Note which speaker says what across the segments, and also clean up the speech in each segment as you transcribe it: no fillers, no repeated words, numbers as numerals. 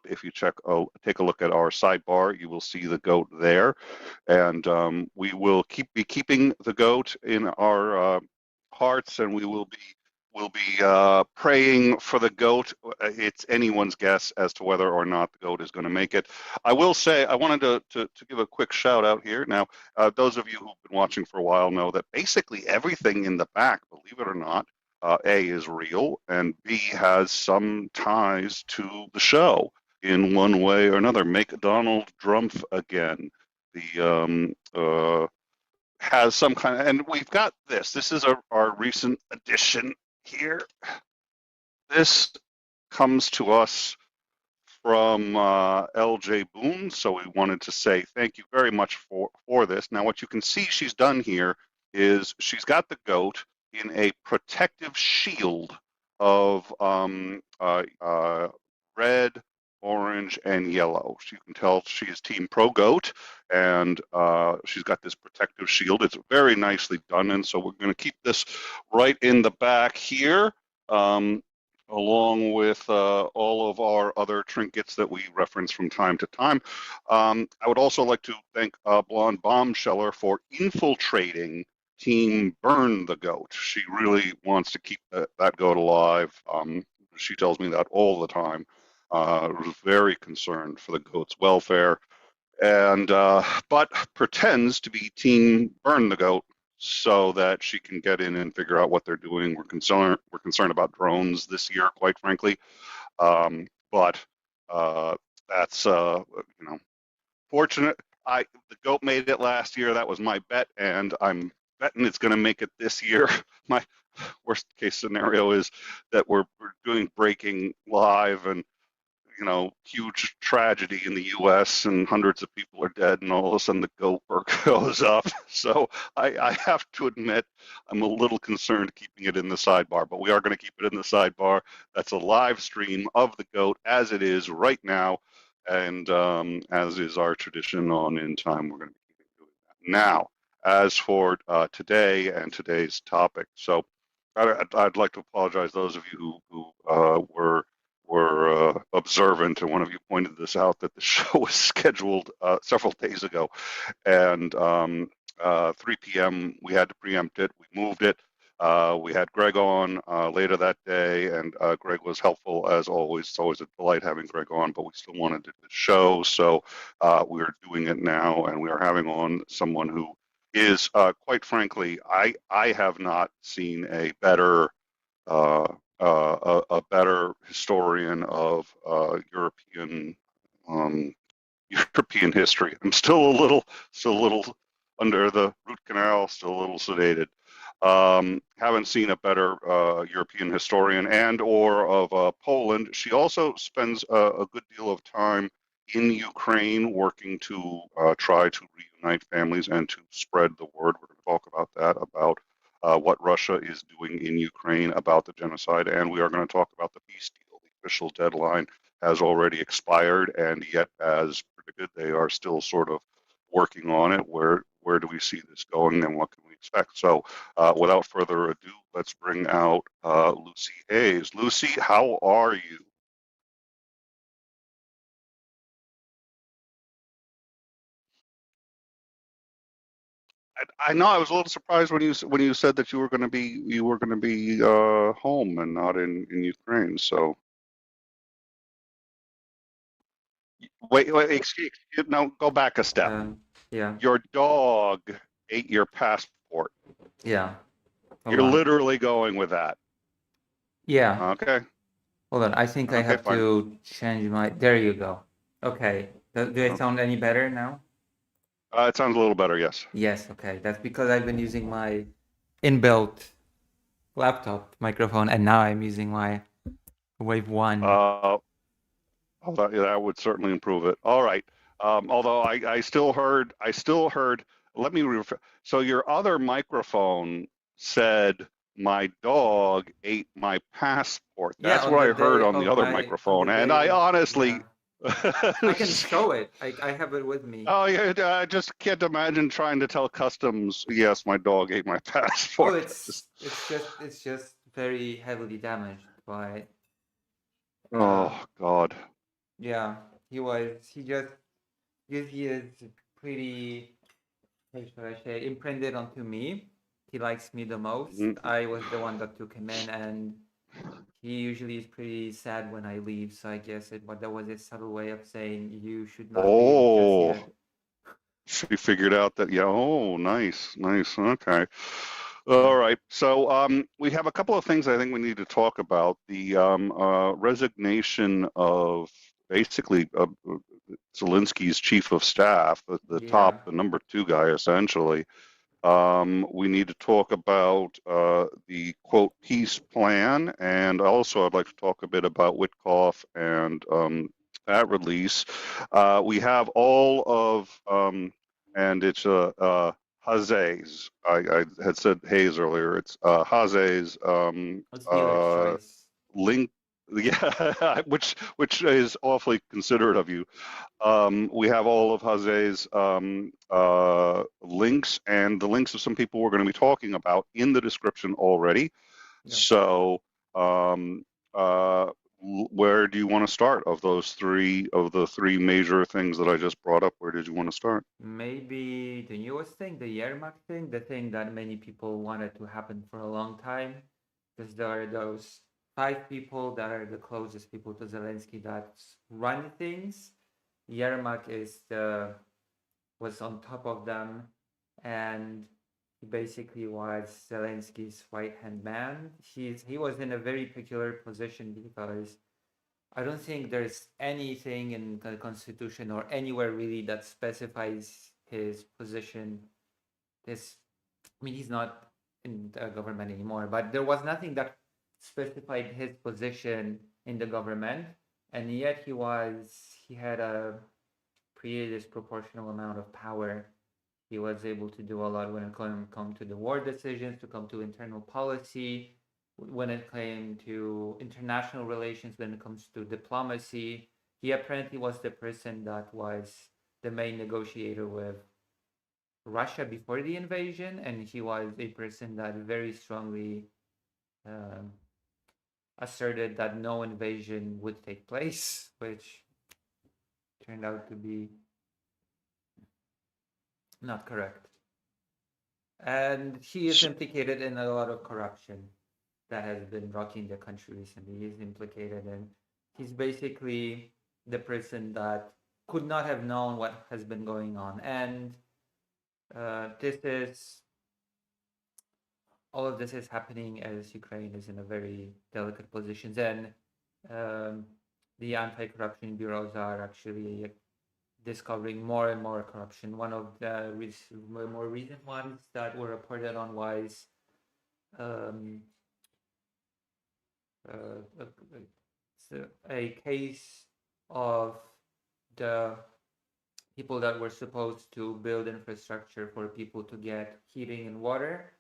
Speaker 1: If you take a look at our sidebar, you will see the goat there, and we will be keeping the goat in our hearts, and we'll be praying for the goat. It's anyone's guess as to whether or not the goat is going to make it. I will say I wanted to give a quick shout out here. Now, those of you who've been watching for a while know that basically everything in the back, believe it or not, A, is real, and B, has some ties to the show in one way or another. Make Donald Drumpf again. Has some kind of, and we've got this. This is our recent addition here. This comes to us from LJ Boone, so we wanted to say thank you very much for this. Now, what you can see she's done here is she's got the goat in a protective shield of red, orange, and yellow. So you can tell she is Team Pro Goat, and she's got this protective shield. It's very nicely done, and so we're going to keep this right in the back here, along with all of our other trinkets that we reference from time to time. I would also like to thank Blonde Bombsheller for infiltrating Team Burn the Goat. She really wants to keep that goat alive. She tells me that all the time. Was very concerned for the goat's welfare, and but pretends to be Team Burn the Goat so that she can get in and figure out what they're doing. We're concerned about drones this year, quite frankly, but that's fortunate. The goat made it last year. That was my bet, and I'm betting it's going to make it this year. My worst case scenario is that we're doing breaking live, and huge tragedy in the U.S. and hundreds of people are dead, and all of a sudden the goat goes up. So I have to admit I'm a little concerned keeping it in the sidebar, but we are going to keep it in the sidebar. That's a live stream of the goat as it is right now, and as is our tradition on In Time, we're going to be keeping doing that. Now, as for today and today's topic, so I'd like to apologize those of you who were observant, and one of you pointed this out, that the show was scheduled several days ago, and 3 p.m. we had to preempt it. We moved it. We had Greg on later that day, and Greg was helpful as always. It's always a delight having Greg on, but we still wanted to do the show, so we're doing it now, and we are having on someone who is, quite frankly, I have not seen a better a better historian of European European history. I'm still a little under the root canal, still a little sedated. Haven't seen a better European historian and or of Poland. She also spends a good deal of time in Ukraine working to try to reunite families and to spread the word. We're going to talk about that, about what Russia is doing in Ukraine about the genocide, and we are going to talk about the peace deal. The official deadline has already expired, and yet, as predicted, they are still sort of working on it. Where do we see this going, and what can we expect? So, without further ado, let's bring out Lucy Hayes. Lucy, how are you? I know I was a little surprised when you said that you were going to be home and not in Ukraine. So wait, excuse, no, go back a step.
Speaker 2: Yeah,
Speaker 1: Your dog ate your passport.
Speaker 2: yeah. Hold
Speaker 1: You're
Speaker 2: on.
Speaker 1: literally going with that.
Speaker 2: Yeah,
Speaker 1: Okay,
Speaker 2: hold on. I think I
Speaker 1: okay,
Speaker 2: have
Speaker 1: fine.
Speaker 2: to change my. There you go. Okay. Do I
Speaker 1: Okay.
Speaker 2: sound any better now?
Speaker 1: It sounds a little better, yes.
Speaker 2: Yes, okay. That's because I've been using my inbuilt laptop microphone, and now I'm using my Wave 1.
Speaker 1: Uh, that would certainly improve it. All right. Although I still heard. Let me refer. So your other microphone said my dog ate my passport.
Speaker 2: Yeah,
Speaker 1: That's
Speaker 2: on
Speaker 1: what
Speaker 2: the
Speaker 1: I heard
Speaker 2: day
Speaker 1: on the
Speaker 2: of
Speaker 1: other
Speaker 2: my on the
Speaker 1: microphone, and I
Speaker 2: day. Yeah.
Speaker 1: honestly,
Speaker 2: I can show it. I have it with me.
Speaker 1: oh yeah, I just can't imagine trying to tell customs. Yes, my dog ate my
Speaker 2: Well,
Speaker 1: passport. Just,
Speaker 2: it's just very heavily damaged by uh
Speaker 1: oh God.
Speaker 2: Yeah, he was. He just because he is pretty, how should I say, imprinted onto me. He likes me the most.
Speaker 1: Mhm.
Speaker 2: I was the one that took him in, and he usually is pretty sad when I leave. So I guess but that was a subtle way of saying you should not leave just
Speaker 1: Oh,
Speaker 2: yet.
Speaker 1: she figured out that, yeah, oh, nice, nice. Okay.
Speaker 2: Yeah,
Speaker 1: All right. So we have a couple of things I think we need to talk about. The resignation of basically Zelensky's chief of staff, the top,
Speaker 2: yeah,
Speaker 1: the number two guy, essentially. We need to talk about the quote peace plan, and also I'd like to talk a bit about Witkoff and that release. We have all of, and it's Haze's. I had said Hayes earlier. It's Haze's
Speaker 2: it's dealer's choice.
Speaker 1: link. Yeah, which is awfully considerate of you. We have all of Jose's links and the links of some people we're going to be talking about in the description already.
Speaker 2: Yeah.
Speaker 1: So, um, uh, where do you want to start of the three major things that I just brought up? Where did you want to start?
Speaker 2: Maybe the newest thing, the Yermak thing, the thing that many people wanted to happen for a long time, because there are those five people that are the closest people to Zelensky that run things. Yermak was on top of them, and he basically was Zelensky's right-hand man. He was in a very peculiar position because I don't think there's anything in the Constitution or anywhere really that specifies his position. This, I mean, he's not in the government anymore, but there was nothing that specified his position in the government, and yet he had a pretty disproportional amount of power. He was able to do a lot when it come to the war decisions, to come to internal policy, when it came to international relations, when it comes to diplomacy. He apparently was the person that was the main negotiator with Russia before the invasion, and he was a person that very strongly um, asserted that no invasion would take place, which turned out to be not correct. And he is implicated in a lot of corruption that has been rocking the country recently. He's implicated, and he's basically the person that could not have known what has been going on. And this is all of this is happening as Ukraine is in a very delicate position. Then um, the anti-corruption bureaus are actually discovering more and more corruption. One of the more recent ones that were reported on was um, a case of the people that were supposed to build infrastructure for people to get heating and water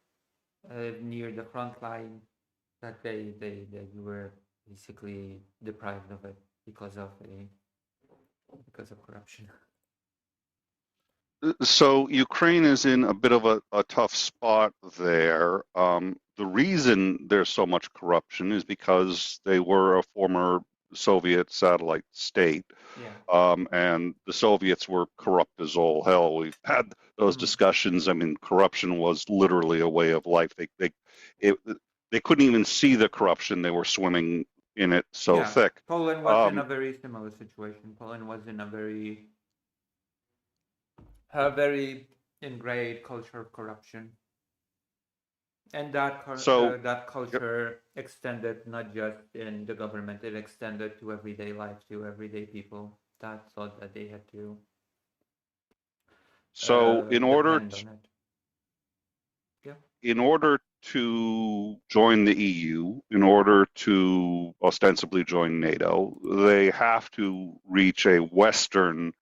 Speaker 2: near the front line, that they were basically deprived of it because of corruption.
Speaker 1: So Ukraine is in a bit of a tough spot there. The reason there's so much corruption is because they were a former Soviet satellite state,
Speaker 2: Yeah.
Speaker 1: and the Soviets were corrupt as all hell. We've had those
Speaker 2: Mhm.
Speaker 1: discussions. I mean, corruption was literally a way of life. It, they couldn't even see the corruption. They were swimming in it so
Speaker 2: Yeah.
Speaker 1: thick.
Speaker 2: Poland was in a
Speaker 1: Um,
Speaker 2: very similar situation. Poland was in a very ingrained culture of corruption. And
Speaker 1: so
Speaker 2: that culture extended not just in the government, it extended to everyday life, to everyday people that thought that they had to
Speaker 1: so in order
Speaker 2: depend on it. Yeah.
Speaker 1: in order to join the EU, in order to ostensibly join NATO, they have to reach a Western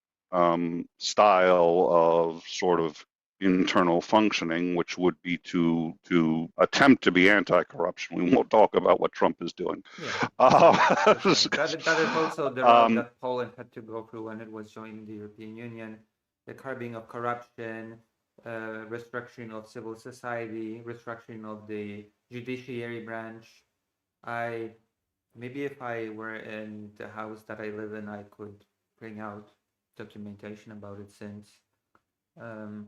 Speaker 1: style of sort of internal functioning, which would be to attempt to be anti-corruption. We won't talk about what Trump is doing.
Speaker 2: Yeah, that's right.
Speaker 1: Uh,
Speaker 2: That is also the route
Speaker 1: um,
Speaker 2: that Poland had to go through when it was joining the European Union. The curbing of corruption, restructuring of civil society, restructuring of the judiciary branch. I Maybe if I were in the house that I live in, I could bring out documentation about it, since um,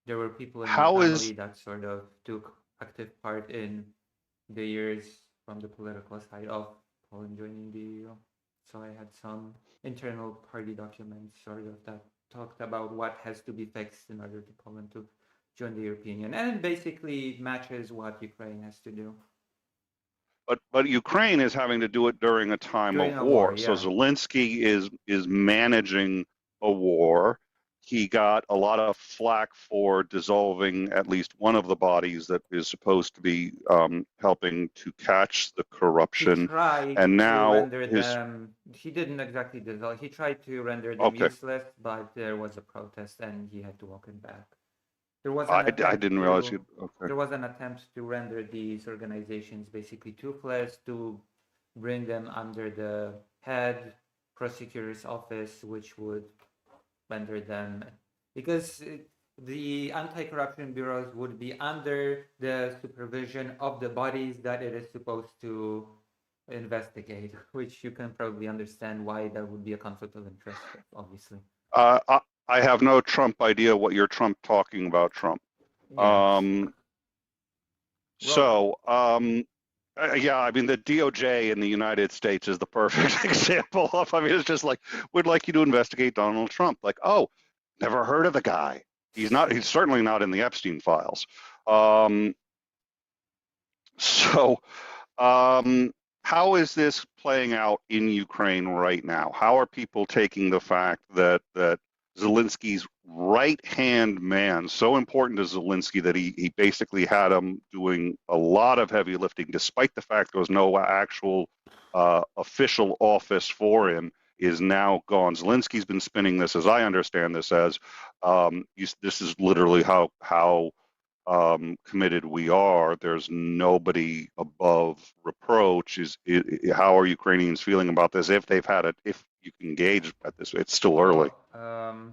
Speaker 2: there were people in my
Speaker 1: How
Speaker 2: family
Speaker 1: is
Speaker 2: that sort of took active part in the years from the political side of Poland joining the EU. So I had some internal party documents sort of that talked about what has to be fixed in order to Poland to join the European Union, and it basically matches what Ukraine has to do
Speaker 1: but Ukraine is having to do it during a time
Speaker 2: during
Speaker 1: of
Speaker 2: a war.
Speaker 1: war. So
Speaker 2: Yeah,
Speaker 1: Zelensky is managing a war. He got a lot of flack for dissolving at least one of the bodies that is supposed to be helping to catch the
Speaker 2: he
Speaker 1: corruption,
Speaker 2: tried
Speaker 1: and
Speaker 2: to
Speaker 1: now
Speaker 2: render
Speaker 1: his
Speaker 2: them. He didn't exactly dissolve. He tried to render them
Speaker 1: okay.
Speaker 2: useless, but there was a protest, and he had to walk it back. There was an
Speaker 1: I
Speaker 2: attempt
Speaker 1: didn't realize
Speaker 2: to
Speaker 1: you. Okay.
Speaker 2: there was an attempt to render these organizations basically toothless, to bring them under the head prosecutor's office, which would render them, because the anti-corruption bureaus would be under the supervision of the bodies that it is supposed to investigate, which you can probably understand why there would be a conflict of interest, obviously.
Speaker 1: Uh, I, I have no Trump idea what you're Trump talking about, Trump.
Speaker 2: Yeah.
Speaker 1: Um,
Speaker 2: Well,
Speaker 1: so, yeah, I mean, the DOJ in the United States is the perfect example of, I mean, it's just like, we'd like you to investigate Donald Trump. Like, oh, never heard of the guy. He's certainly not in the Epstein files. Um, so, um, how is this playing out in Ukraine right now? How are people taking the fact that Zelensky's right-hand man, so important to Zelensky that he basically had him doing a lot of heavy lifting, despite the fact there was no actual official office for him, is now gone. Zelensky's been spinning this, as I understand this, as this is literally how committed we are. There's nobody above reproach. How are Ukrainians feeling about this? If they've had it, if you can gauge at this, it's still early.
Speaker 2: well,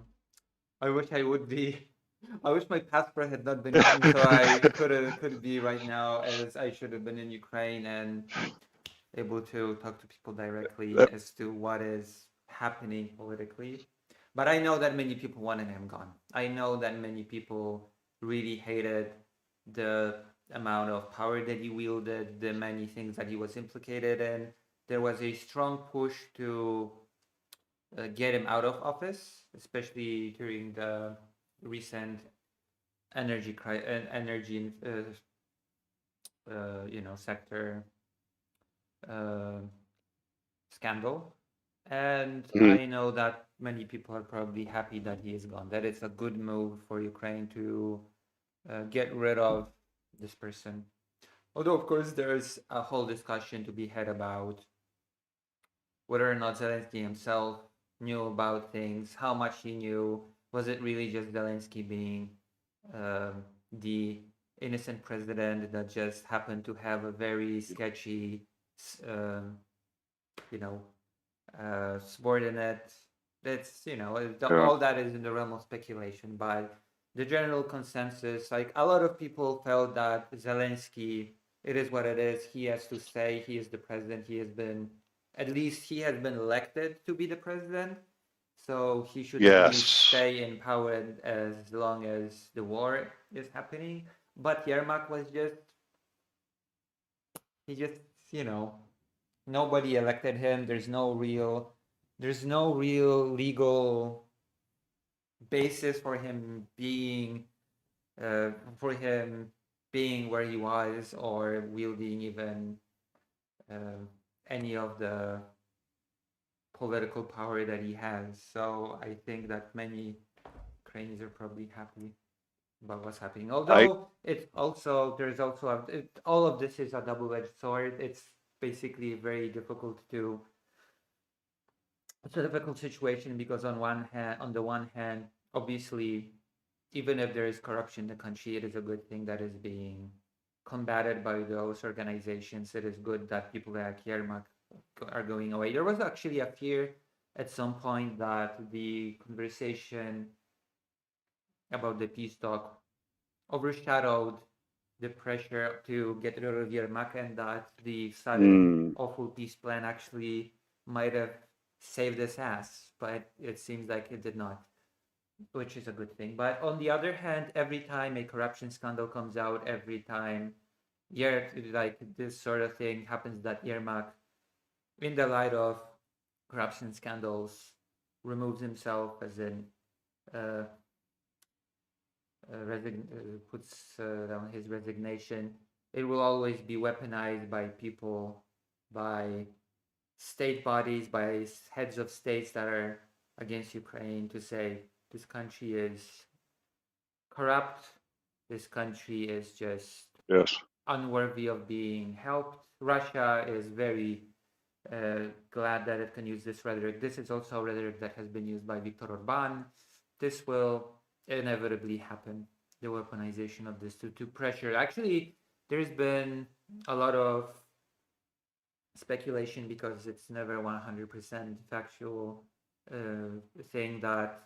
Speaker 2: I wish I would be. I wish my passport had not been issued, so I could be right now, as I should have been in Ukraine and able to talk to people directly as to what is happening politically. But I know that many people wanted him gone. I know that many people really hated the amount of power that he wielded, the many things that he was implicated in. There was a strong push to get him out of office, especially during the recent energy sector uh, scandal. And
Speaker 1: Mhm.
Speaker 2: I know that many people are probably happy that he is gone. That it's a good move for Ukraine to get rid of this person. Although, of course, there's a whole discussion to be had about whether or not Zelensky himself knew about things, how much he knew. Was it really just Zelensky being the innocent president that just happened to have a very sketchy, um, you know, subordinate? That's,
Speaker 1: Yeah.
Speaker 2: all that is in the realm of speculation. But the general consensus, like a lot of people felt that Zelensky, it is what it is. He has to stay. He is the president. At least he has been elected to be the president. So he should at least
Speaker 1: Yes.
Speaker 2: stay in power as long as the war is happening. But Yermak was he just, you know, nobody elected him. There's no real legal basis for him being uh, for him being where he was, or wielding even uh, any of the political power that he has. So I think that many Ukrainians are probably happy about what's happening.
Speaker 1: I
Speaker 2: Although all of this is a double-edged sword. Basically very difficult to it's a difficult situation, because on the one hand, obviously, even if there is corruption in the country, it is a good thing that is being combated by those organizations. It is good that people like Yermak are going away. There was actually a fear at some point that the conversation about the peace talk overshadowed the pressure to get rid of Yermak, and that the sudden
Speaker 1: Mm,
Speaker 2: awful peace plan actually might have saved his ass, but it seems like it did not, which is a good thing. But on the other hand, every time a corruption scandal comes out, every time, yeah, like this sort of thing happens, that Yermak, in the light of corruption scandals, removes himself, as in uh, puts down his resignation. It will always be weaponized by people, by state bodies, by heads of states that are against Ukraine, to say this country is corrupt, this country is just
Speaker 1: yes.
Speaker 2: unworthy of being helped. Russia is very glad that it can use this rhetoric. This is also rhetoric that has been used by Viktor Orban. This will inevitably happen, the weaponization of this to pressure. Actually, there's been a lot of speculation, because it's never 100% factual, thing that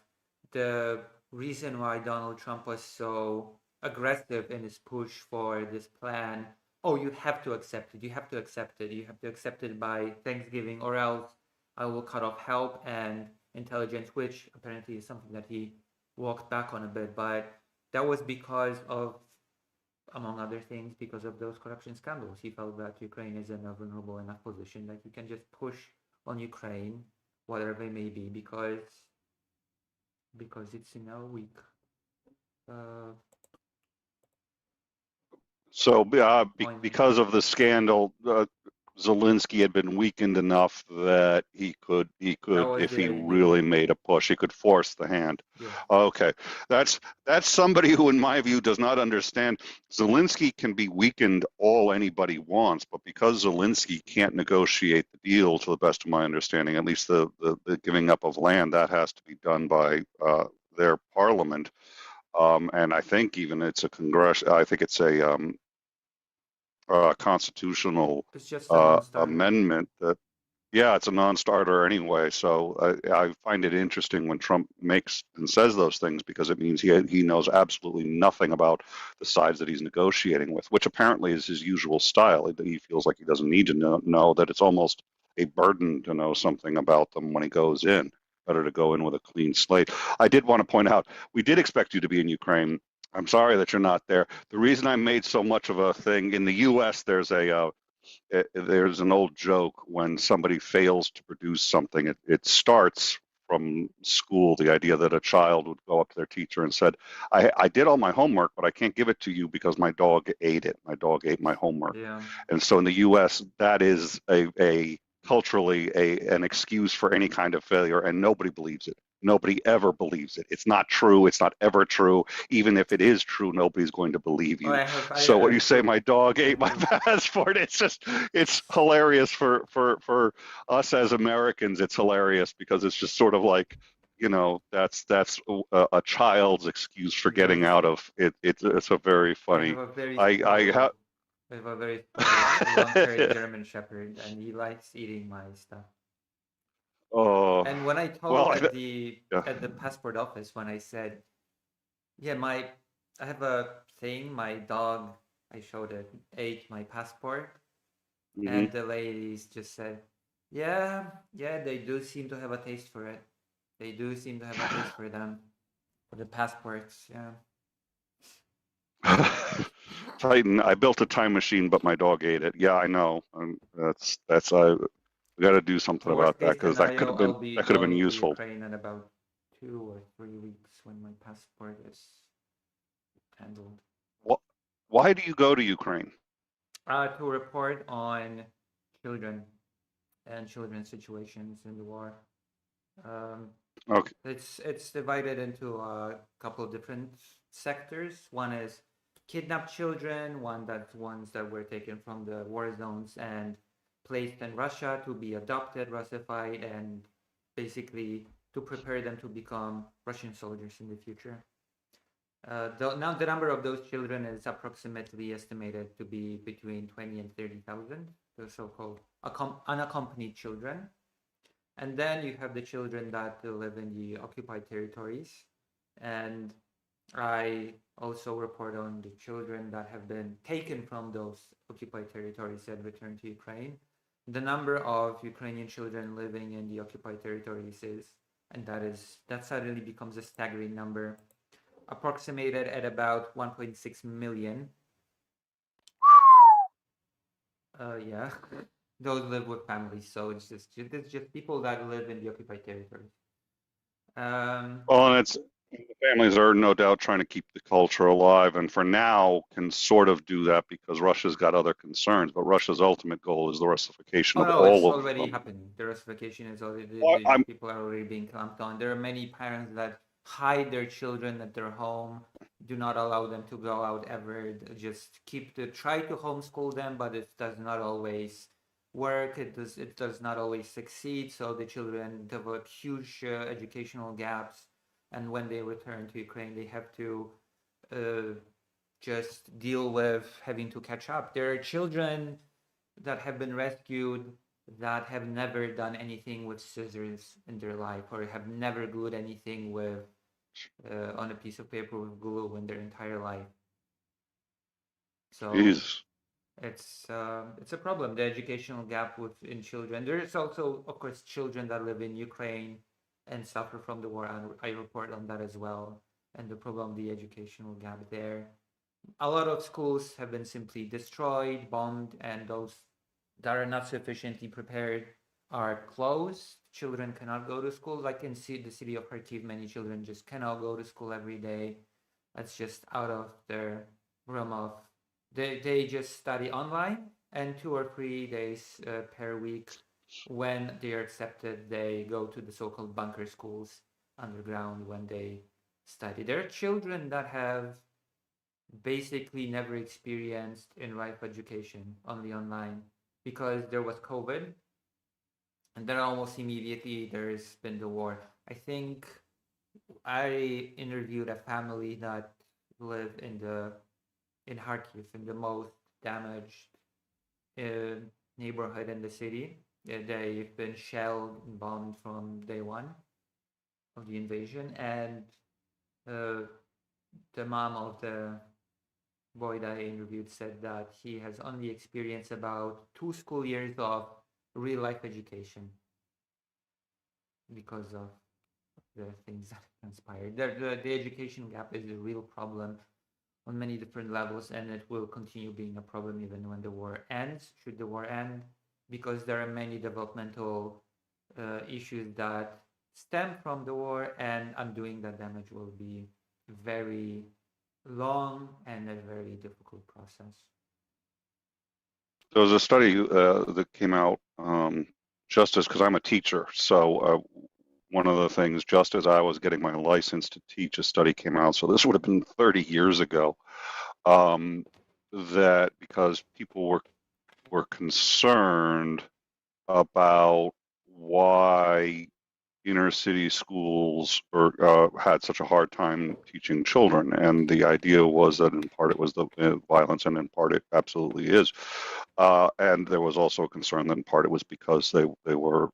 Speaker 2: the reason why Donald Trump was so aggressive in his push for this plan, oh, you have to accept it, you have to accept it, you have to accept it by Thanksgiving, or else I will cut off help and intelligence, which apparently is something that he walked back on a bit. But that was because of, among other things, because of those corruption scandals. He felt that Ukraine is in a vulnerable enough position that you can just push on Ukraine, whatever it may be, because it's weak. Uh,
Speaker 1: So
Speaker 2: point in
Speaker 1: because
Speaker 2: time.
Speaker 1: of the scandal, Zelensky had been weakened enough that he
Speaker 2: That
Speaker 1: could,
Speaker 2: was
Speaker 1: if
Speaker 2: the
Speaker 1: he
Speaker 2: idea.
Speaker 1: really made a push, he could force the hand.
Speaker 2: Yeah.
Speaker 1: Okay, that's somebody who, in my view, does not understand. Zelensky can be weakened all anybody wants, but because Zelensky can't negotiate the deal, to the best of my understanding, at least the giving up of land, that has to be done by their parliament. And I think even it's a congress. I think it's a constitutional
Speaker 2: It's just a non-starter.
Speaker 1: amendment that, yeah, it's a non-starter anyway. So I find it interesting when Trump makes and says those things, because it means he knows absolutely nothing about the sides that he's negotiating with, which apparently is his usual style. He feels like he doesn't need to know that it's almost a burden to know something about them when he goes in. Better to go in with a clean slate. I did want to point out, we did expect you to be in Ukraine. I'm sorry that you're not there. The reason I made so much of a thing in the U.S., there's an old joke when somebody fails to produce something. It starts from school, the idea that a child would go up to their teacher and said, I did all my homework, but I can't give it to you because my dog ate it. My dog ate my homework.
Speaker 2: Yeah.
Speaker 1: And so in the US, that is a culturally an excuse for any kind of failure, and nobody believes it. Nobody ever believes it. It's not true. It's not ever true. Even if it is true, nobody's going to believe
Speaker 2: Oh,
Speaker 1: you.
Speaker 2: I
Speaker 1: So when you
Speaker 2: have
Speaker 1: say
Speaker 2: proof.
Speaker 1: my dog
Speaker 2: I
Speaker 1: ate
Speaker 2: have
Speaker 1: my
Speaker 2: proof.
Speaker 1: passport, it's hilarious for us as Americans. It's hilarious because it's just sort of like, that's a child's excuse for getting
Speaker 2: Yes.
Speaker 1: out of it. It's a very
Speaker 2: I have
Speaker 1: funny.
Speaker 2: a very
Speaker 1: I
Speaker 2: spoiled,
Speaker 1: have.
Speaker 2: I have a very spoiled long-haired German Shepherd, and he likes eating my stuff.
Speaker 1: Oh,
Speaker 2: And when I
Speaker 1: well,
Speaker 2: told at the
Speaker 1: yeah.
Speaker 2: passport office, when I said, yeah, I have a thing, my dog, I showed it, ate my passport,
Speaker 1: Hmm.
Speaker 2: and the ladies just said, yeah, yeah, they do seem to have a taste for it. They do seem to have a taste for them, for the passports. Yeah.
Speaker 1: Titan, I built a time machine, but my dog ate it. Yeah, I know. That's I got to do something
Speaker 2: Worst
Speaker 1: about that
Speaker 2: case
Speaker 1: because that could
Speaker 2: scenario,
Speaker 1: have been
Speaker 2: I'll be
Speaker 1: that could have been
Speaker 2: going to
Speaker 1: useful.
Speaker 2: Ukraine in about 2 or 3 weeks when my passport is handled.
Speaker 1: Wh- Why do you go to Ukraine?
Speaker 2: To report on children and children's situations in the war. Um,
Speaker 1: Okay.
Speaker 2: it's divided into a couple of different sectors. One is kidnapped children, ones that were taken from the war zones and placed in Russia to be adopted, Russified, and basically to prepare them to become Russian soldiers in the future. Now the number of those children is approximately estimated to be between 20 and 30,000, the so-called unaccompanied children. And then you have the children that live in the occupied territories. And I also report on the children that have been taken from those occupied territories and returned to Ukraine. The number of Ukrainian children living in the occupied territories that suddenly becomes a staggering number, approximated at about 1.6 million. Yeah, those live with families, so it's just people that live in the occupied territories. Um,
Speaker 1: Well, and it's the families are no doubt trying to keep the culture alive, and for now can sort of do that because Russia's got other concerns. But Russia's ultimate goal is the Russification
Speaker 2: Oh
Speaker 1: of
Speaker 2: no, it's
Speaker 1: all of
Speaker 2: already
Speaker 1: them.
Speaker 2: happening. The Russification is already,
Speaker 1: Well,
Speaker 2: the people are already being clamped on. There are many parents that hide their children at their home, do not allow them to go out ever, just try to homeschool them, but it does not always work. It does not always succeed. So the children develop huge educational gaps, and when they return to Ukraine, they have to uh, just deal with having to catch up. There are children that have been rescued that have never done anything with scissors in their life or have never glued anything with on a piece of paper with glue in their entire life. So
Speaker 1: geez,
Speaker 2: it's a problem. The educational gap within children. There is also, of course, children that live in Ukraine and suffer from the war, and I report on that as well. And the problem, the educational gap there. A lot of schools have been simply destroyed, bombed, and those that are not sufficiently prepared are closed. Children cannot go to school. Like in the city of Kharkiv, many children just cannot go to school every day. That's just out of their realm of. They just study online, and 2 or 3 days per week, when they are accepted, they go to the so-called bunker schools underground when they study. There are children that have basically never experienced in life education, only online, because there was COVID, and then almost immediately there's been the war. I think I interviewed a family that live in Kharkiv, in the most damaged uh, neighborhood in the city. They've been shelled and bombed from day one of the invasion, and uh, the mom of the boy that I interviewed said that he has only experienced about 2 school years of real life education because of the things that transpired. The education gap is a real problem on many different levels, and it will continue being a problem even when the war ends, should the war end, because there are many developmental issues that stem from the war, and undoing that damage will be very long and a very difficult process.
Speaker 1: there was a study that came out just as because I'm a teacher, so one of the things just as I was getting my license to teach, a study came out. So this would have been 30 years ago. That because people were concerned about why inner city schools had such a hard time teaching children, and the idea was that in part it was the violence, and in part it absolutely is. And there was also a concern that in part it was because they were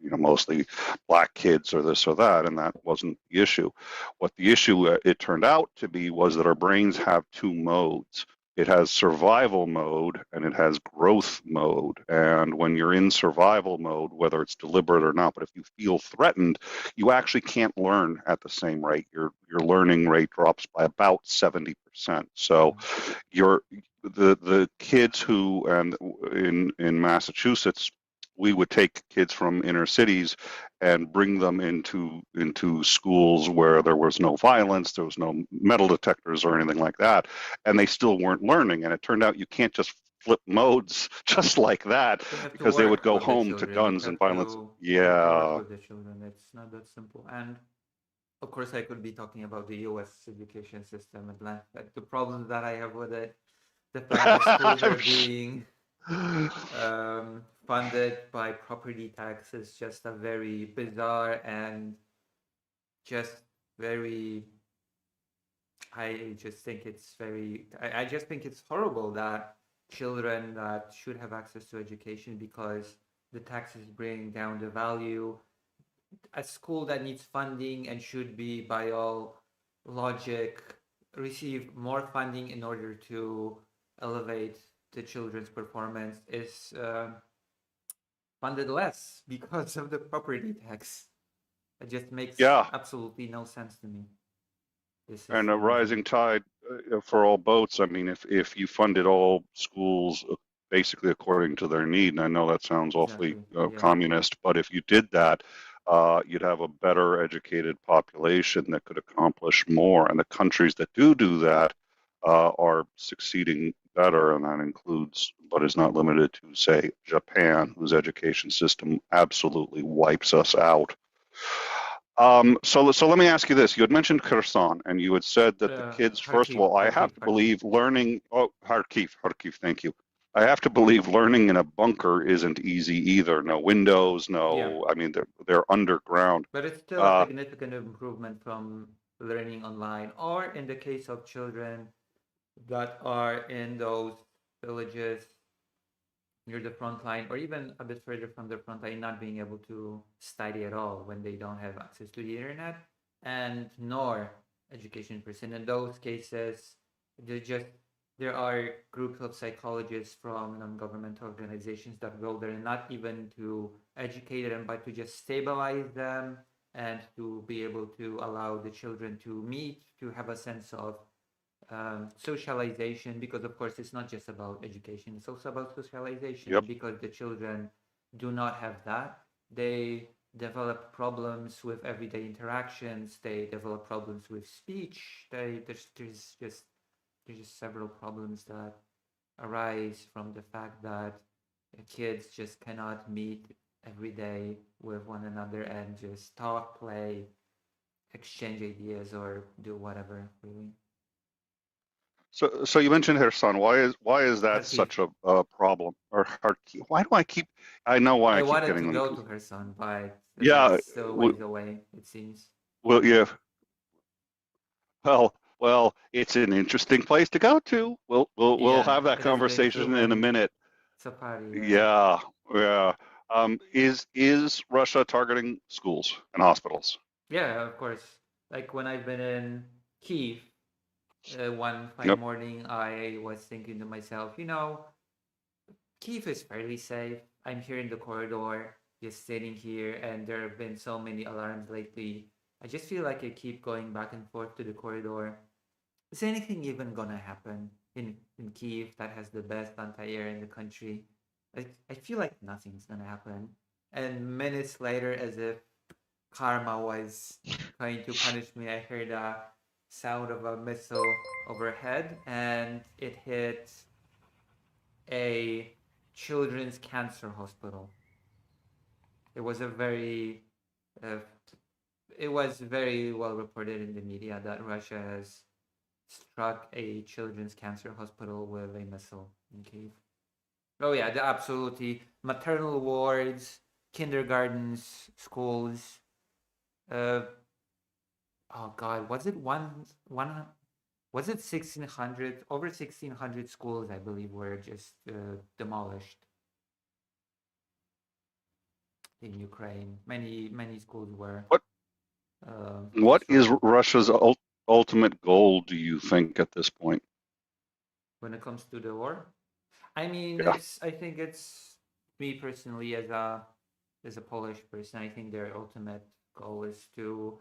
Speaker 1: mostly black kids or this or that, and that wasn't the issue. What the issue it turned out to be was that our brains have two modes. It has survival mode and it has growth mode. And when you're in survival mode, whether it's deliberate or not, but if you feel threatened, you actually can't learn at the same rate. Your learning rate drops by about 70%. So
Speaker 2: Mm.
Speaker 1: you're the kids who and in Massachusetts, we would take kids from inner cities and bring them into schools where there was no violence, there was no metal detectors or anything like that, and they still weren't learning. And it turned out you can't just flip modes just like that
Speaker 2: You have to
Speaker 1: because they would
Speaker 2: work
Speaker 1: go
Speaker 2: with the
Speaker 1: home to
Speaker 2: children.
Speaker 1: guns and violence.
Speaker 2: You have to work
Speaker 1: Yeah,
Speaker 2: with the children. It's not that simple. And of course, I could be talking about the U.S. education system at length. Like the problems that I have with it, the fact that schools are
Speaker 1: I'm
Speaker 2: being funded by property tax is just a very bizarre and just very. I just think it's very. I just think it's horrible that children that should have access to education because the taxes bring down the value. A school that needs funding and should be, by all logic, receive more funding in order to elevate the children's performance is funded less because of the property tax. It just makes
Speaker 1: Yeah,
Speaker 2: absolutely no sense to me. This is
Speaker 1: and a
Speaker 2: the reason.
Speaker 1: rising tide for all boats. I mean, if you funded all schools basically according to their need, and I know that sounds awfully
Speaker 2: Exactly. Yeah.
Speaker 1: communist, but if you did that, you'd have a better educated population that could accomplish more. And the countries that do that are succeeding better, and that includes, but is not limited to, say, Japan, whose education system absolutely wipes us out. So let me ask you this. You had mentioned Kherson, and you had said that the kids, first of
Speaker 2: Kharkiv,
Speaker 1: all, I have
Speaker 2: Kharkiv,
Speaker 1: to
Speaker 2: Kharkiv.
Speaker 1: believe learning, oh, Kharkiv, thank you. I have to believe learning in a bunker isn't easy either. No windows,
Speaker 2: Yeah,
Speaker 1: I mean, they're underground.
Speaker 2: but it's still a
Speaker 1: Uh,
Speaker 2: significant improvement from learning online, or in the case of children that are in those villages near the front line, or even a bit further from the front line, not being able to study at all when they don't have access to the internet and nor education person. In those cases, they just there are groups of psychologists from non-governmental organizations that go there not even to educate them, but to just stabilize them and to be able to allow the children to meet, to have a sense of socialization, because of course it's not just about education, it's also about socialization.
Speaker 1: yep.
Speaker 2: And because the children do not have that, they develop problems with everyday interactions, they develop problems with speech, there's just several problems that arise from the fact that kids just cannot meet every day with one another and just talk, play, exchange ideas, or do whatever, really.
Speaker 1: So you mentioned Kherson. Why is that
Speaker 2: Kharkiv.
Speaker 1: such a problem? Or Kharkiv? Why do I keep? I know why
Speaker 2: I
Speaker 1: I keep
Speaker 2: wanted
Speaker 1: getting
Speaker 2: to
Speaker 1: them
Speaker 2: go to
Speaker 1: confused.
Speaker 2: Kherson, but
Speaker 1: Yeah,
Speaker 2: that's still ways away, it seems.
Speaker 1: yeah. Well, it's an interesting place to go to. We'll
Speaker 2: Yeah,
Speaker 1: have that
Speaker 2: it has been too
Speaker 1: conversation in a
Speaker 2: many.
Speaker 1: minute.
Speaker 2: Safari, yeah.
Speaker 1: Yeah, yeah. Is Russia targeting schools and hospitals?
Speaker 2: Yeah, of course. Like when I've been in Kiev, one fine
Speaker 1: Yep.
Speaker 2: morning, I was thinking to myself, Kiev is fairly safe. I'm here in the corridor, just sitting here, and there have been so many alarms lately. I just feel like I keep going back and forth to the corridor. Is anything even gonna happen in Kiev that has the best anti-air in the country? I feel like nothing's gonna happen. And minutes later, as if karma was trying to punish me, I heard a sound of a missile overhead, and it hit a children's cancer hospital. It was a very uh, it was very well reported in the media that Russia has struck a children's cancer hospital with a missile in Kiev. Oh yeah, the absolutely maternal wards, kindergartens, schools. Uh, oh God, was it one? Was it 1,600? Over 1,600 schools, I believe, were just demolished in Ukraine. Many schools were
Speaker 1: What what is
Speaker 2: destroyed.
Speaker 1: Russia's ultimate goal, do you think, at this point?
Speaker 2: When it comes to the war, I mean,
Speaker 1: Yeah.
Speaker 2: I think it's me personally as a Polish person. I think their ultimate goal is to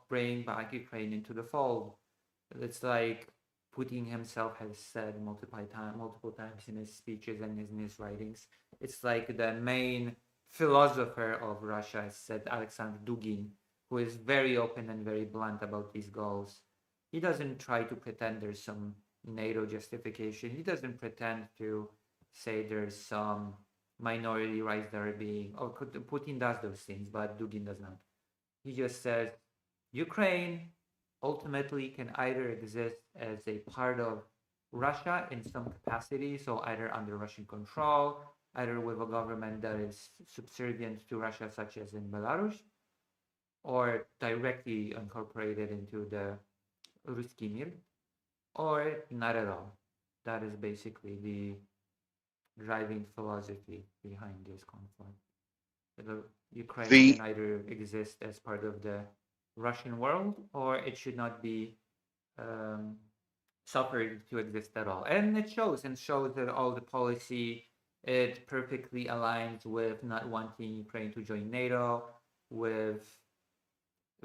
Speaker 2: bring back Ukraine into the fold. It's like Putin himself has said multiple times in his speeches and in his writings. It's like the main philosopher of Russia has said, Alexander Dugin, who is very open and very blunt about these goals. He doesn't try to pretend there's some NATO justification. He doesn't pretend to say there's some minority rights that are being. Oh, Putin does those things, but Dugin does not. He just says Ukraine ultimately can either exist as a part of Russia in some capacity, so either under Russian control, either with a government that is subservient to Russia, such as in Belarus, or directly incorporated into the Ruski Mir, or not at all. That is basically the driving philosophy behind this conflict. The Ukraine
Speaker 1: The
Speaker 2: can either exist as part of the Russian world, or it should not be suffered to exist at all. And it shows that all the policy, it perfectly aligns with not wanting Ukraine to join NATO, with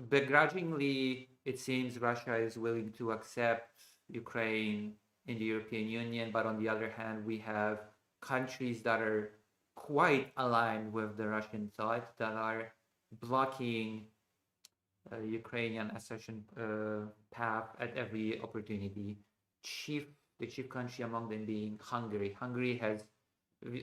Speaker 2: begrudgingly, it seems Russia is willing to accept Ukraine in the European Union, but on the other hand, we have countries that are quite aligned with the Russian thought that are blocking Ukrainian accession path at every opportunity. The chief country among them being Hungary.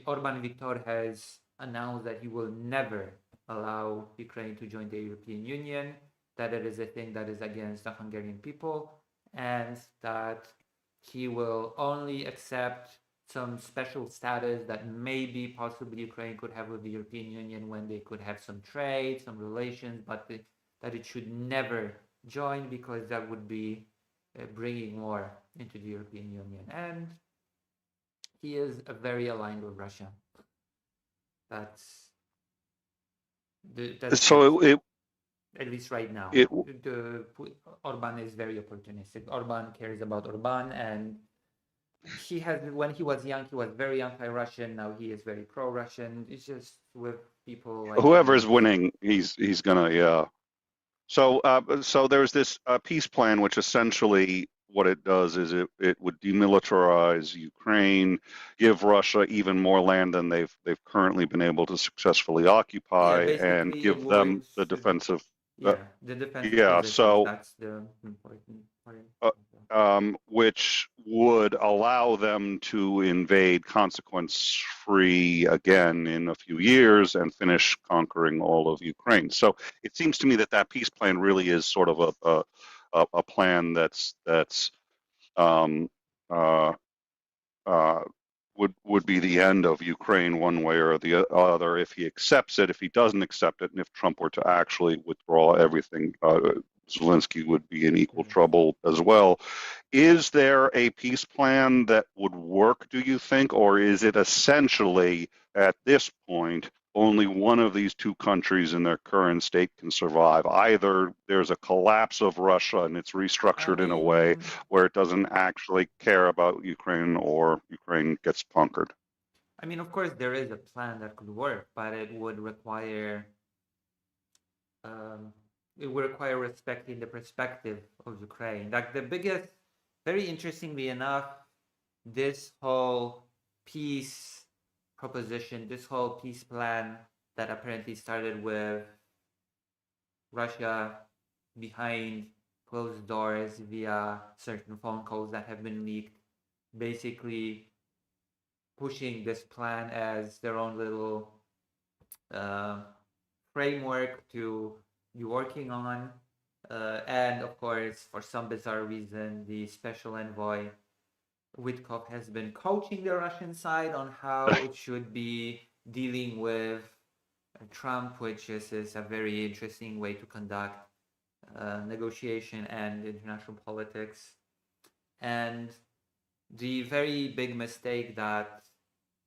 Speaker 2: Orban Viktor has announced that he will never allow Ukraine to join the European Union, that it is a thing that is against the Hungarian people, and that he will only accept some special status that maybe possibly Ukraine could have with the European Union when they could have some trade, some relations, but that it should never join because that would be bringing war into the European Union. And he is very aligned with Russia. That's
Speaker 1: So
Speaker 2: at least right now.
Speaker 1: it
Speaker 2: Orban is very opportunistic. Orban cares about Orban, and when he was young, he was very anti-Russian. Now he is very pro-Russian. It's just with people like
Speaker 1: whoever's winning, he's gonna, yeah. So so there's this peace plan, which essentially what it does is it would demilitarize Ukraine, give Russia even more land than they've currently been able to successfully occupy, and
Speaker 2: basically
Speaker 1: give them the defensive.
Speaker 2: the defensive
Speaker 1: Yeah,
Speaker 2: positions.
Speaker 1: so
Speaker 2: That's the important part.
Speaker 1: which would allow them to invade consequence-free again in a few years and finish conquering all of Ukraine. So it seems to me that that peace plan really is sort of a plan that's um, uh, would be the end of Ukraine one way or the other if he accepts it. If he doesn't accept it, and if Trump were to actually withdraw everything, Zelensky would be in equal trouble as well. Is there a peace plan that would work, do you think, or is it essentially at this point only one of these two countries in their current state can survive? Either there's a collapse of Russia and it's restructured in a way where it doesn't actually care about Ukraine, or Ukraine gets conquered.
Speaker 2: I mean, of course, there is a plan that could work, but it would require respecting the perspective of Ukraine. Like the biggest, very interestingly enough, this whole peace proposition, this whole peace plan that apparently started with Russia behind closed doors via certain phone calls that have been leaked, basically pushing this plan as their own little framework to be working on. And of course, for some bizarre reason, the special envoy Witkoff has been coaching the Russian side on how it should be dealing with Trump, which is a very interesting way to conduct negotiation and international politics. And the very big mistake that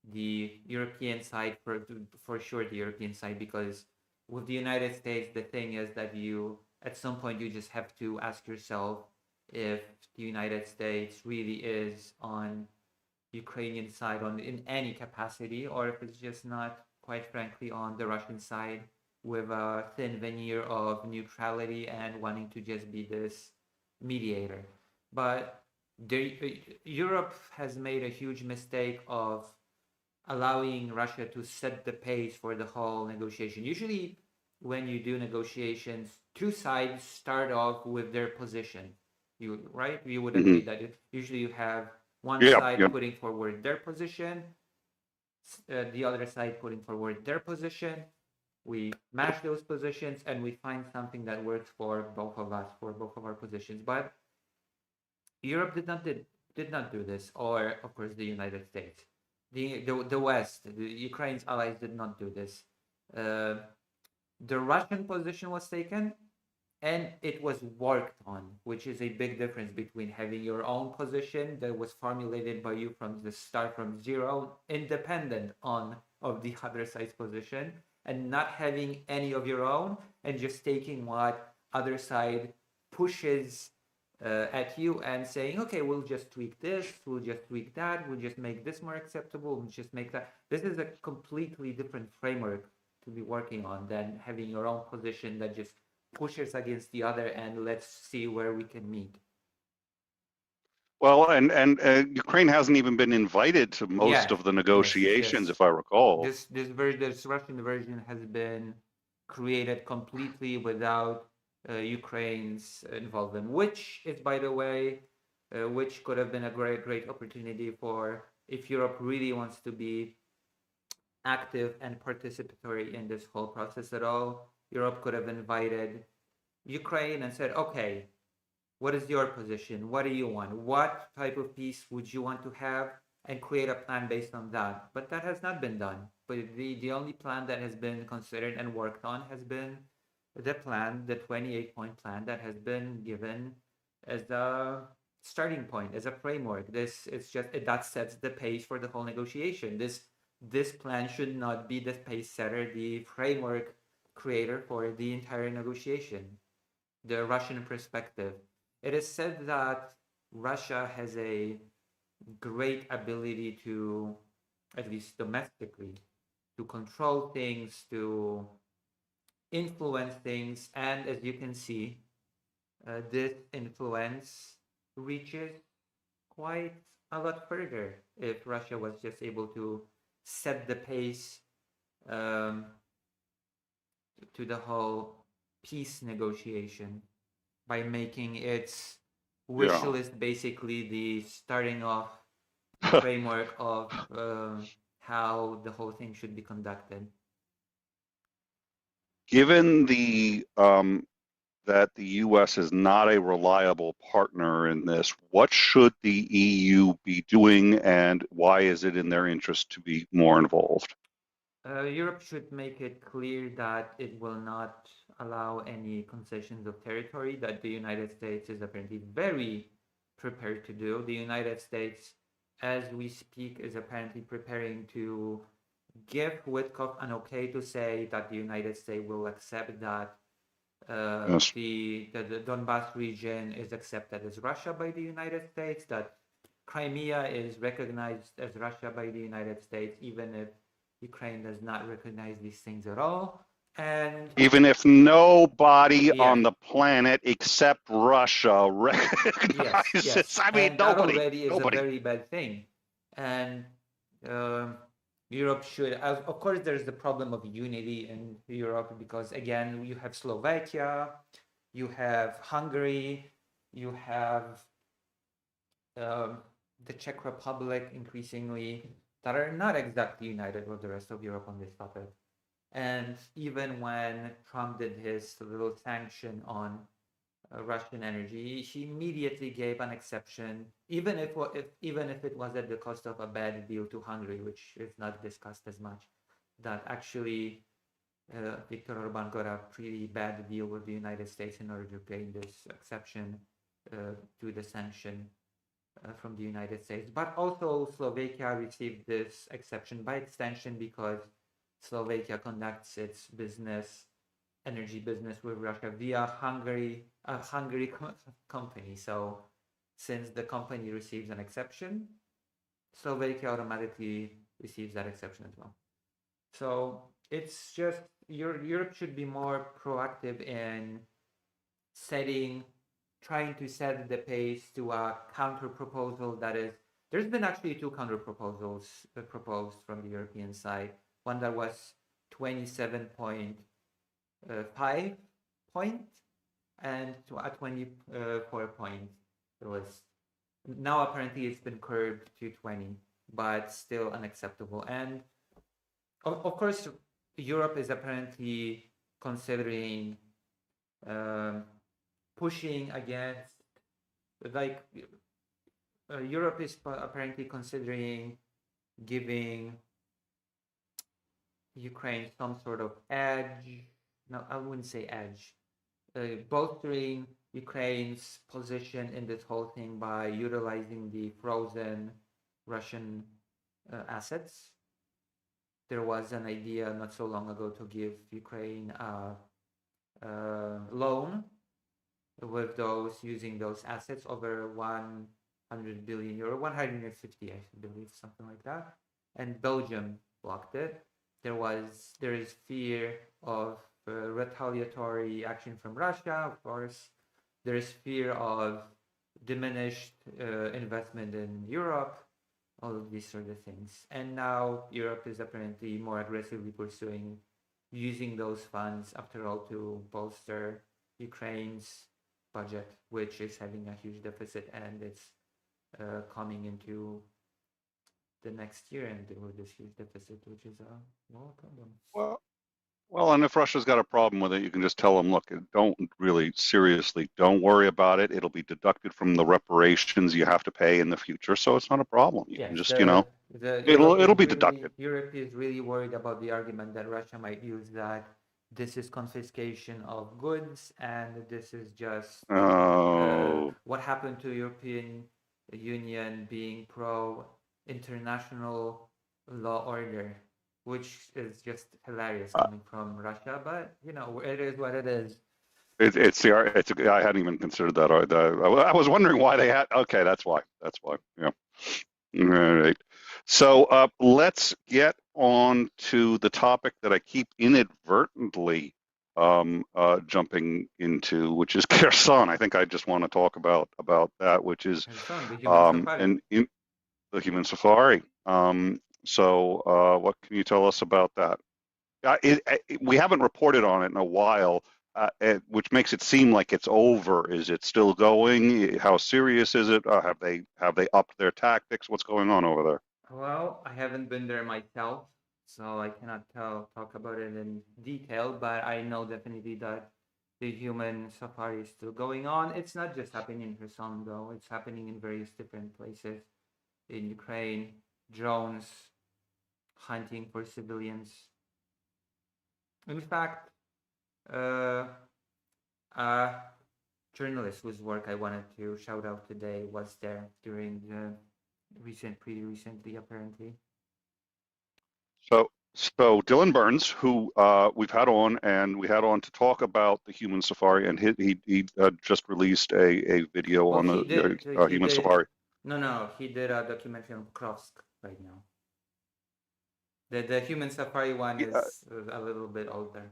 Speaker 2: the European side, for sure the European side, because with the United States, the thing is that at some point, you just have to ask yourself if the United States really is on Ukrainian side in any capacity, or if it's just not, quite frankly, on the Russian side with a thin veneer of neutrality and wanting to just be this mediator. But Europe has made a huge mistake of allowing Russia to set the pace for the whole negotiation. Usually, when you do negotiations, two sides start off with their position. You would agree that usually you have one side putting forward their position, the other side putting forward their position. We match those positions and we find something that works for both of us, for both of our positions. But Europe did not do this, or of course the United States. The West, the Ukraine's allies did not do this. The Russian position was taken and it was worked on, which is a big difference between having your own position that was formulated by you from the start, from zero, independent of the other side's position, and not having any of your own and just taking what other side pushes at you and saying, okay, we'll just tweak this, we'll just tweak that, we'll just make this more acceptable, we'll just make that. This is a completely different framework to be working on than having your own position that just pushes against the other and let's see where we can meet.
Speaker 1: Well, and Ukraine hasn't even been invited to most
Speaker 2: Yeah,
Speaker 1: of the
Speaker 2: yes,
Speaker 1: negotiations,
Speaker 2: yes.
Speaker 1: if I recall.
Speaker 2: This Russian version has been created completely without Ukraine's involvement, which is, by the way, which could have been a great opportunity for if Europe really wants to be active and participatory in this whole process at all. Europe could have invited Ukraine and said, okay, what is your position? What do you want? What type of peace would you want to have? And create a plan based on that. But that has not been done. But the only plan that has been considered and worked on has been the plan, the 28-point plan that has been given as the starting point, as a framework. This is just that sets the pace for the whole negotiation. This plan should not be the pace setter, the framework creator for the entire negotiation. The Russian perspective. It is said that Russia has a great ability to, at least domestically, to control things, to influence things, and as you can see, this influence reaches quite a lot further if Russia was just able to set the pace um, to the whole peace negotiation by making its wish
Speaker 1: Yeah.
Speaker 2: list basically the starting off framework of how the whole thing should be conducted.
Speaker 1: Given that the U.S. is not a reliable partner in this, what should the EU be doing, and why is it in their interest to be more involved?
Speaker 2: Europe should make it clear that it will not allow any concessions of territory that the United States is apparently very prepared to do. The United States, as we speak, is apparently preparing to give Witkoff an okay to say that the United States will accept that
Speaker 1: Yes.
Speaker 2: the Donbass region is accepted as Russia by the United States, that Crimea is recognized as Russia by the United States, even if Ukraine does not recognize these things at all. And
Speaker 1: Even if nobody
Speaker 2: yeah,
Speaker 1: on the planet except Russia
Speaker 2: yes,
Speaker 1: recognizes,
Speaker 2: yes.
Speaker 1: I mean,
Speaker 2: And that
Speaker 1: nobody,
Speaker 2: already is a
Speaker 1: nobody.
Speaker 2: very bad thing. And um, Europe should, of course, there's the problem of unity in Europe because, again, you have Slovakia, you have Hungary, you have the Czech Republic increasingly that are not exactly united with the rest of Europe on this topic. And even when Trump did his little sanction on Russian energy, he immediately gave an exception, even if it was at the cost of a bad deal to Hungary, which is not discussed as much. That actually Viktor Orban got a pretty bad deal with the United States in order to gain this exception to the sanction from the United States. But also Slovakia received this exception by extension because Slovakia conducts its energy business with Russia via a Hungary company. So since the company receives an exception, Slovakia automatically receives that exception as well. So it's just Europe should be more proactive in trying to set the pace to a counter proposal that is. There's been actually two counter proposals proposed from the European side. One that was 27.5 point and to a 24 point. It was now apparently it's been curbed to 20, but still unacceptable. And of course, Europe is apparently considering pushing against, like, Europe is apparently considering giving Ukraine some sort of edge. No, I wouldn't say edge. Bolstering Ukraine's position in this whole thing by utilizing the frozen Russian assets. There was an idea not so long ago to give Ukraine a loan with those using those assets over 100 billion euro, 150, I believe, something like that. And Belgium blocked it. There is fear of retaliatory action from Russia, of course. There is fear of diminished investment in Europe, all of these sort of things. And now Europe is apparently more aggressively pursuing using those funds, after all, to bolster Ukraine's budget, which is having a huge deficit, and it's coming into the next year and with this huge deficit, which is a problem.
Speaker 1: Well, well, and if Russia's got a problem with it, you can just tell them, look, don't really seriously, don't worry about it. It'll be deducted from the reparations you have to pay in the future, so it's not a problem. You can
Speaker 2: Yes,
Speaker 1: just,
Speaker 2: the
Speaker 1: it'll be deducted.
Speaker 2: Europe is really worried about the argument that Russia might use that this is confiscation of goods and this is just
Speaker 1: Oh,
Speaker 2: what happened to European Union being pro international law order, which is just hilarious coming from Russia. But it is what it is.
Speaker 1: I hadn't even considered that. I was wondering why they had. Okay, that's why. That's why. Yeah. All right. So let's get on to the topic that I keep inadvertently jumping into, which is Kherson. I think I just want to talk about that, which is
Speaker 2: Kherson, the human safari.
Speaker 1: in the human safari. What can you tell us about that? We haven't reported on it in a while, which makes it seem like it's over. Is it still going? How serious is it? Have they upped their tactics? What's going on over there?
Speaker 2: Well, I haven't been there myself, so I cannot talk about it in detail, but I know definitely that the human safari is still going on. It's not just happening in Kherson, though. It's happening in various different places in Ukraine. Drones hunting for civilians. In fact, a journalist whose work I wanted to shout out today was there during the pretty recently, apparently.
Speaker 1: So Dylan Burns, who we've had on, and we had on to talk about the human safari, and he just released a video on the human safari.
Speaker 2: No, he did a documentary on Pokrovsk right now. The human safari one is a little bit older.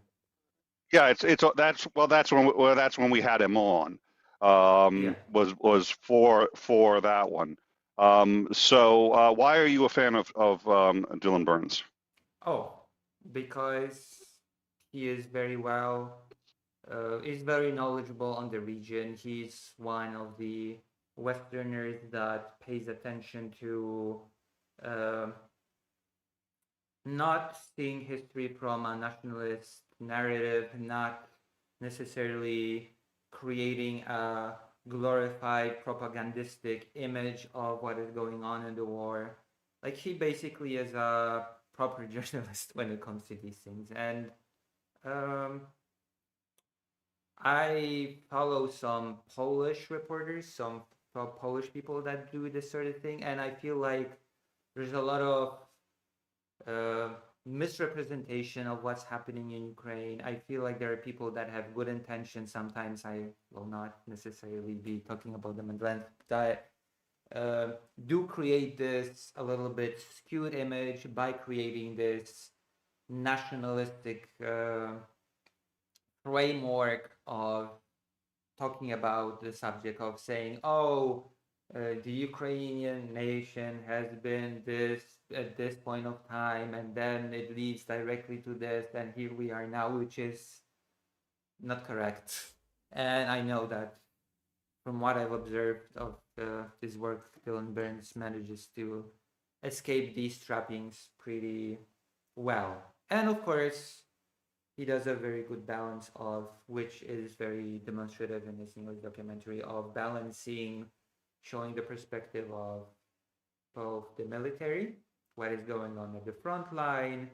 Speaker 1: Yeah, that's when we had him on. Was for that one. So why are you a fan of Dylan Burns?
Speaker 2: Oh, because he is very is very knowledgeable on the region. He's one of the Westerners that pays attention to not seeing history from a nationalist narrative, not necessarily creating a glorified propagandistic image of what is going on in the war. Like, he basically is a proper journalist when it comes to these things. And I follow some Polish reporters, some Polish people that do this sort of thing, and I feel like there's a lot of misrepresentation of what's happening in Ukraine. I feel like there are people that have good intentions. Sometimes I will not necessarily be talking about them at length, that do create this a little bit skewed image by creating this nationalistic framework of talking about the subject, of saying, oh, the Ukrainian nation has been this at this point of time, and then it leads directly to this, and here we are now, which is not correct. And I know that from what I've observed of his work, Dylan Burns manages to escape these trappings pretty well. And of course, he does a very good balance of, which is very demonstrative in this English documentary, of balancing, showing the perspective of both the military, what is going on at the front line,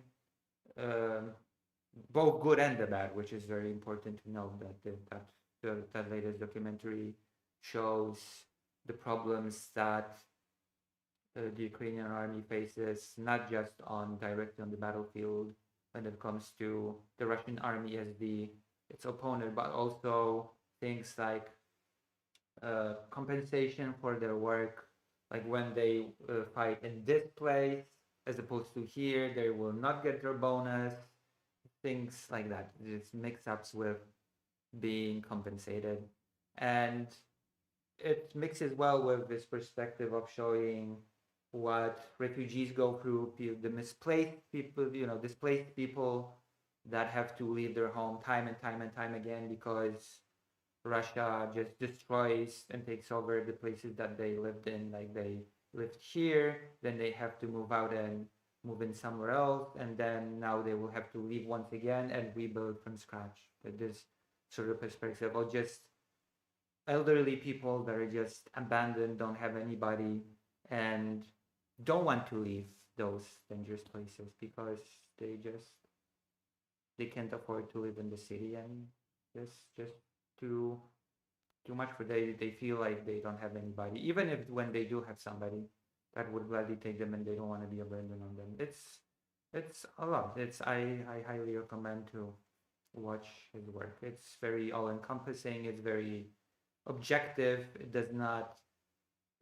Speaker 2: both good and the bad, which is very important to know that latest documentary shows the problems that the Ukrainian army faces, not just directly on the battlefield when it comes to the Russian army as its opponent, but also things like compensation for their work. Like when they fight in this place, as opposed to here, they will not get their bonus. Things like that. Just mix-ups with being compensated, and it mixes well with this perspective of showing what refugees go through, the misplaced people, displaced people that have to leave their home time and time and time again because Russia just destroys and takes over the places that they lived in. Like they lived here, then they have to move out and move in somewhere else, and then now they will have to leave once again and rebuild from scratch. But this sort of perspective, or just elderly people that are just abandoned, don't have anybody, and don't want to leave those dangerous places because they can't afford to live in the city, and just too too much for they feel like they don't have anybody, even if when they do have somebody that would gladly take them and they don't want to be a burden on them. It's a lot. I highly recommend to watch his work. It's very all encompassing. It's very objective. It does not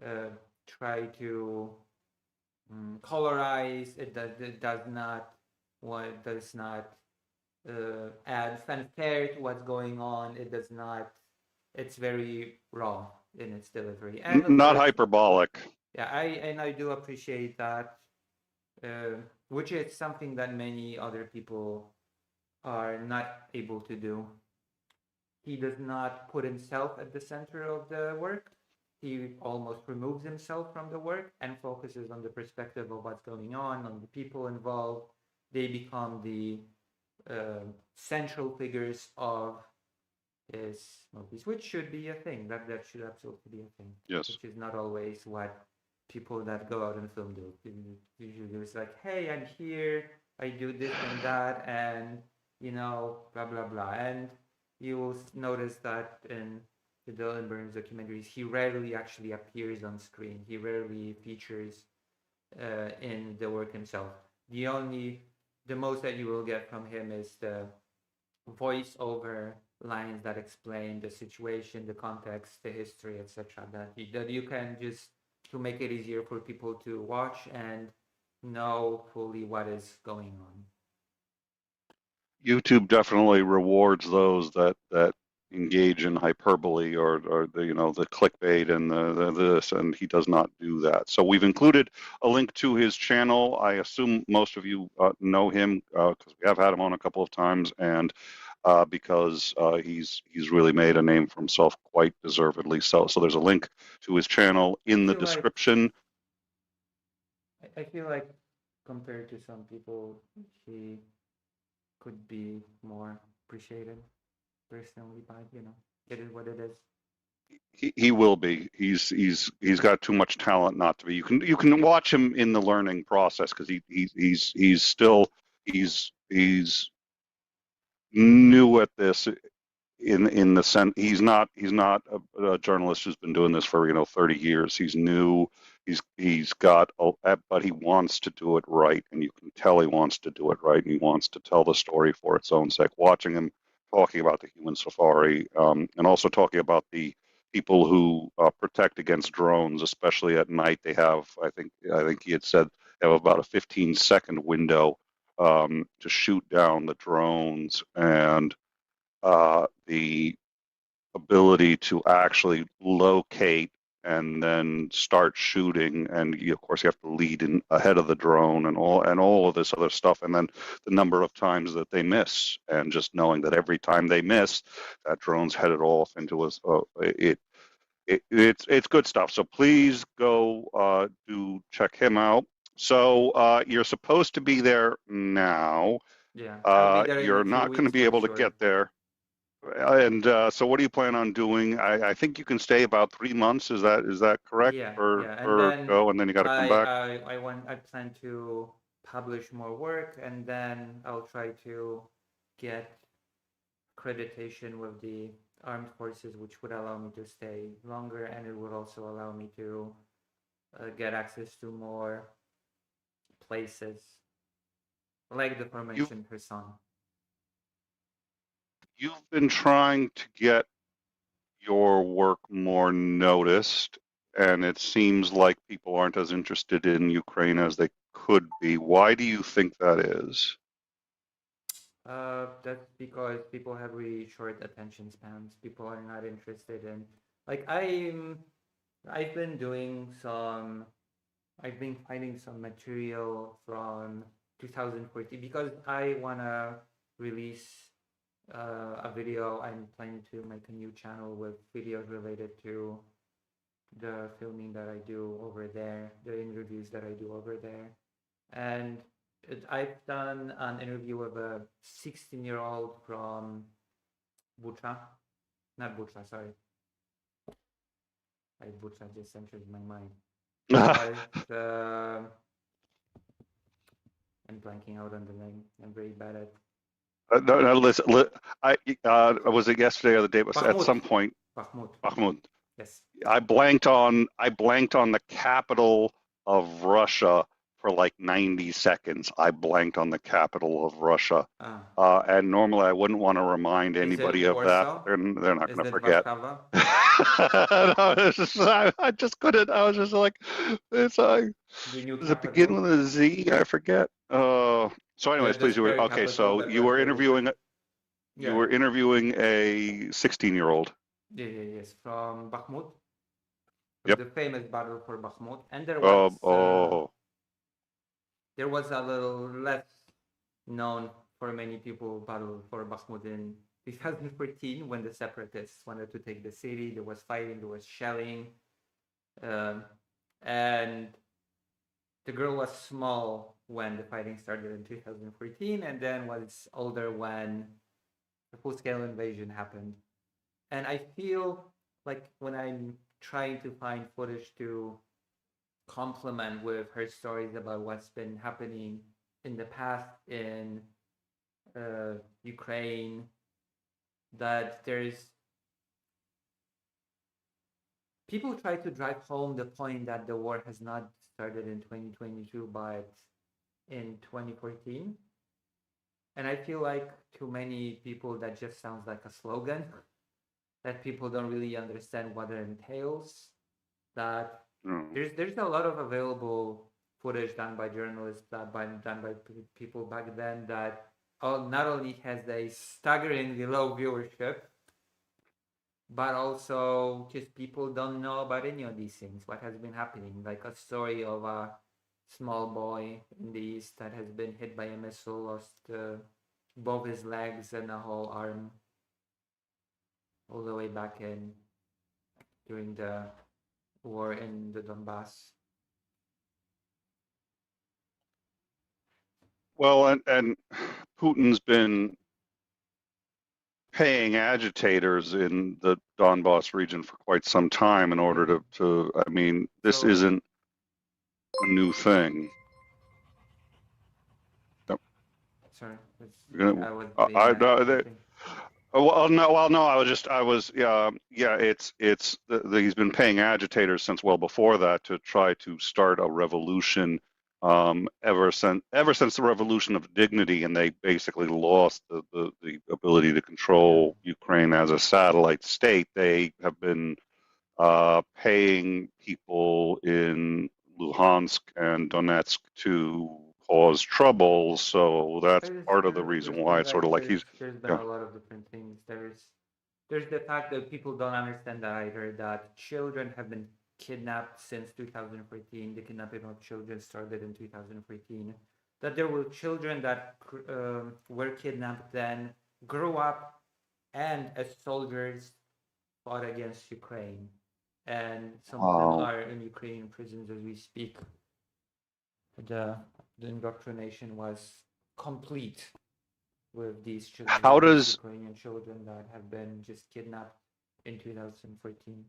Speaker 2: uh, try to colorize. It does not add fanfare to what's going on. It does not. It's very raw in its delivery, and of
Speaker 1: Not
Speaker 2: course,
Speaker 1: hyperbolic.
Speaker 2: yeah, I do appreciate that, which is something that many other people are not able to do. He does not put himself at the center of the work. He almost removes himself from the work and focuses on the perspective of what's going on the people involved. They become the central figures of his movies, which should be a thing. That should absolutely be a thing.
Speaker 1: Yes.
Speaker 2: Which is not always what people that go out and film do. Usually it's like, hey, I'm here, I do this and that, and blah blah blah. And you will notice that in the Dylan Burns documentaries, he rarely actually appears on screen. He rarely features in the work himself. The most that you will get from him is the voiceover lines that explain the situation, the context, the history, etc. That you can just to make it easier for people to watch and know fully what is going on.
Speaker 1: YouTube definitely rewards those that engage in hyperbole or the clickbait and the this, and he does not do that. So we've included a link to his channel. I assume most of you know him because we have had him on a couple of times, and because he's really made a name for himself quite deservedly so. So there's a link to his channel in the description.
Speaker 2: I feel like compared to some people, he could be more appreciated personally, but it is what it is.
Speaker 1: He will be. He's got too much talent not to be. You can watch him in the learning process because he's still he's new at this in the sense he's not a journalist who's been doing this for 30 years. He's new. He's got but he wants to do it right, and you can tell he wants to do it right, and he wants to tell the story for its own sake. Watching him talking about the human safari, and also talking about the people who protect against drones, especially at night. They have, I think he had said, they have about a 15-second window to shoot down the drones, and the ability to actually locate and then start shooting, and of course you have to lead in ahead of the drone and all of this other stuff, and then the number of times that they miss, and just knowing that every time they miss, that drone's headed off into it's good stuff. So please go do check him out. So you're supposed to be there now.
Speaker 2: Yeah, I'll be there in a
Speaker 1: You're
Speaker 2: few
Speaker 1: not going to
Speaker 2: weeks
Speaker 1: be
Speaker 2: for
Speaker 1: able to
Speaker 2: sure.
Speaker 1: get there. And so what do you plan on doing? I think you can stay about 3 months. Is that correct?
Speaker 2: Yeah,
Speaker 1: For
Speaker 2: yeah, and
Speaker 1: for
Speaker 2: then
Speaker 1: go, and then you got to come back.
Speaker 2: I plan to publish more work, and then I'll try to get accreditation with the armed forces, which would allow me to stay longer, and it would also allow me to get access to more places, like the formation Kherson.
Speaker 1: You've been trying to get your work more noticed, and it seems like people aren't as interested in Ukraine as they could be. Why do you think that is?
Speaker 2: That's because people have really short attention spans. People are not interested in, like, I've been doing some, I've been finding some material from 2014 because I wanna release a video. I'm planning to make a new channel with videos related to the filming that I do over there, the interviews that I do over there. And I've done an interview with a 16-year-old from Bucha, not Bucha, sorry. Bucha just entered my mind. But I'm blanking out on the name. I'm very bad at
Speaker 1: No, listen, was it yesterday or the day? At some point,
Speaker 2: Bakhmut.
Speaker 1: Bakhmut.
Speaker 2: Yes.
Speaker 1: I blanked on the capital of Russia for like 90 seconds. I blanked on the capital of Russia. And normally I wouldn't want to remind anybody of that. They're not going to forget. No, I just couldn't. I was just like, does it begin with a Z? I forget. So anyways, please, you were okay. So you were interviewing. You were interviewing a 16-year-old.
Speaker 2: Yes, from Bakhmut.
Speaker 1: Yep.
Speaker 2: The famous battle for Bakhmut, and there was a little less known for many people battle for Bakhmut in 2014 when the separatists wanted to take the city. There was fighting, there was shelling, and the girl was small when the fighting started in 2014, and then was older when the full-scale invasion happened. And I feel like when I'm trying to find footage to complement with her stories about what's been happening in the past in Ukraine, that there's people try to drive home the point that the war has not started in 2022 but in 2014, and I feel like to many people that just sounds like a slogan, that people don't really understand what it entails, that there's a lot of available footage done by journalists, done by people back then, that not only has a staggeringly low viewership, but also just people don't know about any of these things, what has been happening, like a story of a small boy in the East that has been hit by a missile, lost both his legs and a whole arm, all the way back in during the war in the Donbass.
Speaker 1: Well, and Putin's been paying agitators in the Donbass region for quite some time in order to I mean, this isn't a new thing. No.
Speaker 2: Sorry.
Speaker 1: He's been paying agitators since well before that to try to start a revolution. Ever since the revolution of dignity, and they basically lost the ability to control Ukraine as a satellite state. They have been paying people in Luhansk and Donetsk to cause trouble, so that's part of the reason why it's sort of like
Speaker 2: there's been a lot of different things. There's the fact that people don't understand either, that children have been kidnapped since 2014. The kidnapping of children started in 2014. That there were children that were kidnapped then, grew up, and as soldiers fought against Ukraine. And some of them are in Ukrainian prisons as we speak. The indoctrination was complete with these children. Ukrainian children that have been just kidnapped in 2014.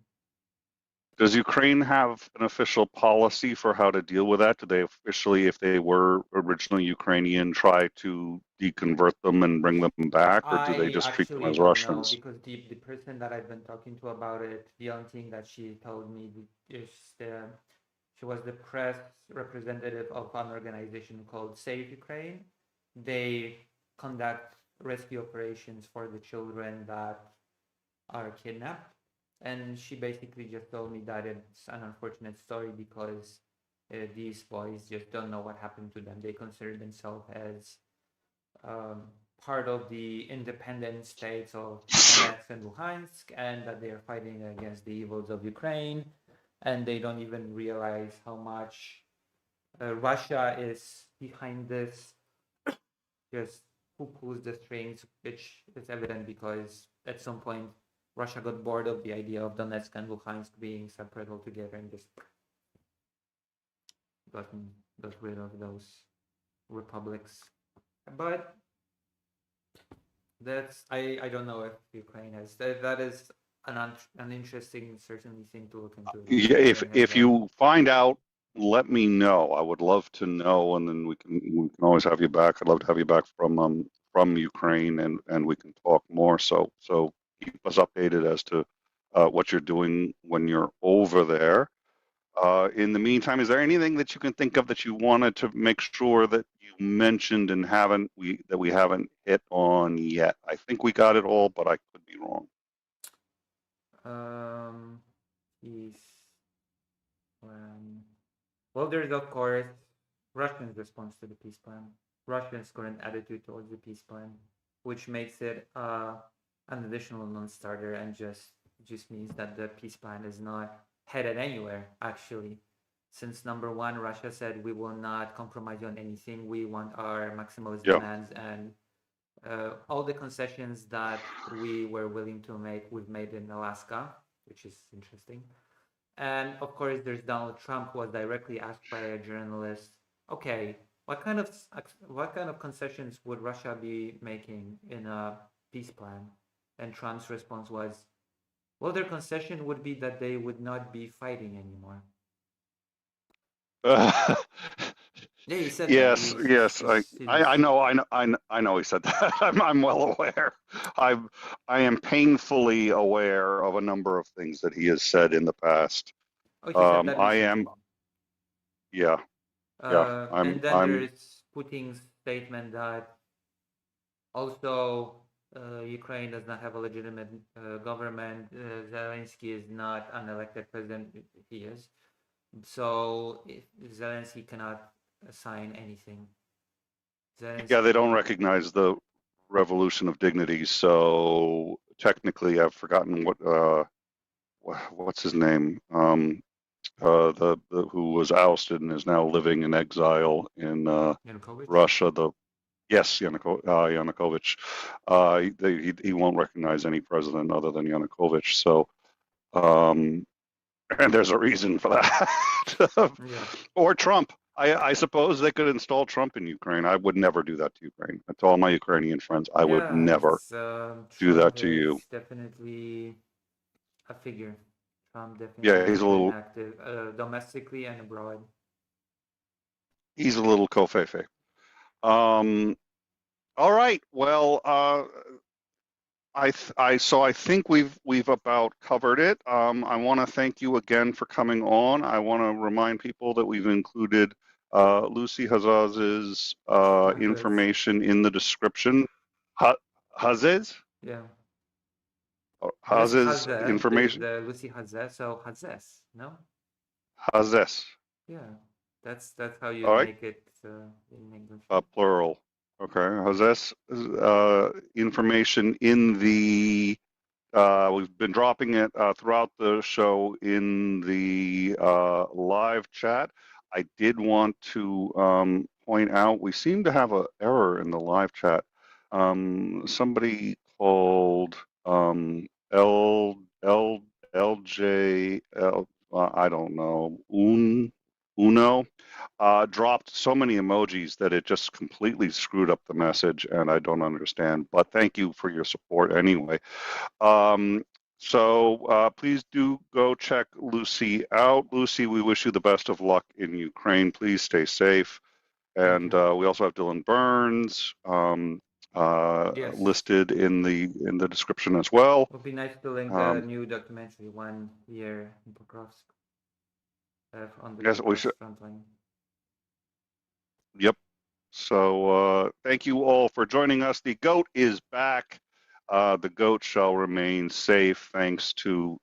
Speaker 1: Does Ukraine have an official policy for how to deal with that? Do they officially, if they were originally Ukrainian, try to deconvert them and bring them back, or do they just treat them as Russians?
Speaker 2: No, because the person that I've been talking to about it, the only thing that she told me is she was the press representative of an organization called Save Ukraine. They conduct rescue operations for the children that are kidnapped. and she basically just told me that it's an unfortunate story because these boys just don't know what happened to them. They consider themselves as um, part of the independent states of Donetsk and Luhansk, and that they are fighting against the evils of Ukraine, and they don't even realize how much Russia is behind this. Just who pulls the strings, which is evident because at some point Russia got bored of the idea of Donetsk and Luhansk being separate altogether and just got rid of those republics. But that's I don't know if Ukraine has that is an interesting certainly thing to look into.
Speaker 1: Yeah,
Speaker 2: Ukraine has
Speaker 1: if you find out, let me know. I would love to know, and then we can always have you back. I'd love to have you back from Ukraine, and we can talk more. So keep us updated as to what you're doing when you're over there. In the meantime, is there anything that you can think of that you wanted to make sure that you mentioned and we haven't hit on yet? I think we got it all, but I could be wrong.
Speaker 2: peace plan. Well, there's of course Russia's response to the peace plan, Russia's current attitude towards the peace plan, which makes it an additional non-starter and just means that the peace plan is not headed anywhere actually. Since number one, Russia said we will not compromise on anything. We want our maximalist
Speaker 1: Yeah.
Speaker 2: demands and all the concessions that we were willing to make, we've made in Alaska, which is interesting. And of course, there's Donald Trump, who was directly asked by a journalist, "Okay, what kind of concessions would Russia be making in a peace plan?" And Trump's response was, "Well, their concession would be that they would not be fighting anymore." Yeah, he said that.
Speaker 1: Yes, yes, I know he said that. I'm well aware. I am painfully aware of a number of things that he has said in the past.
Speaker 2: Oh, he said that
Speaker 1: I am,
Speaker 2: recently.
Speaker 1: yeah, yeah.
Speaker 2: And then there is Putin's statement that also Ukraine does not have a legitimate government. Zelensky is not an elected president. He is. So Zelensky cannot sign anything.
Speaker 1: Yeah, they don't recognize the Revolution of Dignity. So technically, I've forgotten what's his name. The who was ousted and is now living in exile in
Speaker 2: Yanukovych?
Speaker 1: Russia. Yes, Yanukovych. He won't recognize any president other than Yanukovych. So, and there's a reason for that.
Speaker 2: Yeah.
Speaker 1: Or Trump. I suppose they could install Trump in Ukraine. I would never do that to Ukraine. To all my Ukrainian friends, I would never do that to you.
Speaker 2: Definitely a figure. Trump definitely
Speaker 1: Yeah, he's a little
Speaker 2: active domestically and abroad.
Speaker 1: He's a little covfefe. All right. Well, I think we've about covered it. I want to thank you again for coming on. I want to remind people that we've included Lucy Hazaz's information in the description. Hazez?
Speaker 2: Yeah.
Speaker 1: Haz's information.
Speaker 2: The Lucy Hazez. So Hazes, no?
Speaker 1: Hazes.
Speaker 2: Yeah, that's how you make it in English.
Speaker 1: Plural. Okay. Hazes information in the. We've been dropping it throughout the show in the live chat. I did want to point out we seem to have an error in the live chat. Somebody called LJL, I don't know, Uno, dropped so many emojis that it just completely screwed up the message, and I don't understand. But thank you for your support anyway. So please do go check Lucy out. Lucy, we wish you the best of luck in Ukraine. Please stay safe. And we also have Dylan Burns listed in the description as well.
Speaker 2: It would be nice to link the new documentary, 1 Year in Pokrovsk, on the frontline.
Speaker 1: Yep. So thank you all for joining us. The GOAT is back. The goat shall remain safe thanks to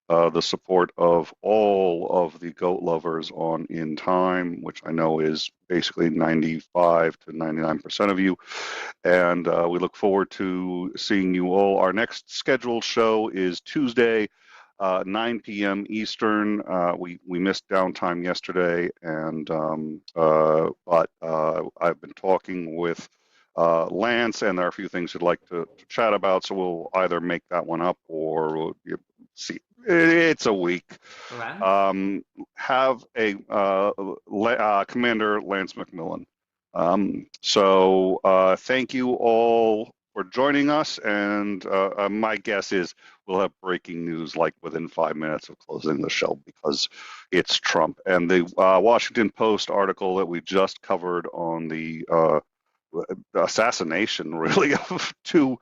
Speaker 1: the support of all of the goat lovers on In Time, which I know is basically 95 to 99% of you. And we look forward to seeing you all. Our next scheduled show is Tuesday, 9 p.m. Eastern. We missed downtime yesterday, and but I've been talking with Lance, and there are a few things he'd like to chat about. So we'll either make that one up or we'll see. It's a week.
Speaker 2: Lance?
Speaker 1: Have a Commander Lance McMillan. So thank you all for joining us, and my guess is we'll have breaking news like within 5 minutes of closing the show because it's Trump. And the Washington Post article that we just covered on the assassination, really, of two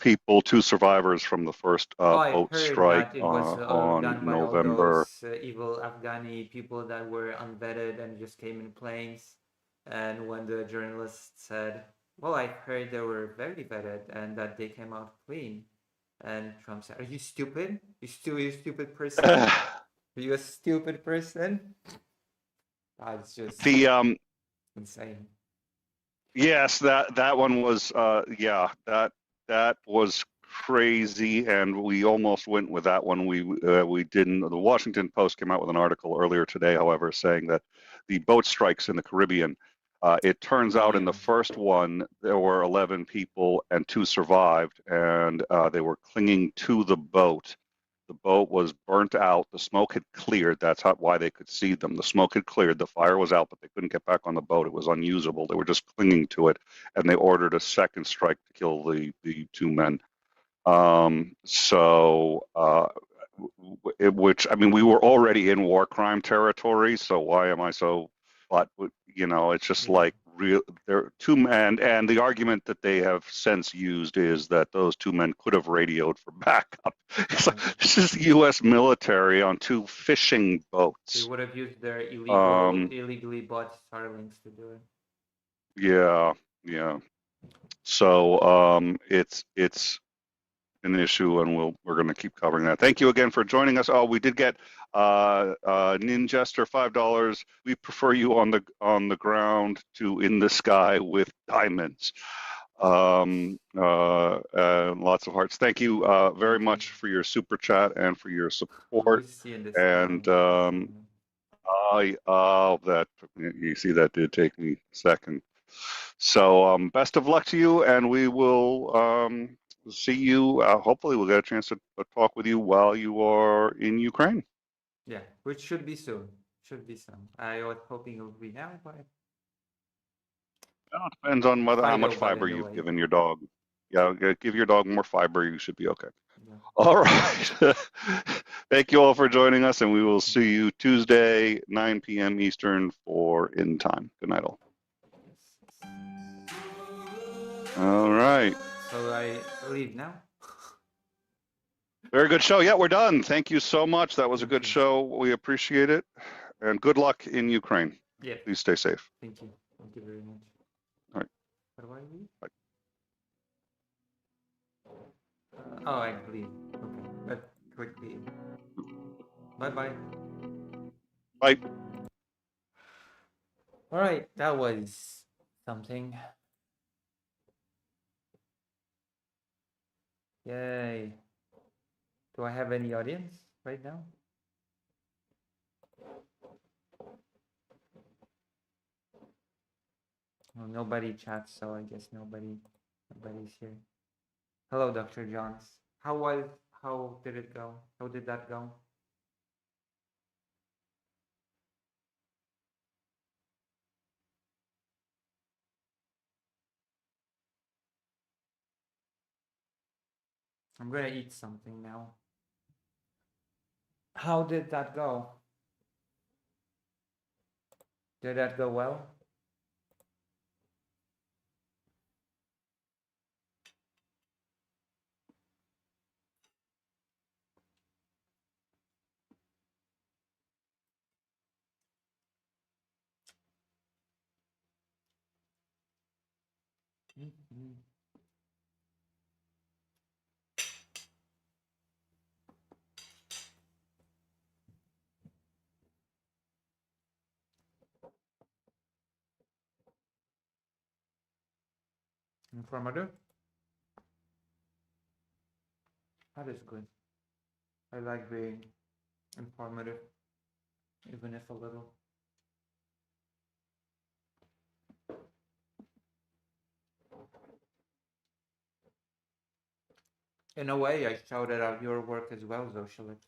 Speaker 1: people, two survivors from the first
Speaker 2: Oh, I
Speaker 1: boat
Speaker 2: heard
Speaker 1: strike
Speaker 2: that it was
Speaker 1: on
Speaker 2: done by all
Speaker 1: November.
Speaker 2: those evil Afghani people that were unvetted and just came in planes. And when the journalist said, "Well, I heard they were very vetted and that they came out clean," and Trump said, "Are you stupid? You stupid person? Are you a stupid person?" That's just
Speaker 1: The
Speaker 2: insane.
Speaker 1: Yes, that one was yeah, that was crazy, and we almost went with that one. We didn't. The Washington Post came out with an article earlier today, however, saying that the boat strikes in the Caribbean, it turns out in the
Speaker 2: Yeah.
Speaker 1: first one there were 11 people and two survived, and they were clinging to the boat. The boat was burnt out. The smoke had cleared. That's why they could see them. The smoke had cleared. The fire was out, but they couldn't get back on the boat. It was unusable. They were just clinging to it, and they ordered a second strike to kill the two men. So, which I mean, we were already in war crime territory. So why am I so? But it's just
Speaker 2: Yeah.
Speaker 1: like real. There are two men, and the argument that they have since used is that those two men could have radioed for backup. It's like, this is the U.S. military on two fishing
Speaker 2: They
Speaker 1: boats.
Speaker 2: would have used their
Speaker 1: Um,
Speaker 2: illegally bought Starlinks to do it.
Speaker 1: yeah, yeah. So it's an issue, and we're going to keep covering that. Thank you again for joining us. Oh, we did get Ninjester $5. We prefer you on the ground to in the sky with diamonds. Lots of hearts. Thank you very
Speaker 2: Thank you.
Speaker 1: much for your super chat and for your
Speaker 2: We
Speaker 1: support.
Speaker 2: see in the
Speaker 1: And
Speaker 2: sky.
Speaker 1: that you see that did take me a second. So best of luck to you, and we will see you. Hopefully, we'll get a chance to talk with you while you are in Ukraine.
Speaker 2: Yeah, which should be soon. Should be soon. I was hoping it would be now, but
Speaker 1: It depends on how
Speaker 2: Fido
Speaker 1: much
Speaker 2: got in
Speaker 1: fiber
Speaker 2: the
Speaker 1: you've
Speaker 2: way.
Speaker 1: given your dog. Yeah, give your dog more fiber. You should be okay.
Speaker 2: Yeah.
Speaker 1: All right. Thank you all for joining us, and we will see you Tuesday, 9 p.m. Eastern for In Time. Good night, all. All right.
Speaker 2: So I leave now.
Speaker 1: Very good show. Yeah, we're done. Thank you so much. That was a
Speaker 2: Thank
Speaker 1: good
Speaker 2: you.
Speaker 1: show. We appreciate it. And good luck in Ukraine.
Speaker 2: Yeah.
Speaker 1: Please stay safe.
Speaker 2: Thank you. Thank you very much.
Speaker 1: All right.
Speaker 2: How do I leave?
Speaker 1: Bye.
Speaker 2: Oh, I leave. Okay. But quickly. Bye-bye.
Speaker 1: Bye.
Speaker 2: All right. That was something. Yay. Do I have any audience right now? Well, nobody chats, so I guess nobody's here. Hello, Dr. Johns. How did it go? How did that go? I'm gonna eat something now. How did that go? Did that go well? Informative? That is good. I like being informative, even if a little. In a way, I shouted out your work as well, Zoshelik.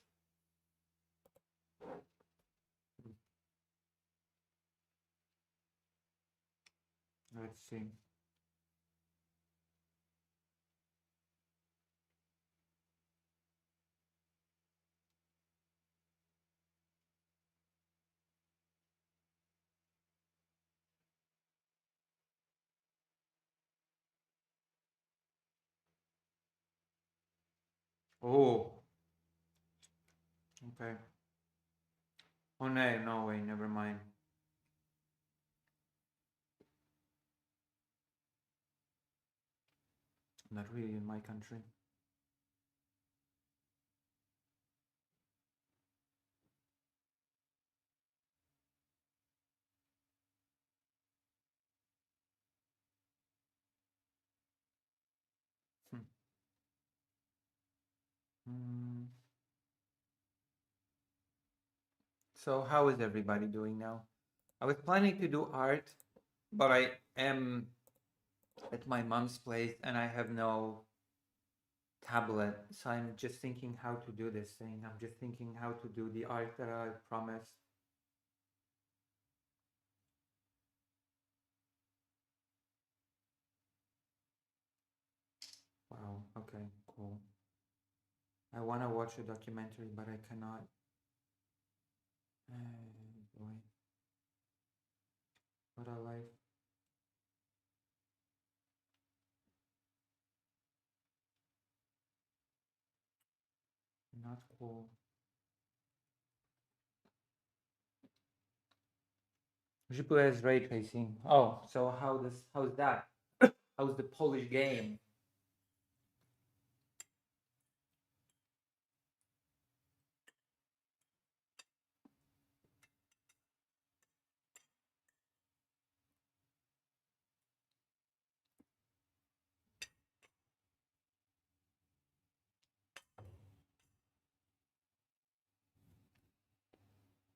Speaker 2: Let's see. Oh, okay. Oh no, no way, never mind. Not really in my country. Hmm. Hmm. So how is everybody doing now? I was planning to do art, but I am at my mom's place and I have no tablet. So I'm just thinking how to do this thing. I'm just thinking how to do the art that I promised. Wow, okay, cool. I want to watch a documentary, but I cannot. Boy, what a life. Not cool. GPU has ray tracing. Oh, so how's that? How's the Polish game?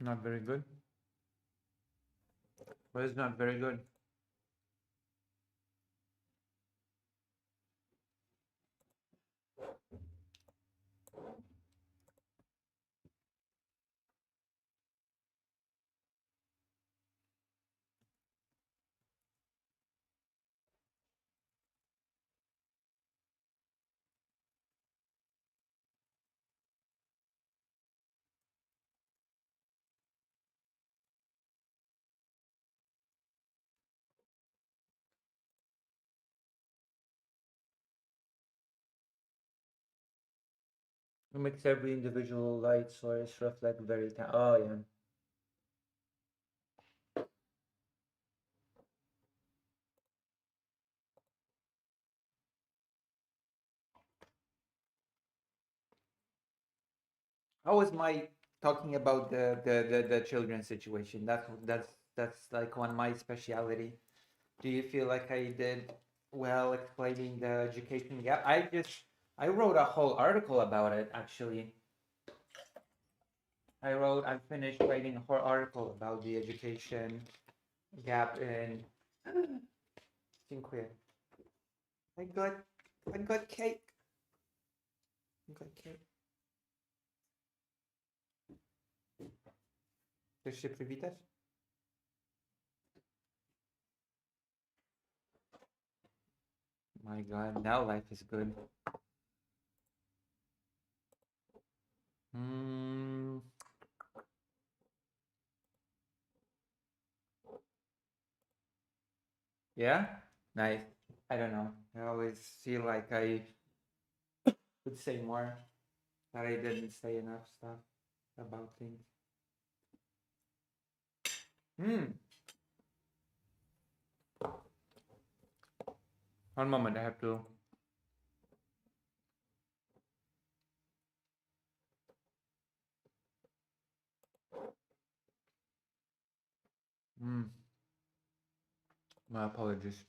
Speaker 2: Not very good. But it's not very good. It makes every individual light source reflect very. Oh yeah. How was my talking about the children situation? That's like one my speciality. Do you feel like I did well explaining the education gap? I wrote a whole article about it actually. I finished writing a whole article about the education gap in. Dziękuję. I got I got cake. I got cake. Chcesz się przywitać? My God, now life is good. Mm, yeah, nice. I don't know. I always feel like I could say more, but I didn't say enough stuff about things. Hmm. One moment, I have to. Hmm. My apologies.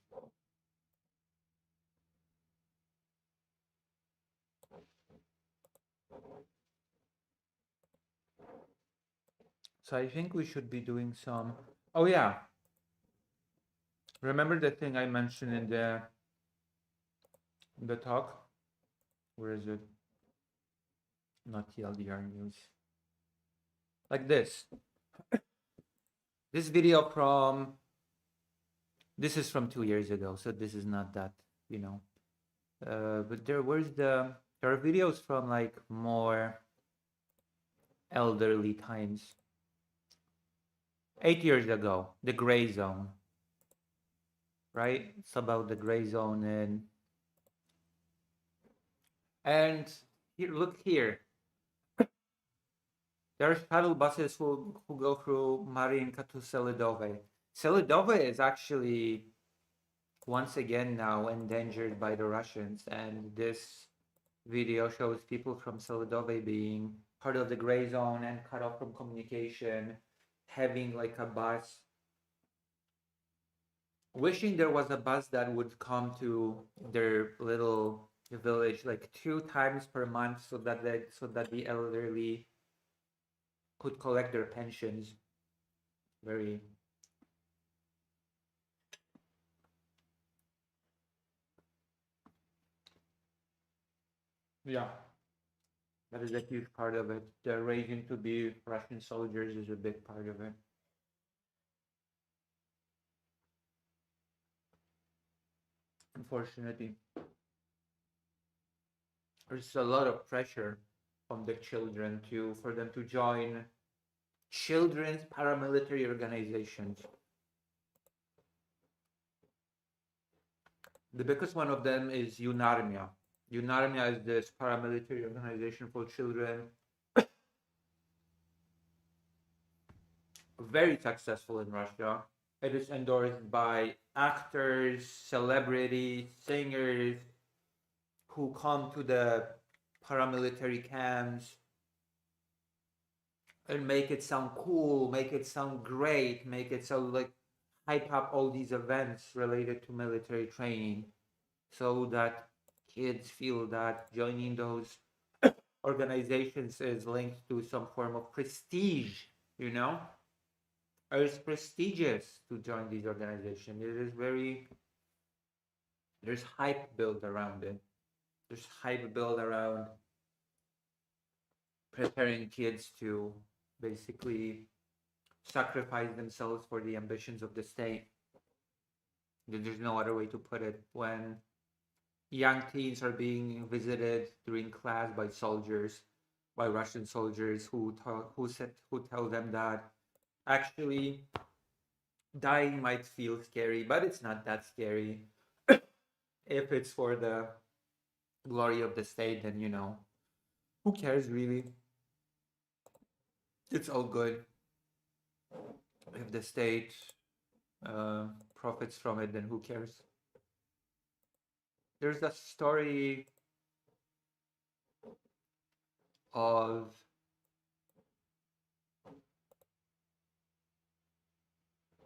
Speaker 2: So I think we should be doing some. Oh yeah. Remember the thing I mentioned in the talk? Where is it? Not TLDR news. Like this. This video from. This is from 2 years ago, so this is not that, you know. But there are videos from like more elderly times. 8 years ago, the gray zone. Right? It's about the gray zone and here, look here. There are shuttle buses who go through Mariinka to Selidove. Selidove is actually once again now endangered by the Russians, and this video shows people from Selidove being part of the gray zone and cut off from communication, having like a bus. Wishing there was a bus that would come to their little village like 2 times per month so that the elderly could collect their pensions. Very yeah, that is a huge part of it. The raising to be Russian soldiers is a big part of it. Unfortunately, there's a lot of pressure on the children for them to join children's paramilitary organizations. The biggest one of them is UNARMIA. UNARMIA is this paramilitary organization for children. Very successful in Russia. It is endorsed by actors, celebrities, singers who come to the paramilitary camps and make it sound cool, make it sound great, make it so like hype up all these events related to military training so that kids feel that joining those organizations is linked to some form of prestige, you know? It's prestigious to join these organizations. It is there's hype built around it. There's hype built around preparing kids to basically sacrifice themselves for the ambitions of the state. There's no other way to put it. When young teens are being visited during class by soldiers, by Russian soldiers who tell them that actually dying might feel scary, but it's not that scary. If it's for the glory of the state, then, you know, who cares really? It's all good. If the state profits from it, then who cares? There's a story of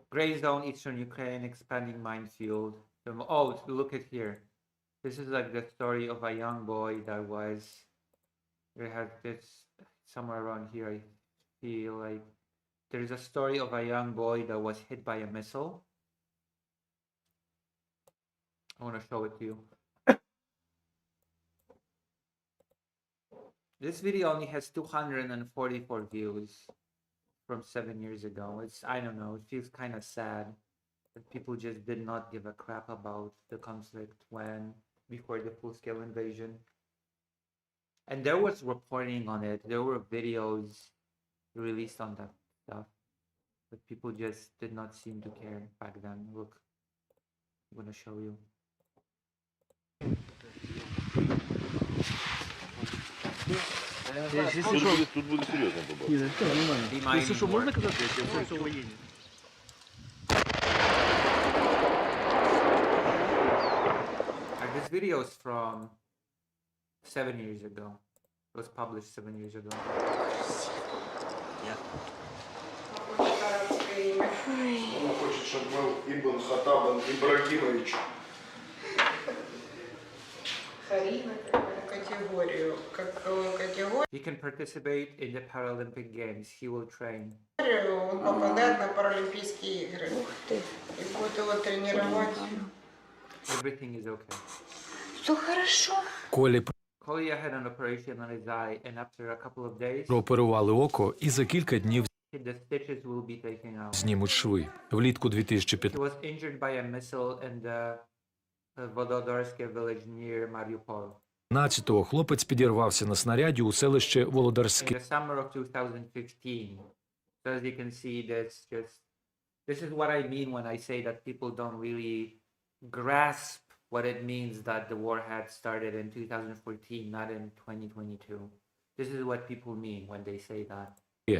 Speaker 2: gray zone, Eastern Ukraine, expanding minefield. Oh, look at here. This is like the story of a young boy that was. We have this somewhere around here. I feel like there's a story of a young boy that was hit by a missile. I want to show it to you. This video only has 244 views from 7 years ago. I don't know, it feels kind of sad that people just did not give a crap about the conflict before the full-scale invasion. And there was reporting on it. There were videos released on that stuff, but people just did not seem to care back then. Look, I'm gonna show you.
Speaker 3: Тут буде серйозно побачити.
Speaker 4: Ні, це нормально.
Speaker 2: Be
Speaker 4: Якщо що,
Speaker 2: mining
Speaker 4: можна
Speaker 2: more.
Speaker 4: казати, що це воєнні?
Speaker 2: And this video is from 7 years ago. It was published 7 years ago.
Speaker 5: Он хочет, чтобы был Ибн Хаттаб Ибрагимович.
Speaker 6: Харина категорию. Какую категорию?
Speaker 2: He can participate in the Paralympic Games. He will train.
Speaker 4: он попадает на Паралимпийские игры.
Speaker 6: Ух ты.
Speaker 4: И будут его тренировать.
Speaker 2: Everything is okay.
Speaker 6: Все хорошо.
Speaker 7: Колі
Speaker 2: Kolia had an operation on his eye, and after a couple of days,
Speaker 7: прооперували око і за кілька днів
Speaker 2: the stitches will be taken out.
Speaker 7: знімуть шви. Влітку
Speaker 2: He
Speaker 7: 2015
Speaker 2: was injured by a missile in the Volodorske village near Mariupol.
Speaker 7: 15-го хлопець підірвався на снаряді у селище
Speaker 2: In
Speaker 7: Володарське.
Speaker 2: the summer of 2015. So as you can see, this is what I mean when I say that people don't really grasp what it means that the war had started in 2014, not in 2022. This is what people mean when they say that.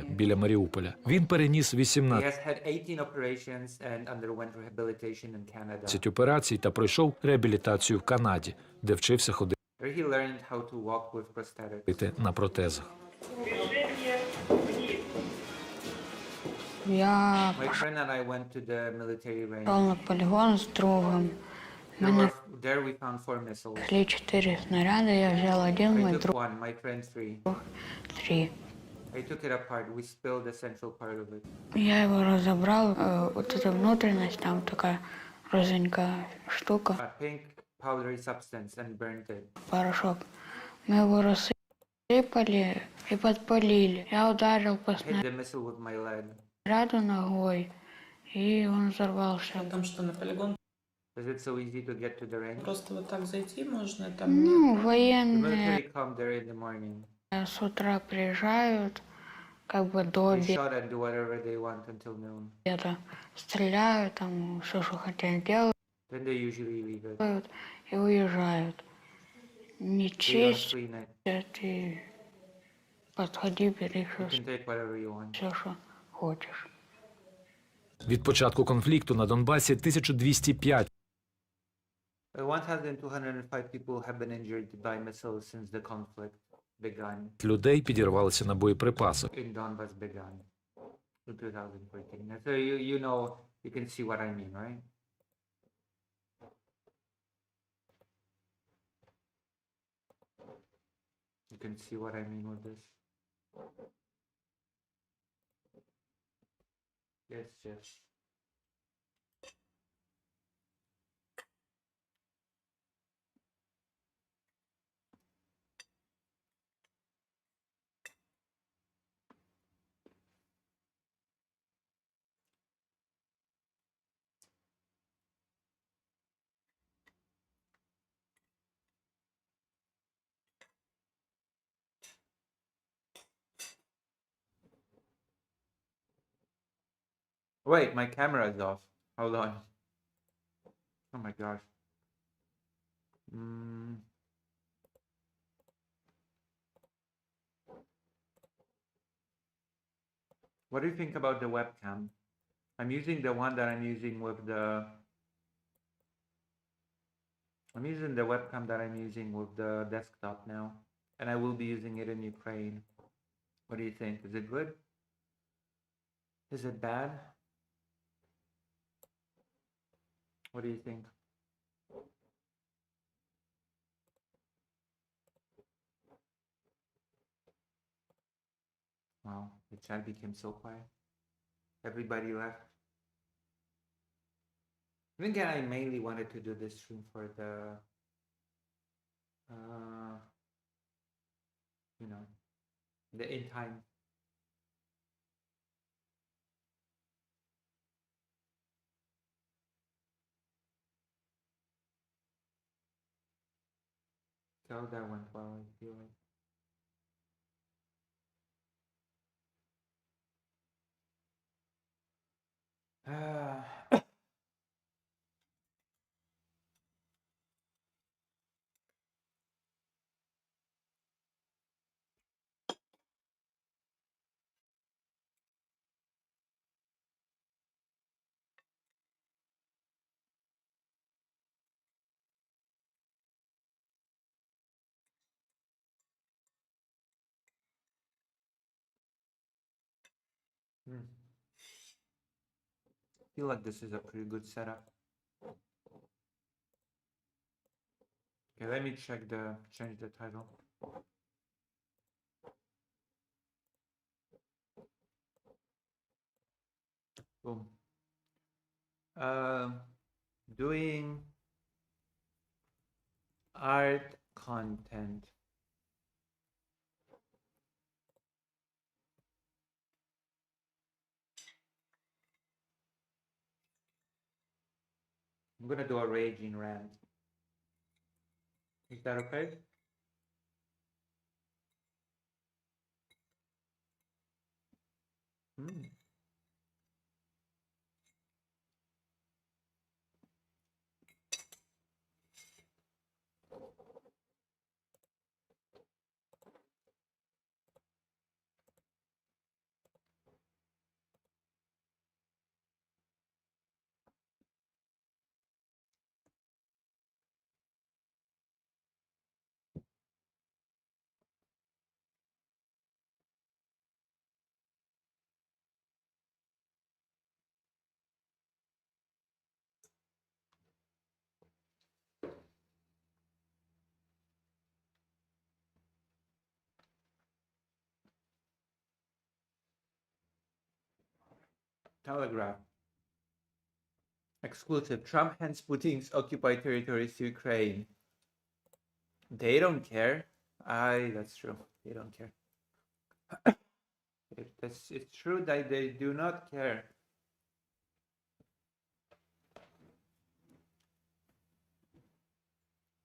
Speaker 7: Біля Маріуполя. Він переніс
Speaker 2: He
Speaker 7: 18
Speaker 2: has had 18 operations and underwent rehabilitation in Canada,
Speaker 7: операцій та пройшов реабілітацію в Канаді, де вчився ходити
Speaker 2: where he learned how to walk with prosthetics.
Speaker 7: на протезах.
Speaker 6: Я
Speaker 2: My friend and I went to the military range.
Speaker 6: пішов на полігон з другом.
Speaker 2: There we found 4 missiles.
Speaker 6: Шли 4 снаряда, я взял один,
Speaker 2: I
Speaker 6: мой
Speaker 2: took
Speaker 6: друг
Speaker 2: one, my friend 3.
Speaker 6: 3.
Speaker 2: I took it apart. We spilled the central part of it.
Speaker 6: Я его разобрал, вот эта внутренность, там такая розовенькая штука,
Speaker 2: A pink powdery substance and burnt it.
Speaker 6: порошок. Мы его рассыпали и подпалили. Я ударил по
Speaker 2: Hit the missile with my leg.
Speaker 6: снаряду ногой, и он взорвался.
Speaker 8: Там что, на полигон
Speaker 2: Is it so easy to get to the range?
Speaker 8: просто вот так зайти можно? Там
Speaker 6: Ну,
Speaker 2: The
Speaker 6: военные
Speaker 2: military come there in the morning.
Speaker 6: с утра приезжают, как бы до
Speaker 2: They shot and do whatever they want until noon.
Speaker 6: обеда, стреляют, там все, что хотят, делают
Speaker 2: Then they usually leave it.
Speaker 6: и уезжают. Не
Speaker 2: They don't
Speaker 6: честь,
Speaker 2: clean it.
Speaker 6: ты подходи, бери
Speaker 2: You can take whatever you want.
Speaker 6: все, что хочешь.
Speaker 7: Від початку конфлікту на Донбасі 1205
Speaker 2: 1,205 people have been injured by missiles since the conflict began.
Speaker 7: людей підірвалися на боєприпаси.
Speaker 2: In Donbass began in 2014. So you know, you can see what I mean, right? You can see what I mean with this. Yes, yes. Wait, my camera is off. Hold on. Oh my gosh. What do you think about the webcam? I'm using the one that I'm using with the... I'm using the webcam that I'm using with the desktop now. And I will be using it in Ukraine. What do you think? Is it good? Is it bad? What do you think? Wow, the chat became so quiet. Everybody left. Then again, I mainly wanted to do this stream for the, you know, the in time. So that went well, I feel like. I feel like this is a pretty good setup. Okay, let me change the title. Boom. Doing art content. I'm gonna do a raging rant. Is that okay? Hmm. Telegraph. Exclusive. Trump hands Putin's occupied territories to Ukraine. They don't care. Aye, that's true. They don't care. It's true that they do not care.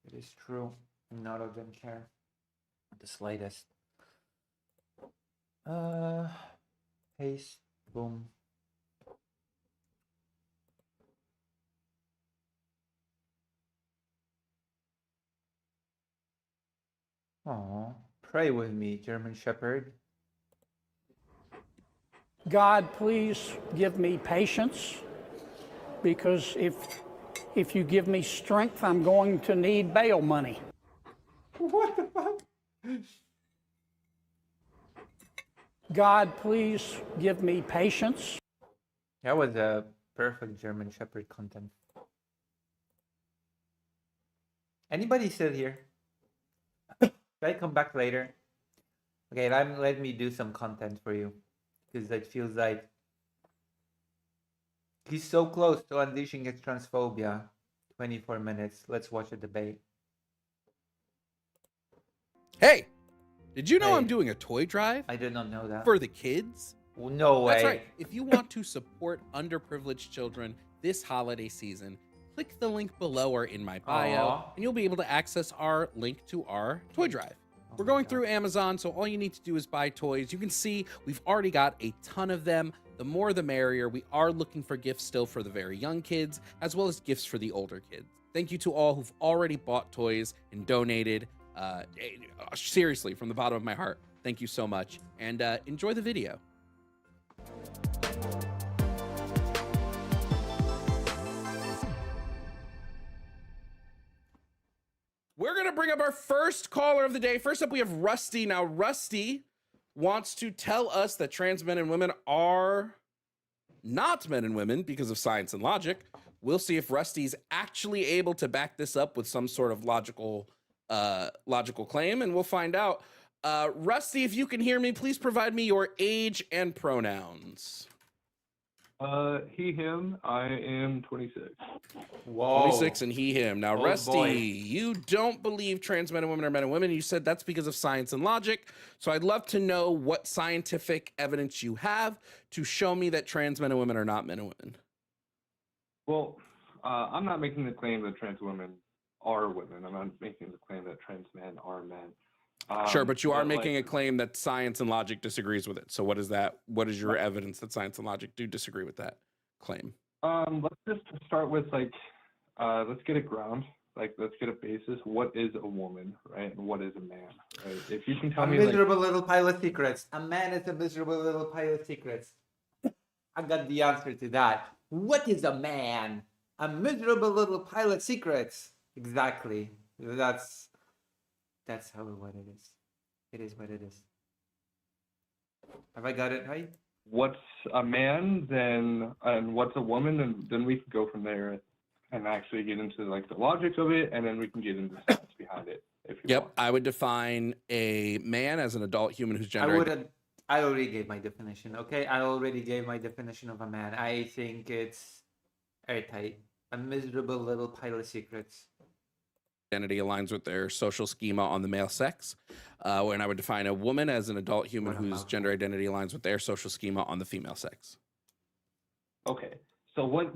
Speaker 2: It is true. None of them care. The slightest. Paste. Boom. Aw, pray with me, German Shepherd.
Speaker 9: God, please give me patience, because if you give me strength, I'm going to need bail money.
Speaker 2: What the fuck?
Speaker 9: God, please give me patience.
Speaker 2: That was a perfect German Shepherd content. Anybody still here? Should I come back later? Okay, let me do some content for you. Because it feels like he's so close to unleashing his transphobia. 24 minutes. Let's watch a debate.
Speaker 10: Hey, did you know
Speaker 2: Hey.
Speaker 10: I'm doing a toy drive
Speaker 2: I did not know that.
Speaker 10: for the kids?
Speaker 2: No way.
Speaker 10: That's right. If you want to support underprivileged children this holiday season, click the link below or in my bio,
Speaker 2: Aw.
Speaker 10: and you'll be able to access our link to our toy drive.
Speaker 2: Oh
Speaker 10: We're
Speaker 2: my
Speaker 10: going
Speaker 2: God.
Speaker 10: through Amazon, so all you need to do is buy toys. You can see we've already got a ton of them. The more the merrier. We are looking for gifts still for the very young kids, as well as gifts for the older kids. Thank you to all who've already bought toys and donated. Seriously, from the bottom of my heart, thank you so much. And enjoy the video. We're going to bring up our first caller of the day. First up, we have Rusty. Now, Rusty wants to tell us that trans men and women are not men and women because of science and logic. We'll see if Rusty's actually able to back this up with some sort of logical claim, and we'll find out. Rusty, if you can hear me, please provide me your age and pronouns.
Speaker 11: He, him. I am 26.
Speaker 2: Whoa.
Speaker 10: 26 and he, him. Now,
Speaker 2: Oh,
Speaker 10: Rusty,
Speaker 2: boy.
Speaker 10: you don't believe trans men and women are men and women. You said that's because of science and logic. So I'd love to know what scientific evidence you have to show me that trans men and women are not men and women.
Speaker 11: Well, I'm not making the claim that trans women are women. I'm not making the claim that trans men are men.
Speaker 10: Sure, but you are making
Speaker 11: like,
Speaker 10: a claim that science and logic disagrees with it. So what is that? What is your evidence that science and logic do disagree with that claim?
Speaker 11: let's just start with let's get a ground. Let's get a basis. What is a woman, right? And what is a man, right? If you can tell
Speaker 2: A
Speaker 11: me,
Speaker 2: miserable little pile of secrets. A man is a miserable little pile of secrets. I got the answer to that. What is a man? A miserable little pile of secrets. Exactly. That's what it is. It is what it is. Have I got it right?
Speaker 11: what's a man, then and what's a woman, and then we can go from there and actually get into the logic of it, and then we can get into the science behind it. If you want.
Speaker 10: I would define a man as an adult human whose
Speaker 2: I
Speaker 10: gender.
Speaker 2: would I already gave my definition. Okay, I already gave my definition of a man. I think it's airtight. A miserable little pile of secrets.
Speaker 10: Identity aligns with their social schema on the male sex. When I would define a woman as an adult human
Speaker 2: What a
Speaker 10: whose
Speaker 2: mouthful.
Speaker 10: gender identity aligns with their social schema on the female sex.
Speaker 11: Okay. So what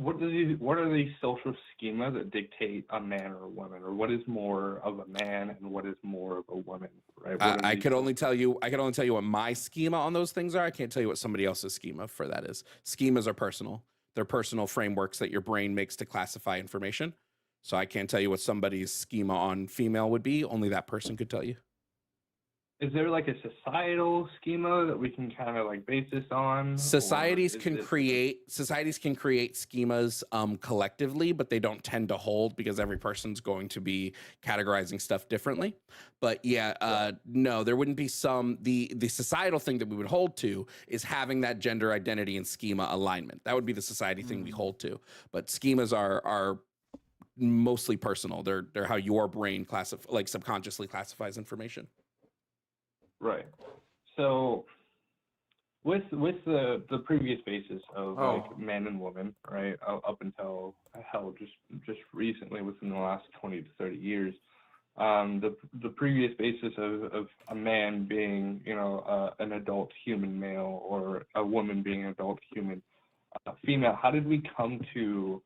Speaker 11: are these social schema that dictate a man or a woman, or what is more of a man and what is more of a woman, right? What are
Speaker 10: I
Speaker 11: these
Speaker 10: could only tell you what my schema on those things are. I can't tell you what somebody else's schema for that is. Schemas are personal. They're personal frameworks that your brain makes to classify information. So I can't tell you what somebody's schema on female would be. Only that person could tell you.
Speaker 11: Is there like a societal schema that we can kind of like base this on? or
Speaker 10: Societies
Speaker 11: is
Speaker 10: can
Speaker 11: it-
Speaker 10: create schemas collectively, but they don't tend to hold because every person's going to be categorizing stuff differently. But no, there wouldn't be the societal thing that we would hold to is having that gender identity and schema alignment. That would be the society thing we hold to. But schemas are mostly personal. They're how your brain subconsciously classifies information.
Speaker 11: Right. So with the previous basis of like man and woman, right, up until hell just recently within the last 20 to 30 years, the previous basis of a man being, you know, an adult human male or a woman being an adult human female, how did we come to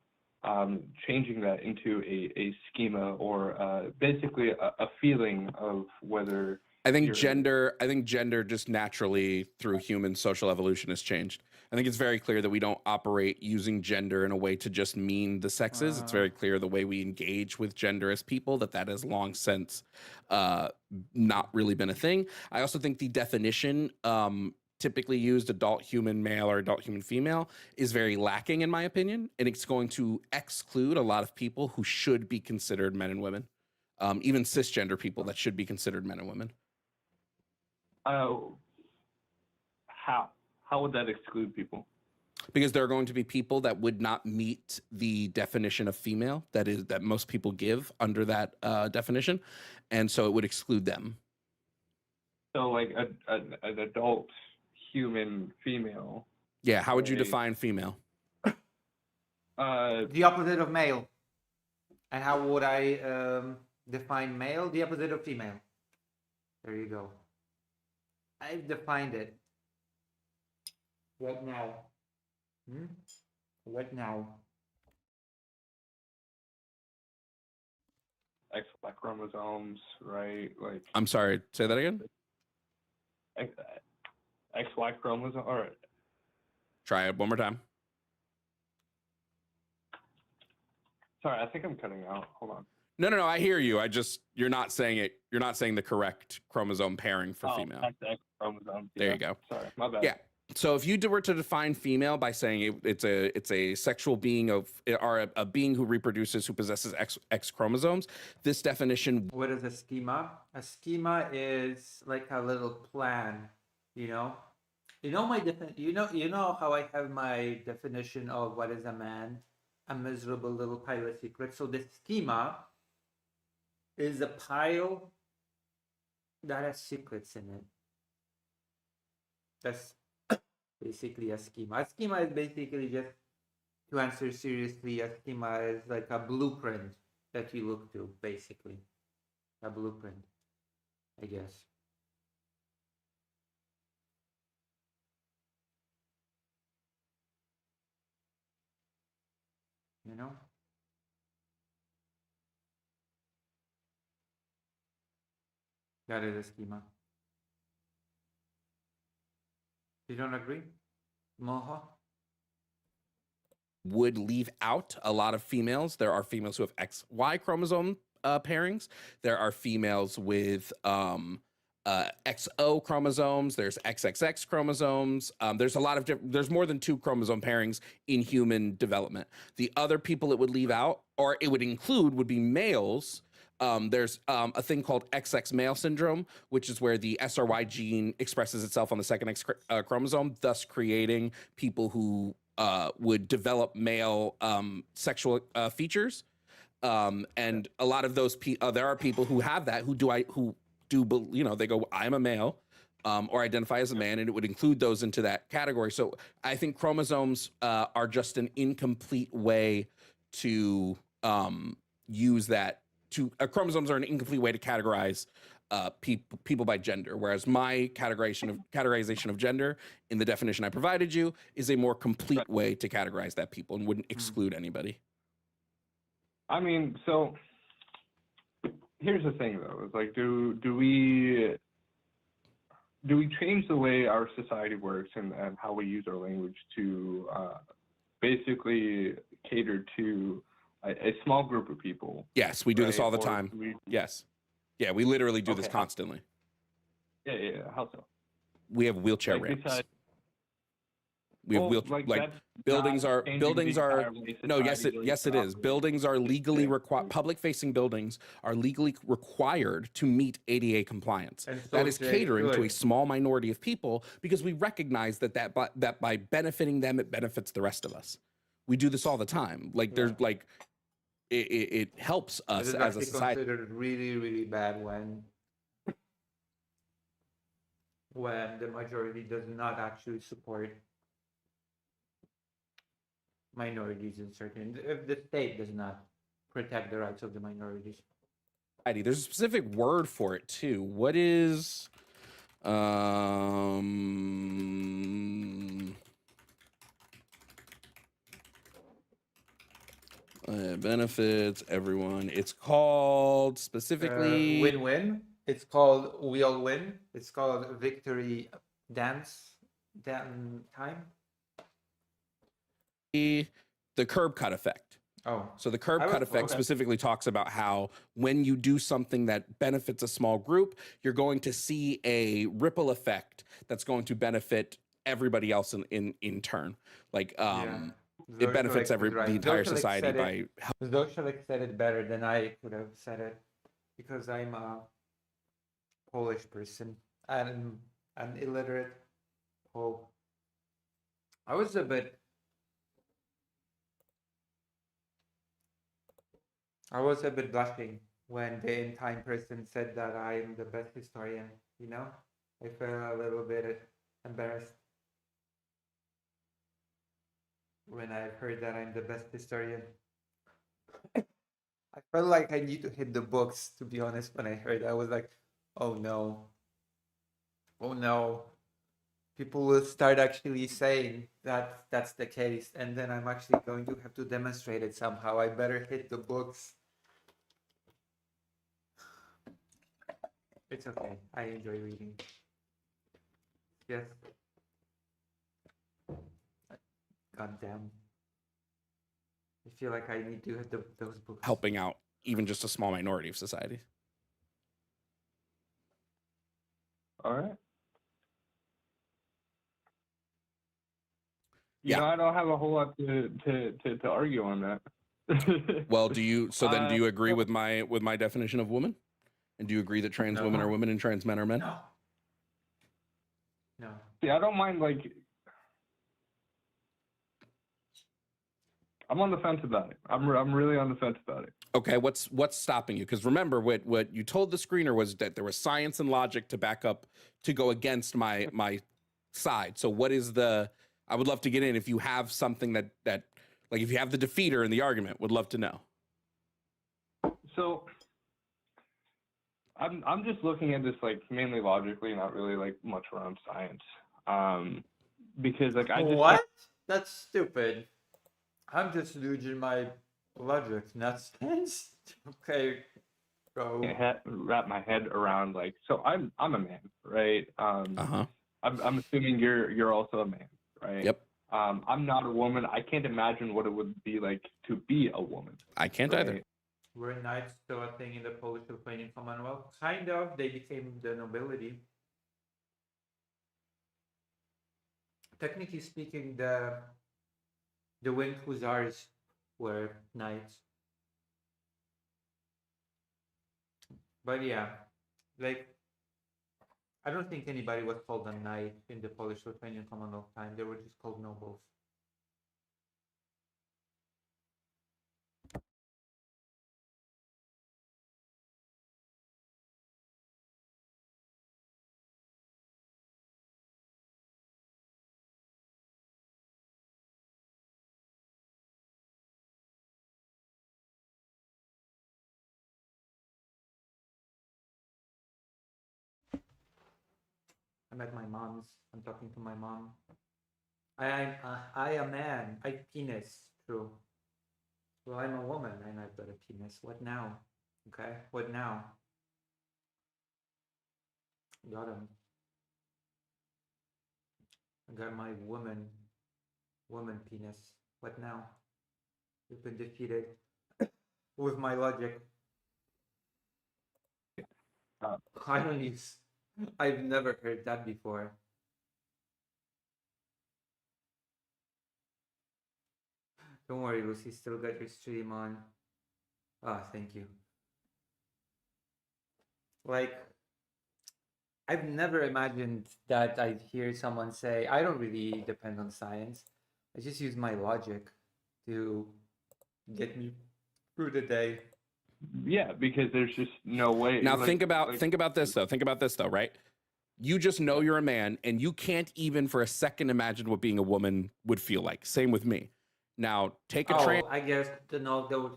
Speaker 11: changing that into a schema or basically a feeling of whether
Speaker 10: I think
Speaker 11: you're-
Speaker 10: gender just naturally through human social evolution has changed. I think it's very clear that we don't operate using gender in a way to just mean the sexes. It's very clear the way we engage with gender as people that has long since not really been a thing. I also think the definition typically used adult human male or adult human female is very lacking in my opinion, and it's going to exclude a lot of people who should be considered men and women, even cisgender people that should be considered men and women.
Speaker 11: How would that exclude people?
Speaker 10: Because there are going to be people that would not meet the definition of female that most people give under that definition, and so it would exclude them.
Speaker 11: So like an adult human female.
Speaker 10: Yeah, how would you
Speaker 11: Right.
Speaker 10: define female?
Speaker 2: The opposite of male. And how would I define male? The opposite of female. There you go. I've defined it. What now? What now?
Speaker 11: XY chromosomes, right? Like
Speaker 10: I'm sorry, say that again.
Speaker 11: XY chromosome. All right.
Speaker 10: Try it one more time.
Speaker 11: Sorry, I think I'm cutting out. Hold on.
Speaker 10: No, I hear you. You're not saying it. You're not saying the correct chromosome pairing for female.
Speaker 11: XX chromosome.
Speaker 10: There
Speaker 11: Yeah.
Speaker 10: you go.
Speaker 11: Sorry, my bad.
Speaker 10: Yeah. So if you were to define female by saying it's a sexual being or a being who reproduces who possesses X chromosomes, this definition.
Speaker 2: What is a schema? A schema is like a little plan, you know? You know you know how I have my definition of what is a man? A miserable little pile of secrets. So the schema is a pile that has secrets in it. That's basically a schema. A schema is basically just, to answer seriously, a schema is like a blueprint that you look to, basically. A blueprint, I guess. You know? That is a schema. You don't agree? Moha?
Speaker 10: Would leave out a lot of females. There are females who have XY chromosome pairings. There are females with XO chromosomes. There's XXX chromosomes. There's a lot of there's more than 2 chromosome pairings in human development. The other people it would leave out, or it would include, would be males. There's a thing called XX male syndrome, which is where the SRY gene expresses itself on the second X chromosome, thus creating people who would develop male sexual features. And a lot of those there are people who have that, they go, I'm a male, or identify as a man, and it would include those into that category. So I think chromosomes are just an incomplete way to use that. Chromosomes are an incomplete way to categorize people by gender, whereas my categorization of gender in the definition I provided you is a more complete way to categorize that people and wouldn't exclude anybody.
Speaker 11: I mean, so here's the thing though, is like, do we change the way our society works and how we use our language to basically cater to a small group of people?
Speaker 10: Yes, we do this
Speaker 11: right?
Speaker 10: all the
Speaker 11: Or
Speaker 10: time.
Speaker 11: do we-
Speaker 10: Yes. Yeah, we literally do this
Speaker 11: Okay.
Speaker 10: constantly.
Speaker 11: Yeah. How so?
Speaker 10: We have wheelchair
Speaker 11: Like,
Speaker 10: ramps.
Speaker 11: besides-
Speaker 10: We have
Speaker 11: well, like, that's
Speaker 10: buildings
Speaker 11: not
Speaker 10: are
Speaker 11: changing
Speaker 10: buildings
Speaker 11: the
Speaker 10: are
Speaker 11: entire way
Speaker 10: no, yes
Speaker 11: society
Speaker 10: it yes it
Speaker 11: works.
Speaker 10: is. Buildings are legally required. Public facing buildings are legally required to meet ADA compliance.
Speaker 2: And so
Speaker 10: That is
Speaker 2: they
Speaker 10: catering to a
Speaker 2: should.
Speaker 10: small minority of people because we recognize that by benefiting them, it benefits the rest of us. We do this all the time. Like there's like it helps
Speaker 2: It
Speaker 10: us
Speaker 2: is
Speaker 10: as a
Speaker 2: actually
Speaker 10: society.
Speaker 2: considered really, really bad when the majority does not actually support minorities in certain, if the state does not protect the rights of the minorities.
Speaker 10: There's a specific word for it too. What is benefits everyone. It's called specifically
Speaker 2: Win-win. It's called We All Win. It's called Victory Dance Time.
Speaker 10: the curb cut effect.
Speaker 2: Oh,
Speaker 10: So the curb
Speaker 2: I
Speaker 10: cut
Speaker 2: was-
Speaker 10: effect
Speaker 2: okay.
Speaker 10: specifically talks about how when you do something that benefits a small group, you're going to see a ripple effect that's going to benefit everybody else in turn. Like it benefits the entire society by
Speaker 2: Zoshalik said it better than I could have said it because I'm a Polish person and an illiterate Pole. I was a bit blushing when the in time person said that I am the best historian, you know? I felt a little bit embarrassed when I heard that I'm the best historian. I felt like I need to hit the books, to be honest, when I heard that. I was like, oh no. Oh no. People will start actually saying that that's the case, and then I'm actually going to have to demonstrate it somehow. I better hit the books. It's okay. I enjoy reading. Yes. God damn. I feel like I need to hit those books.
Speaker 10: helping out even just a small minority of society.
Speaker 11: All right.
Speaker 10: Yeah.
Speaker 11: You know, I don't have a whole lot to argue on that.
Speaker 10: Well, do you agree
Speaker 11: well-
Speaker 10: with my definition of woman? And do you agree that trans women are women and trans men are men?
Speaker 2: No. No.
Speaker 11: See, I don't mind, like, I'm on the fence about it. I'm really on the fence about it.
Speaker 10: Okay, what's stopping you? Because remember, what you told the screener was that there was science and logic to back up to go against my side. So what is I would love to get in if you have something that like if you have the defeater in the argument, would love to know.
Speaker 11: So I'm just looking at this like mainly logically, not really like much around science. Because like I just
Speaker 2: What? That's stupid. I'm just using my logic, not sense. Okay, go.
Speaker 11: can't wrap my head around like, so I'm a man, right?
Speaker 10: Uh-huh.
Speaker 11: I'm assuming you're also a man, right?
Speaker 10: Yep.
Speaker 11: I'm not a woman. I can't imagine what it would be like to be a woman.
Speaker 10: I can't either.
Speaker 11: right?
Speaker 2: Were knights still a thing in the Polish-Lithuanian Commonwealth? Kind of. They became the nobility. Technically speaking, the Wind Hussars were knights. But yeah, like, I don't think anybody was called a knight in the Polish-Lithuanian Commonwealth time. They were just called nobles. I'm at my mom's. I'm talking to my mom. I a man. I penis. True. Well, I'm a woman and I've got a penis. What now? Okay. What now? Got him. I got my woman penis. What now? You've been defeated with my logic. I don't use. I've never heard that before. Don't worry, Lucy. Still got your stream on. Ah, thank you. Like, I've never imagined that I'd hear someone say, I don't really depend on science. I just use my logic to get me through the day.
Speaker 11: Yeah, because there's just no way.
Speaker 10: Now
Speaker 11: like-
Speaker 10: think about
Speaker 11: like-
Speaker 10: think about this though. Think about this though, right? You just know you're a man, and you can't even for a second imagine what being a woman would feel like. Same with me. Now take a trans.
Speaker 2: I guess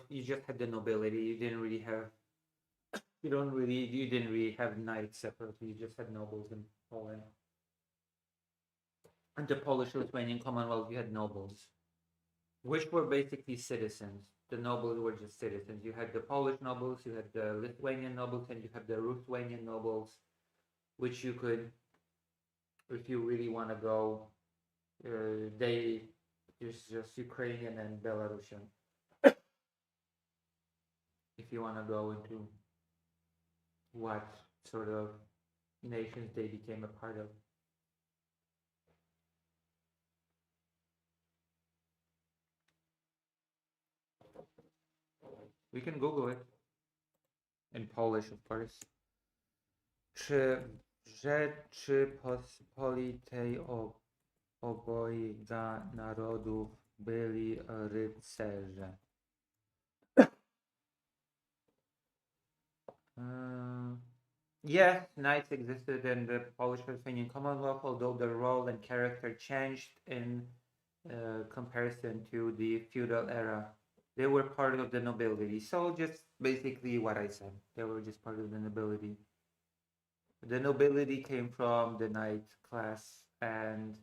Speaker 2: you just had the nobility. You didn't really have. You didn't really have knights separately. You just had nobles in Poland. And the Polish-Lithuanian Commonwealth, you had nobles, which were basically citizens. The nobles were just citizens. You had the Polish nobles, you had the Lithuanian nobles, and you had the Ruthenian nobles, which you could, if you really want to go, there's just Ukrainian and Belarusian. If you want to go into what sort of nations they became a part of. We can Google it. In Polish, of course. Czy Rzeczypospolitej obojga narodów byli rycerze? Yes, knights existed in the Polish-Lithuanian Commonwealth, although their role and character changed in comparison to the feudal era. They were part of the nobility. So just basically what I said. They were just part of the nobility. The nobility came from the knight class, and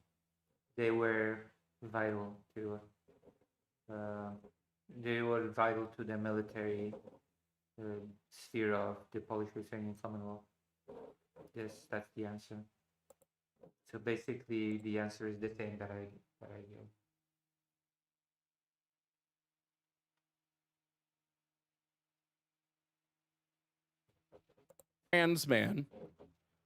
Speaker 2: they were vital to the military sphere of the Polish-Lithuanian Commonwealth. Yes, that's the answer. So basically, the answer is the same that I gave.
Speaker 10: Trans man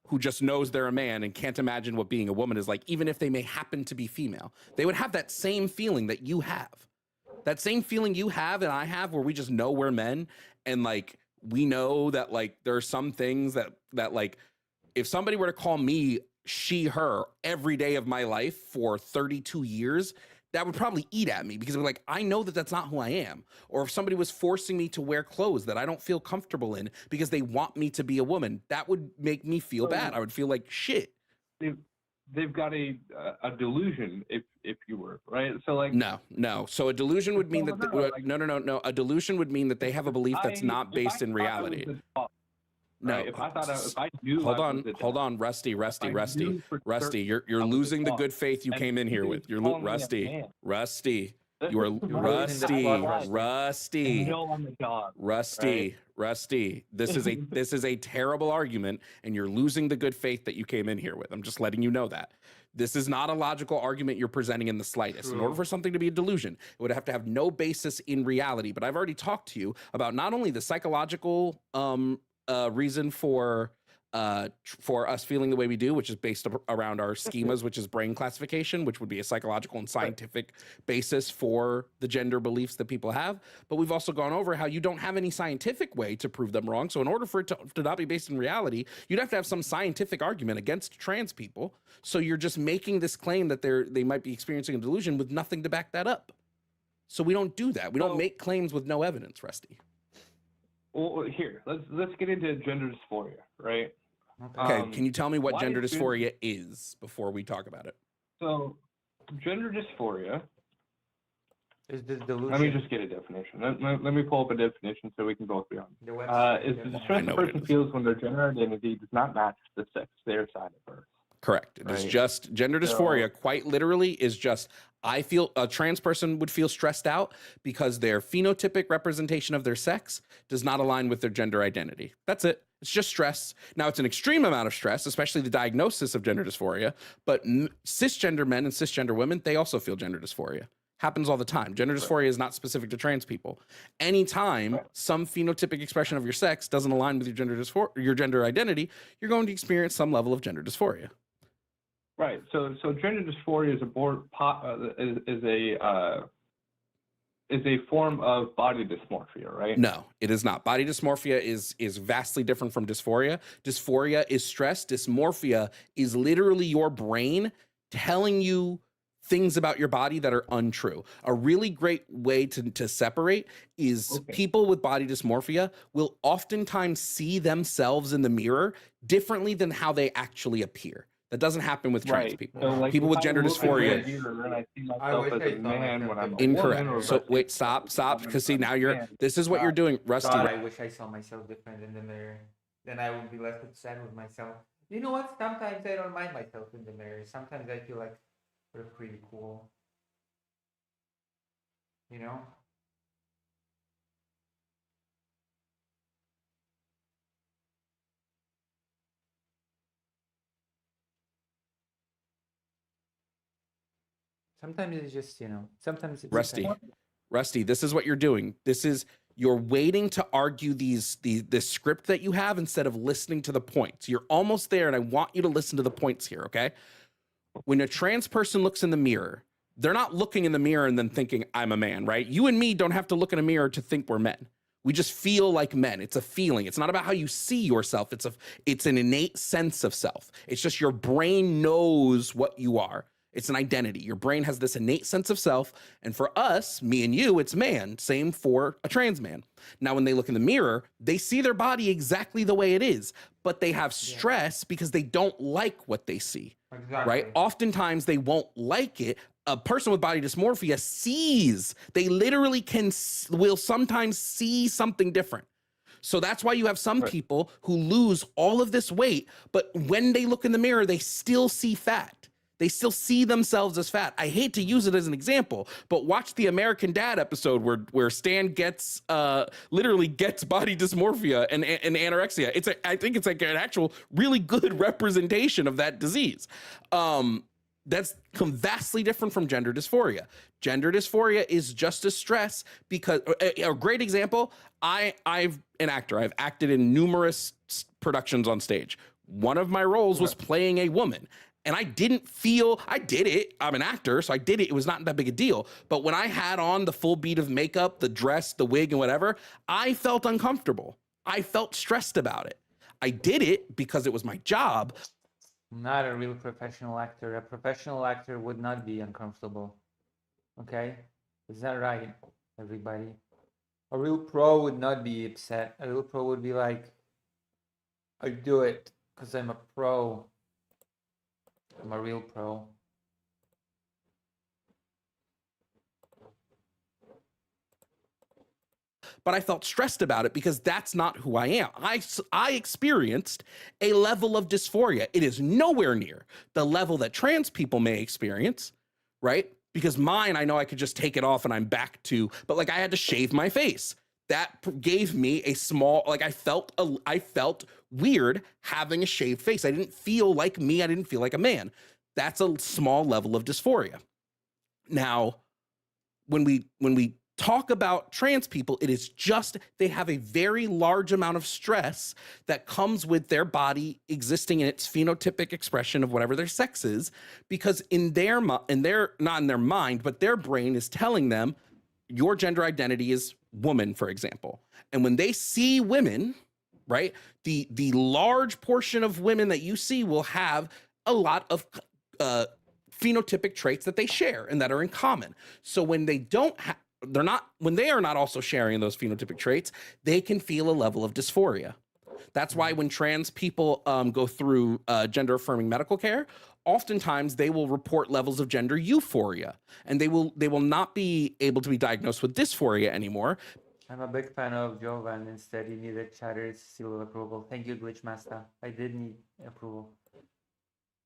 Speaker 10: who just knows they're a man and can't imagine what being a woman is like, even if they may happen to be female, they would have that same feeling that you have. That same feeling you have and I have, where we just know we're men, and like we know that like there are some things that like if somebody were to call me she, her every day of my life for 32 years, that would probably eat at me, because like I know that that's not who I am. Or if somebody was forcing me to wear clothes that I don't feel comfortable in because they want me to be a woman, that would make me feel bad. I would feel like shit.
Speaker 11: They've got a delusion, if you were, right. So like
Speaker 10: no. So a delusion would mean that no. A delusion would mean that they have a belief that's not based in reality. No,
Speaker 11: if I knew.
Speaker 10: Hold on, Rusty. You're losing the good faith you came in here with. You're Rusty. You are Rusty. Rusty. This is a terrible argument, and you're losing the good faith that you came in here with. I'm just letting you know that. This is not a logical argument you're presenting in the slightest. In order for something to be a delusion, it would have to have no basis in reality. But I've already talked to you about not only the psychological reason for us feeling the way we do, which is based around our schemas, which is brain classification, which would be a psychological and scientific basis for the gender beliefs that people have. But we've also gone over how you don't have any scientific way to prove them wrong. So in order for it to not be based in reality, you'd have to have some scientific argument against trans people. So you're just making this claim that they might be experiencing a delusion with nothing to back that up. So we don't do that. We don't make claims with no evidence, Rusty.
Speaker 11: Well, here, let's get into gender dysphoria, right?
Speaker 10: Okay, can you tell me what gender dysphoria is before we talk about it?
Speaker 11: So, gender dysphoria
Speaker 2: is this delusion.
Speaker 11: Let me just get a definition. Let me pull up a definition so we can both be on. Is the distress a person feels when their gender identity does not match the sex they are assigned at birth.
Speaker 10: Correct. It is
Speaker 2: Right.
Speaker 10: just gender dysphoria, quite literally, is just I feel a trans person would feel stressed out because their phenotypic representation of their sex does not align with their gender identity. That's it. It's just stress. Now, it's an extreme amount of stress, especially the diagnosis of gender dysphoria, but cisgender men and cisgender women, they also feel gender dysphoria. Happens all the time. Gender dysphoria is not specific to trans people. Anytime some phenotypic expression of your sex doesn't align with your gender identity, you're going to experience some level of gender dysphoria.
Speaker 11: Right. So gender dysphoria is a form of body dysmorphia, right?
Speaker 10: No, it is not. Body dysmorphia is vastly different from dysphoria. Dysphoria is stress. Dysmorphia is literally your brain telling you things about your body that are untrue. A really great way to separate is people with body dysmorphia will oftentimes see themselves in the mirror differently than how they actually appear. That doesn't happen with trans people.
Speaker 11: So, like,
Speaker 10: People
Speaker 11: if
Speaker 10: with
Speaker 11: I
Speaker 10: gender
Speaker 11: look in the
Speaker 10: dysphoria.
Speaker 11: mirror and I see
Speaker 2: I
Speaker 11: myself
Speaker 2: wish
Speaker 11: as
Speaker 2: I
Speaker 11: a
Speaker 2: saw
Speaker 11: man when
Speaker 2: myself
Speaker 11: I'm a
Speaker 10: Incorrect.
Speaker 11: woman, or
Speaker 10: So
Speaker 11: if I
Speaker 10: wait,
Speaker 11: see
Speaker 10: stop,
Speaker 11: myself as a
Speaker 10: stop.
Speaker 11: woman,
Speaker 10: Because see,
Speaker 11: I'm
Speaker 10: now
Speaker 11: a
Speaker 10: you're.
Speaker 11: man.
Speaker 10: This is what you're doing, Rusty.
Speaker 2: God, I wish I saw myself different in the mirror. Then I would be less upset with myself. You know what? Sometimes I don't mind myself in the mirror. Sometimes I feel like we're pretty cool. You know? Sometimes it's just, sometimes it's
Speaker 10: Rusty.
Speaker 2: okay.
Speaker 10: Rusty, this is what you're doing. You're waiting to argue this script that you have instead of listening to the points. You're almost there, and I want you to listen to the points here, okay? When a trans person looks in the mirror, they're not looking in the mirror and then thinking, I'm a man, right? You and me don't have to look in a mirror to think we're men. We just feel like men. It's a feeling. It's not about how you see yourself. It's an innate sense of self. It's just your brain knows what you are. It's an identity. Your brain has this innate sense of self. And for us, me and you, it's man. Same for a trans man. Now, when they look in the mirror, they see their body exactly the way it is, but they have stress because they don't like what they see,
Speaker 2: Exactly.
Speaker 10: right? Oftentimes they won't like it. A person with body dysmorphia sees, they literally will sometimes see something different. So that's why you have some people who lose all of this weight, but when they look in the mirror, they still see fat. They still see themselves as fat. I hate to use it as an example, but watch the American Dad episode where Stan gets literally gets body dysmorphia and anorexia. I think it's like an actual really good representation of that disease. That's vastly different from gender dysphoria. Gender dysphoria is just a stress because a great example. I'm an actor. I've acted in numerous productions on stage. One of my roles was playing a woman. And I did it. I'm an actor, so I did it. It was not that big a deal. But when I had on the full beat of makeup, the dress, the wig, and whatever, I felt uncomfortable. I felt stressed about it. I did it because it was my job.
Speaker 2: I'm not a real professional actor. A professional actor would not be uncomfortable. Okay? Is that right, everybody? A real pro would not be upset. A real pro would be like, I do it because I'm a pro. I'm a real pro.
Speaker 10: But I felt stressed about it because that's not who I am. I experienced a level of dysphoria. It is nowhere near the level that trans people may experience, right? Because mine, I know I could just take it off and I'm back to, but like I had to shave my face. That gave me a small, like I felt weird having a shaved face. I didn't feel like me. I didn't feel like a man. That's a small level of dysphoria. Now, when we talk about trans people, it is just they have a very large amount of stress that comes with their body existing in its phenotypic expression of whatever their sex is, because in their not in their mind, but their brain is telling them your gender identity is woman, for example. And when they see women, right, the large portion of women that you see will have a lot of phenotypic traits that they share and that are in common. So when they when they are not also sharing those phenotypic traits, they can feel a level of dysphoria. That's why when trans people go through gender affirming medical care, oftentimes they will report levels of gender euphoria, and they will not be able to be diagnosed with dysphoria anymore.
Speaker 2: I'm a big fan of Jovan. Instead, he needed Chatter's seal of approval. Thank you, Glitchmaster. I did need approval.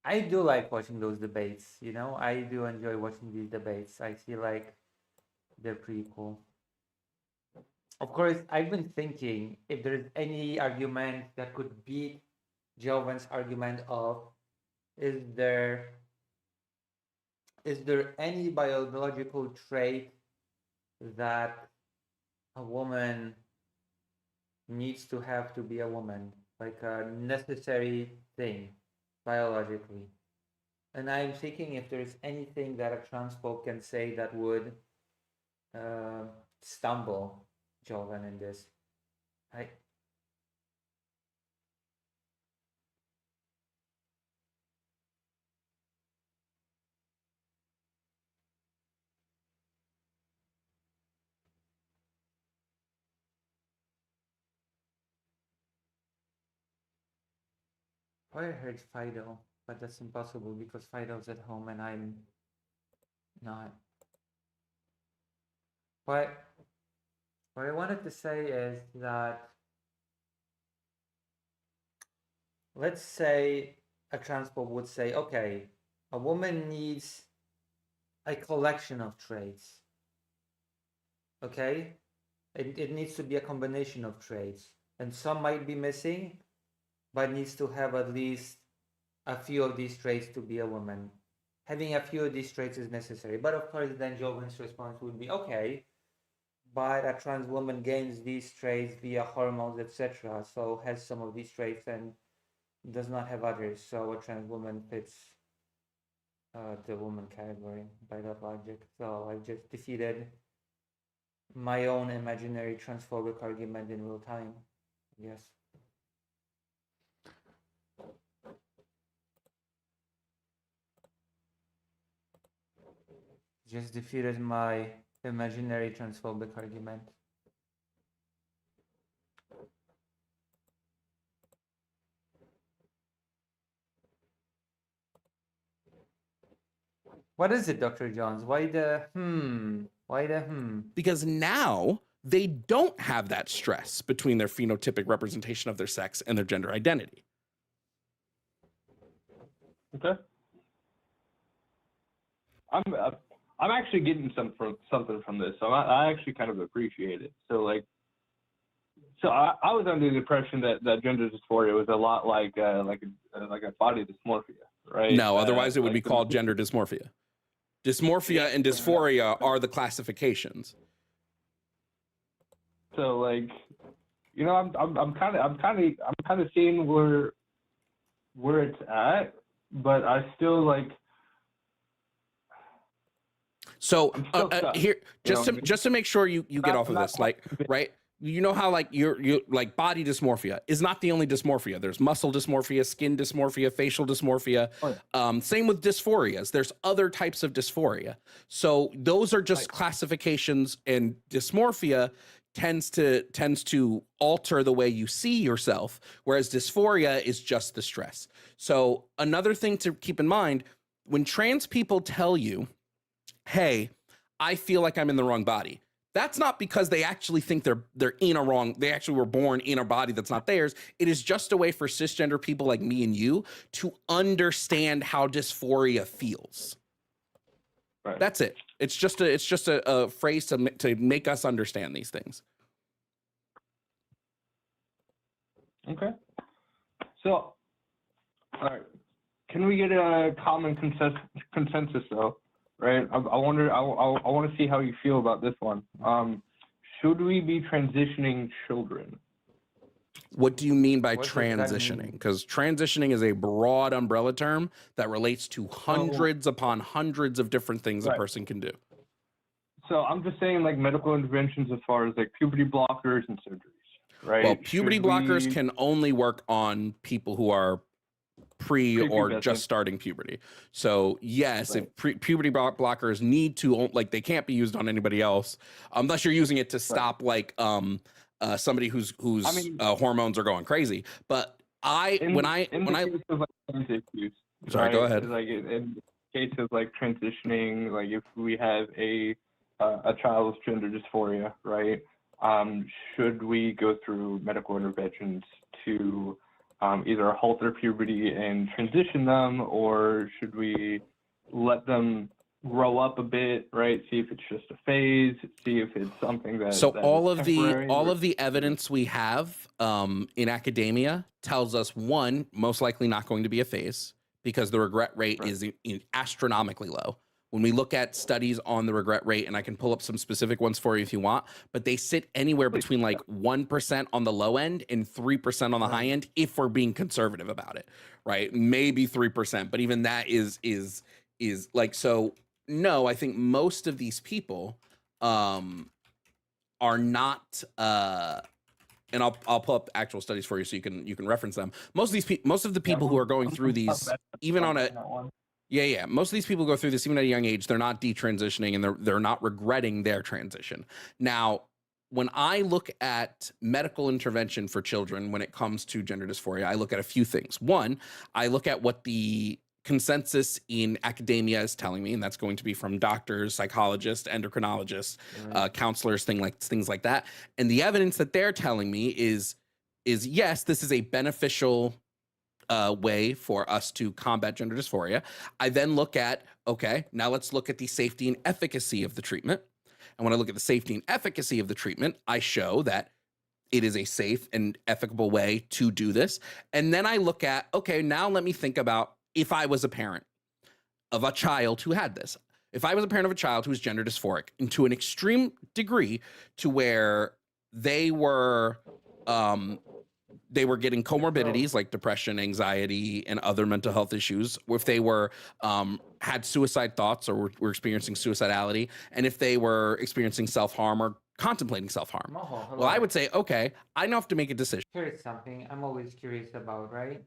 Speaker 2: I do like watching those debates. You know, I do enjoy watching these debates. I feel like they're pretty cool. Of course, I've been thinking if there's any argument that could beat Jovan's argument of is there any biological trait that a woman needs to have to be a woman, like a necessary thing biologically? And I'm thinking if there's anything that a transphobe can say that would stumble Jovan in this. I heard Fido, but that's impossible because Fido's at home and I'm not. But what I wanted to say is that let's say a transphobe would say, okay, a woman needs a collection of traits. Okay? It needs to be a combination of traits. And some might be missing, but needs to have at least a few of these traits to be a woman. Having a few of these traits is necessary. But of course, then Jovan's response would be, okay, but a trans woman gains these traits via hormones, etc. So has some of these traits and does not have others. So a trans woman fits the woman category by that logic. So I've just defeated my own imaginary transphobic argument in real time. Yes. Just defeated my imaginary transphobic argument. What is it, Dr. Jones? Why the Why the
Speaker 10: Because now they don't have that stress between their phenotypic representation of their sex and their gender identity.
Speaker 11: Okay. I'm actually getting something from this, so I actually kind of appreciate it. So I was under the impression that gender dysphoria was a lot like a body dysmorphia, right?
Speaker 10: No, otherwise it would be called gender dysmorphia. Dysmorphia and dysphoria are the classifications.
Speaker 11: So I'm kind of seeing where it's at, but I still like.
Speaker 10: So here, just to make sure you get off of this, like, right? You know how like you're like body dysmorphia is not the only dysmorphia. There's muscle dysmorphia, skin dysmorphia, facial dysmorphia. Same with dysphorias. There's other types of dysphoria. So those are just classifications, and dysmorphia tends to alter the way you see yourself, whereas dysphoria is just the stress. So another thing to keep in mind, when trans people tell you, hey, I feel like I'm in the wrong body, that's not because they actually think they're in a wrong, they actually were born in a body that's not theirs. It is just a way for cisgender people like me and you to understand how dysphoria feels. Right. That's it. It's just a phrase to make us understand these things.
Speaker 11: Okay. So, all right. Can we get a common consensus though? Right. I want to see how you feel about this one. Should we be transitioning children?
Speaker 10: What do you mean by transitioning? Because transitioning is a broad umbrella term that relates to hundreds upon hundreds of different things a person can do.
Speaker 11: So I'm just saying like medical interventions as far as like puberty blockers and surgeries, right?
Speaker 10: Well, puberty blockers can only work on people who are or just starting puberty. So yes, if puberty blockers need to, like, they can't be used on anybody else unless you're using it to stop like somebody whose hormones are going crazy. But sorry, go ahead.
Speaker 11: Like in cases like transitioning, like if we have a child with gender dysphoria, right? Should we go through medical interventions to either halt their puberty and transition them, or should we let them grow up a bit, right? See if it's just a phase, see if it's something that
Speaker 10: So
Speaker 11: that
Speaker 10: all
Speaker 11: is
Speaker 10: of
Speaker 11: temporary.
Speaker 10: the evidence we have in academia tells us, one, most likely not going to be a phase, because the regret rate
Speaker 11: Right.
Speaker 10: is astronomically low. When we look at studies on the regret rate, and I can pull up some specific ones for you if you want, but they sit anywhere between like 1% on the low end and 3% on the high end, if we're being conservative about it, right? Maybe 3%, but even that is like, so no, I think most of these people are not and I'll pull up actual studies for you so you can reference them. Most of the people who are going through these, even on a most of these people go through this even at a young age. They're not detransitioning, and they're not regretting their transition. Now, when I look at medical intervention for children when it comes to gender dysphoria, I look at a few things. One, I look at what the consensus in academia is telling me, and that's going to be from doctors, psychologists, endocrinologists, counselors, things like that. And the evidence that they're telling me is yes, this is a beneficial way for us to combat gender dysphoria. I then look at, okay, now let's look at the safety and efficacy of the treatment. And when I look at the safety and efficacy of the treatment, I show that it is a safe and ethical way to do this. And then I look at, okay, now let me think about if I was a parent of a child who had this. If I was a parent of a child who was gender dysphoric, and to an extreme degree to where they were getting comorbidities like depression, anxiety, and other mental health issues, or if they were had suicide thoughts or were experiencing suicidality, and if they were experiencing self-harm or contemplating self-harm. Well, I would say, okay, I now have to make a decision.
Speaker 2: Here's something I'm always curious about, right?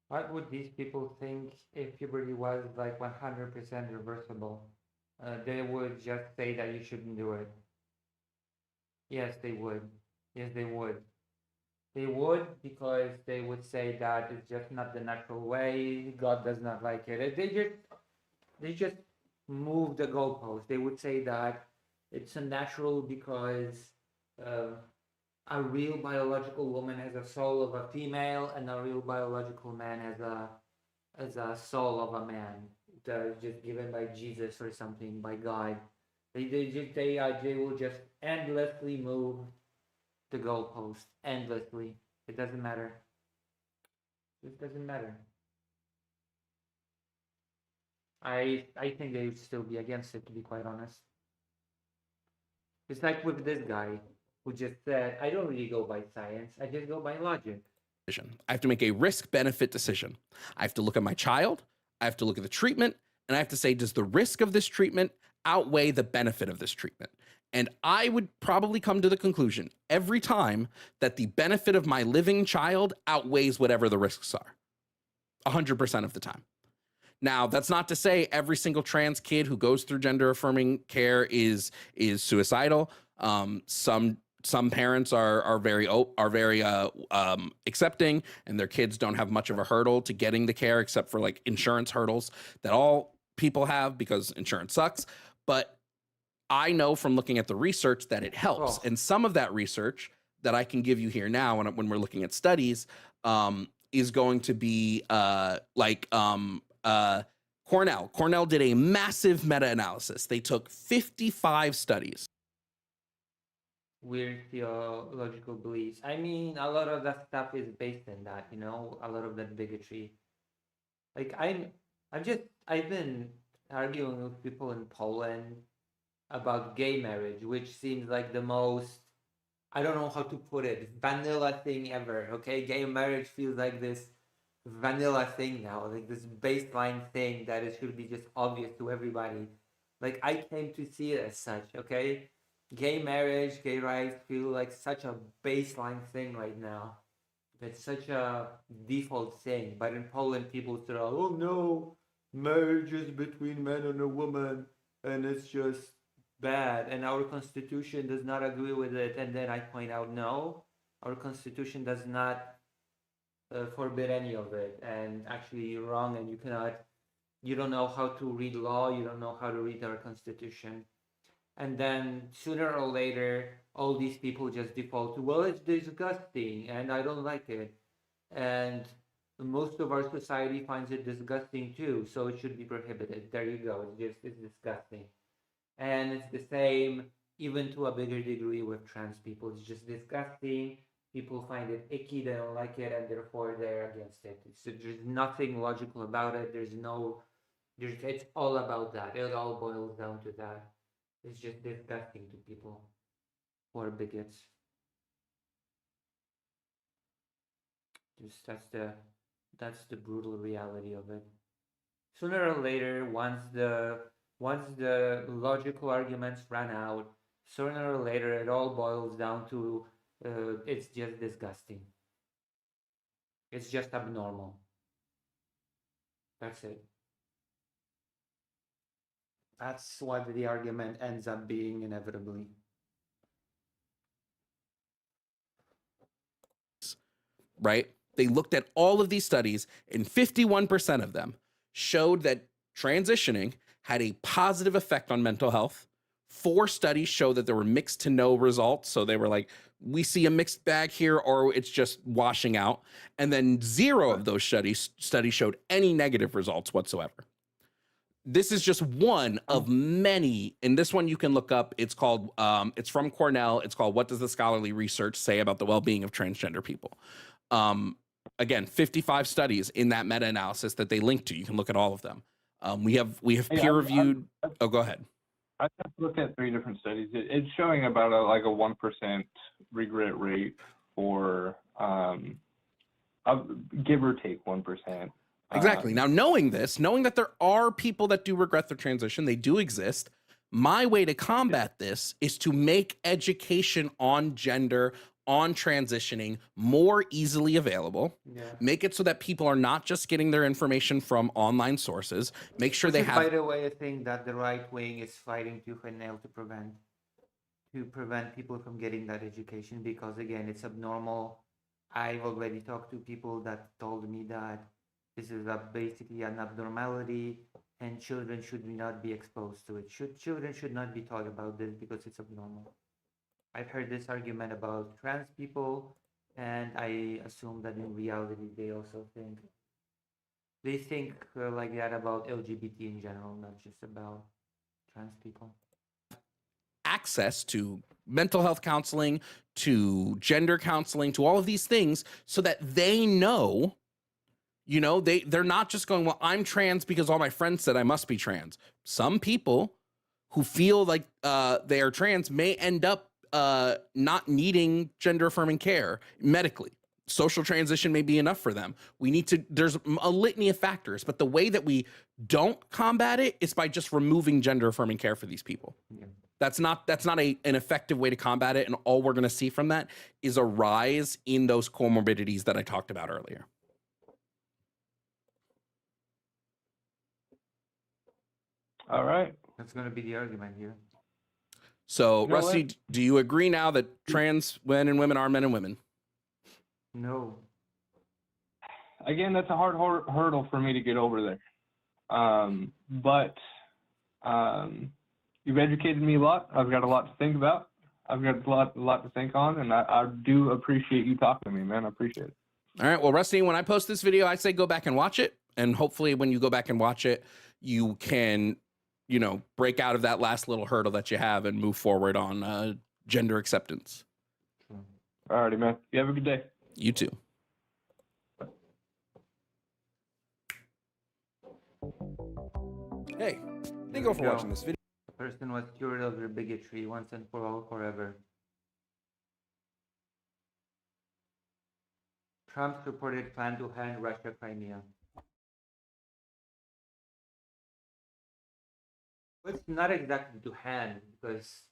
Speaker 2: What would these people think if puberty was like 100% reversible? They would just say that you shouldn't do it. Yes, they would. Yes, they would. They would, because they would say that it's just not the natural way. God does not like it. They just move the goalpost. They would say that it's unnatural because a real biological woman has a soul of a female, and a real biological man has a soul of a man. That is just given by Jesus or something, by God. They will just endlessly move the goalpost, endlessly. It doesn't matter. It doesn't matter. I think they would still be against it, to be quite honest. It's like with this guy who just said, I don't really go by science, I just go by logic.
Speaker 10: I have to make a risk-benefit decision. I have to look at my child, I have to look at the treatment, and I have to say, does the risk of this treatment outweigh the benefit of this treatment? And I would probably come to the conclusion every time that the benefit of my living child outweighs whatever the risks are, 100% of the time. Now, that's not to say every single trans kid who goes through gender-affirming care is suicidal. Some parents are very accepting, and their kids don't have much of a hurdle to getting the care, except for like insurance hurdles that all people have because insurance sucks. But I know from looking at the research that it helps. And some of that research that I can give you here now when we're looking at studies is going to be Cornell. Cornell did a massive meta-analysis. They took 55 studies.
Speaker 2: Weird theological beliefs. I mean, a lot of that stuff is based in that, a lot of that bigotry. Like I've been arguing with people in Poland about gay marriage, which seems like the most, I don't know how to put it, vanilla thing ever. Okay, gay marriage feels like this vanilla thing now, like this baseline thing that it should be just obvious to everybody. Like I came to see it as such. Okay, gay marriage, gay rights feel like such a baseline thing right now. It's such a default thing. But in Poland, people say, "Oh no, marriage is between man and a woman, and it's just bad, and our constitution does not agree with it." And then I point out, no, our constitution does not forbid any of it, and actually you're wrong, and you don't know how to read law, you don't know how to read our constitution. And then sooner or later all these people just default to, well, it's disgusting and I don't like it. and most of our society finds it disgusting too, so it should be prohibited. There you go. It's disgusting. And it's the same even to a bigger degree with trans people. It's just disgusting. People find it icky, they don't like it, and therefore they're against it. There's nothing logical about it. It's all about that. It all boils down to that. It's just disgusting to people who are bigots. Just that's the brutal reality of it. Sooner or later, once the logical arguments run out, sooner or later it all boils down to it's just disgusting. It's just abnormal. That's it. That's what the argument ends up being inevitably.
Speaker 10: Right? They looked at all of these studies, and 51% of them showed that transitioning had a positive effect on mental health. 4 studies show that there were mixed to no results. So they were like, we see a mixed bag here, or it's just washing out. And then 0 of those studies showed any negative results whatsoever. This is just one of many. And this one you can look up. It's called, it's from Cornell. It's called What Does the Scholarly Research Say About the Well-Being of Transgender People? Again, 55 studies in that meta-analysis that they link to. You can look at all of them. We have peer-reviewed. Oh, go ahead.
Speaker 11: I just looked at 3 different studies. It's showing about a 1% regret rate for give or take 1%.
Speaker 10: Exactly. Now, knowing that there are people that do regret their transition, they do exist. My way to combat this is to make education on gender, on transitioning more easily available.
Speaker 2: Yeah.
Speaker 10: Make it so that people are not just getting their information from online sources. Make sure they
Speaker 2: This is,
Speaker 10: have.
Speaker 2: by the way, a thing that the right wing is fighting tooth and nail to prevent people from getting that education, because again, it's abnormal. I've already talked to people that told me that this is basically an abnormality, and children should not be exposed to it. Children should not be taught about this because it's abnormal. I've heard this argument about trans people, and I assume that in reality they also think like that about LGBT in general, not just about trans people.
Speaker 10: Access to mental health counseling, to gender counseling, to all of these things, so that they know, they're not just going, well, I'm trans because all my friends said I must be trans. Some people who feel like they are trans may end up not needing gender affirming care medically. Social transition may be enough for them. There's a litany of factors, but the way that we don't combat it is by just removing gender affirming care for these people.
Speaker 2: Yeah.
Speaker 10: That's not an effective way to combat it. And all we're going to see from that is a rise in those comorbidities that I talked about earlier.
Speaker 11: All right.
Speaker 2: That's going to be the argument here.
Speaker 10: So,
Speaker 11: You know
Speaker 10: Rusty,
Speaker 11: what?
Speaker 10: do you agree now that trans men and women are men and women?
Speaker 2: No.
Speaker 11: Again, that's a hard hurdle for me to get over there. But you've educated me a lot. I've got a lot to think about. I've got a lot to think on, and I do appreciate you talking to me, man. I appreciate it.
Speaker 10: All right. Well, Rusty, when I post this video, I say go back and watch it. And hopefully when you go back and watch it, you can, break out of that last little hurdle that you have and move forward on gender acceptance.
Speaker 11: All righty, man. You have a good day.
Speaker 10: You too. Hey, thank you all for
Speaker 2: Go.
Speaker 10: watching this video.
Speaker 2: The person was cured of their bigotry once and for all, forever. Trump's reported plan to hand Russia Crimea. It's not exactly to hand, because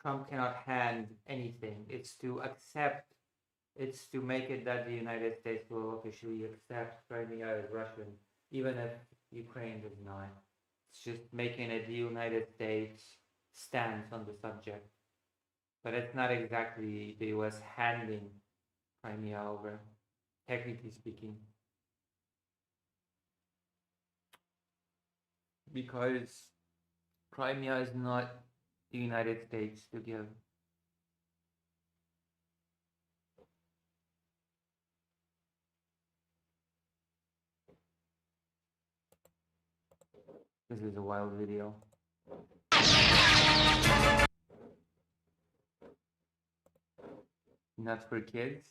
Speaker 2: Trump cannot hand anything. It's to accept, it's to make it that the United States will officially accept Crimea as Russian, even if Ukraine does not. It's just making it the United States stance on the subject. But it's not exactly the US handing Crimea over, technically speaking. Because Crimea is not the United States to give. This is a wild video. Not for kids.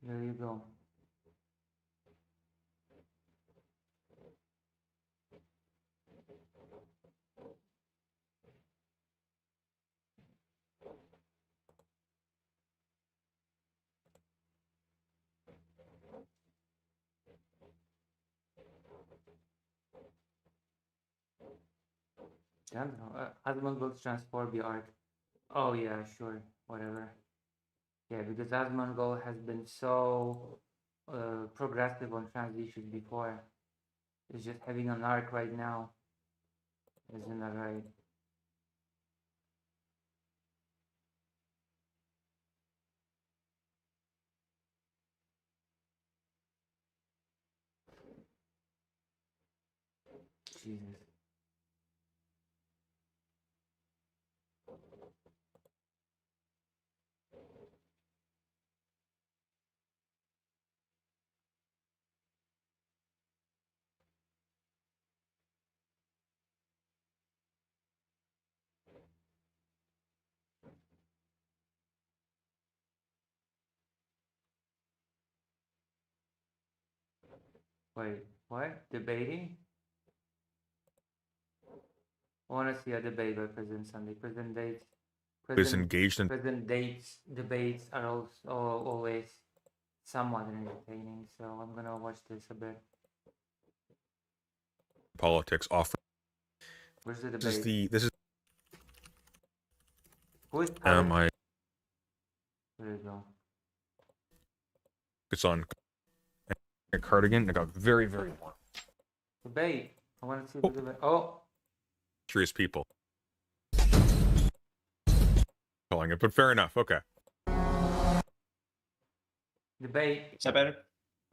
Speaker 2: There you go. Damn, Asmongold's transport the art. Oh yeah, sure, whatever. Yeah, because Asmongold has been so progressive on trans issues before. It's just having an arc right now. Isn't that right? Jesus. Wait, what? Debating? I want to see a debate by President Sunday. President dates. President dates debates are also always somewhat entertaining, so I'm gonna watch this a bit.
Speaker 12: Politics offer.
Speaker 2: Where's the debate?
Speaker 12: This is
Speaker 2: Who is
Speaker 12: I
Speaker 2: There you go.
Speaker 12: it's on a cardigan. I got very warm.
Speaker 2: Debate. I want to see the debate. Oh,
Speaker 12: Curious people calling it, but fair enough. Okay.
Speaker 2: debate.
Speaker 8: Is that better?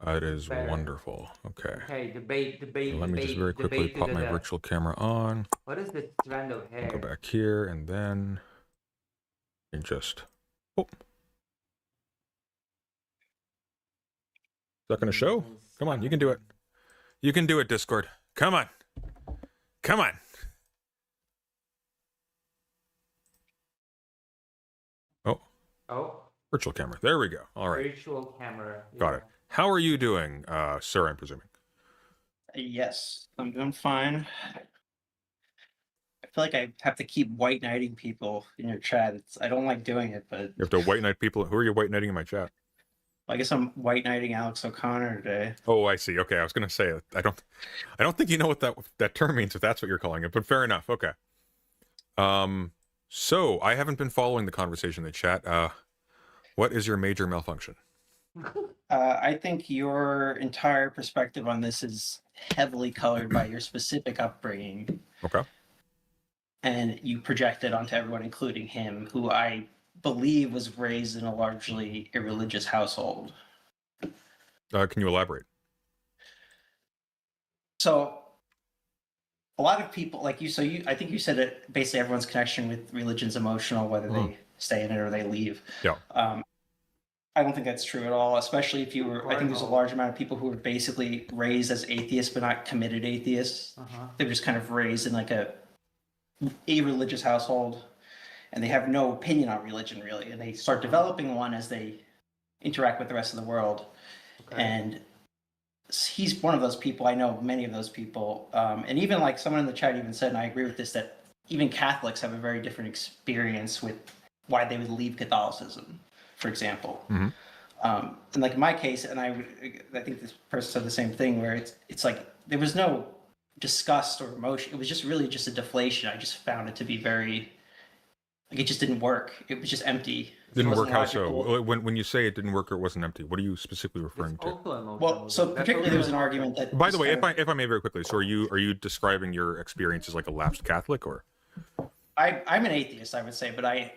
Speaker 12: It is
Speaker 2: Better.
Speaker 12: wonderful. Okay.
Speaker 2: Okay, debate.
Speaker 12: Let me just very quickly pop my virtual camera on.
Speaker 2: What is this strand of hair?
Speaker 12: Go back here and then and just. Oh. Is that going to show? Come on, you can do it. You can do it, Discord. Come on. Come on.
Speaker 2: Oh,
Speaker 12: Virtual camera. There we go. All right.
Speaker 2: virtual camera.
Speaker 12: Got it. How are you doing, sir, I'm presuming?
Speaker 8: Yes, I'm doing fine. I feel like I have to keep white knighting people in your chat. I don't like doing it, but
Speaker 12: You have to white knight people. Who are you white knighting in my chat?
Speaker 8: I guess I'm white knighting Alex O'Connor today.
Speaker 12: Oh, I see. Okay, I was going to say I don't think you know what that term means if that's what you're calling it, but fair enough. Okay. So I haven't been following the conversation in the chat. What is your major malfunction?
Speaker 8: I think your entire perspective on this is heavily colored by your specific upbringing.
Speaker 12: Okay.
Speaker 8: And you project it onto everyone, including him, who I believe was raised in a largely irreligious household.
Speaker 12: Can you elaborate?
Speaker 8: So a lot of people like you, I think you said that basically everyone's connection with religion's emotional, whether they stay in it or they leave.
Speaker 12: Yeah.
Speaker 8: I don't think that's true at all, especially if you were, I think there's a large amount of people who were basically raised as atheists, but not committed atheists. They were just kind of raised in like a religious household, and they have no opinion on religion really. And they start developing one as they interact with the rest of the world.
Speaker 2: Okay.
Speaker 8: And he's one of those people. I know many of those people. And even like someone in the chat even said, and I agree with this, that even Catholics have a very different experience with why they would leave Catholicism, for example. And like in my case, and I think this person said the same thing, where it's like there was no disgust or emotion. It was just really just a deflation. I just found it to be very, like, it just didn't work. It was just empty.
Speaker 12: Didn't work how
Speaker 8: logical.
Speaker 12: so? When you say it didn't work or it wasn't empty, what are you specifically referring to?
Speaker 8: Well, so particularly there was an argument that.
Speaker 12: By the way,
Speaker 8: kind
Speaker 12: if I may very quickly, so are you describing your experience as like a lapsed Catholic, or?
Speaker 8: I'm an atheist, I would say, but I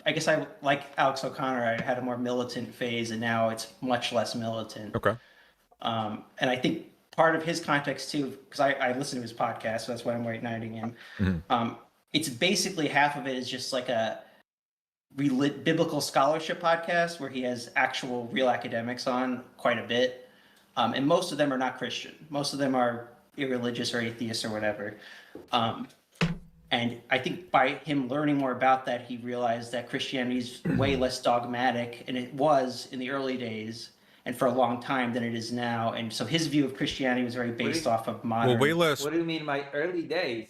Speaker 8: guess I, like Alex O'Connor, I had a more militant phase, and now it's much less militant.
Speaker 12: Okay.
Speaker 8: And I think part of his context too, because I listen to his podcast, so that's why I'm right-nighting him.
Speaker 12: Mm-hmm.
Speaker 8: It's basically half of it is just like a biblical scholarship podcast where he has actual real academics on quite a bit. And most of them are not Christian. Most of them are irreligious or atheists or whatever. And I think by him learning more about that, he realized that Christianity is way less dogmatic, and it was in the early days and for a long time than it is now. And so his view of Christianity was very based off of modern.
Speaker 12: Well, way less.
Speaker 2: What do you mean by early days?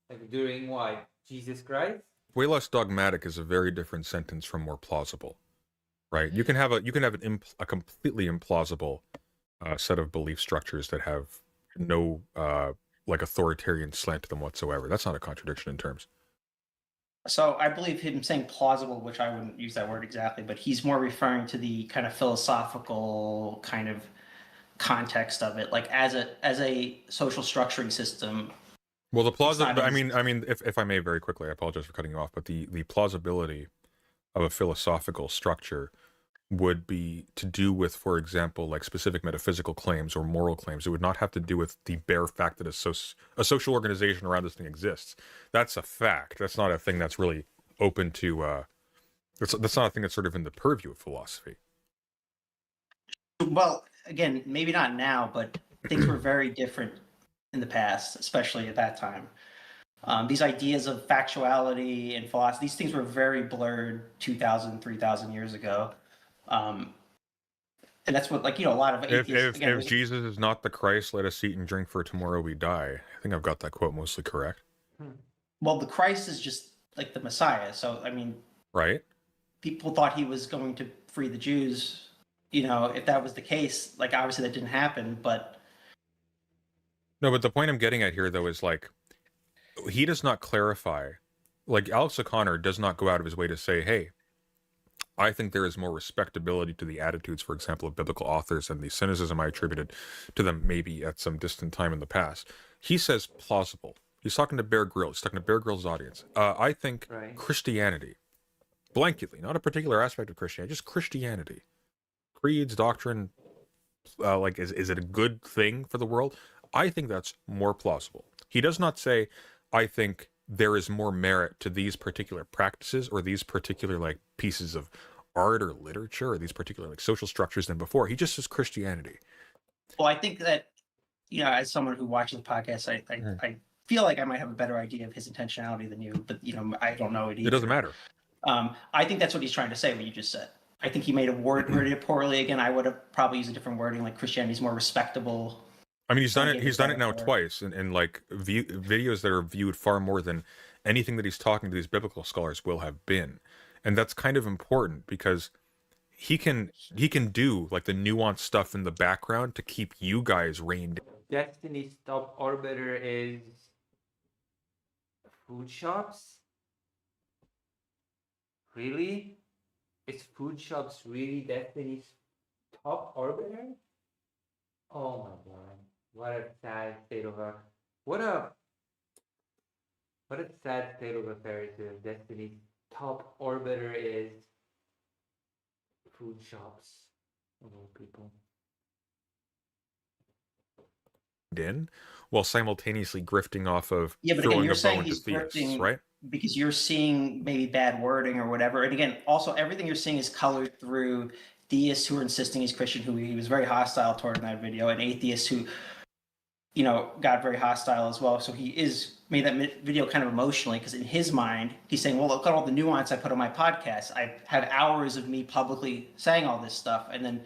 Speaker 2: Like during what? Jesus Christ?
Speaker 12: Way less dogmatic is a very different sentence from more plausible, right? You can have a completely implausible set of belief structures that have no like authoritarian slant to them whatsoever. That's not a contradiction in terms.
Speaker 8: So I believe him saying plausible, which I wouldn't use that word exactly, but he's more referring to the kind of philosophical kind of context of it, like as a social structuring system.
Speaker 12: Well, the plausibility, I mean, if I may very quickly, I apologize for cutting you off, but the plausibility of a philosophical structure would be to do with, for example, like specific metaphysical claims or moral claims. It would not have to do with the bare fact that a social organization around this thing exists. That's a fact. That's not a thing that's really open to, that's not a thing that's sort of in the purview of philosophy.
Speaker 8: Well, again, maybe not now, but things were very different in the past, especially at that time. These ideas of factuality and philosophy, these things were very blurred 2,000, 3,000 years ago. And that's what, like, you know, a lot of atheists...
Speaker 12: If Jesus is not the Christ, let us eat and drink, for tomorrow we die. I think I've got that quote mostly correct.
Speaker 8: Well, the Christ is just like the Messiah. So, I mean...
Speaker 12: Right.
Speaker 8: People thought he was going to free the Jews. You know, if that was the case, like, obviously that didn't happen, but...
Speaker 12: No, but the point I'm getting at here, though, is, like, he does not clarify. Like, Alex O'Connor does not go out of his way to say, hey, I think there is more respectability to the attitudes, for example, of biblical authors and the cynicism I attributed to them maybe at some distant time in the past. He says plausible. He's talking to Bear Grylls. He's talking to Bear Grylls' audience. I think Christianity, blanketly, not a particular aspect of Christianity, just Christianity, creeds, doctrine, like, is it a good thing for the world? I think that's more plausible. He does not say, I think there is more merit to these particular practices or these particular, like, pieces of art or literature or these particular, like, social structures than before. He just says Christianity.
Speaker 8: Well, I think that, you know, as someone who watches the podcast, I feel like I might have a better idea of his intentionality than you, but, you know, I don't know it either.
Speaker 12: It doesn't matter.
Speaker 8: I think that's what he's trying to say, what you just said. I think he made a worded it poorly. Again, I would have probably used a different wording, like Christianity is more respectable.
Speaker 12: I mean, he's done it now twice in like videos that are viewed far more than anything that he's talking to these biblical scholars will have been. And that's kind of important because he can do, like, the nuanced stuff in the background to keep you guys reined in.
Speaker 2: Destiny's top orbiter is food shops? Really? Is food shops really Destiny's top orbiter? Oh my god. What a sad state of what a sad state of affairs if Destiny's top orbiter is food shops of all people.
Speaker 12: In while simultaneously grifting off of
Speaker 8: but
Speaker 12: throwing
Speaker 8: again, you're
Speaker 12: a
Speaker 8: saying
Speaker 12: bone to
Speaker 8: he's
Speaker 12: theists,
Speaker 8: grifting,
Speaker 12: right?
Speaker 8: Because you're seeing maybe bad wording or whatever. And again, also everything you're seeing is colored through theists who are insisting he's Christian, who he was very hostile toward in that video, and atheists who, you know, got very hostile as well. So he made that video kind of emotionally because in his mind, he's saying, well, look at all the nuance I put on my podcast. I have hours of me publicly saying all this stuff. And then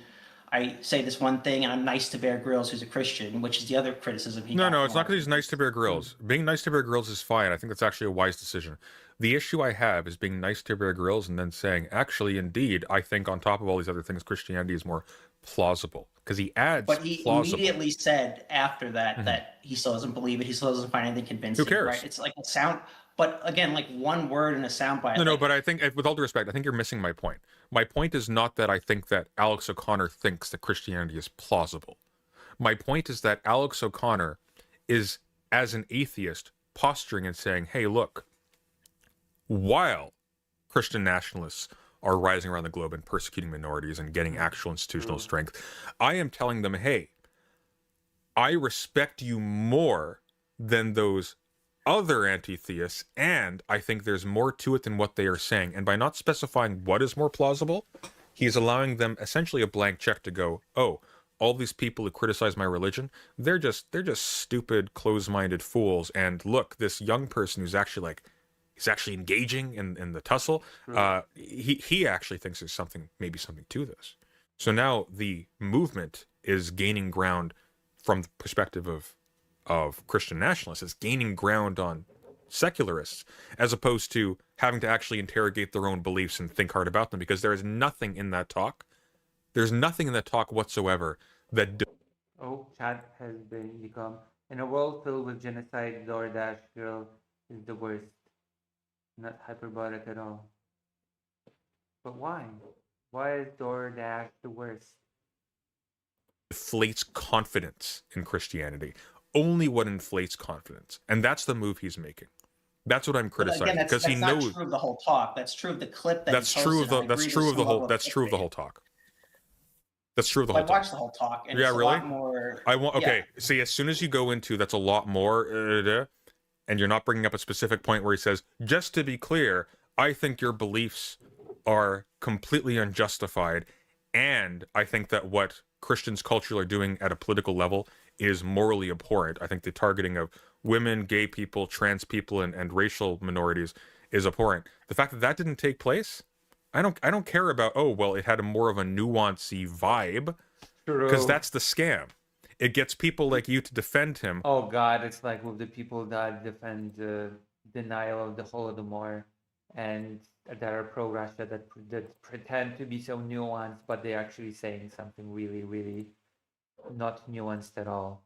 Speaker 8: I say this one thing and I'm nice to Bear Grylls, who's a Christian, which is the other criticism he got.
Speaker 12: No,
Speaker 8: from
Speaker 12: it's
Speaker 8: a
Speaker 12: not
Speaker 8: lot of
Speaker 12: because he's
Speaker 8: people.
Speaker 12: nice to Bear Grylls. Being nice to Bear Grylls is fine. I think that's actually a wise decision. The issue I have is being nice to Bear Grylls and then saying, actually, indeed, I think on top of all these other things, Christianity is more plausible. Because he adds
Speaker 8: But he
Speaker 12: plausible.
Speaker 8: immediately said after that that he still doesn't believe it. He still doesn't find anything convincing.
Speaker 12: Who cares?
Speaker 8: Right? It's like a sound. But again, like one word in a soundbite.
Speaker 12: No,
Speaker 8: like,
Speaker 12: but I think, with all due respect, I think you're missing my point. My point is not that I think that Alex O'Connor thinks that Christianity is plausible. My point is that Alex O'Connor is, as an atheist, posturing and saying, hey, look, while Christian nationalists are rising around the globe and persecuting minorities and getting actual institutional strength, I am telling them, hey, I respect you more than those other anti-theists, and I think there's more to it than what they are saying. And by not specifying what is more plausible, he's allowing them essentially a blank check to go, oh, all these people who criticize my religion, they're just stupid, closed-minded fools. And look, this young person who's actually he's actually engaging in the tussle. He actually thinks there's maybe something to this. So now the movement is gaining ground from the perspective of Christian nationalists. It's gaining ground on secularists, as opposed to having to actually interrogate their own beliefs and think hard about them, because there is nothing in that talk. There's nothing in that talk whatsoever that.
Speaker 2: Oh, chat has become in a world filled with genocide. DoorDash girl is the worst. Not hyperbolic at all. But why? Why is DoorDash the worst?
Speaker 12: Inflates confidence in Christianity. Only what inflates confidence, and that's the move he's making. That's what I'm criticizing, because he knows.
Speaker 8: That's true of the whole talk. That's true of the clip that.
Speaker 12: That's true of the. That's true of the whole. That's true of the whole talk. That's true of the whole talk.
Speaker 8: I watched the whole talk, and it's a lot more.
Speaker 12: Okay. See, as soon as you go into that's a lot more, and you're not bringing up a specific point where he says, just to be clear, I think your beliefs are completely unjustified, and I think that what Christians culturally are doing at a political level is morally abhorrent. I think the targeting of women, gay people, trans people, and racial minorities is abhorrent. The fact that didn't take place, I don't care about, oh, well, it had a more of a nuancy vibe, because that's the scam. It gets people like you to defend him.
Speaker 2: Oh God, it's like with the people that defend the denial of the Holodomor and that are pro-Russia, that pretend to be so nuanced, but they're actually saying something really, really not nuanced at all.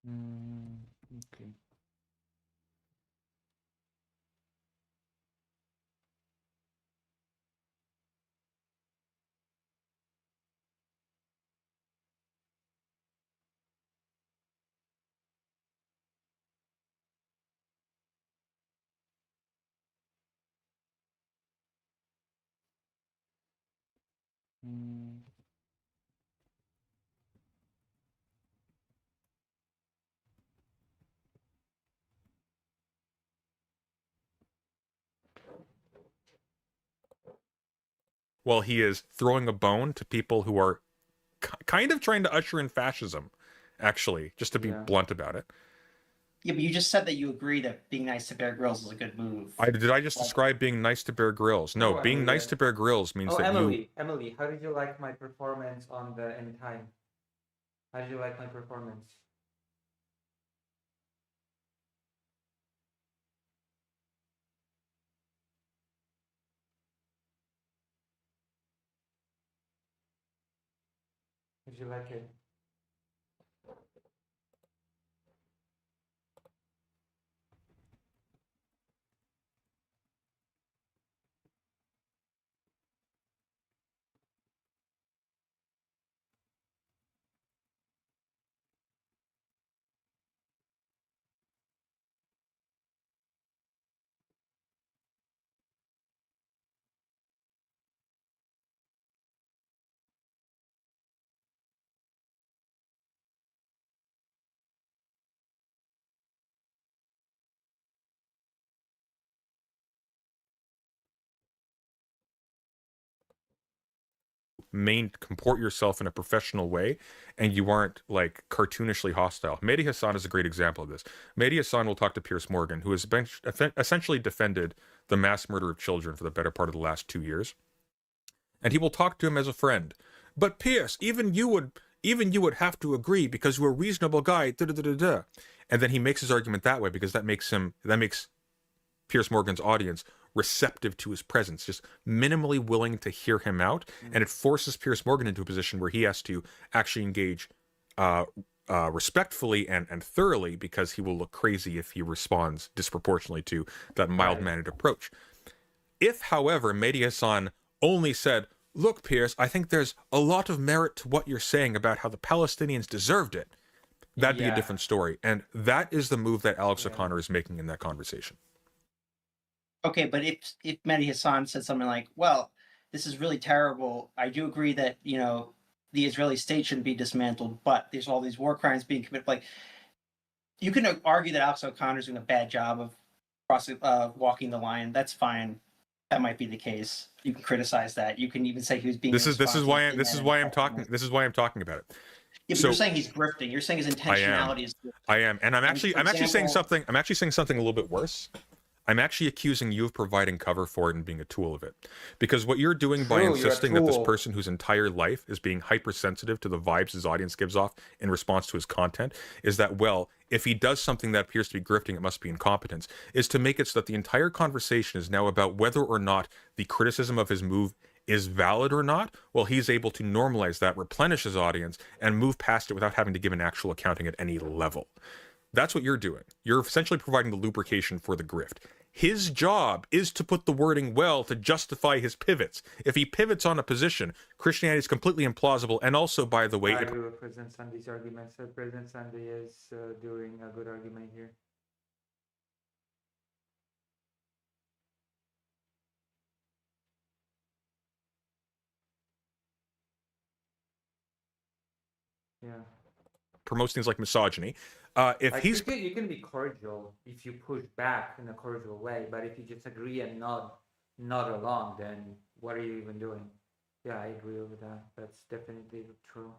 Speaker 2: Okay.
Speaker 12: Well, he is throwing a bone to people who are kind of trying to usher in fascism, actually, just to be blunt about it.
Speaker 8: Yeah, but you just said that you agree that being nice to Bear Grylls is a good move.
Speaker 12: Did I just describe being nice to Bear Grylls? No, being nice to Bear Grylls means that
Speaker 2: Emily, how did you like my performance on the End Time? How did you like my performance? Did you like it?
Speaker 12: comport yourself in a professional way, and you aren't like cartoonishly hostile. Mehdi Hassan is a great example of this. Mehdi Hassan will talk to Piers Morgan, who has essentially defended the mass murder of children for the better part of the last 2 years, and he will talk to him as a friend. But Piers, even you would have to agree because you're a reasonable guy. Da, da, da, da, da. And then he makes his argument that way because that makes Piers Morgan's audience receptive to his presence, just minimally willing to hear him out, and it forces Piers Morgan into a position where he has to actually engage respectfully and thoroughly, because he will look crazy if he responds disproportionately to that mild-mannered approach. If, however, Mehdi Hassan only said, look, Piers, I think there's a lot of merit to what you're saying about how the Palestinians deserved it, that'd be a different story. And that is the move that Alex O'Connor is making in that conversation.
Speaker 8: Okay, but if Mehdi Hassan said something like, well, this is really terrible. I do agree that, you know, the Israeli state shouldn't be dismantled, but there's all these war crimes being committed. Like, you can argue that Alex O'Connor's doing a bad job of walking the line. That's fine. That might be the case. You can criticize that. You can even say he was being.
Speaker 12: This is why I'm talking about it.
Speaker 8: Yeah, but you're saying he's grifting. You're saying his intentionality is.
Speaker 12: I am, and I'm actually saying something. I'm actually saying something a little bit worse. I'm actually accusing you of providing cover for it and being a tool of it. Because what you're doing by insisting that this person whose entire life is being hypersensitive to the vibes his audience gives off in response to his content is that, well, if he does something that appears to be grifting, it must be incompetence, is to make it so that the entire conversation is now about whether or not the criticism of his move is valid or not. Well, he's able to normalize that, replenish his audience, and move past it without having to give an actual accounting at any level. That's what you're doing. You're essentially providing the lubrication for the grift. His job is to put the wording well to justify his pivots. If he pivots on a position, Christianity is completely implausible. And also, by the way,
Speaker 2: I agree with President Sundy's argument. So President Sunday is doing a good argument here. Yeah.
Speaker 12: promotes things like misogyny. If
Speaker 2: you can be cordial if you push back in a cordial way, but if you just agree and nod along, then what are you even doing? Yeah, I agree with that. That's definitely true.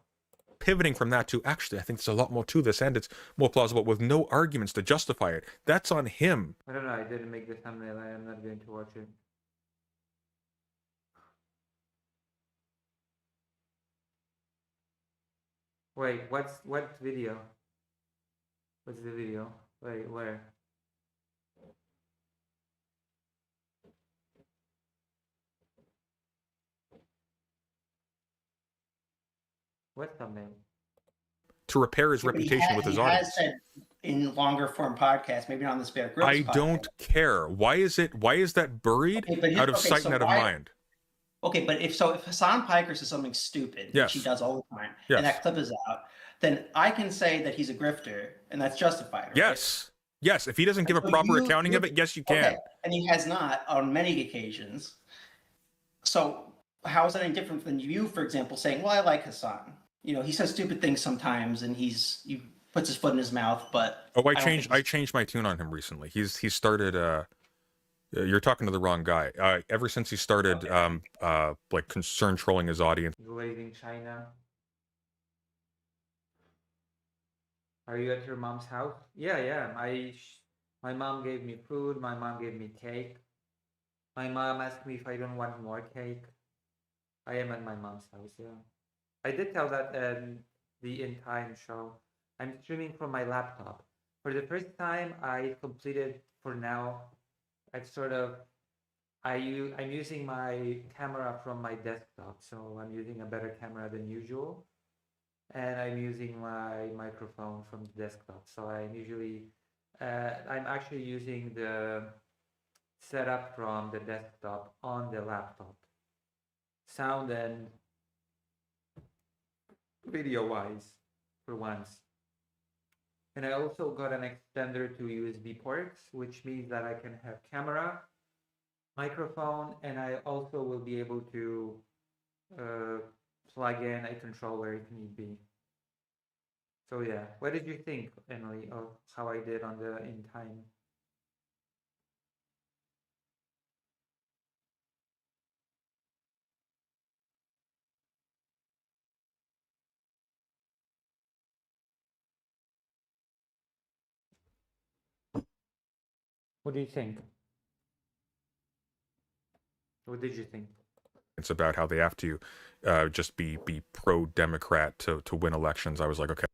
Speaker 12: Pivoting from that to, actually, I think there's a lot more to this, and it's more plausible with no arguments to justify it. That's on him.
Speaker 2: I don't know. I didn't make the thumbnail. I am not going to watch it. Wait, what video? What's the video? Wait, where? What thumbnail?
Speaker 12: To repair his reputation with his audience.
Speaker 8: Has said in longer form podcasts, maybe not on this Bear Grylls
Speaker 12: I
Speaker 8: podcast.
Speaker 12: don't care. Why is that buried out of sight and out of mind?
Speaker 8: Okay, but if Hassan Piker says something stupid, which he does all the time, and that clip is out, then I can say that he's a grifter, and that's justified, right?
Speaker 12: Yes. If he doesn't give a proper accounting of it, yes, you can.
Speaker 8: Okay. And he has not on many occasions. So how is that any different than you, for example, saying, well, I like Hassan. You know, he says stupid things sometimes, and he puts his foot in his mouth, but...
Speaker 12: Oh, I changed my tune on him recently. He's started... You're talking to the wrong guy. Ever since he started, like concern trolling his audience.
Speaker 2: Leaving China. Are you at your mom's house? Yeah. My mom gave me food. My mom gave me cake. My mom asked me if I don't want more cake. I am at my mom's house. Yeah, I did tell that the In Time show. I'm streaming from my laptop. For the first time, I completed for now. I'm using my camera from my desktop, so I'm using a better camera than usual, and I'm using my microphone from the desktop. So I'm actually using the setup from the desktop on the laptop, sound and video wise, for once. And I also got an extender to USB ports, which means that I can have camera, microphone, and I also will be able to plug in a controller if need be. So yeah, what did you think, Emily, of how I did on the In Time? What do you think? What did you think?
Speaker 12: It's about how they have to just be pro-Democrat to win elections. I was like, okay,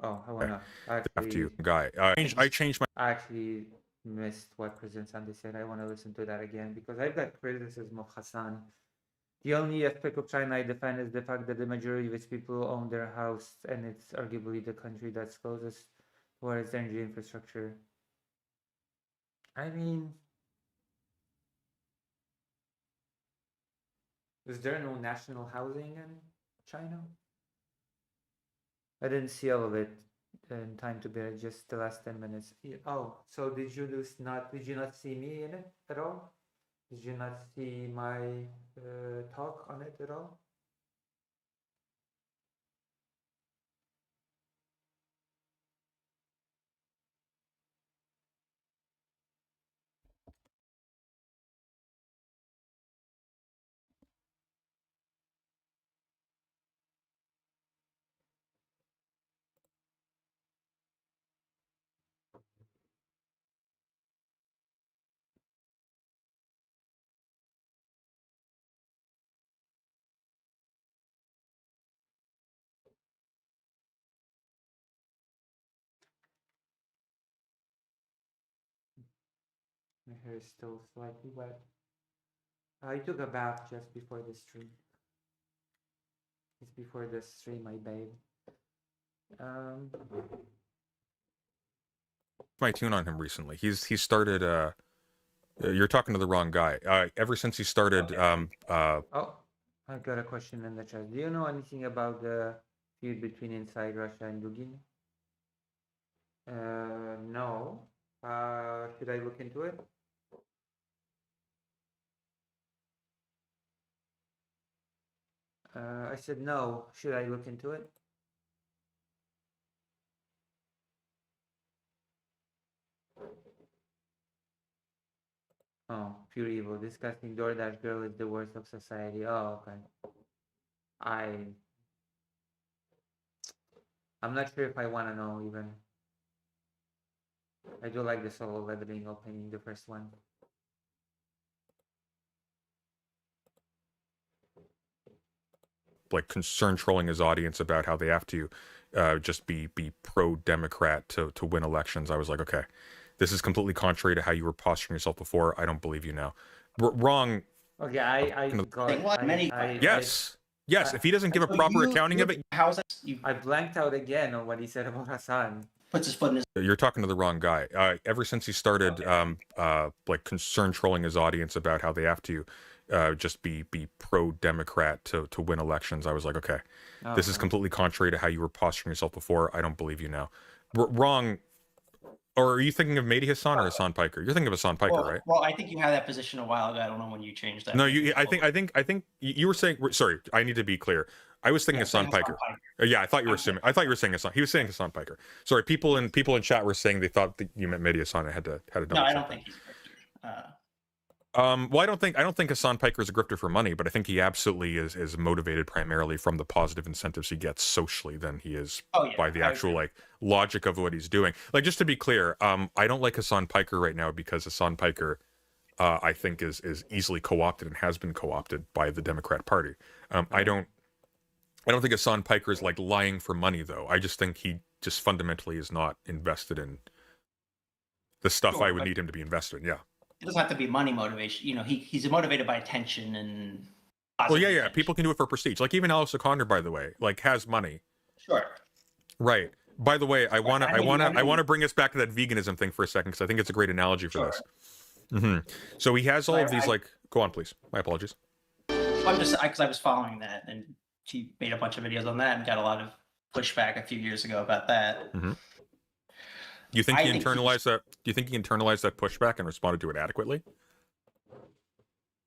Speaker 2: Oh, I wanna
Speaker 12: after
Speaker 2: actually.
Speaker 12: you, guy. I changed my.
Speaker 2: I actually missed what President Sanders said. I want to listen to that again because I've got criticism of Hassan. The only aspect of China I defend is the fact that the majority of its people own their house, and it's arguably the country that's closest towards energy infrastructure. I mean, is there no national housing in China? I didn't see all of it in time to bear, just the last 10 minutes. Oh, so did you not see me in it at all? Did you not see my talk on it at all? My hair is still slightly wet. I took a bath just before the stream. It's before the stream, I bathe.
Speaker 12: My tune on him recently. He's started. You're talking to the wrong guy. Ever since he started.
Speaker 2: Oh, I got a question in the chat. Do you know anything about the feud between Inside Russia and Dugin? No. Should I look into it? I said no. Should I look into it? Oh, pure evil. Disgusting DoorDash girl is the worst of society. Oh, okay. I'm not sure if I want to know even. I do like the solo leveling opening, the first one.
Speaker 12: Like concern trolling his audience about how they have to just be pro-Democrat to win elections. I was like, okay, this is completely contrary to how you were posturing yourself before. I don't believe you now. Wrong.
Speaker 2: Okay, I
Speaker 12: Yes. If he doesn't give a proper accounting of it.
Speaker 8: How is that?
Speaker 2: I blanked out again on what he said about Hassan.
Speaker 8: Puts his foot in his.
Speaker 12: You're talking to the wrong guy. Ever since he started like concern trolling his audience about how they have to just be pro-Democrat to win elections, I was like, okay, this is completely contrary to how you were posturing yourself before. I don't believe you now. Wrong. Or are you thinking of Mehdi Hassan or Hassan Piker? You're thinking of Hassan Piker, right?
Speaker 8: Well, I think you had that position a while ago. I don't know when you changed that.
Speaker 12: No, I think you were saying. Sorry, I need to be clear. I was thinking Hassan Piker. Yeah, I thought you were assuming. I thought you were saying Hassan. He was saying Hassan Piker. Sorry, people in chat were saying they thought that you meant Mehdi Hassan. I had to double.
Speaker 8: No, I don't think he's a grifter.
Speaker 12: Well, I don't think Hassan Piker is a grifter for money, but I think he absolutely is motivated primarily from the positive incentives he gets socially than he is by the actual like logic of what he's doing. Like, just to be clear, I don't like Hassan Piker right now because Hassan Piker, I think is easily co-opted and has been co-opted by the Democrat Party. I don't think Hassan Piker is like lying for money though. I just think he just fundamentally is not invested in the stuff I would need him to be invested in. Yeah.
Speaker 8: It doesn't have to be money motivation. You know, he's motivated by attention and.
Speaker 12: Well, yeah. People can do it for prestige. Like even Alex O'Connor, by the way, like has money.
Speaker 8: Sure.
Speaker 12: Right. By the way, I want to bring us back to that veganism thing for a second because I think it's a great analogy for this. Mm-hmm. So he has all of these like. Go on, please. My apologies.
Speaker 8: I'm just because I was following that, and he made a bunch of videos on that and got a lot of pushback a few years ago about that.
Speaker 12: Mm-hmm. You think he internalized that? Do you think he internalized that pushback and responded to it adequately?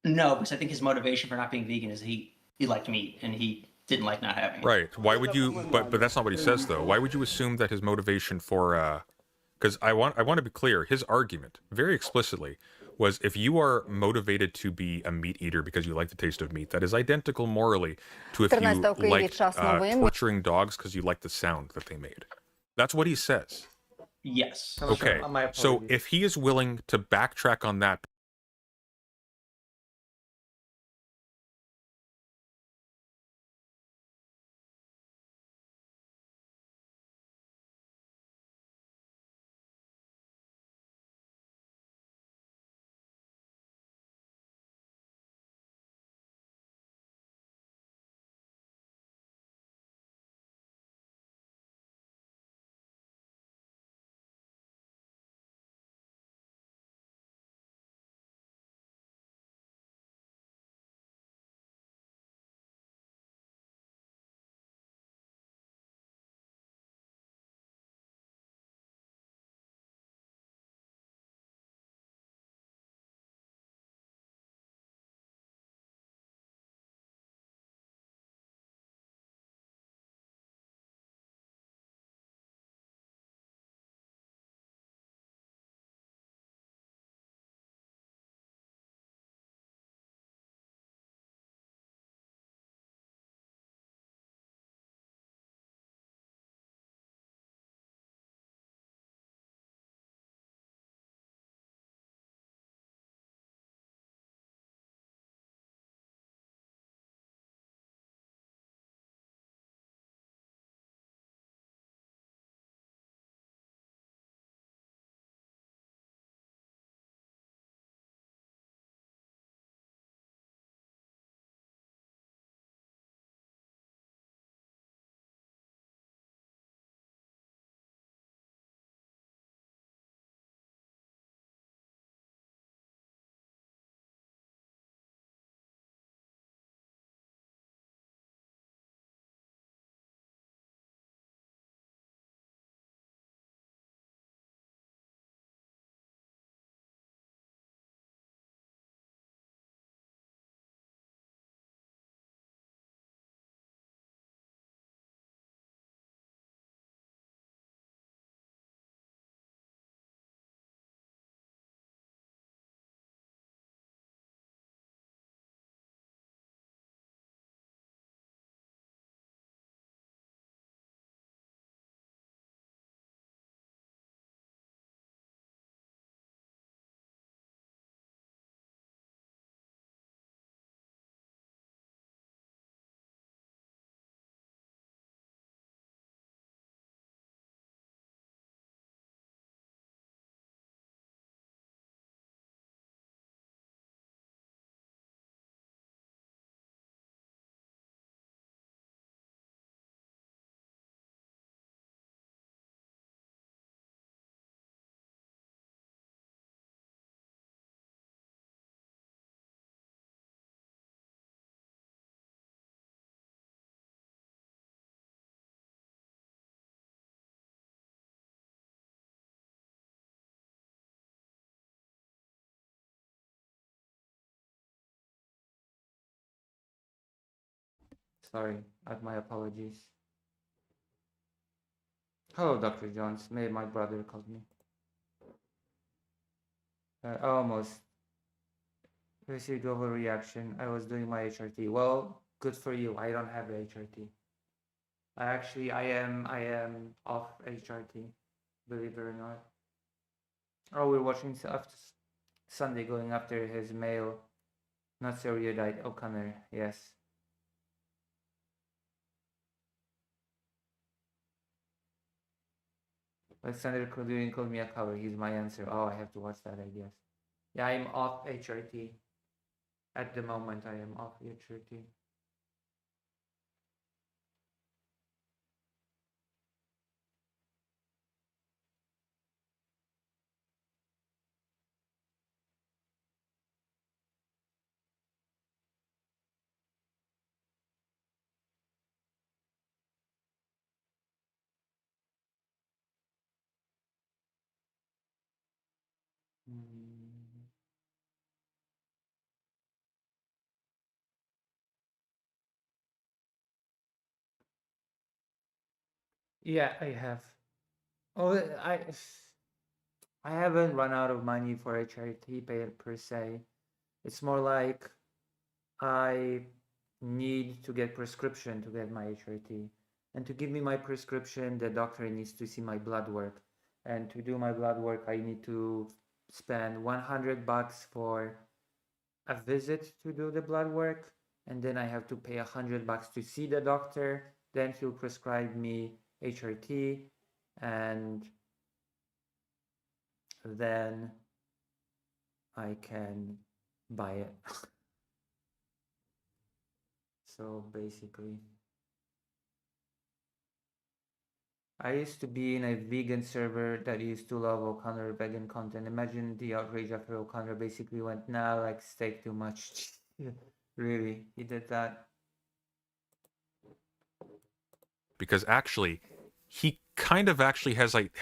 Speaker 8: No, because I think his motivation for not being vegan is he liked meat and he didn't like not having it.
Speaker 12: Right. Why would you? But that's not what he says though. Why would you assume that his motivation for? Because I want to be clear. His argument, very explicitly, was if you are motivated to be a meat eater because you like the taste of meat, that is identical morally to if you like torturing dogs because you like the sound that they made. That's what he says.
Speaker 8: Yes.
Speaker 2: Oh,
Speaker 12: Okay,
Speaker 2: my
Speaker 12: so
Speaker 2: apologies.
Speaker 12: if he is willing to backtrack on that,
Speaker 2: Sorry, my apologies. Hello, Dr. Jones. Maybe my brother called me. Almost received overreaction. I was doing my HRT. Well, good for you. I don't have HRT. I am off HRT, believe it or not. Oh, we're watching after Sunday, going after his male, not so erudite O'Connor. Yes. Alexander Kodurin called me a cover. He's my answer. Oh, I have to watch that, I guess. Yeah, I'm off HRT. At the moment, I am off HRT. Mm. Yeah, I have. Oh, I haven't run out of money for HRT per se. It's more like I need to get prescription to get my HRT. And to give me my prescription, the doctor needs to see my blood work. And to do my blood work, I need to spend $100 for a visit to do the blood work, and then I have to pay $100 to see the doctor. Then he'll prescribe me HRT, and then I can buy it. So basically, I used to be in a vegan server that used to love O'Connor vegan content. Imagine the outrage after O'Connor basically went, nah, like steak too much. Really, he did that.
Speaker 12: Because actually, he kind of actually has like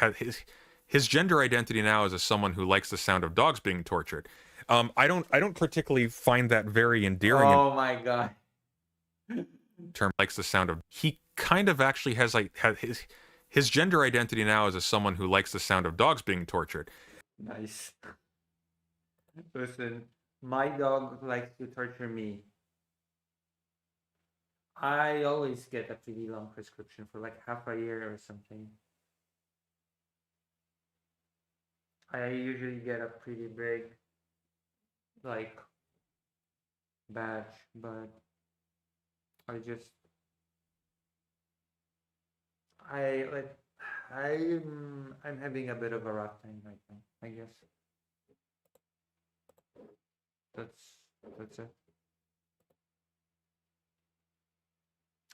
Speaker 12: his gender identity now is as someone who likes the sound of dogs being tortured. I don't particularly find that very endearing.
Speaker 2: Oh my god.
Speaker 12: Term likes the sound of. He kind of actually has like his gender identity now is as someone who likes the sound of dogs being tortured.
Speaker 2: Nice. Listen, my dog likes to torture me. I always get a pretty long prescription for like half a year or something. I usually get a pretty big like batch, but I'm having a bit of a rough time right now, I guess. That's it.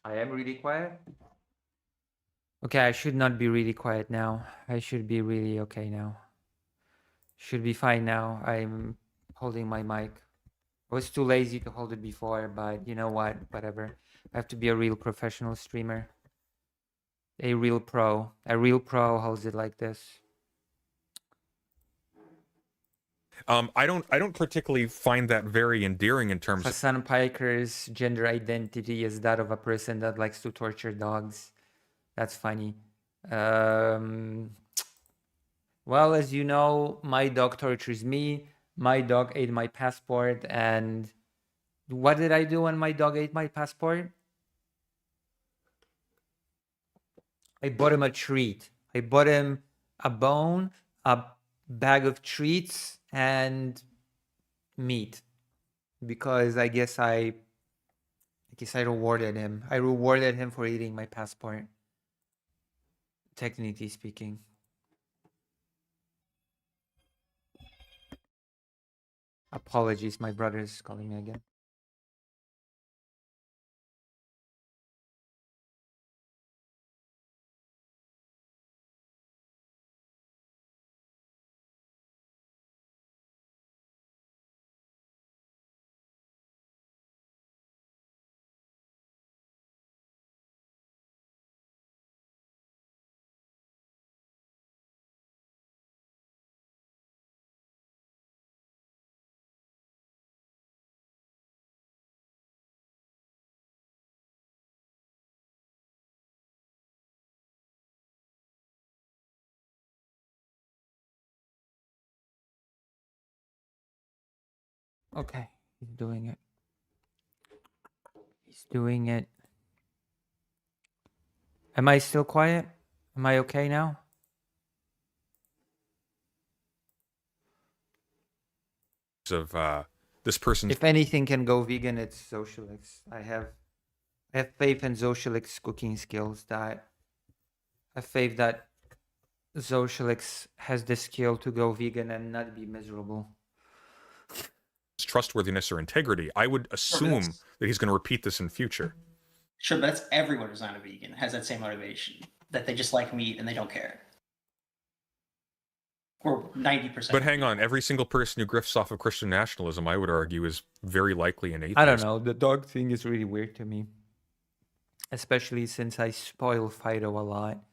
Speaker 2: I am really quiet. Okay, I should not be really quiet now. I should be really okay now. Should be fine now. I'm holding my mic. I was too lazy to hold it before, but you know what? Whatever. I have to be a real professional streamer. A real pro. A real pro holds it like this.
Speaker 12: I don't particularly find that very endearing in terms of
Speaker 2: Hassan Piker's gender identity is that of a person that likes to torture dogs. That's funny. Well, as you know, my dog tortures me. My dog ate my passport, and what did I do when my dog ate my passport? I bought him a treat. I bought him a bone, a bag of treats, and meat, because I guess I rewarded him. I rewarded him for eating my passport, technically speaking. Apologies, my brother is calling me again. Okay, he's doing it. He's doing it. Am I still quiet? Am I okay now?
Speaker 12: of this person.
Speaker 2: If anything can go vegan, it's Socialix. I have faith in Socialix cooking skills. That I have faith that Socialix has the skill to go vegan and not be miserable.
Speaker 12: Trustworthiness or integrity, I would assume that he's going to repeat this in future.
Speaker 8: Sure, but that's everyone who's not a vegan has that same motivation, that they just like meat and they don't care. Or 90%.
Speaker 12: But hang on, every single person who grifts off of Christian nationalism, I would argue, is very likely an atheist.
Speaker 2: I don't know. The dog thing is really weird to me, especially since I spoil Fido a lot.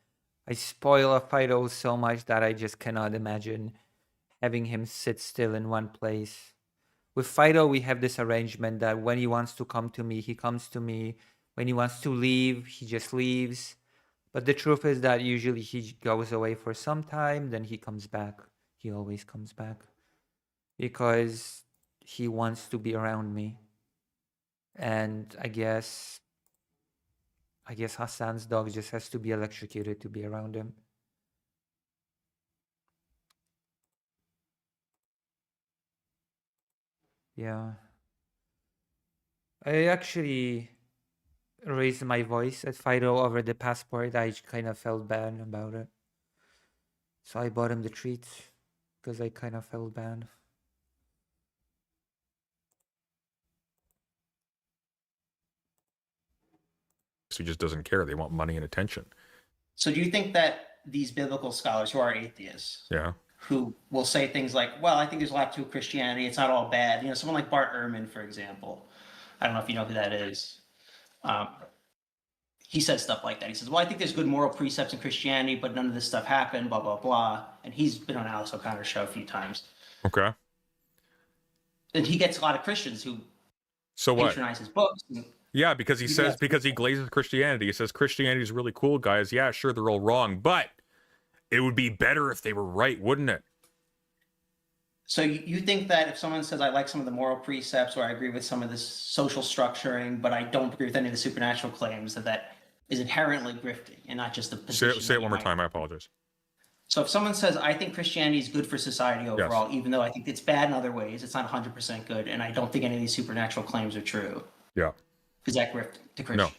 Speaker 2: I spoil Fido so much that I just cannot imagine having him sit still in one place. With Fido, we have this arrangement that when he wants to come to me, he comes to me. When he wants to leave, he just leaves. But the truth is that usually he goes away for some time, then he comes back. He always comes back because he wants to be around me. And I guess Hassan's dog just has to be electrocuted to be around him. Yeah. I actually raised my voice at Fido over the passport. I kind of felt bad about it. So I bought him the treats because I kind of felt bad.
Speaker 12: He just doesn't care. They want money and attention.
Speaker 8: So do you think that these biblical scholars who are atheists,
Speaker 12: Yeah.
Speaker 8: who will say things like, well, I think there's a lot to Christianity, it's not all bad. You know, someone like Bart Ehrman, for example. I don't know if you know who that is. He says stuff like that. He says, well, I think there's good moral precepts in Christianity, but none of this stuff happened, blah, blah, blah. And he's been on Alex O'Connor's show a few times.
Speaker 12: Okay.
Speaker 8: And he gets a lot of Christians who
Speaker 12: So what?
Speaker 8: patronize his books.
Speaker 12: Yeah, because he says, because he glazes Christianity. He says Christianity is really cool, guys. Yeah, sure, they're all wrong, but it would be better if they were right, wouldn't it?
Speaker 8: So you think that if someone says, I like some of the moral precepts, or I agree with some of this social structuring, but I don't agree with any of the supernatural claims, that is inherently grifting and not just the position.
Speaker 12: Say it one more time. I apologize.
Speaker 8: So if someone says, I think Christianity is good for society overall, even though I think it's bad in other ways, it's not 100% good, and I don't think any of these supernatural claims are true.
Speaker 12: Yeah.
Speaker 8: Is that grifting to Christians?
Speaker 12: No.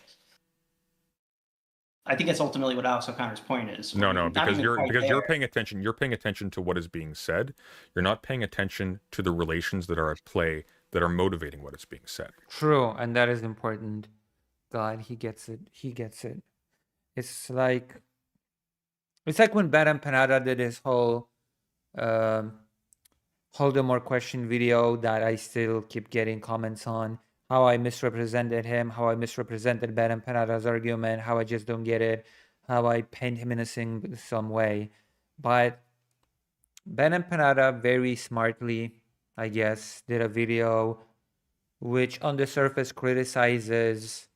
Speaker 8: I think that's ultimately what Alex O'Connor's point is.
Speaker 12: No,
Speaker 8: Not
Speaker 12: because
Speaker 8: even
Speaker 12: you're
Speaker 8: quite there.
Speaker 12: paying attention. You're paying attention to what is being said. You're not paying attention to the relations that are at play that are motivating what is being said.
Speaker 2: True, and that is important. God, he gets it. He gets it. It's like when Bad Empanada did his whole Voldemort question video that I still keep getting comments on. How I misrepresented him, how I misrepresented Bad Empanada's argument, how I just don't get it, how I paint him in some way. But Bad Empanada very smartly, I guess, did a video which on the surface criticizes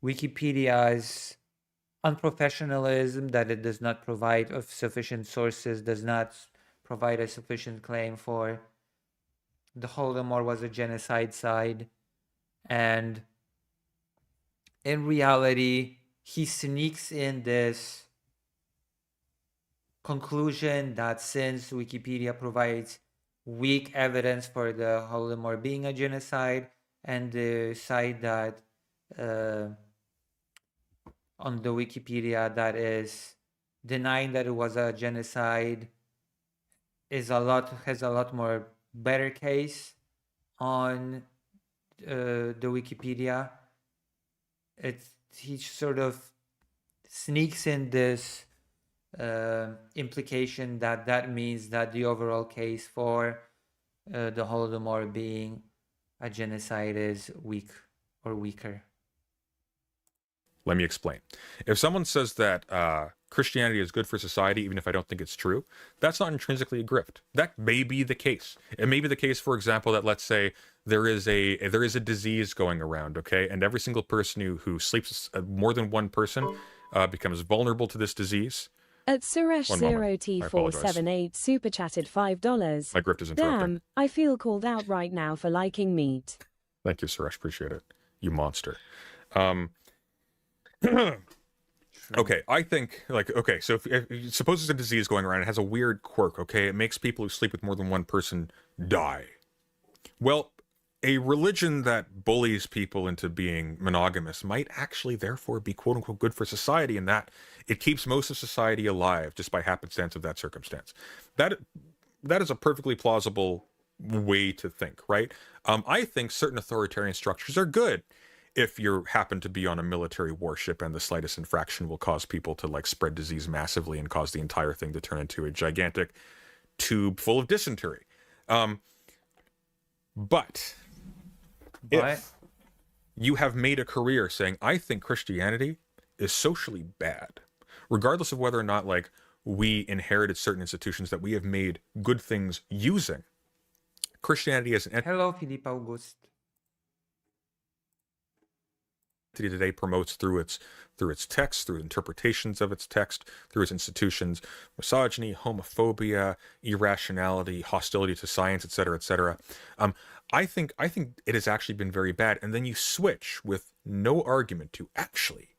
Speaker 2: Wikipedia's unprofessionalism, that it does not provide of sufficient sources, does not provide a sufficient claim for the Holodomor was a genocide side. And in reality, he sneaks in this conclusion that since Wikipedia provides weak evidence for the Holodomor being a genocide, and the side that on the Wikipedia that is denying that it was a genocide has a lot more better case on the Wikipedia. He sort of sneaks in this implication that means that the overall case for the Holodomor being a genocide is weak or weaker.
Speaker 12: Let me explain. If someone says that Christianity is good for society, even if I don't think it's true, that's not intrinsically a grift. That may be the case. It may be the case, for example, that let's say there is a disease going around, okay, and every single person who sleeps more than one person becomes vulnerable to this disease.
Speaker 13: At Suresh0T478 super chatted $5.
Speaker 12: My grift is interrupting.
Speaker 13: Damn, I feel called out right now for liking meat.
Speaker 12: Thank you, Suresh. Appreciate it. You monster. Okay, I think, so if suppose there's a disease going around, it has a weird quirk, okay? It makes people who sleep with more than one person die. Well, a religion that bullies people into being monogamous might actually therefore be quote-unquote good for society, in that it keeps most of society alive just by happenstance of that circumstance. That is a perfectly plausible way to think, right? I think certain authoritarian structures are good if you happen to be on a military warship and the slightest infraction will cause people to spread disease massively and cause the entire thing to turn into a gigantic tube full of dysentery. But if you have made a career saying, I think Christianity is socially bad, regardless of whether or not we inherited certain institutions that we have made good things using, Christianity as an
Speaker 2: Hello, Philippe Auguste.
Speaker 12: today promotes through its text, through interpretations of its text, through its institutions, misogyny, homophobia, irrationality, hostility to science, etc., etc. I think it has actually been very bad. And then you switch with no argument to actually,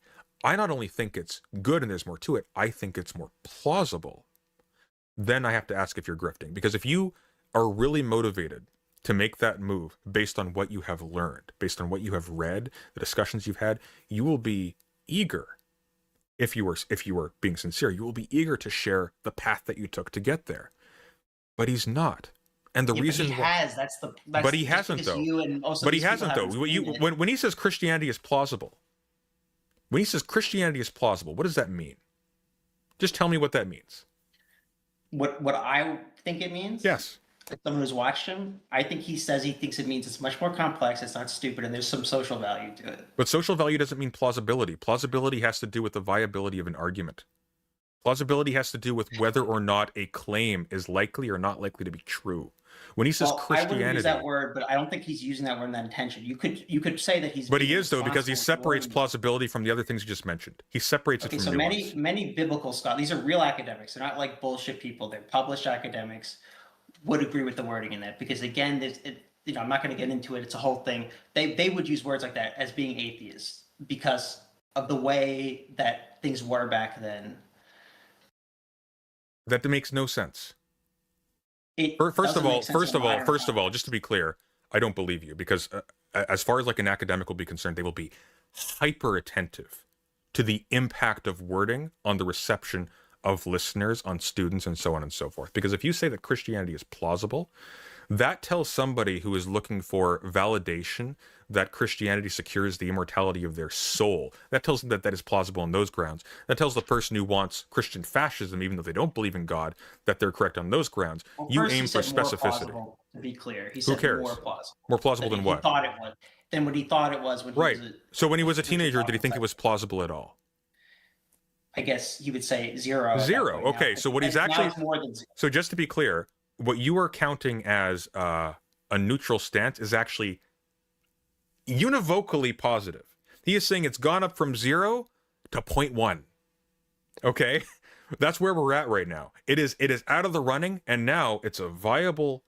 Speaker 12: I not only think it's good and there's more to it, I think it's more plausible. Then I have to ask if you're grifting, because if you are really motivated to make that move based on what you have learned, based on what you have read, the discussions you've had, you will be eager. If you were being sincere, you will be eager to share the path that you took to get there. But he's not. And the reason
Speaker 8: he has, that's
Speaker 12: but he hasn't though. But he hasn't though. When he says Christianity is plausible, what does that mean? Just tell me what that means.
Speaker 8: What I think it means?
Speaker 12: Yes.
Speaker 8: Someone who's watched him, I think he says he thinks it means it's much more complex, it's not stupid, and there's some social value to it.
Speaker 12: But social value doesn't mean plausibility. Plausibility has to do with the viability of an argument. Plausibility has to do with whether or not a claim is likely or not likely to be true. When he says Christianity,
Speaker 8: I wouldn't use that word, but I don't think he's using that word in that intention. You could say that he's.
Speaker 12: But he is though, because he separates plausibility from the other things you just mentioned. He separates it from
Speaker 8: so
Speaker 12: nuance.
Speaker 8: many biblical scholars. These are real academics. They're not like bullshit people. They're published academics. Would agree with the wording in that because again, I'm not going to get into it. It's a whole thing. They would use words like that as being atheists because of the way that things were back then.
Speaker 12: That makes no sense. First of all, just to be clear, I don't believe you because as far as like an academic will be concerned, they will be hyper attentive to the impact of wording on the reception of listeners, on students, and so on and so forth. Because if you say that Christianity is plausible, that tells somebody who is looking for validation that Christianity secures the immortality of their soul. That tells them that that is plausible on those grounds. That tells the person who wants Christian fascism, even though they don't believe in God, that they're correct on those grounds.
Speaker 8: Well,
Speaker 12: you aim for specificity.
Speaker 8: To be clear, he said
Speaker 12: who cares?
Speaker 8: More plausible.
Speaker 12: More plausible than what?
Speaker 8: Thought it was. Than what he thought it was when he
Speaker 12: right.
Speaker 8: was
Speaker 12: So when he was a teenager, did he think it was plausible at all?
Speaker 8: I guess you would say zero.
Speaker 12: Zero. Okay. So what he's actually
Speaker 8: more than zero.
Speaker 12: So just to be clear, what you are counting as a neutral stance is actually univocally positive. He is saying it's gone up from 0 to 0.1. Okay, that's where we're at right now. It is out of the running, and now it's a viable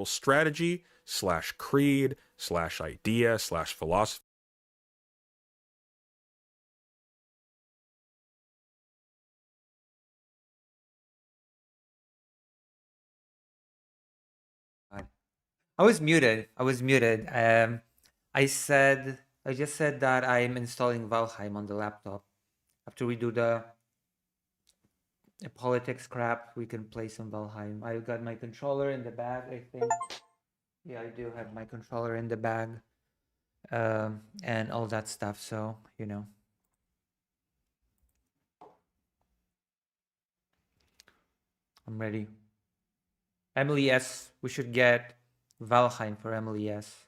Speaker 12: strategy / creed / idea / philosophy.
Speaker 2: I was muted. I just said that I'm installing Valheim on the laptop. After we do the politics crap, we can play some Valheim. I got my controller in the bag, I think. Yeah, I do have my controller in the bag. And all that stuff, so, you know. I'm ready. Emily S., we should get Valheim for Emily S.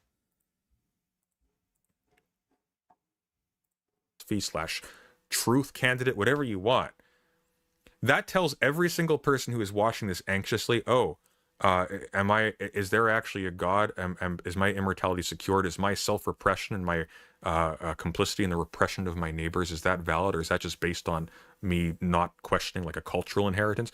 Speaker 12: / truth candidate, whatever you want. That tells every single person who is watching this anxiously, is there actually a God? Is my immortality secured? Is my self-repression and my complicity in the repression of my neighbors, is that valid? Or is that just based on me not questioning like a cultural inheritance?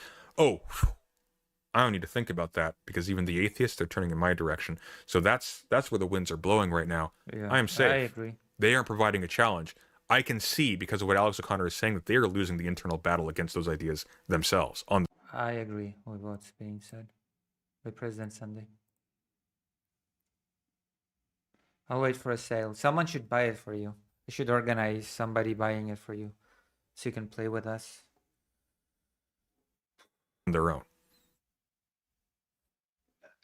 Speaker 12: I don't need to think about that because even the atheists are turning in my direction. So that's where the winds are blowing right now.
Speaker 2: Yeah,
Speaker 12: I am safe.
Speaker 2: I agree.
Speaker 12: They aren't providing a challenge. I can see because of what Alex O'Connor is saying that they are losing the internal battle against those ideas themselves.
Speaker 2: I agree with what's being said by President Sunday. I'll wait for a sale. Someone should buy it for you. You should organize somebody buying it for you so you can play with us.
Speaker 12: On their own.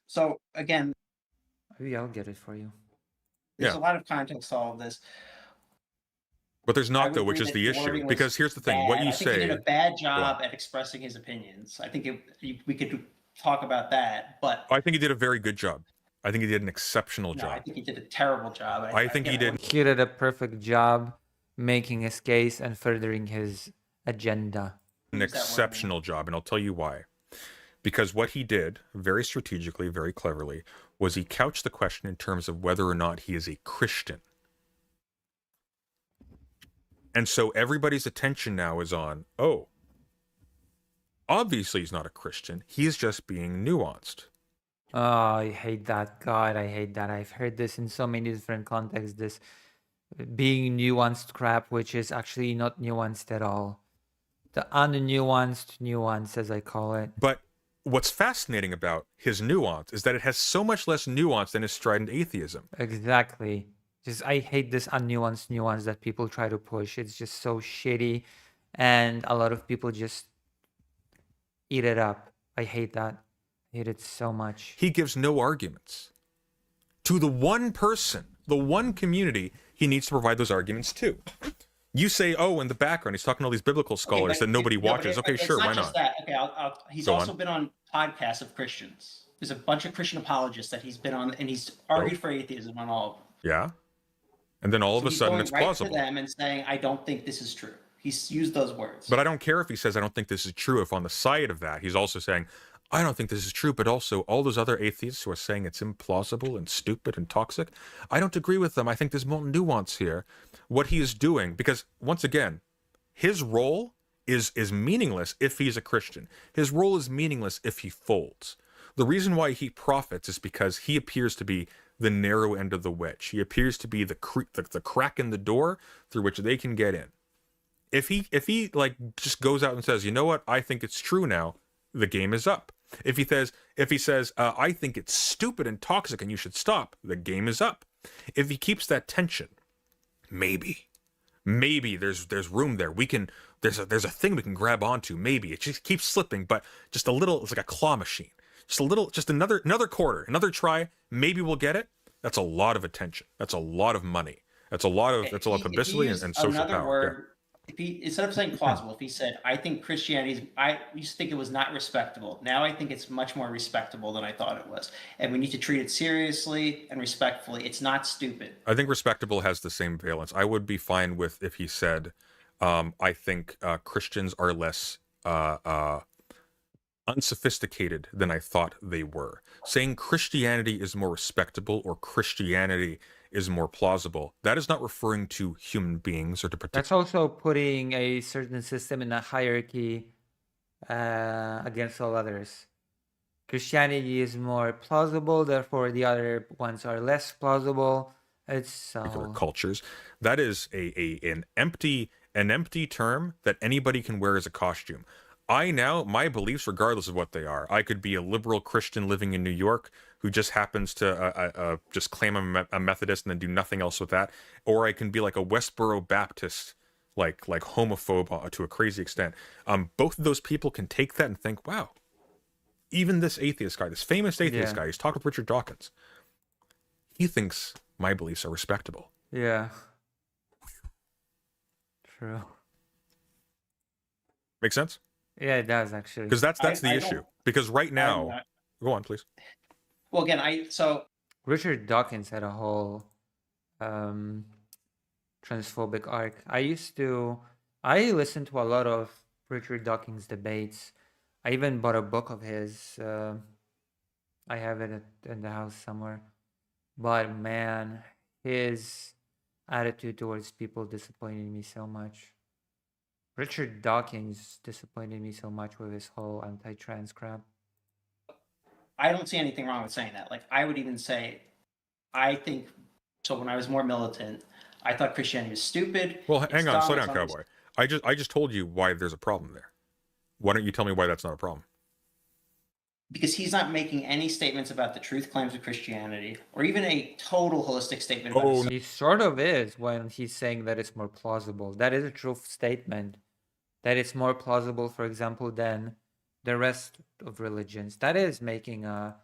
Speaker 8: So again,
Speaker 2: maybe I'll get it for you.
Speaker 8: There's a lot of context to all of this.
Speaker 12: But there's not though, which is the issue. Because here's the thing: what you say.
Speaker 8: He did a bad job at expressing his opinions. I think we could talk about that, but
Speaker 12: I think he did a very good job. I think he did an exceptional job.
Speaker 8: I think he did a terrible job.
Speaker 12: I think he did.
Speaker 2: He did a perfect job making his case and furthering his agenda.
Speaker 12: An exceptional job, and I'll tell you why. Because what he did, very strategically, very cleverly, was he couched the question in terms of whether or not he is a Christian. And so everybody's attention now is on, obviously he's not a Christian. He's just being nuanced.
Speaker 2: Oh, I hate that. God, I hate that. I've heard this in so many different contexts, this being nuanced crap, which is actually not nuanced at all. The unnuanced nuance, as I call it.
Speaker 12: But what's fascinating about his nuance is that it has so much less nuance than his strident atheism.
Speaker 2: Exactly. Just I hate this unnuanced nuance that people try to push. It's just so shitty, and a lot of people just eat it up. I hate that. I hate it so much.
Speaker 12: He gives no arguments. To the one person, the one community, he needs to provide those arguments to. You say, oh, in the background, he's talking to all these biblical scholars that nobody watches. Okay,
Speaker 8: it's
Speaker 12: sure, why
Speaker 8: just
Speaker 12: not?
Speaker 8: That. Okay, he's
Speaker 12: Go
Speaker 8: also
Speaker 12: on.
Speaker 8: been on podcasts of Christians. There's a bunch of Christian apologists that he's been on, and he's argued for atheism on all of them.
Speaker 12: Yeah. And then all of a
Speaker 8: He's
Speaker 12: sudden
Speaker 8: going
Speaker 12: it's
Speaker 8: right
Speaker 12: plausible.
Speaker 8: to them and saying, I don't think this is true. He's used those words.
Speaker 12: But I don't care if he says, I don't think this is true, if on the side of that, he's also saying, I don't think this is true, but also all those other atheists who are saying it's implausible and stupid and toxic, I don't agree with them. I think there's more nuance here. What he is doing, because once again, his role is meaningless if he's a Christian. His role is meaningless if he folds. The reason why he profits is because he appears to be the narrow end of the wedge. He appears to be the crack in the door through which they can get in. If he like just goes out and says, you know what, I think it's true now, the game is up. If he says, I think it's stupid and toxic and you should stop, the game is up. If he keeps that tension, maybe there's room there. There's a thing we can grab onto. Maybe it just keeps slipping, but just a little. It's like a claw machine. Just another quarter, another try. Maybe we'll get it. That's a lot of attention. That's a lot of money. That's a lot of publicity and social
Speaker 8: another
Speaker 12: power.
Speaker 8: word, if he, instead of saying plausible, if he said, I think Christianity, I used to think it was not respectable. Now I think it's much more respectable than I thought it was. And we need to treat it seriously and respectfully. It's not stupid.
Speaker 12: I think respectable has the same valence. I would be fine with if he said, I think Christians are less unsophisticated than I thought they were. Saying Christianity is more respectable or Christianity is more plausible, that is not referring to human beings or to particular.
Speaker 2: That's also putting a certain system in a hierarchy against all others. Christianity is more plausible, therefore the other ones are less plausible. It's so...
Speaker 12: particular cultures. That is an empty term that anybody can wear as a costume. My beliefs, regardless of what they are, I could be a liberal Christian living in New York who just happens to just claim I'm a Methodist and then do nothing else with that, or I can be like a Westboro Baptist, like homophobe to a crazy extent. Both of those people can take that and think, wow, even this atheist guy, this famous atheist guy, he's talked with Richard Dawkins. He thinks my beliefs are respectable.
Speaker 2: Yeah. True.
Speaker 12: Make sense?
Speaker 2: Yeah, it does actually.
Speaker 12: Because that's the issue. Because right now, go on, please.
Speaker 8: Well, again,
Speaker 2: Richard Dawkins had a whole transphobic arc. I listened to a lot of Richard Dawkins debates. I even bought a book of his. I have it in the house somewhere. But man, his attitude towards people disappointed me so much. Richard Dawkins disappointed me so much with his whole anti-trans crap.
Speaker 8: I don't see anything wrong with saying that. Like, I would even say, I think, so when I was more militant, I thought Christianity was stupid.
Speaker 12: Well, hang on, slow down, cowboy. I just told you why there's a problem there. Why don't you tell me why that's not a problem?
Speaker 8: Because he's not making any statements about the truth claims of Christianity, or even a total holistic statement about
Speaker 2: He sort of is when he's saying that it's more plausible. That is a true statement. That it's more plausible, for example, than the rest of religions. That is making a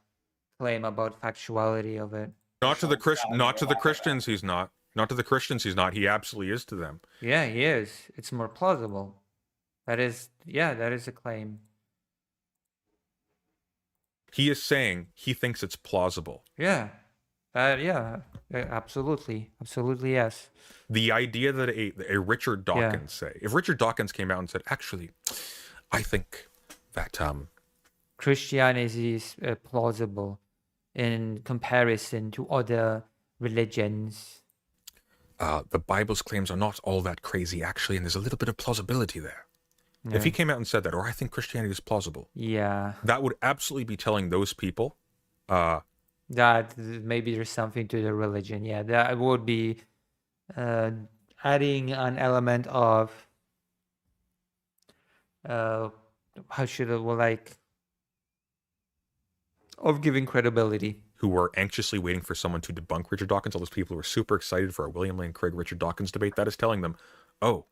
Speaker 2: claim about factuality of it.
Speaker 12: Not to the Christians, he's not. Not to the Christians, he's not. He absolutely is to them.
Speaker 2: Yeah, he is. It's more plausible. That is a claim.
Speaker 12: He is saying he thinks it's plausible.
Speaker 2: Yeah. Absolutely. Absolutely, yes.
Speaker 12: The idea that a Richard Dawkins say, if Richard Dawkins came out and said, actually, I think that
Speaker 2: Christianity is plausible in comparison to other religions.
Speaker 12: The Bible's claims are not all that crazy, actually, and there's a little bit of plausibility there.
Speaker 2: Yeah.
Speaker 12: If he came out and said that, or I think Christianity is plausible, that would absolutely be telling those people
Speaker 2: that maybe there's something to the religion. Yeah, that would be adding an element of Of giving credibility.
Speaker 12: Who were anxiously waiting for someone to debunk Richard Dawkins. All those people who were super excited for a William Lane Craig Richard Dawkins debate. That is telling them, oh,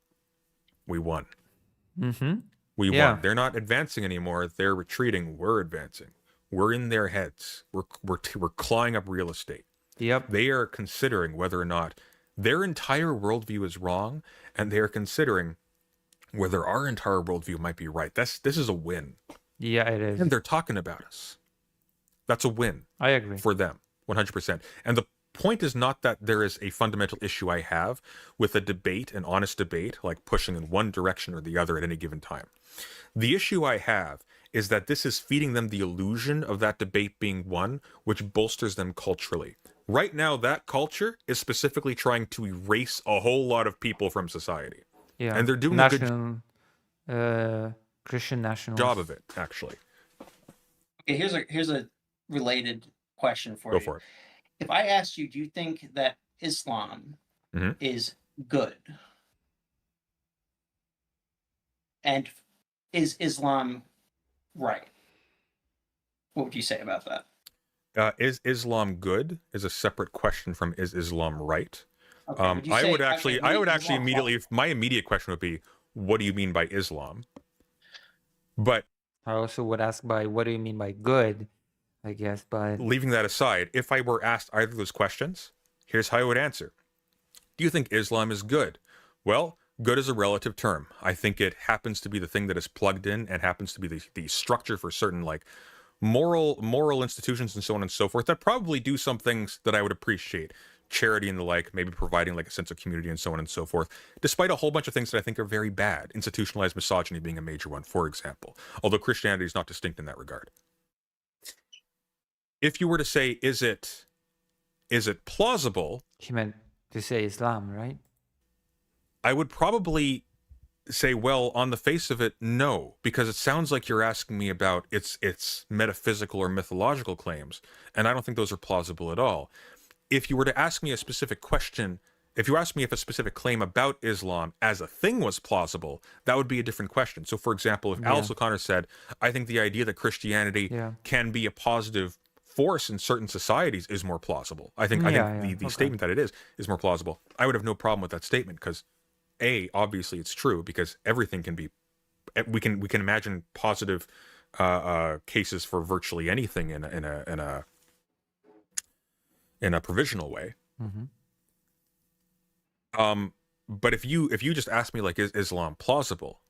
Speaker 12: we won.
Speaker 2: Mm-hmm.
Speaker 12: We
Speaker 2: Yeah.
Speaker 12: won. They're not advancing anymore. They're retreating. We're advancing. We're in their heads. We're clawing up real estate.
Speaker 2: Yep.
Speaker 12: They are considering whether or not their entire worldview is wrong, and they are considering whether our entire worldview might be right. This is a win.
Speaker 2: Yeah, it is.
Speaker 12: And they're talking about us. That's a win.
Speaker 2: I agree.
Speaker 12: For them, 100%. And the point is not that there is a fundamental issue I have with a debate, an honest debate, like pushing in one direction or the other at any given time. The issue I have is that this is feeding them the illusion of that debate being won, which bolsters them culturally. Right now, that culture is specifically trying to erase a whole lot of people from society.
Speaker 2: Yeah.
Speaker 12: And they're doing a good
Speaker 2: Christian nationals.
Speaker 12: job of it, actually.
Speaker 8: Okay, here's a related question for
Speaker 12: Go
Speaker 8: you.
Speaker 12: for it.
Speaker 8: If I asked you, do you think that Islam
Speaker 12: Mhm.
Speaker 8: is good? And is Islam right? What would you say about that?
Speaker 12: Is Islam good? Is a separate question from is Islam right?
Speaker 8: Okay, would you
Speaker 12: I
Speaker 8: say-
Speaker 12: would actually
Speaker 8: Islam
Speaker 12: immediately. My immediate question would be, what do you mean by Islam? But
Speaker 2: I also would ask by what do you mean by good? I guess, but
Speaker 12: leaving that aside, if I were asked either of those questions, here's how I would answer. Do you think Islam is good? Well, good is a relative term. I think it happens to be the thing that is plugged in and happens to be the structure for certain like moral institutions and so on and so forth that probably do some things that I would appreciate. Charity and the like, maybe providing like a sense of community and so on and so forth, despite a whole bunch of things that I think are very bad. Institutionalized misogyny being a major one, for example, although Christianity is not distinct in that regard. If you were to say, is it plausible?
Speaker 2: he meant to say Islam, right?
Speaker 12: I would probably say, well, on the face of it, no, because it sounds like you're asking me about its metaphysical or mythological claims, and I don't think those are plausible at all. If you were to ask me a specific question, if you asked me if a specific claim about Islam as a thing was plausible, that would be a different question. So, for example, if Alice O'Connor said, I think the idea that Christianity can be a positive force in certain societies is more plausible. I think the statement that it is more plausible. I would have no problem with that statement because obviously it's true because everything can be, we can imagine positive cases for virtually anything in a provisional way.
Speaker 2: Mm-hmm.
Speaker 12: But if you just ask me like, is Islam plausible?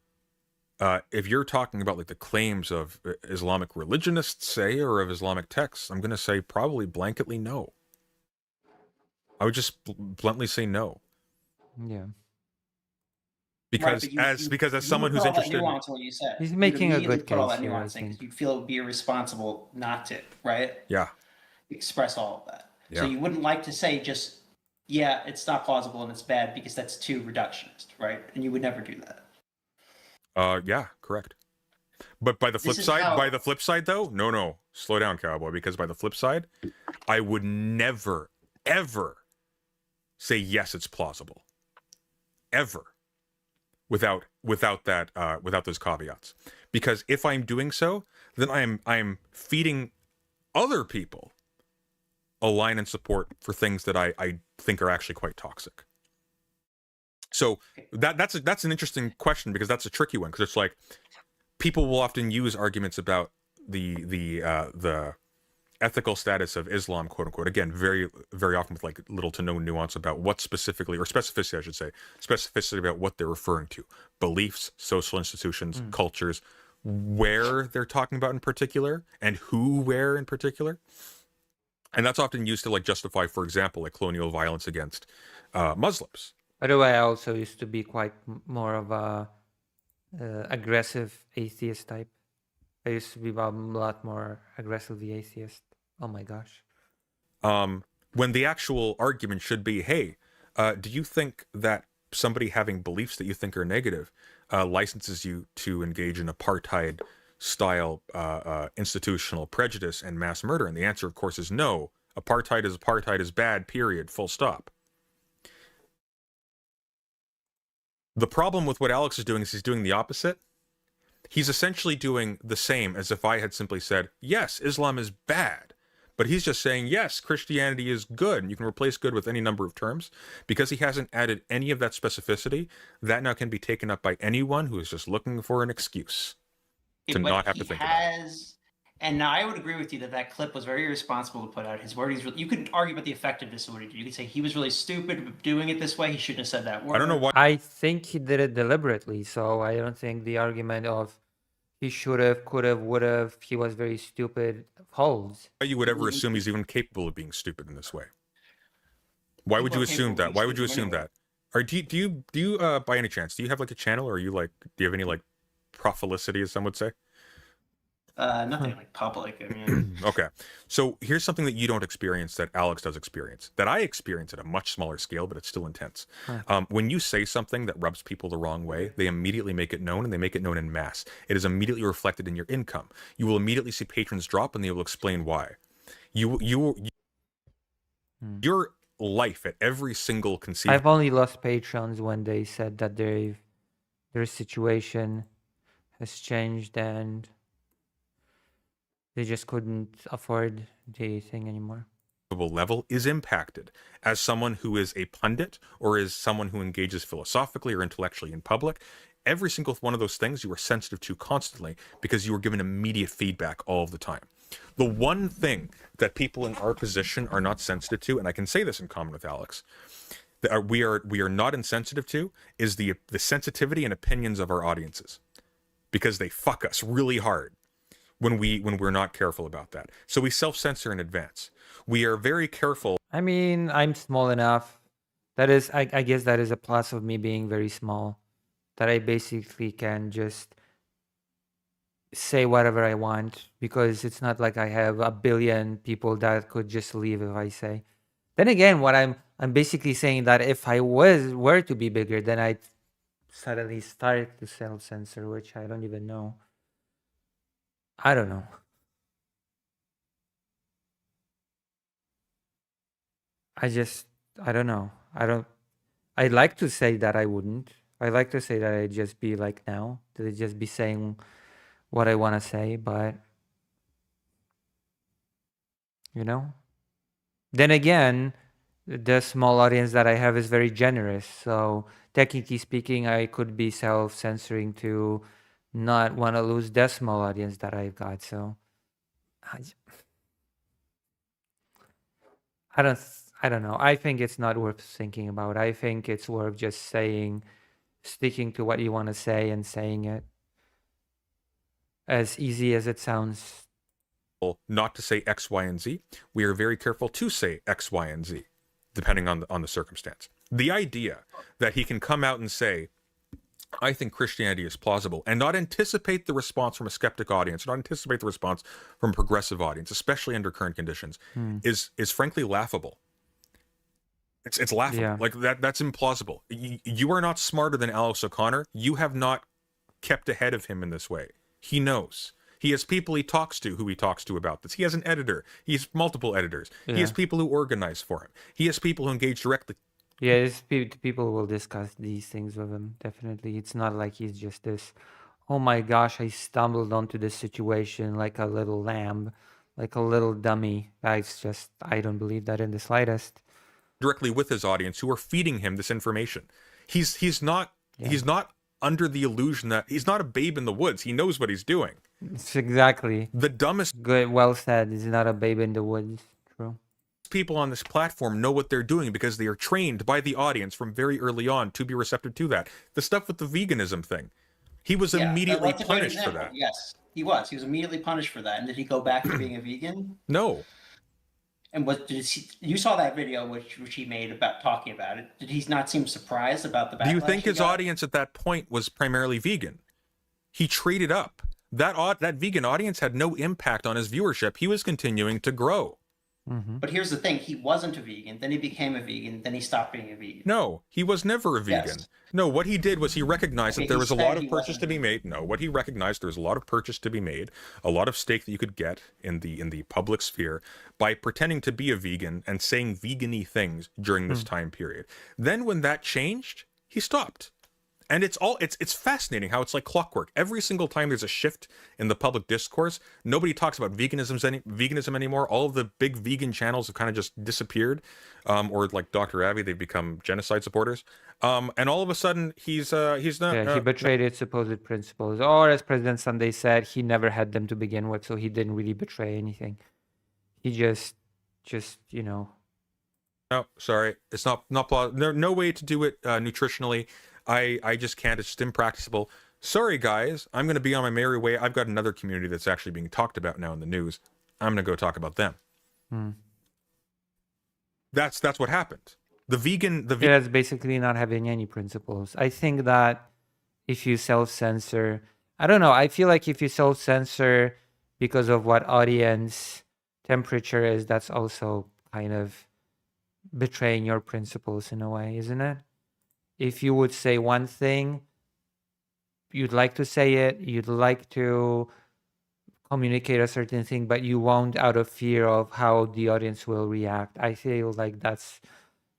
Speaker 12: If you're talking about like the claims of Islamic religionists, say, or of Islamic texts, I'm going to say probably blanketly no. I would just bluntly say no.
Speaker 2: Yeah.
Speaker 12: Because as someone who's interested,
Speaker 2: He's making a good
Speaker 8: put all
Speaker 2: case
Speaker 8: that
Speaker 2: here, I
Speaker 8: nuance in, 'cause
Speaker 2: think.
Speaker 8: you feel it would be irresponsible not to, right?
Speaker 12: Yeah.
Speaker 8: Express all of that. So
Speaker 12: Yeah.
Speaker 8: you wouldn't like to say just, yeah, it's not plausible and it's bad because that's too reductionist, right? And you would never do that.
Speaker 12: Yeah, correct. But by the flip
Speaker 8: This is
Speaker 12: side,
Speaker 8: how-
Speaker 12: though, no, slow down, cowboy. Because by the flip side, I would never, ever say yes, it's plausible, ever, without those caveats. Because if I'm doing so, then I'm feeding other people a line and support for things that I think are actually quite toxic. So that's an interesting question because that's a tricky one because it's like people will often use arguments about the ethical status of Islam, quote unquote. Again, very very often with like little to no nuance about what specifically, or specificity, I should say, specificity about what they're referring to, beliefs, social institutions, cultures, where they're talking about in particular, and who where in particular. And that's often used to like justify, for example, like colonial violence against Muslims.
Speaker 2: By the way, I also used to be quite more of a aggressive atheist type. I used to be a lot more aggressively atheist. Oh my gosh.
Speaker 12: When the actual argument should be, hey, do you think that somebody having beliefs that you think are negative licenses you to engage in apartheid style institutional prejudice and mass murder? And the answer, of course, is no. Apartheid is bad, period, full stop. The problem with what Alex is doing is he's doing the opposite. He's essentially doing the same as if I had simply said, yes, Islam is bad. But he's just saying, yes, Christianity is good. And you can replace good with any number of terms. Because he hasn't added any of that specificity, that now can be taken up by anyone who is just looking for an excuse to not have to think about it.
Speaker 8: And now I would agree with you that that clip was very irresponsible to put out. His wordings, you could argue about the effectiveness of what he did. You could say he was really stupid doing it this way. He shouldn't have said that word.
Speaker 12: I don't know why.
Speaker 2: I think he did it deliberately, so I don't think the argument of he should have, could have, would have, he was very stupid holds.
Speaker 12: Why you would ever assume he's even capable of being stupid in this way? Why would you assume that? Why would you assume that? Or do you by any chance, do you have like a channel, or are you like, do you have any like profilicity, as some would say?
Speaker 8: Nothing like public. I mean,
Speaker 12: okay. So here's something that you don't experience that Alex does experience, that I experience at a much smaller scale, but it's still intense. When you say something that rubs people the wrong way, they immediately make it known, and they make it known in mass. It is immediately reflected in your income. You will immediately see patrons drop, and they will explain why. Your life at every single conceivable...
Speaker 2: I've only lost patrons when they said that their situation has changed and they just couldn't afford the thing anymore.
Speaker 12: Level is impacted. As someone who is a pundit, or is someone who engages philosophically or intellectually in public, every single one of those things you are sensitive to constantly because you are given immediate feedback all of the time. The one thing that people in our position are not sensitive to, and I can say this in common with Alex, that we are not insensitive to, is the sensitivity and opinions of our audiences, because they fuck us really hard when we're not careful about that. So we self-censor in advance. We are very careful.
Speaker 2: I mean, I'm small enough. That is, I guess that is a plus of me being very small, that I basically can just say whatever I want, because it's not like I have a billion people that could just leave if I say. Then again, what I'm basically saying that if I were to be bigger, then I'd suddenly start to self-censor, which I don't even know. I don't know. I don't know. I'd like to say that I wouldn't. I'd like to say that I'd just be like now, that I'd just be saying what I want to say, but you know? Then again, the small audience that I have is very generous. So technically speaking, I could be self-censoring to not want to lose the small audience that I've got. So I don't know. I think it's not worth thinking about. I think it's worth just sticking to what you want to say and saying it. As easy as it sounds.
Speaker 12: Not to say X, Y, and Z. We are very careful to say X, Y, and Z, depending on the circumstance. The idea that he can come out and say, I think Christianity is plausible, and not anticipate the response from a skeptic audience, not anticipate the response from a progressive audience, especially under current conditions, is frankly laughable. It's laughable. Yeah. Like that's implausible. You are not smarter than Alex O'Connor. You have not kept ahead of him in this way. He knows. He has people he talks to who he talks to about this. He has an editor. He has multiple editors. Yeah. He has people who organize for him. He has people who engage directly.
Speaker 2: Yeah, people will discuss these things with him, definitely. It's not like he's just this, oh my gosh, I stumbled onto this situation like a little lamb, like a little dummy. It's just, I don't believe that in the slightest.
Speaker 12: Directly with his audience who are feeding him this information. He's not under the illusion that he's not a babe in the woods. He knows what he's doing.
Speaker 2: It's exactly.
Speaker 12: The dumbest.
Speaker 2: Good, well said. He's not a babe in the woods. True.
Speaker 12: People on this platform know what they're doing because they are trained by the audience from very early on to be receptive to that. The stuff with the veganism thing, he was immediately punished for that.
Speaker 8: Yes, he was. He was immediately punished for that. And did he go back to being a vegan?
Speaker 12: No.
Speaker 8: And you saw that video which he made about talking about it. Did he not seem surprised about the backlash?
Speaker 12: Do you think his audience at that point was primarily vegan? He traded up. That vegan audience had no impact on his viewership. He was continuing to grow.
Speaker 8: Mm-hmm. But here's the thing, he wasn't a vegan, then he became a vegan, then he stopped being a vegan.
Speaker 12: No, he was never a vegan. Yes. No, what he did was he recognized that there was a lot of purchase to be made. No, what he recognized, there was a lot of purchase to be made, a lot of stake that you could get in the public sphere by pretending to be a vegan and saying vegan-y things during this time period. Then when that changed, he stopped. And it's fascinating how it's like clockwork. Every single time there's a shift in the public discourse, nobody talks about veganism anymore. All of the big vegan channels have kind of just disappeared, or like Dr. Abby, they've become genocide supporters. And all of a sudden, he's not.
Speaker 2: Yeah, he betrayed its supposed principles. Or as President Sunday said, he never had them to begin with, so he didn't really betray anything. He just you know.
Speaker 12: No, sorry, it's not no way to do it nutritionally. I just can't. It's just impracticable. Sorry, guys. I'm going to be on my merry way. I've got another community that's actually being talked about now in the news. I'm going to go talk about them. That's what happened. The vegan.
Speaker 2: Yeah, it's basically not having any principles. I think that if you self-censor, I don't know. I feel like if you self-censor because of what audience temperature is, that's also kind of betraying your principles in a way, isn't it? If you would say one thing, you'd like to say it, you'd like to communicate a certain thing, but you won't out of fear of how the audience will react. I feel like that's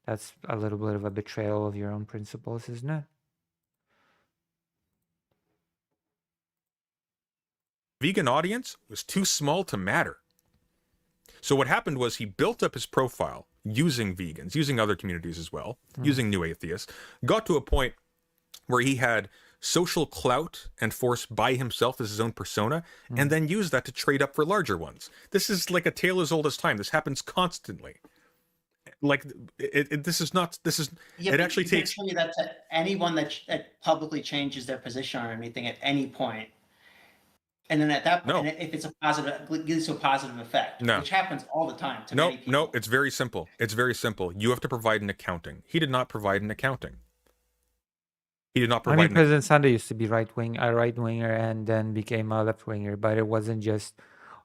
Speaker 2: a little bit of a betrayal of your own principles, isn't it?
Speaker 12: Vegan audience was too small to matter. So what happened was he built up his profile using vegans, using other communities as well, using new atheists, got to a point where he had social clout and force by himself as his own persona, and then used that to trade up for larger ones. This is like a tale as old as time. This happens constantly. Like it actually takes.
Speaker 8: Show me that to anyone that publicly changes their position on anything at any point. And then at that point, if it's a positive, it gives you a positive effect, which happens all the time to many people.
Speaker 12: No, it's very simple. It's very simple. You have to provide an accounting. He did not provide an accounting. He did not provide.
Speaker 2: I mean, President Sunday used to be a right winger, and then became a left winger. But it wasn't just,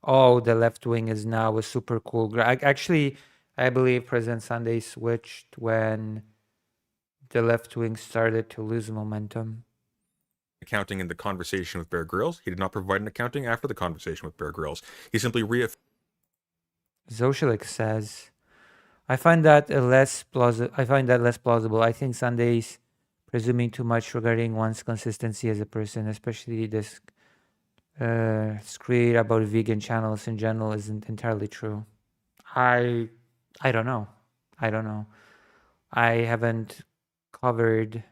Speaker 2: oh, the left wing is now a super cool. Actually, I believe President Sunday switched when the left wing started to lose momentum.
Speaker 12: Accounting in the conversation with Bear Grylls. He did not provide an accounting after the conversation with Bear Grylls. He simply
Speaker 2: Zoshalik says, I find that less plausible. I think Sunday's presuming too much regarding one's consistency as a person, especially this screed about vegan channels in general, isn't entirely true. I don't know. I haven't covered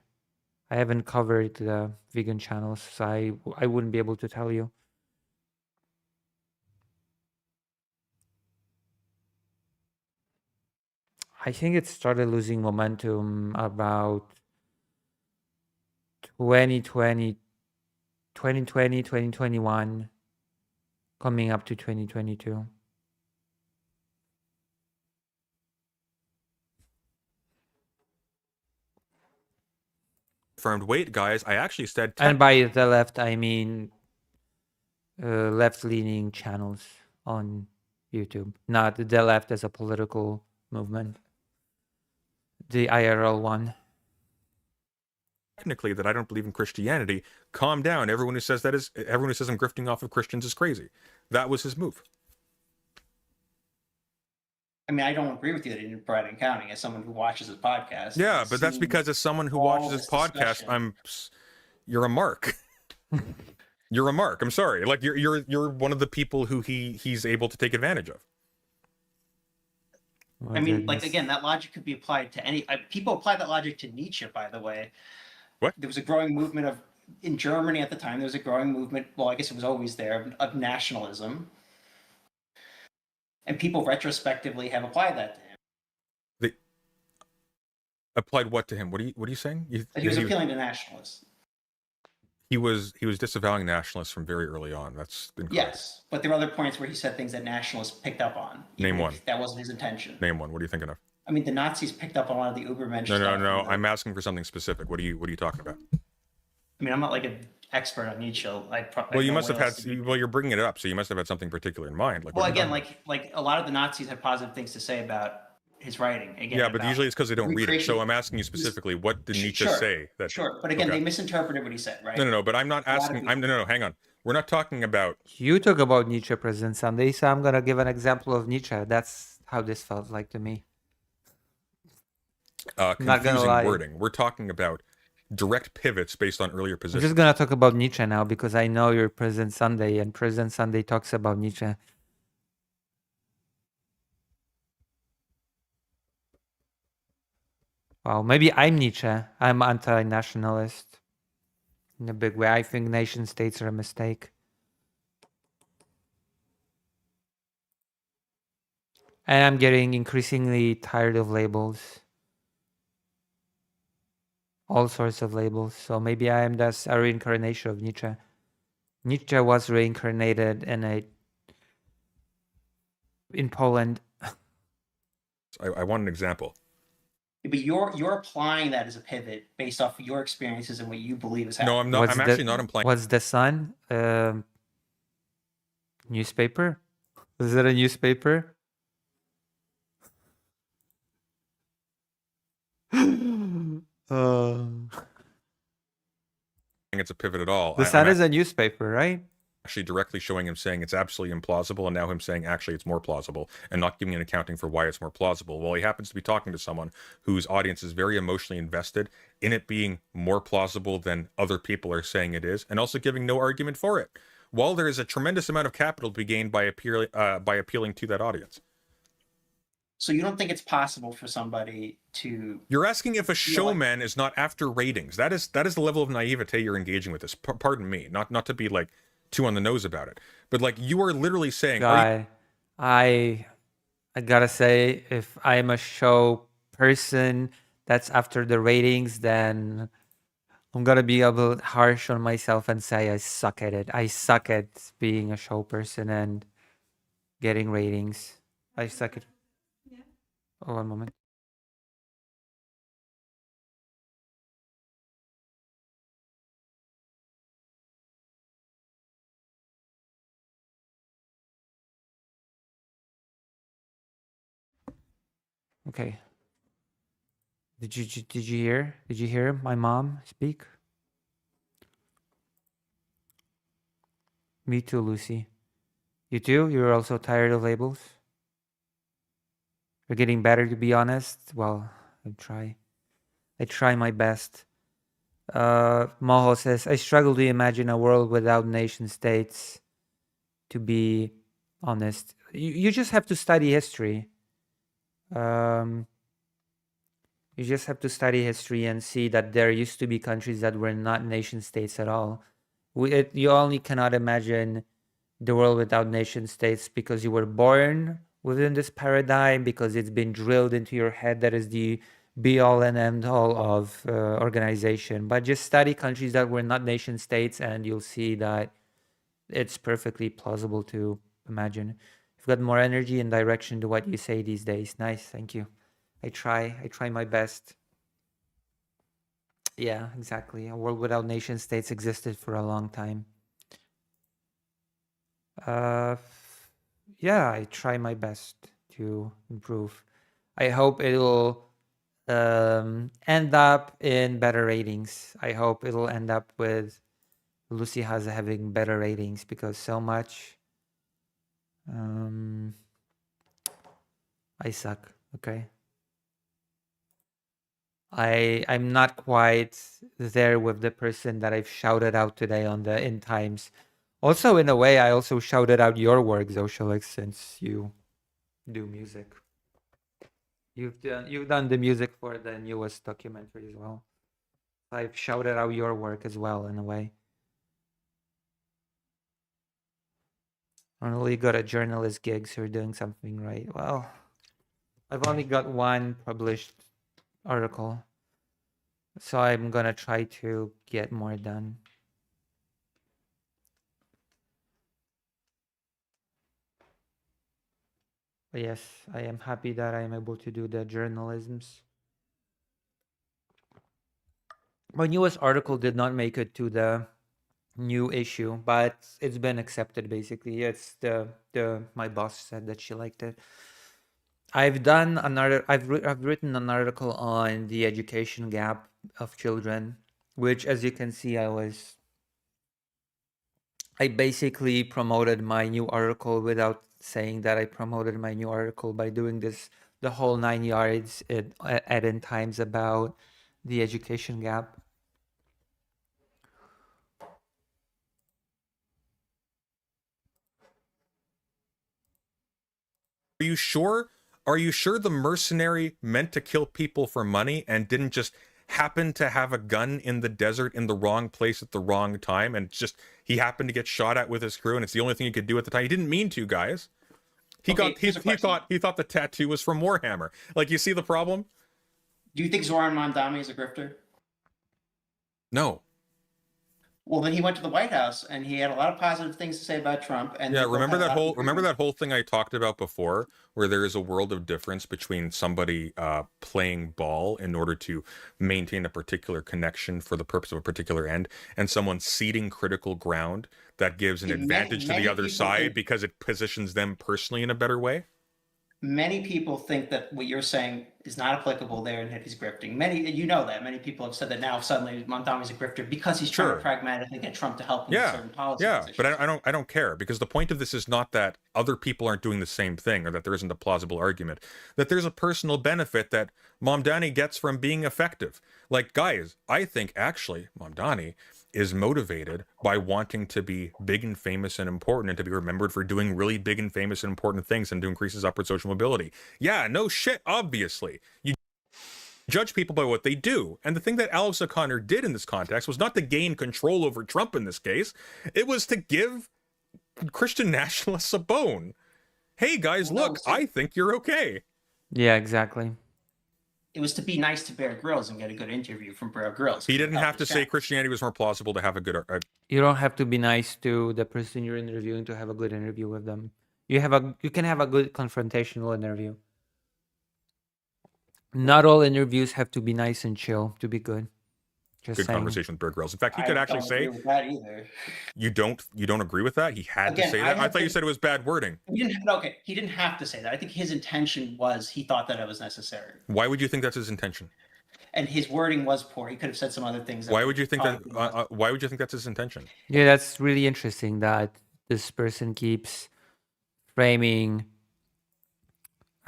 Speaker 2: the vegan channels, so I wouldn't be able to tell you. I think it started losing momentum about 2020, 2021, coming up to 2022.
Speaker 12: Confirmed. Wait, guys, I actually said.
Speaker 2: And by the left, I mean left-leaning channels on YouTube, not the left as a political movement. The IRL one.
Speaker 12: Technically, that I don't believe in Christianity. Calm down. Everyone who says I'm grifting off of Christians is crazy. That was his move.
Speaker 8: I mean, I don't agree with you that he didn't provide accounting as someone who watches his podcast.
Speaker 12: Yeah, but that's because as someone who watches his podcast, you're a mark. You're a mark. I'm sorry. Like you're one of the people who he's able to take advantage of.
Speaker 8: I mean, like again, that logic could be applied to any. People apply that logic to Nietzsche, by the way.
Speaker 12: What?
Speaker 8: There was a growing movement in Germany at the time. There was a growing movement. Well, I guess it was always there of nationalism. And people retrospectively have applied that to him.
Speaker 12: They applied what to him? What are you saying?
Speaker 8: That he was appealing to nationalists.
Speaker 12: He was disavowing nationalists from very early on. That's incorrect.
Speaker 8: Yes, but there were other points where he said things that nationalists picked up on.
Speaker 12: Name one.
Speaker 8: That wasn't his intention.
Speaker 12: Name one. What are you thinking of?
Speaker 8: I mean, the Nazis picked up on a lot of the Ubermensch stuff.
Speaker 12: No. I'm asking for something specific. What are you talking about?
Speaker 8: I mean, I'm not like an expert on Nietzsche.
Speaker 12: Well, you must have had. Well, you're bringing it up, so you must have had something particular in mind. Like,
Speaker 8: well, again, like a lot of the Nazis had positive things to say about his writing. Again,
Speaker 12: yeah, but usually it's because they don't read it. So I'm asking you specifically, what did Nietzsche say?
Speaker 8: Sure, but again, they misinterpreted what he said, right?
Speaker 12: No. But I'm not asking. No. Hang on. We're not talking about.
Speaker 2: You talk about Nietzsche, President Sunday, so I'm gonna give an example of Nietzsche. That's how this felt like to me.
Speaker 12: Confusing wording. We're talking about direct pivots based on earlier
Speaker 2: I'm
Speaker 12: positions.
Speaker 2: just gonna talk about Nietzsche now because I know you're President Sunday, and President Sunday talks about Nietzsche. Well, maybe I'm Nietzsche. I'm anti-nationalist in a big way. I think nation states are a mistake. And I'm getting increasingly tired of labels. All sorts of labels. So maybe I am just a reincarnation of Nietzsche. Nietzsche was reincarnated in Poland.
Speaker 12: I want an example.
Speaker 8: But you're applying that as a pivot based off of your experiences and what you believe is happening.
Speaker 12: No, I'm not. I'm actually not implying.
Speaker 2: What's the Sun? Newspaper? Is it a newspaper?
Speaker 12: It's a pivot at all.
Speaker 2: The Sun is a newspaper, right?
Speaker 12: Actually directly showing him saying it's absolutely implausible, and now him saying actually it's more plausible, and not giving an accounting for why it's more plausible. Well, he happens to be talking to someone whose audience is very emotionally invested in it being more plausible than other people are saying it is, and also giving no argument for it. While there is a tremendous amount of capital to be gained by appealing to that audience.
Speaker 8: So you don't think it's possible for somebody to...
Speaker 12: You're asking if a showman is not after ratings. That is the level of naivete you're engaging with this. Pardon me, not to be like too on the nose about it, but like you are literally saying,
Speaker 2: I gotta say, if I'm a show person that's after the ratings, then I'm gonna be a bit harsh on myself and say I suck at it. I suck at being a show person and getting ratings. I suck at... Oh, one moment. Okay. Did you hear my mom speak? Me too, Lucy. You too? You're also tired of labels? You're getting better, to be honest. Well, I try my best. Moho says, I struggle to imagine a world without nation states, to be honest. You just have to study history. You just have to study history and see that there used to be countries that were not nation states at all. You only cannot imagine the world without nation states because you were born within this paradigm, because it's been drilled into your head that is the be-all and end-all of organization. But just study countries that were not nation states and you'll see that it's perfectly plausible to imagine. You've got more energy and direction to what you say these days. Nice, thank you. I try my best. Yeah, exactly. A world without nation states existed for a long time. Yeah, I try my best to improve. I hope it'll end up in better ratings. I hope it'll end up with Lucy Has having better ratings, because so much I suck. Okay. I'm not quite there with the person that I've shouted out today on the End Times. Also, in a way, I also shouted out your work, Zoshalix, since you do music. You've done the music for the newest documentary as well. I've shouted out your work as well, in a way. Only got a journalist gig, so you're doing something right. Well, I've only got one published article, so I'm gonna try to get more done. But yes, I am happy that I am able to do the journalisms. My newest article did not make it to the new issue, but it's been accepted basically. It's my boss said that she liked it. I've written an article on the education gap of children, which, as you can see, I basically promoted my new article without saying that I promoted my new article by doing the whole 9 yards at End Times about the education gap.
Speaker 12: you sure? Are you sure the mercenary meant to kill people for money and didn't just happen to have a gun in the desert in the wrong place at the wrong time, and just he happened to get shot at with his crew, and it's the only thing he could do at the time? He didn't mean to, guys. He thought the tattoo was from Warhammer. Like, you see the problem?
Speaker 8: Do you think Zoran Mondani is a grifter?
Speaker 12: No.
Speaker 8: Well, then he went to the White House and he had a lot of positive things to say about Trump. And
Speaker 12: Yeah,
Speaker 8: people
Speaker 12: remember
Speaker 8: had a
Speaker 12: that
Speaker 8: lot of
Speaker 12: whole thing I talked about before, where there is a world of difference between somebody playing ball in order to maintain a particular connection for the purpose of a particular end, and someone ceding critical ground that gives an advantage to the other side because it positions them personally in a better way?
Speaker 8: Many people think that what you're saying is not applicable there and that he's grifting. Many people have said that now suddenly Mondami's a grifter because he's trying to pragmatically get Trump to help him with certain policy positions.
Speaker 12: But I don't care, because the point of this is not that other people aren't doing the same thing or that there isn't a plausible argument. That there's a personal benefit that Mamdani gets from being effective. Like, guys, I think actually Mamdani is motivated by wanting to be big and famous and important and to be remembered for doing really big and famous and important things and to increase his upward social mobility. Yeah, no shit, obviously. You judge people by what they do. And the thing that Alex O'Connor did in this context was not to gain control over Trump in this case. It was to give Christian nationalists a bone. Hey, guys, look, I think you're okay.
Speaker 2: Yeah, exactly.
Speaker 8: It was to be nice to Bear Grylls and get a good interview from Bear Grylls.
Speaker 12: He didn't have to say Christianity was more plausible to have a good...
Speaker 2: You don't have to be nice to the person you're interviewing to have a good interview with them. You can have a good confrontational interview. Not all interviews have to be nice and chill to be good. Just
Speaker 12: good
Speaker 2: saying.
Speaker 12: Conversation with Bear Grylls. In fact, he could actually say...
Speaker 8: I don't agree with that either.
Speaker 12: You don't agree with that? He had to say that? I thought you said it was bad wording.
Speaker 8: He didn't have to say that. I think his intention was he thought that it was necessary.
Speaker 12: Why would you think that's his intention?
Speaker 8: And his wording was poor. He could have said some other things.
Speaker 12: Why would you think that? Why would you think that's his intention?
Speaker 2: Yeah, that's really interesting that this person keeps framing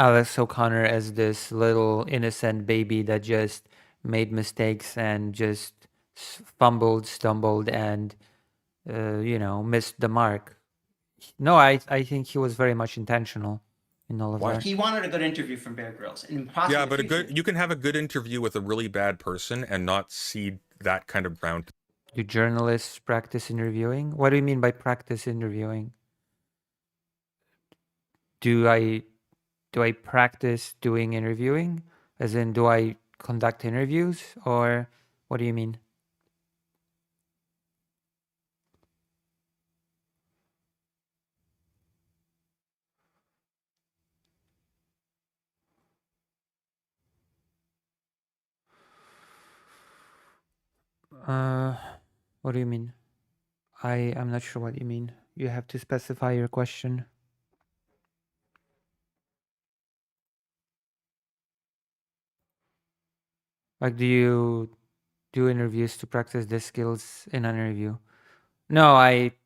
Speaker 2: Alex O'Connor as this little innocent baby that just made mistakes and just fumbled, stumbled, and missed the mark. No, I think he was very much intentional in all of that.
Speaker 8: He wanted a good interview from Bear Grylls.
Speaker 12: Yeah, but you can have a good interview with a really bad person and not cede that kind of ground.
Speaker 2: Do journalists practice interviewing? What do you mean by practice interviewing? Do I practice doing interviewing? As in, do I conduct interviews, or what do you mean? What do you mean? I'm not sure what you mean. You have to specify your question. Like, do you do interviews to practice the skills in an interview? No,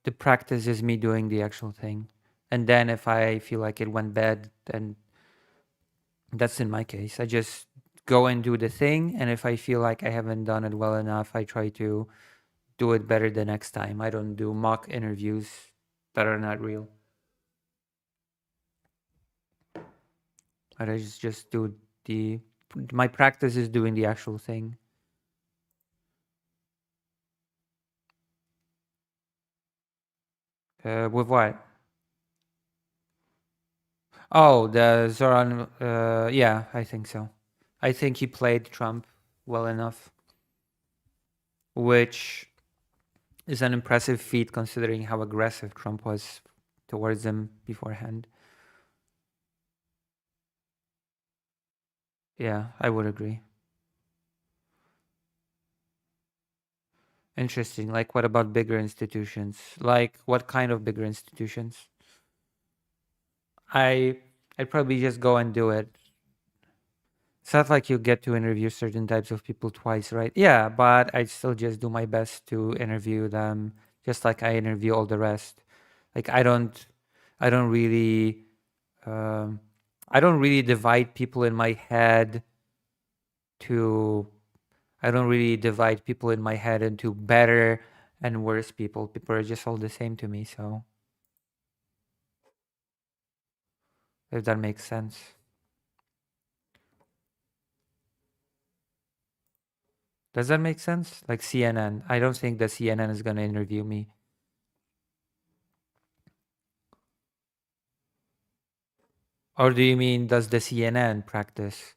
Speaker 2: the practice is me doing the actual thing. And then if I feel like it went bad, then that's in my case. I just go and do the thing. And if I feel like I haven't done it well enough, I try to do it better the next time. I don't do mock interviews that are not real. I just do my practice is doing the actual thing. With what? Oh, the Zoran. Yeah, I think so. I think he played Trump well enough, which is an impressive feat considering how aggressive Trump was towards him beforehand. Yeah, I would agree. Interesting. Like, what about bigger institutions? Like, what kind of bigger institutions? I'd probably just go and do it. It's not like you get to interview certain types of people twice, right? Yeah, but I'd still just do my best to interview them, just like I interview all the rest. Like, I don't really divide people in my head into better and worse people. People are just all the same to me, so if that makes sense. Does that make sense? Like CNN. I don't think the CNN is going to interview me. Or do you mean, does the CNN practice?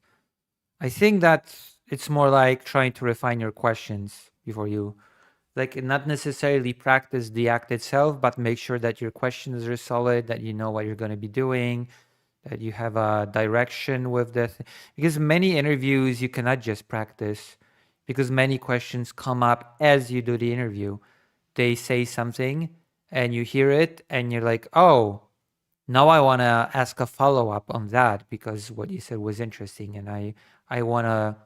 Speaker 2: I think that it's more like trying to refine your questions before you, like, not necessarily practice the act itself, but make sure that your questions are solid, that you know what you're going to be doing, that you have a direction with this. Because many interviews you cannot just practice, because many questions come up as you do the interview. They say something and you hear it and you're like, oh, now I want to ask a follow-up on that because what you said was interesting, and I want to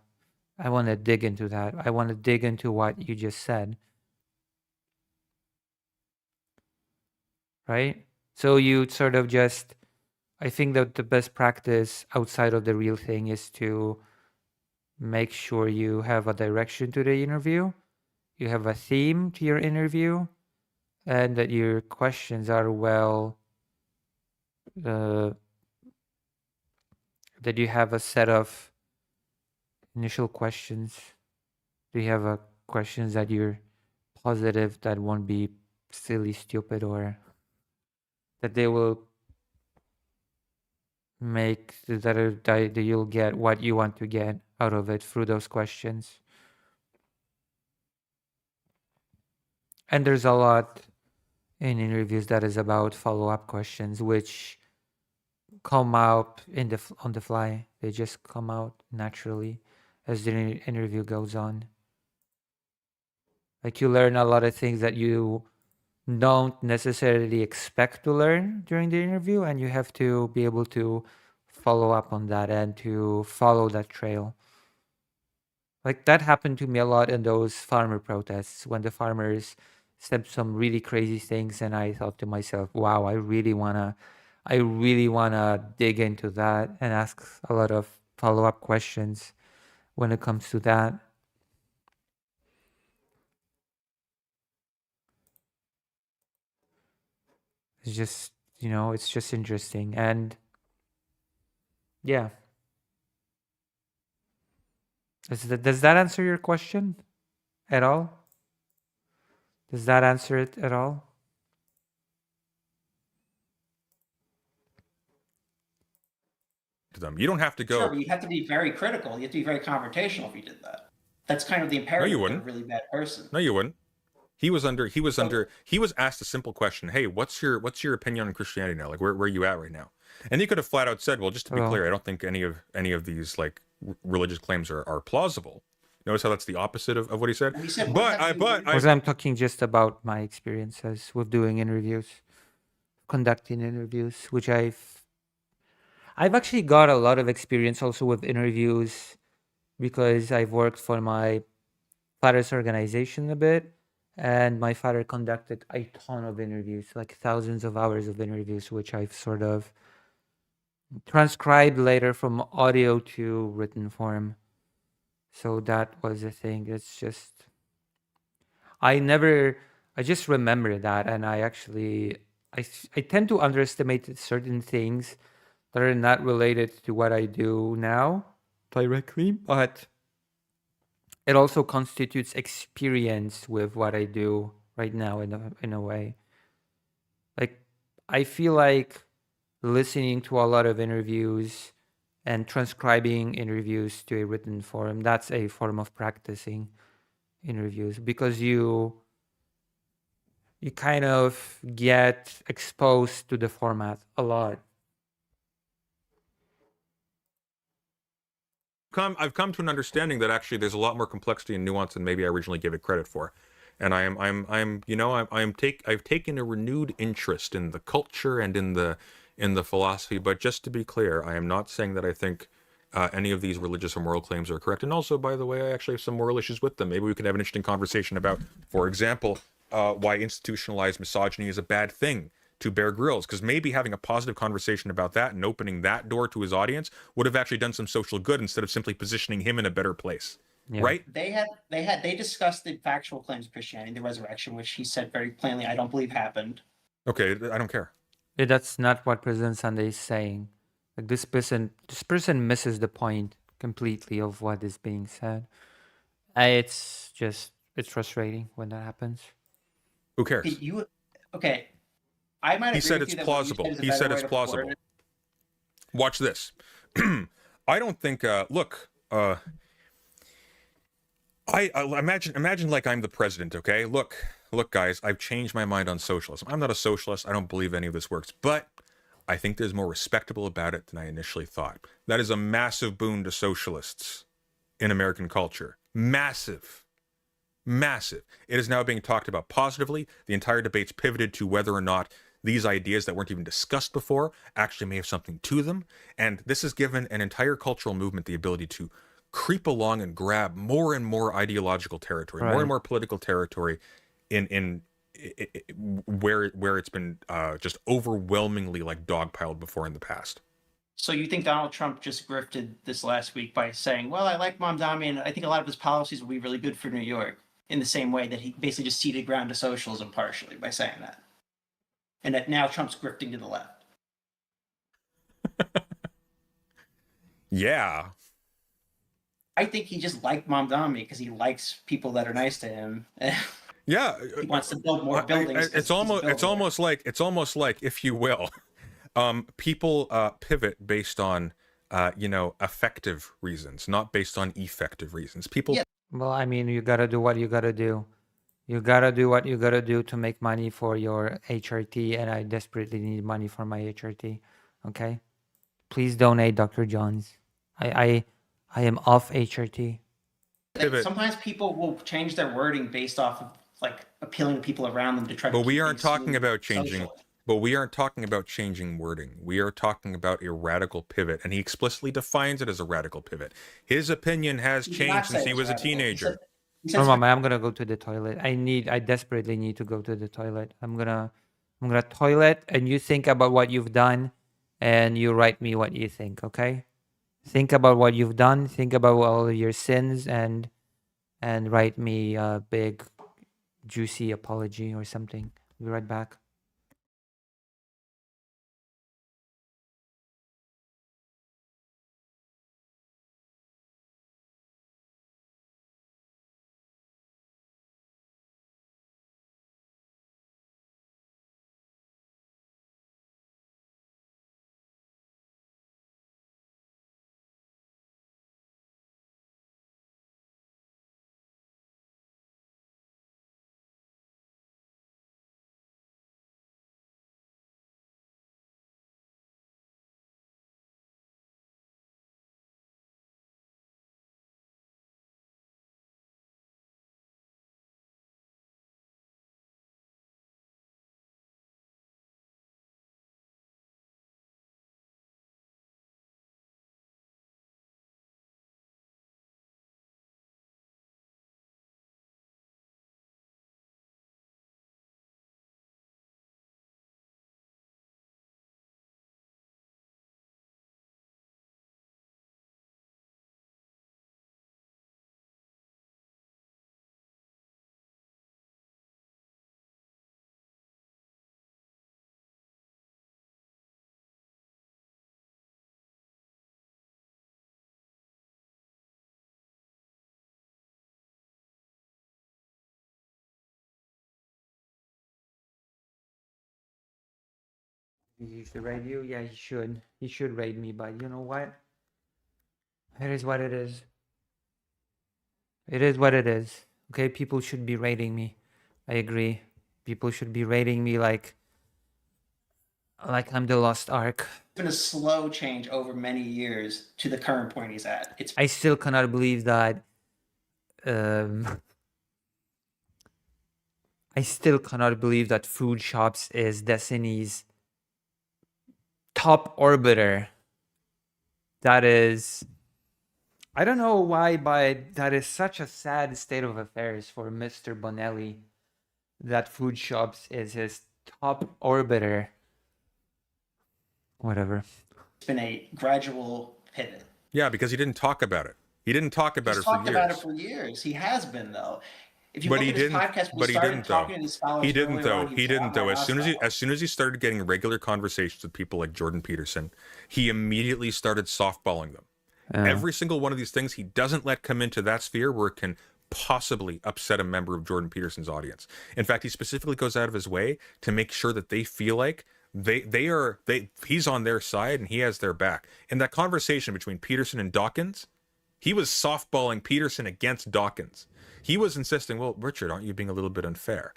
Speaker 2: dig into that. I want to dig into what you just said. Right? So you sort of just, I think that the best practice outside of the real thing is to make sure you have a direction to the interview, you have a theme to your interview, and that your questions are well, that you have a set of initial questions. Do you have a questions that you're positive that won't be silly, stupid, or that they will make that you'll get what you want to get out of it through those questions? And there's a lot in interviews that is about follow-up questions, which come out on the fly. They just come out naturally as the interview goes on. Like, you learn a lot of things that you don't necessarily expect to learn during the interview, and you have to be able to follow up on that and to follow that trail. Like, that happened to me a lot in those farmer protests when the farmers said some really crazy things, and I thought to myself, wow, I really wanna dig into that and ask a lot of follow-up questions when it comes to that. It's just, it's just interesting. And yeah. Does that answer your question at all? Does that answer it at all?
Speaker 12: To them, you don't have to go.
Speaker 8: Sure, but you have to be very critical. You have to be very confrontational if you did that. That's kind of the imperative.
Speaker 12: No, you
Speaker 8: of
Speaker 12: wouldn't.
Speaker 8: a really bad person.
Speaker 12: No, you wouldn't. He was asked a simple question. Hey, what's your opinion on Christianity now? Like, where are you at right now? And he could have flat out said, well, just to be clear, I don't think any of these like religious claims are plausible. Notice how that's the opposite of what he said.
Speaker 2: I'm talking just about my experiences with doing interviews, conducting interviews, which I've actually got a lot of experience also with interviews because I've worked for my father's organization a bit, and my father conducted a ton of interviews, like thousands of hours of interviews, which I've sort of transcribed later from audio to written form. So that was the thing. It's just, I just remember that, and I tend to underestimate certain things that are not related to what I do now directly, but it also constitutes experience with what I do right now in a way. Like, I feel like listening to a lot of interviews and transcribing interviews to a written form, that's a form of practicing interviews, because you kind of get exposed to the format a lot.
Speaker 12: I've come to an understanding that actually there's a lot more complexity and nuance than maybe I originally gave it credit for. And I've taken a renewed interest in the culture and in the philosophy. But just to be clear, I am not saying that I think any of these religious or moral claims are correct. And also, by the way, I actually have some moral issues with them. Maybe we could have an interesting conversation about, for example, why institutionalized misogyny is a bad thing to Bear Grylls, because maybe having a positive conversation about that and opening that door to his audience would have actually done some social good instead of simply positioning him in a better place. Yeah. Right?
Speaker 8: They discussed the factual claims of Christianity, the resurrection, which he said very plainly, I don't believe happened.
Speaker 12: Okay, I don't care.
Speaker 2: That's not what President Sunday is saying. Like this person misses the point completely of what is being said. It's frustrating when that happens.
Speaker 12: Who cares?
Speaker 8: Okay. I might agree
Speaker 12: He said
Speaker 8: with
Speaker 12: it's
Speaker 8: you that what you
Speaker 12: plausible.
Speaker 8: said is a
Speaker 12: He
Speaker 8: better
Speaker 12: said
Speaker 8: way
Speaker 12: it's
Speaker 8: to word
Speaker 12: plausible.
Speaker 8: it.
Speaker 12: Watch this. I don't think. Look. I imagine like I'm the president. Okay. Look, guys. I've changed my mind on socialism. I'm not a socialist. I don't believe any of this works. But I think there's more respectable about it than I initially thought. That is a massive boon to socialists in American culture. Massive. Massive. It is now being talked about positively. The entire debate's pivoted to whether or not these ideas that weren't even discussed before actually may have something to them. And this has given an entire cultural movement the ability to creep along and grab more and more ideological territory, more
Speaker 2: Right.
Speaker 12: and more political territory in where it's been just overwhelmingly like dogpiled before in the past.
Speaker 8: So you think Donald Trump just grifted this last week by saying, well, I like Mamdani and I think a lot of his policies will be really good for New York, in the same way that he basically just ceded ground to socialism partially by saying that. And that now Trump's grifting to the left.
Speaker 12: Yeah.
Speaker 8: I think he just liked Mamdani because he likes people that are nice to him.
Speaker 12: Yeah.
Speaker 8: He wants to build more buildings.
Speaker 12: It's almost like, if you will, people pivot based on effective reasons, not based on effective reasons. People.
Speaker 8: Yeah.
Speaker 2: Well, I mean, you gotta do what you gotta do. You gotta do what you gotta do to make money for your HRT, and I desperately need money for my HRT. Okay, please donate, Dr. Johns. I am off HRT.
Speaker 12: Pivot.
Speaker 8: Sometimes people will change their wording based off of like appealing to people around them to try to.
Speaker 12: But we
Speaker 8: keep
Speaker 12: aren't
Speaker 8: things
Speaker 12: talking
Speaker 8: smooth
Speaker 12: about changing.
Speaker 8: socially.
Speaker 12: But we aren't talking about changing wording. We are talking about a radical pivot, and he explicitly defines it as a radical pivot. His opinion has
Speaker 8: He did not
Speaker 12: changed
Speaker 8: say
Speaker 12: since he
Speaker 8: it's
Speaker 12: was a
Speaker 8: radical. He
Speaker 12: teenager.
Speaker 8: said- he said
Speaker 2: Oh,
Speaker 8: it's
Speaker 2: mama, I'm gonna go to the toilet. I desperately need to go to the toilet. I'm gonna toilet, and you think about what you've done, and you write me what you think. Okay? Think about what you've done. Think about all of your sins, and write me a big, juicy apology or something. Be right back. He should raid you? Yeah, he should. He should raid me, but you know what? It is what it is. It is what it is. Okay, people should be raiding me. I agree. People should be raiding me like I'm the Lost Ark.
Speaker 8: It's been a slow change over many years to the current point he's at. It's
Speaker 2: I still cannot believe that. I still cannot believe that Food Shops is Destiny's top orbiter. That is, I don't know why, but that is such a sad state of affairs for Mr. Bonelli, that Food Shops is his top orbiter. Whatever.
Speaker 8: It's been a gradual pivot.
Speaker 12: Yeah, because he didn't talk about it. He didn't talk about
Speaker 8: He's
Speaker 12: it for
Speaker 8: talked
Speaker 12: years.
Speaker 8: about it for years. He has been, though. If you
Speaker 12: But
Speaker 8: look
Speaker 12: he
Speaker 8: at his
Speaker 12: didn't.
Speaker 8: podcast, when
Speaker 12: But
Speaker 8: he
Speaker 12: he
Speaker 8: started
Speaker 12: didn't though.
Speaker 8: talking to these scholars
Speaker 12: He didn't
Speaker 8: earlier
Speaker 12: though.
Speaker 8: on,
Speaker 12: He
Speaker 8: was a
Speaker 12: didn't
Speaker 8: lot
Speaker 12: though.
Speaker 8: more
Speaker 12: As soon as he
Speaker 8: hostile.
Speaker 12: started getting regular conversations with people like Jordan Peterson, he immediately started softballing them. Every single one of these things he doesn't let come into that sphere where it can possibly upset a member of Jordan Peterson's audience. In fact, he specifically goes out of his way to make sure that they feel like he's on their side and he has their back. In that conversation between Peterson and Dawkins, he was softballing Peterson against Dawkins. He was insisting, well, Richard, aren't you being a little bit unfair?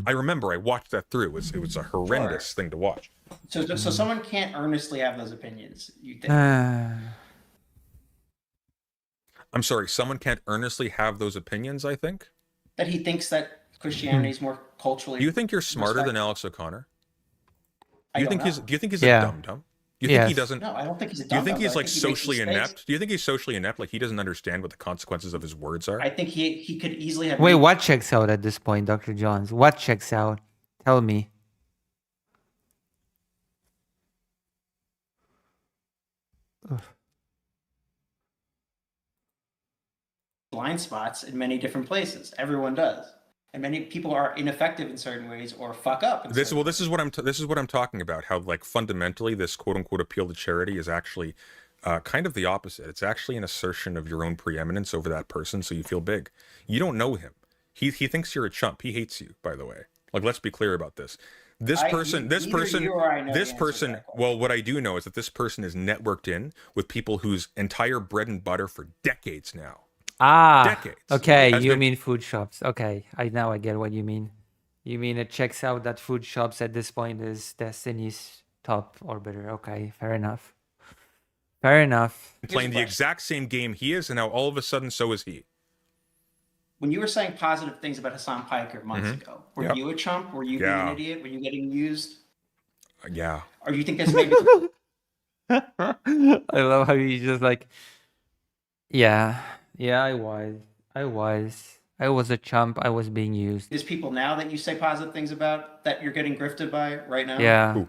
Speaker 12: I remember I watched that through. It was a horrendous thing to watch.
Speaker 8: So someone can't earnestly have those opinions. You think?
Speaker 12: I'm sorry, someone can't earnestly have those opinions, I think?
Speaker 8: That he thinks that Christianity is more culturally.
Speaker 12: Do you think you're smarter than Alex O'Connor? Do you think he's
Speaker 2: Yeah.
Speaker 12: a dum-dum? Do you think he doesn't?
Speaker 8: No, I don't think he's a
Speaker 12: Do you
Speaker 8: dumb.
Speaker 12: think he's like
Speaker 8: he makes
Speaker 12: socially
Speaker 8: mistakes.
Speaker 12: inept? Do you think he's socially inept? Like he doesn't understand what the consequences of his words are?
Speaker 8: I think he could easily have.
Speaker 2: Wait, what checks out at this point, Dr. Johns? What checks out? Tell me.
Speaker 8: blind spots in many different places. Everyone does, and many people are ineffective in certain ways or fuck up. In
Speaker 12: This
Speaker 8: certain
Speaker 12: this is what I'm talking about. How like fundamentally this quote unquote appeal to charity is actually kind of the opposite. It's actually an assertion of your own preeminence over that person, so you feel big. You don't know him. He thinks you're a chump. He hates you, by the way. Like let's be clear about this. This person. Well, what I do know is that this person is networked in with people whose entire bread and butter for decades now. Decades.
Speaker 2: Okay, you mean food shops. Okay, I get what you mean. You mean it checks out that food shops at this point is Destiny's top orbiter. Okay, fair enough. Fair enough.
Speaker 12: Playing the exact same game he is, and now all of a sudden so is he.
Speaker 8: When you were saying positive things about Hassan Piker months ago, were you a chump? Were you being an idiot? Were you getting used?
Speaker 12: Yeah.
Speaker 8: Or you think that's maybe?
Speaker 2: I love how you just like. Yeah, I was a chump. I was being used.
Speaker 8: There's people now that you say positive things about that you're getting grifted by right now.
Speaker 2: Yeah.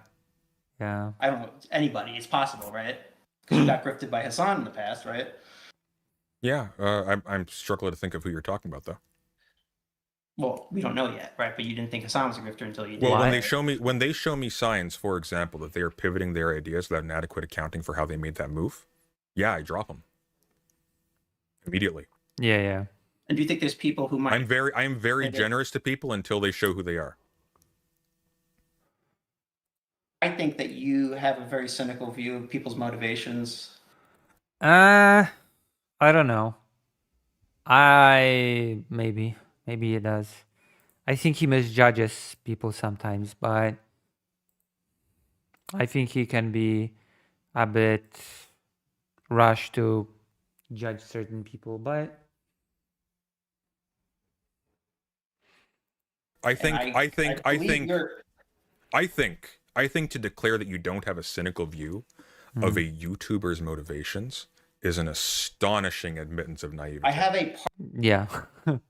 Speaker 2: Yeah.
Speaker 8: I don't know anybody. It's possible, right? Because you got grifted by Hassan in the past, right?
Speaker 12: Yeah, I'm struggling to think of who you're talking about though.
Speaker 8: Well, we don't know yet, right? But you didn't think Hassan was a grifter until you did.
Speaker 12: Well, when they show me signs, for example, that they are pivoting their ideas without an adequate accounting for how they made that move, yeah, I drop them immediately.
Speaker 2: Yeah.
Speaker 8: And do you think there's people who might?
Speaker 12: I am very generous to people until they show who they are.
Speaker 8: I think that you have a very cynical view of people's motivations.
Speaker 2: I don't know. Maybe he does. I think he misjudges people sometimes, but I think he can be a bit rushed to judge certain people, but
Speaker 12: I think to declare that you don't have a cynical view of a YouTuber's motivations is an astonishing admittance of naivety.
Speaker 8: I have a
Speaker 2: yeah,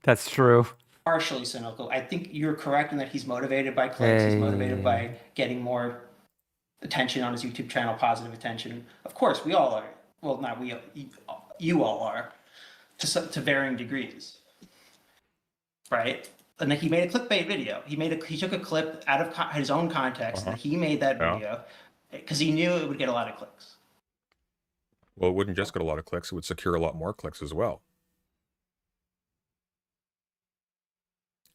Speaker 2: that's true.
Speaker 8: Partially cynical. I think you're correct in that he's motivated by clicks. He's motivated by getting more attention on his YouTube channel, positive attention. Of course, we all are. Well, not we. You all are, to varying degrees, right? And then he made a clickbait video. He took a clip out of his own context, and he made that video because he knew it would get a lot of clicks.
Speaker 12: Well, it wouldn't just get a lot of clicks; it would secure a lot more clicks as well.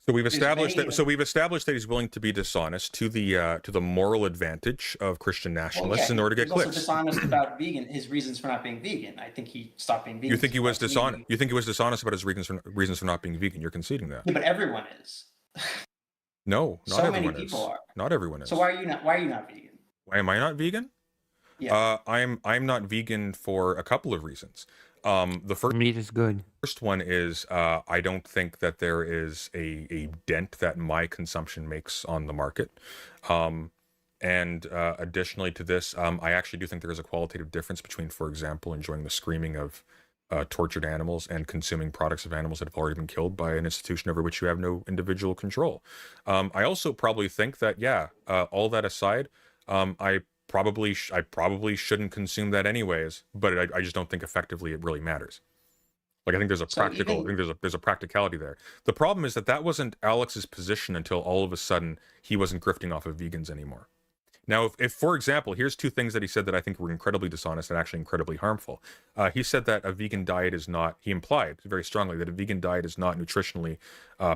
Speaker 12: So we've established that he's willing to be dishonest to the moral advantage of Christian nationalists in order to get clicks.
Speaker 8: He's also dishonest about his reasons for not being vegan. I think he stopped being vegan.
Speaker 12: You think he was dishonest? You think he was dishonest about his reasons for not being vegan? You're conceding that.
Speaker 8: Yeah, but everyone is.
Speaker 12: No, not
Speaker 8: so
Speaker 12: everyone
Speaker 8: many people
Speaker 12: is.
Speaker 8: are.
Speaker 12: Not everyone is.
Speaker 8: So why are you not vegan?
Speaker 12: Why am I not vegan?
Speaker 8: Yeah.
Speaker 12: I'm not vegan for a couple of reasons. The first
Speaker 2: meat is good.
Speaker 12: First one is I don't think that there is a dent that my consumption makes on the market. And additionally to this, I actually do think there is a qualitative difference between, for example, enjoying the screaming of tortured animals and consuming products of animals that have already been killed by an institution over which you have no individual control. I also probably think that, all that aside, I probably shouldn't consume that anyways, but I just don't think effectively it really matters. Like, I think there's a
Speaker 8: So
Speaker 12: practical,
Speaker 8: even-
Speaker 12: I think there's a practicality there. The problem is that that wasn't Alex's position until all of a sudden he wasn't grifting off of vegans anymore. Now, if for example, here's two things that he said that I think were incredibly dishonest and actually incredibly harmful. He said that a vegan diet is not, he implied very strongly that a vegan diet is not nutritionally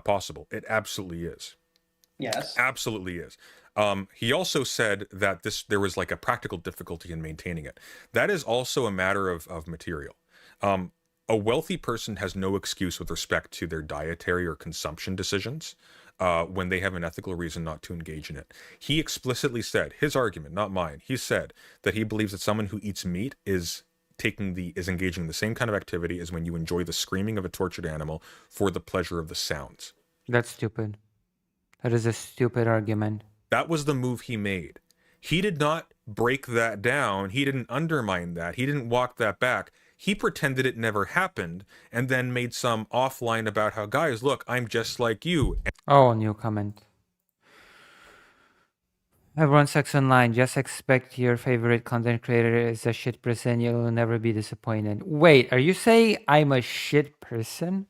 Speaker 12: possible. It absolutely is.
Speaker 8: Yes.
Speaker 12: Absolutely is. He also said that there was like a practical difficulty in maintaining it. That is also a matter of material. A wealthy person has no excuse with respect to their dietary or consumption decisions when they have an ethical reason not to engage in it. He explicitly said, his argument, not mine, he said that he believes that someone who eats meat is engaging in the same kind of activity as when you enjoy the screaming of a tortured animal for the pleasure of the sounds.
Speaker 2: That's stupid. That is a stupid argument.
Speaker 12: That was the move he made. He did not break that down. He didn't undermine that. He didn't walk that back. He pretended it never happened and then made some offline about how, guys, look, I'm just like you.
Speaker 2: Oh, new comment. Everyone sucks online. Just expect your favorite content creator is a shit person. You'll never be disappointed. Wait, are you saying I'm a shit person?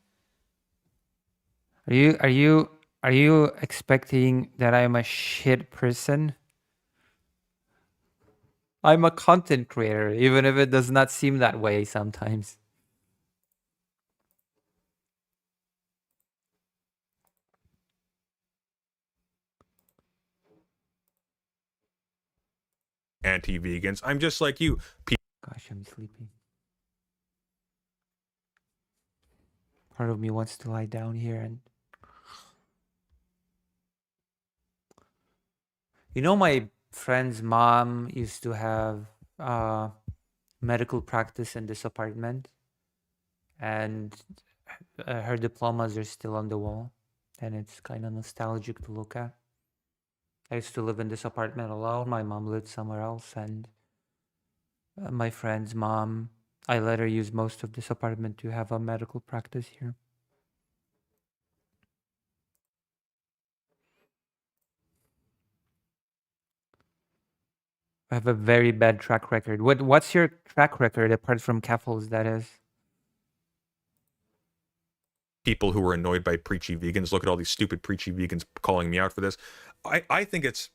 Speaker 2: Are you expecting that I'm a shit person? I'm a content creator, even if it does not seem that way sometimes.
Speaker 12: Anti-vegans. I'm just like you.
Speaker 2: Gosh, I'm sleepy. Part of me wants to lie down here and... You know, my friend's mom used to have medical practice in this apartment, and her diplomas are still on the wall, and it's kind of nostalgic to look at. I used to live in this apartment alone. My mom lived somewhere else, and my friend's mom, I let her use most of this apartment to have a medical practice here. I have a very bad track record. What's your track record apart from Keffels, that is?
Speaker 12: People who are annoyed by preachy vegans. Look at all these stupid preachy vegans calling me out for this. I think it's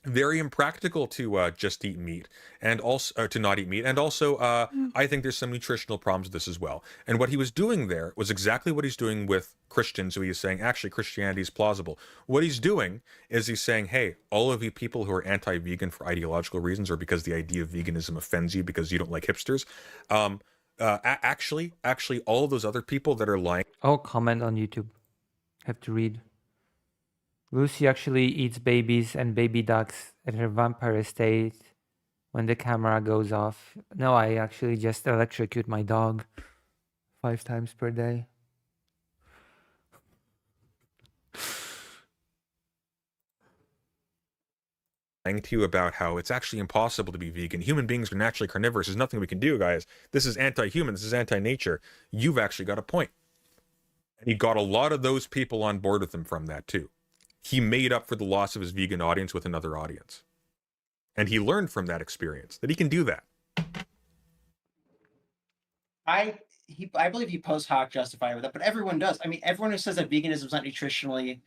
Speaker 12: very impractical to just eat meat and also to not eat meat. And also, I think there's some nutritional problems with this as well. And what he was doing there was exactly what he's doing with Christians, who he's saying, actually, Christianity is plausible. What he's doing is he's saying, hey, all of you people who are anti-vegan for ideological reasons or because the idea of veganism offends you because you don't like hipsters, actually, all of those other people that are lying.
Speaker 2: Oh, comment on YouTube. I have to read. Lucy actually eats babies and baby ducks at her vampire estate when the camera goes off. No, I actually just electrocute my dog 5 times per day.
Speaker 12: To you about how it's actually impossible to be vegan. Human beings are naturally carnivorous. There's nothing we can do, guys. This is anti-human. This is anti-nature. You've actually got a point. And he got a lot of those people on board with him from that too. He made up for the loss of his vegan audience with another audience. And he learned from that experience that he can do that.
Speaker 8: I believe he post hoc justified with that, but everyone does. I mean, everyone who says that veganism is not nutritionally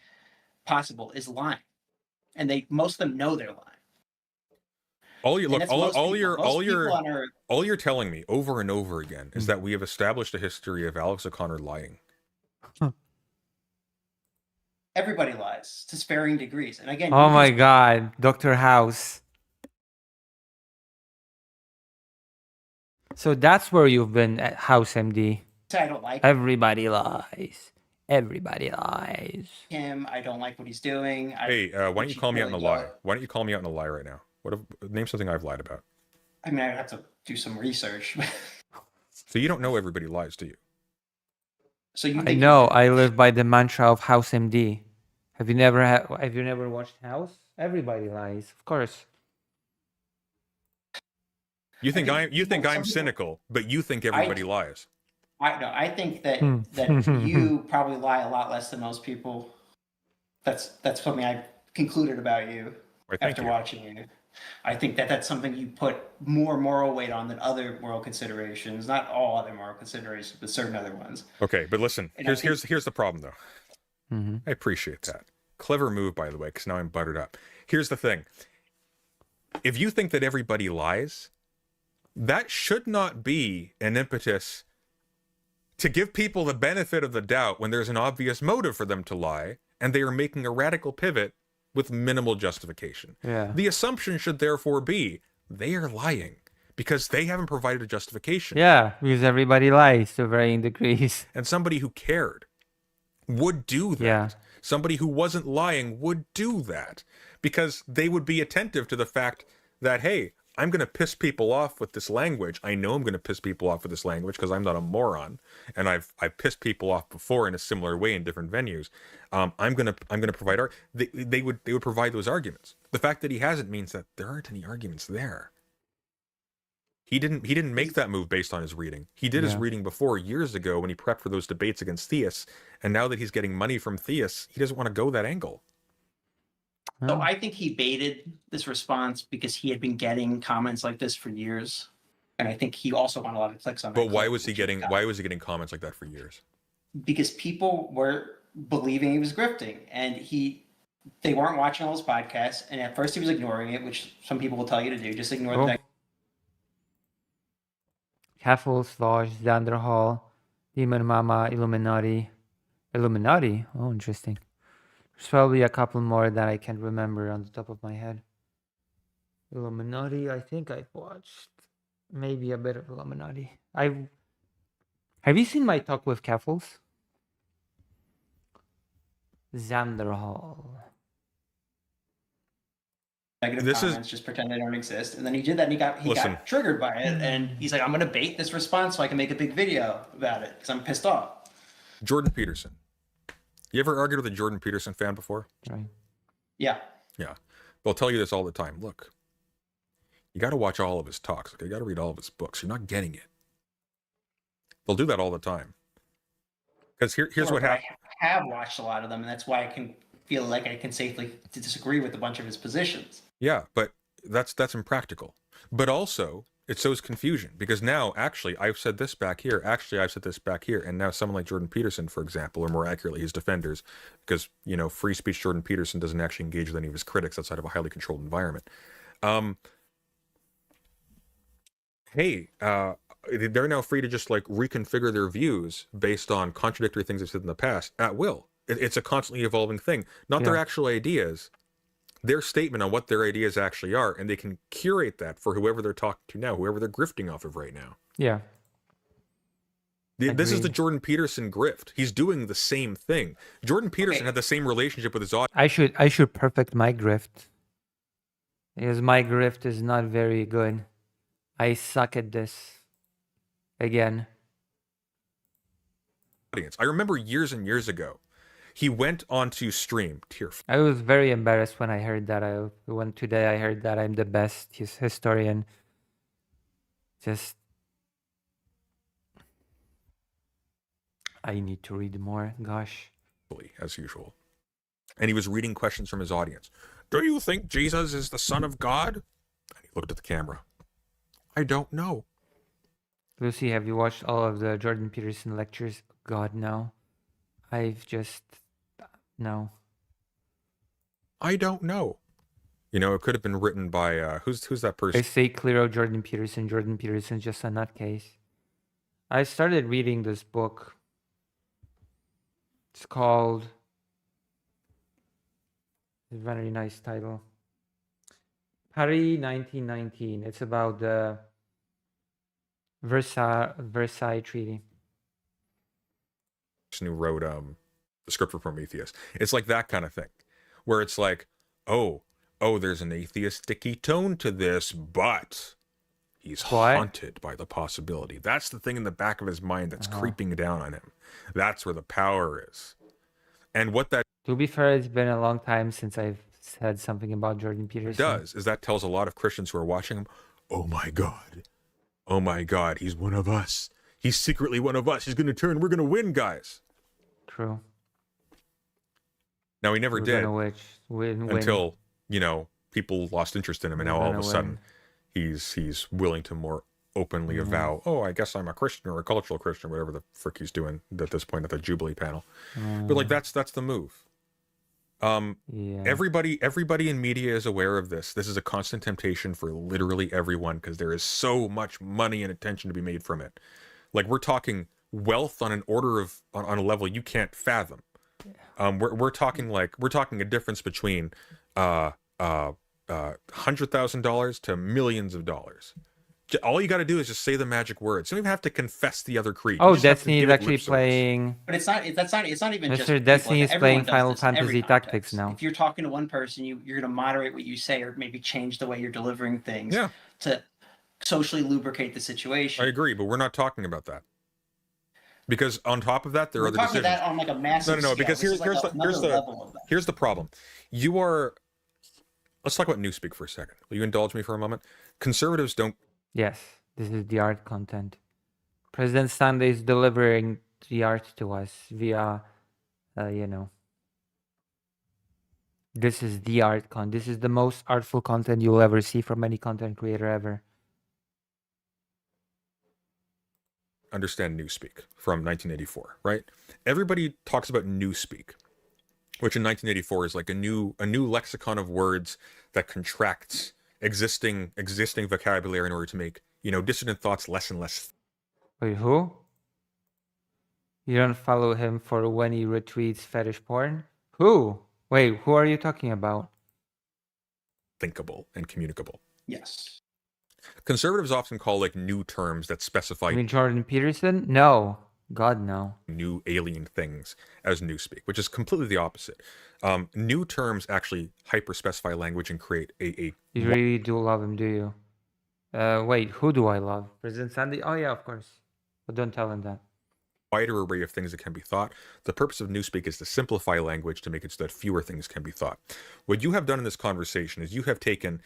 Speaker 8: possible is lying, and most of them know they're lying.
Speaker 12: All you're telling me over and over again is that we have established a history of Alex O'Connor lying.
Speaker 8: Everybody lies to varying degrees, and again.
Speaker 2: Oh my God, Dr. House. So that's where you've been at House MD.
Speaker 8: I don't like
Speaker 2: Everybody lies. Everybody lies.
Speaker 8: him. I don't like what he's doing.
Speaker 12: Hey, why don't you call me out in a lie? Why don't you call me out in a lie right now? Name something I've lied about.
Speaker 8: I mean, I'd have to do some research.
Speaker 12: So you don't know everybody lies, do you?
Speaker 8: So you
Speaker 2: I
Speaker 8: think
Speaker 2: know. I live by the mantra of House MD. Have you never watched House? Everybody lies, of course.
Speaker 12: You think I'm cynical, but you think everybody lies.
Speaker 8: I think that you probably lie a lot less than most people. That's something I've concluded about you
Speaker 12: Right, thank
Speaker 8: after
Speaker 12: you.
Speaker 8: watching you. I think that that's something you put more moral weight on than other moral considerations. Not all other moral considerations, but certain other ones.
Speaker 12: Okay, but listen,
Speaker 8: And I
Speaker 12: here's the problem though.
Speaker 2: Mm-hmm.
Speaker 12: I appreciate that. Clever move, by the way, because now I'm buttered up. Here's the thing. If you think that everybody lies, that should not be an impetus to give people the benefit of the doubt when there's an obvious motive for them to lie, and they are making a radical pivot with minimal justification.
Speaker 2: Yeah.
Speaker 12: The assumption should therefore be they are lying because they haven't provided a justification.
Speaker 2: Yeah, because everybody lies to varying degrees.
Speaker 12: And somebody who cared would do that.
Speaker 2: Yeah.
Speaker 12: Somebody who wasn't lying would do that because they would be attentive to the fact that, hey, I'm going to piss people off with this language. I know I'm going to piss people off with this language because I'm not a moron, and I've pissed people off before in a similar way in different venues. I'm going to provide they would provide those arguments. The fact that he hasn't means that there aren't any arguments there. He didn't make that move based on his reading. He did his reading before years ago when he prepped for those debates against theists, and now that he's getting money from theists, he doesn't want to go that angle.
Speaker 8: So I think he baited this response because he had been getting comments like this for years, and I think he also wanted a lot of clicks on.
Speaker 12: But why was he getting comments like that for years?
Speaker 8: Because people were believing he was grifting, and they weren't watching all his podcasts. And at first, he was ignoring it, which some people will tell you to do. Just ignore the next.
Speaker 2: Kaffel, Slosh, Xander Hall, Demon Mama, Illuminati. Illuminati? Oh, interesting. There's probably a couple more that I can't remember on the top of my head. Illuminati, I think I've watched maybe a bit of Illuminati. Have you seen my talk with Kaffels? Xander Hall.
Speaker 8: Negative comments, just pretend they don't exist. And then he did that, and he got triggered by it, and he's like, I'm going to bait this response so I can make a big video about it because I'm pissed off.
Speaker 12: Jordan Peterson. You ever argued with a Jordan Peterson fan before?
Speaker 2: Right.
Speaker 8: Yeah.
Speaker 12: Yeah. They'll tell you this all the time. Look, you got to watch all of his talks. Okay? You got to read all of his books. You're not getting it. They'll do that all the time. Because here's what happened.
Speaker 8: I have watched a lot of them, and that's why I can feel like I can safely disagree with a bunch of his positions.
Speaker 12: Yeah, but that's impractical. But also, it sows confusion because now, actually, I've said this back here. Actually, I've said this back here. And now someone like Jordan Peterson, for example, or more accurately, his defenders, because, you know, free speech Jordan Peterson doesn't actually engage with any of his critics outside of a highly controlled environment. They're now free to just like reconfigure their views based on contradictory things they've said in the past at will. It's a constantly evolving thing, not their actual ideas, their statement on what their ideas actually are, and they can curate that for whoever they're talking to now, whoever they're grifting off of right now.
Speaker 2: Yeah.
Speaker 12: This is the Jordan Peterson grift. He's doing the same thing. Jordan Peterson had the same relationship with his audience.
Speaker 2: I should perfect my grift. Because my grift is not very good. I suck at this. Again.
Speaker 12: I remember years and years ago, he went onto stream.
Speaker 2: I was very embarrassed when I heard that. When today I heard that I'm the best historian. I need to read more. Gosh.
Speaker 12: As usual. And he was reading questions from his audience. Do you think Jesus is the Son of God? And he looked at the camera. I don't know.
Speaker 2: Lucy, have you watched all of the Jordan Peterson lectures? God, no. No.
Speaker 12: I don't know. You know, it could have been written by, who's that person?
Speaker 2: I say clear out Jordan Peterson. Jordan Peterson's just a nutcase. I started reading this book. It's called... It's a very nice title. Paris 1919. It's about the Versailles Treaty.
Speaker 12: Who wrote the script for Prometheus. It's like that kind of thing, where it's like, oh, there's an atheisticy tone to this, but he's haunted by the possibility. That's the thing in the back of his mind that's creeping down on him. That's where the power is. And what that...
Speaker 2: To be fair, it's been a long time since I've said something about Jordan Peterson.
Speaker 12: Is that tells a lot of Christians who are watching him, oh my God, he's one of us. He's secretly one of us. He's going to turn. We're going to win, guys.
Speaker 2: True.
Speaker 12: Now, he never did
Speaker 2: win.
Speaker 12: until, you know, people lost interest in him, and now all of a sudden he's willing to more openly avow, oh, I guess I'm a Christian or a cultural Christian, whatever the frick he's doing at this point at the Jubilee panel. But like that's the move. Everybody in media is aware of this. This is a constant temptation for literally everyone because there is so much money and attention to be made from it. Like we're talking wealth on an order of on a level you can't fathom. We're talking a difference between $100,000 to millions of dollars. All you got to do is just say the magic words. You don't even have to confess the other creed.
Speaker 2: Oh, Destiny is actually playing.
Speaker 8: But it's not even just
Speaker 2: Mr. Destiny is playing Final Fantasy Tactics now.
Speaker 8: If you're talking to one person, you're going to moderate what you say or maybe change the way you're delivering things to socially lubricate the situation.
Speaker 12: I agree, but we're not talking about that. Because on top of that, there are other decisions.
Speaker 8: That on like a massive
Speaker 12: No,
Speaker 8: scale.
Speaker 12: because here's the problem. Let's talk about Newspeak for a second. Will you indulge me for a moment? Conservatives don't.
Speaker 2: Yes, this is the art content. President Sunday is delivering the art to us via, This is the art content. This is the most artful content you'll ever see from any content creator ever.
Speaker 12: Understand Newspeak from 1984, right? Everybody talks about Newspeak, which in 1984 is like a new lexicon of words that contracts existing vocabulary in order to make, dissident thoughts less and less.
Speaker 2: Wait, who? You don't follow him for when he retweets fetish porn? Who? Wait, who are you talking about?
Speaker 12: Thinkable and communicable.
Speaker 8: Yes.
Speaker 12: Conservatives often call like new terms that specify.
Speaker 2: You mean Jordan Peterson? No. God, no.
Speaker 12: New alien things as Newspeak, which is completely the opposite. New terms actually hyper-specify language and create a.
Speaker 2: You really do love him, do you? Wait, who do I love? President Sandy? Oh yeah, of course. But don't tell him that.
Speaker 12: Wider array of things that can be thought. The purpose of Newspeak is to simplify language to make it so that fewer things can be thought. What you have done in this conversation is you have taken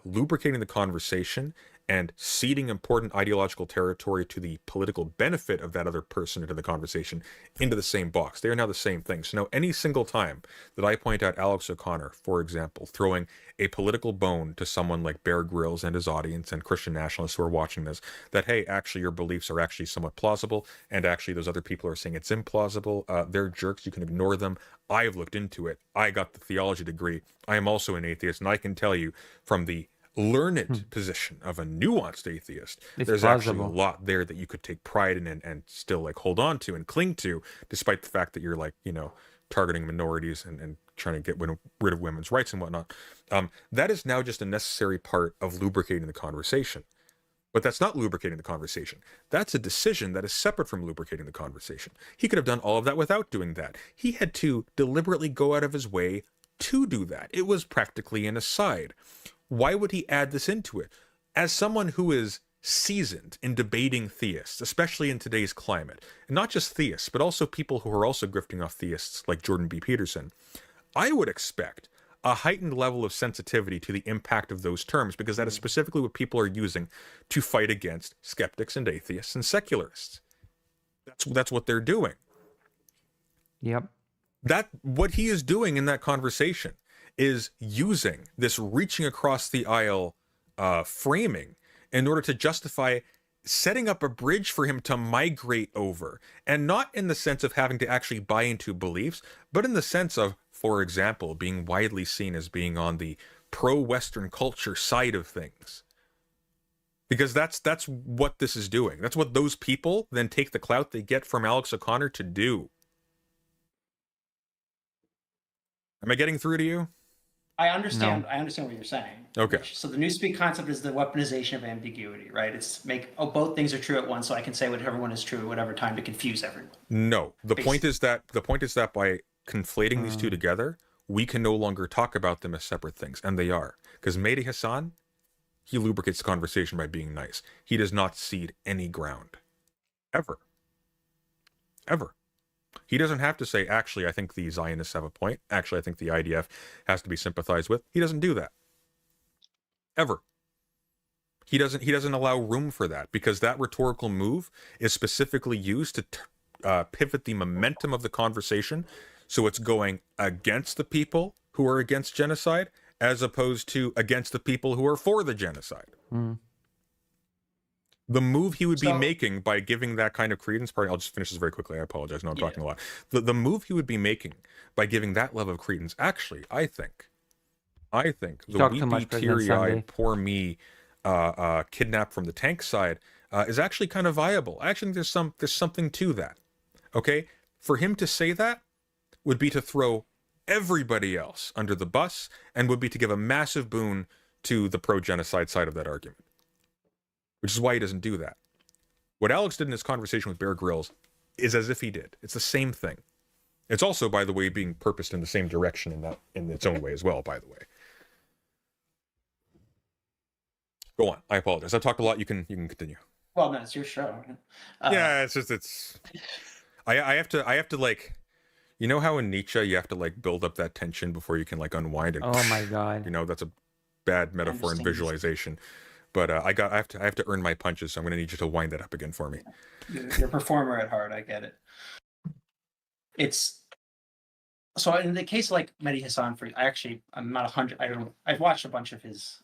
Speaker 12: lubricating the conversation and ceding important ideological territory to the political benefit of that other person into the conversation into the same box. They are now the same thing. So now any single time that I point out Alex O'Connor, for example, throwing a political bone to someone like Bear Grylls and his audience and Christian nationalists who are watching this, that, hey, actually your beliefs are actually somewhat plausible, and actually those other people are saying it's implausible. They're jerks. You can ignore them. I've looked into it. I got the theology degree. I am also an atheist, and I can tell you from the learned position of a nuanced atheist, there's actually a lot there that you could take pride in and still like hold on to and cling to, despite the fact that you're like, targeting minorities and trying to get rid of women's rights and whatnot. That is now just a necessary part of lubricating the conversation. But that's not lubricating the conversation. That's a decision that is separate from lubricating the conversation. He could have done all of that without doing that. He had to deliberately go out of his way to do that. It was practically an aside. Why would he add this into it? As someone who is seasoned in debating theists, especially in today's climate, and not just theists, but also people who are also grifting off theists like Jordan B. Peterson, I would expect a heightened level of sensitivity to the impact of those terms, because that is specifically what people are using to fight against skeptics and atheists and secularists. That's what they're doing.
Speaker 2: Yep.
Speaker 12: What he is doing in that conversation is using this reaching across the aisle framing in order to justify setting up a bridge for him to migrate over. And not in the sense of having to actually buy into beliefs, but in the sense of, for example, being widely seen as being on the pro-Western culture side of things. Because that's what this is doing. That's what those people then take the clout they get from Alex O'Connor to do. Am I getting through to you?
Speaker 8: I understand. No. I understand what you're saying.
Speaker 12: Okay.
Speaker 8: So the Newspeak concept is the weaponization of ambiguity, right? It's both things are true at once, so I can say whatever one is true at whatever time to confuse everyone.
Speaker 12: No, the point is that by conflating these two together, we can no longer talk about them as separate things, and they are. Because Mehdi Hassan, he lubricates the conversation by being nice. He does not cede any ground, ever. He doesn't have to say, actually, I think the Zionists have a point. Actually, I think the IDF has to be sympathized with. He doesn't do that. Ever. He doesn't allow room for that, because that rhetorical move is specifically used to pivot the momentum of the conversation, so it's going against the people who are against genocide as opposed to against the people who are for the genocide. The move he would be making by giving that kind of credence, I'll just finish this very quickly, I apologize, no, I'm talking a lot. The move he would be making by giving that level of credence, actually, I think, the weepy, teary-eyed, poor me, kidnapped from the tank side, is actually kind of viable. I actually think there's something to that, okay? For him to say that would be to throw everybody else under the bus and would be to give a massive boon to the pro-genocide side of that argument. Which is why he doesn't do that. What Alex did in his conversation with Bear Grylls is as if he did. It's the same thing. It's also, by the way, being purposed in the same direction in its own way as well, by the way. Go on. I apologize. I've talked a lot. You can continue.
Speaker 8: Well, no, it's your show.
Speaker 12: Yeah, it's I have to like, you know how in Nietzsche you have to like build up that tension before you can like unwind and
Speaker 2: Oh my god.
Speaker 12: you know, that's a bad metaphor and visualization. But I have to earn my punches, so I'm going to need you to wind that up again for me.
Speaker 8: You're a performer at heart. I get it. It's so in the case of like Mehdi Hassan, I'm not 100. I've watched a bunch of his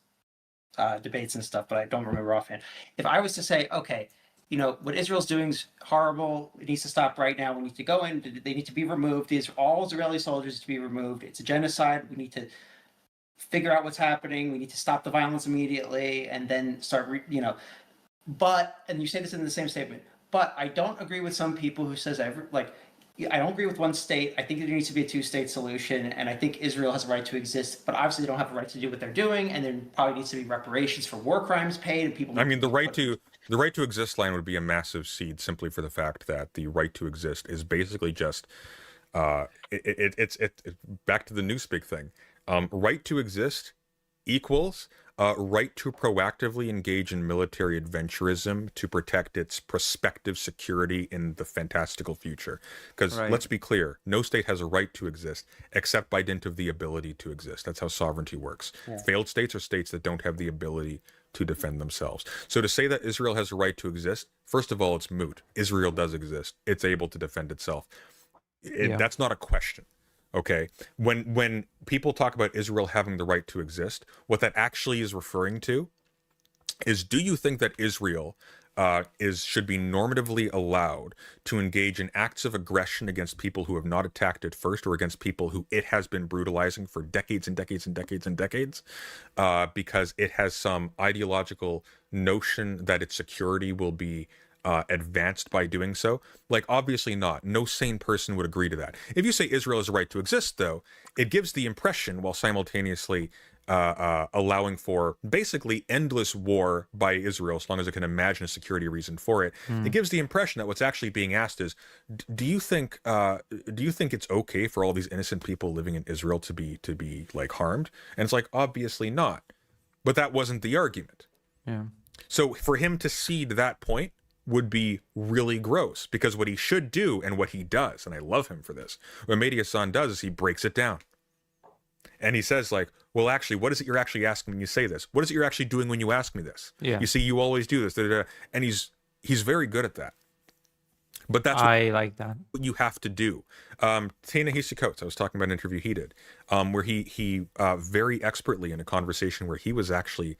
Speaker 8: debates and stuff, but I don't remember offhand. If I was to say, okay, you know what Israel's doing is horrible. It needs to stop right now. We need to go in. They need to be removed. All Israeli soldiers to be removed. It's a genocide. We need to figure out what's happening. We need to stop the violence immediately, and then start, and you say this in the same statement, but I don't agree with some people who says, I don't agree with one state. I think there needs to be a two-state solution, and I think Israel has a right to exist, but obviously they don't have a right to do what they're doing, and there probably needs to be reparations for war crimes paid, and people...
Speaker 12: I mean, the right to exist line would be a massive seed simply for the fact that the right to exist is basically just, it's back to the Newspeak thing. Right to exist equals right to proactively engage in military adventurism to protect its prospective security in the fantastical future. Because let's be clear, no state has a right to exist except by dint of the ability to exist. That's how sovereignty works. Yeah. Failed states are states that don't have the ability to defend themselves. So to say that Israel has a right to exist, first of all, it's moot. Israel does exist. It's able to defend itself. That's not a question. Okay, when people talk about Israel having the right to exist, what that actually is referring to is, do you think that Israel should be normatively allowed to engage in acts of aggression against people who have not attacked it first, or against people who it has been brutalizing for decades and decades and decades and decades, because it has some ideological notion that its security will be advanced by doing so? Like, obviously not. No sane person would agree to that. If you say Israel has a right to exist, though, it gives the impression, while simultaneously allowing for basically endless war by Israel, as long as it can imagine a security reason for it, it gives the impression that what's actually being asked is, do you think it's okay for all these innocent people living in Israel to be like harmed? And it's like, obviously not. But that wasn't the argument.
Speaker 2: Yeah.
Speaker 12: So for him to cede that point would be really gross, because what he should do, and what he does, and I love him for this, what Mehdi Hassan does is he breaks it down. And he says, like, well, actually, what is it you're actually asking when you say this? What is it you're actually doing when you ask me this?
Speaker 2: Yeah.
Speaker 12: You see, you always do this. Da, da, da. And he's very good at that. But that's
Speaker 2: I like that.
Speaker 12: What you have to do. Ta-Nehisi Coates, I was talking about an interview he did, where he very expertly, in a conversation where he was actually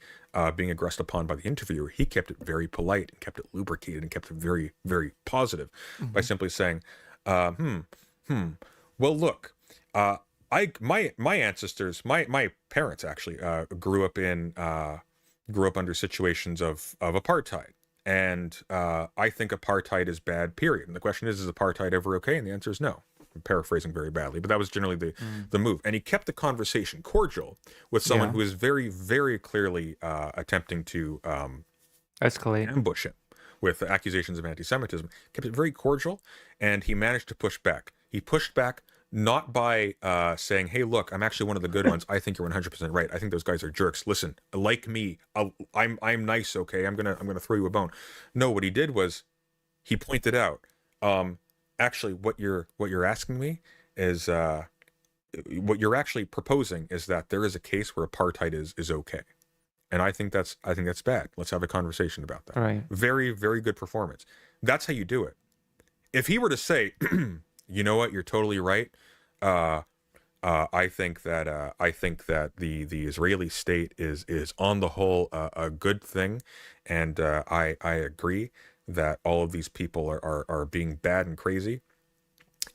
Speaker 12: being aggressed upon by the interviewer, he kept it very polite and kept it lubricated and kept it very, very positive by simply saying, well, look, my ancestors, my parents actually grew up under situations of apartheid. And I think apartheid is bad, period. And the question is apartheid ever okay? And the answer is no. I'm paraphrasing very badly, but that was generally the move. And he kept the conversation cordial with someone who is very, very clearly attempting to
Speaker 2: escalate,
Speaker 12: ambush him with accusations of anti-Semitism. Kept it very cordial, and he managed to push back. He pushed back not by saying, hey, look, I'm actually one of the good ones. I think you're 100% right. I think those guys are jerks. Listen, like me, I'm nice, okay? I'm gonna throw you a bone. No, what he did was he pointed out, actually, what you're asking me is what you're actually proposing is that there is a case where apartheid is okay. And I think that's bad. Let's have a conversation about that.
Speaker 2: Right.
Speaker 12: Very, very good performance. That's how you do it. If he were to say, you know what, you're totally right. I think that the Israeli state is on the whole a good thing, and I agree that all of these people are being bad and crazy.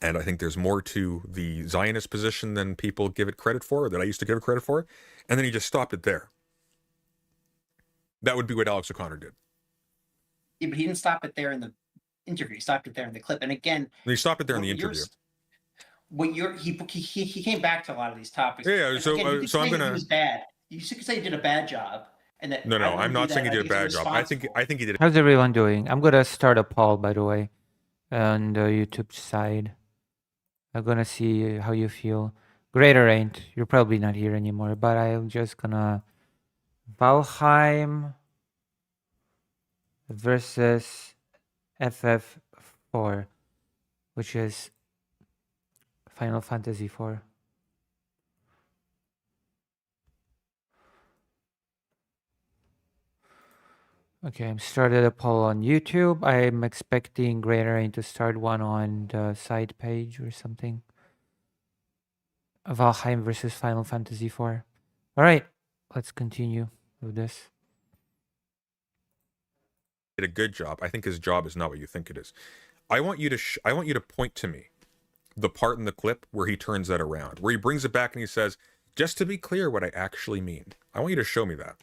Speaker 12: And I think there's more to the Zionist position than people give it credit for, that I used to give it credit for. And then he just stopped it there. That would be what Alex O'Connor did.
Speaker 8: Yeah, but he didn't stop it there in the interview. He stopped it there in the clip. And again,
Speaker 12: And he stopped it there in the
Speaker 8: what you're
Speaker 12: interview.
Speaker 8: s- what you're he came back to a lot of these topics.
Speaker 12: Yeah,
Speaker 8: And
Speaker 12: so,
Speaker 8: again, you could
Speaker 12: so I'm
Speaker 8: say
Speaker 12: gonna.
Speaker 8: he was bad. You could say he did a bad job, and that
Speaker 12: No,
Speaker 8: I wouldn't
Speaker 12: I'm
Speaker 8: do
Speaker 12: not saying he
Speaker 8: that.
Speaker 12: did a
Speaker 8: think he's
Speaker 12: bad job. I think he did.
Speaker 2: How's everyone doing? I'm gonna start a poll, by the way, on the YouTube side. I'm gonna see how you feel. Greater ain't. You're probably not here anymore, but I'm just gonna Valheim versus FF4, which is Final Fantasy 4. Okay, I'm started a poll on YouTube. I'm expecting Greater Ain to start one on the side page or something. Valheim versus Final Fantasy 4. All right, let's continue with this.
Speaker 12: Did a good job. I think his job is not what you think it is. I want you to point to me the part in the clip where he turns that around, where he brings it back and he says, "Just to be clear, what I actually mean." I want you to show me that.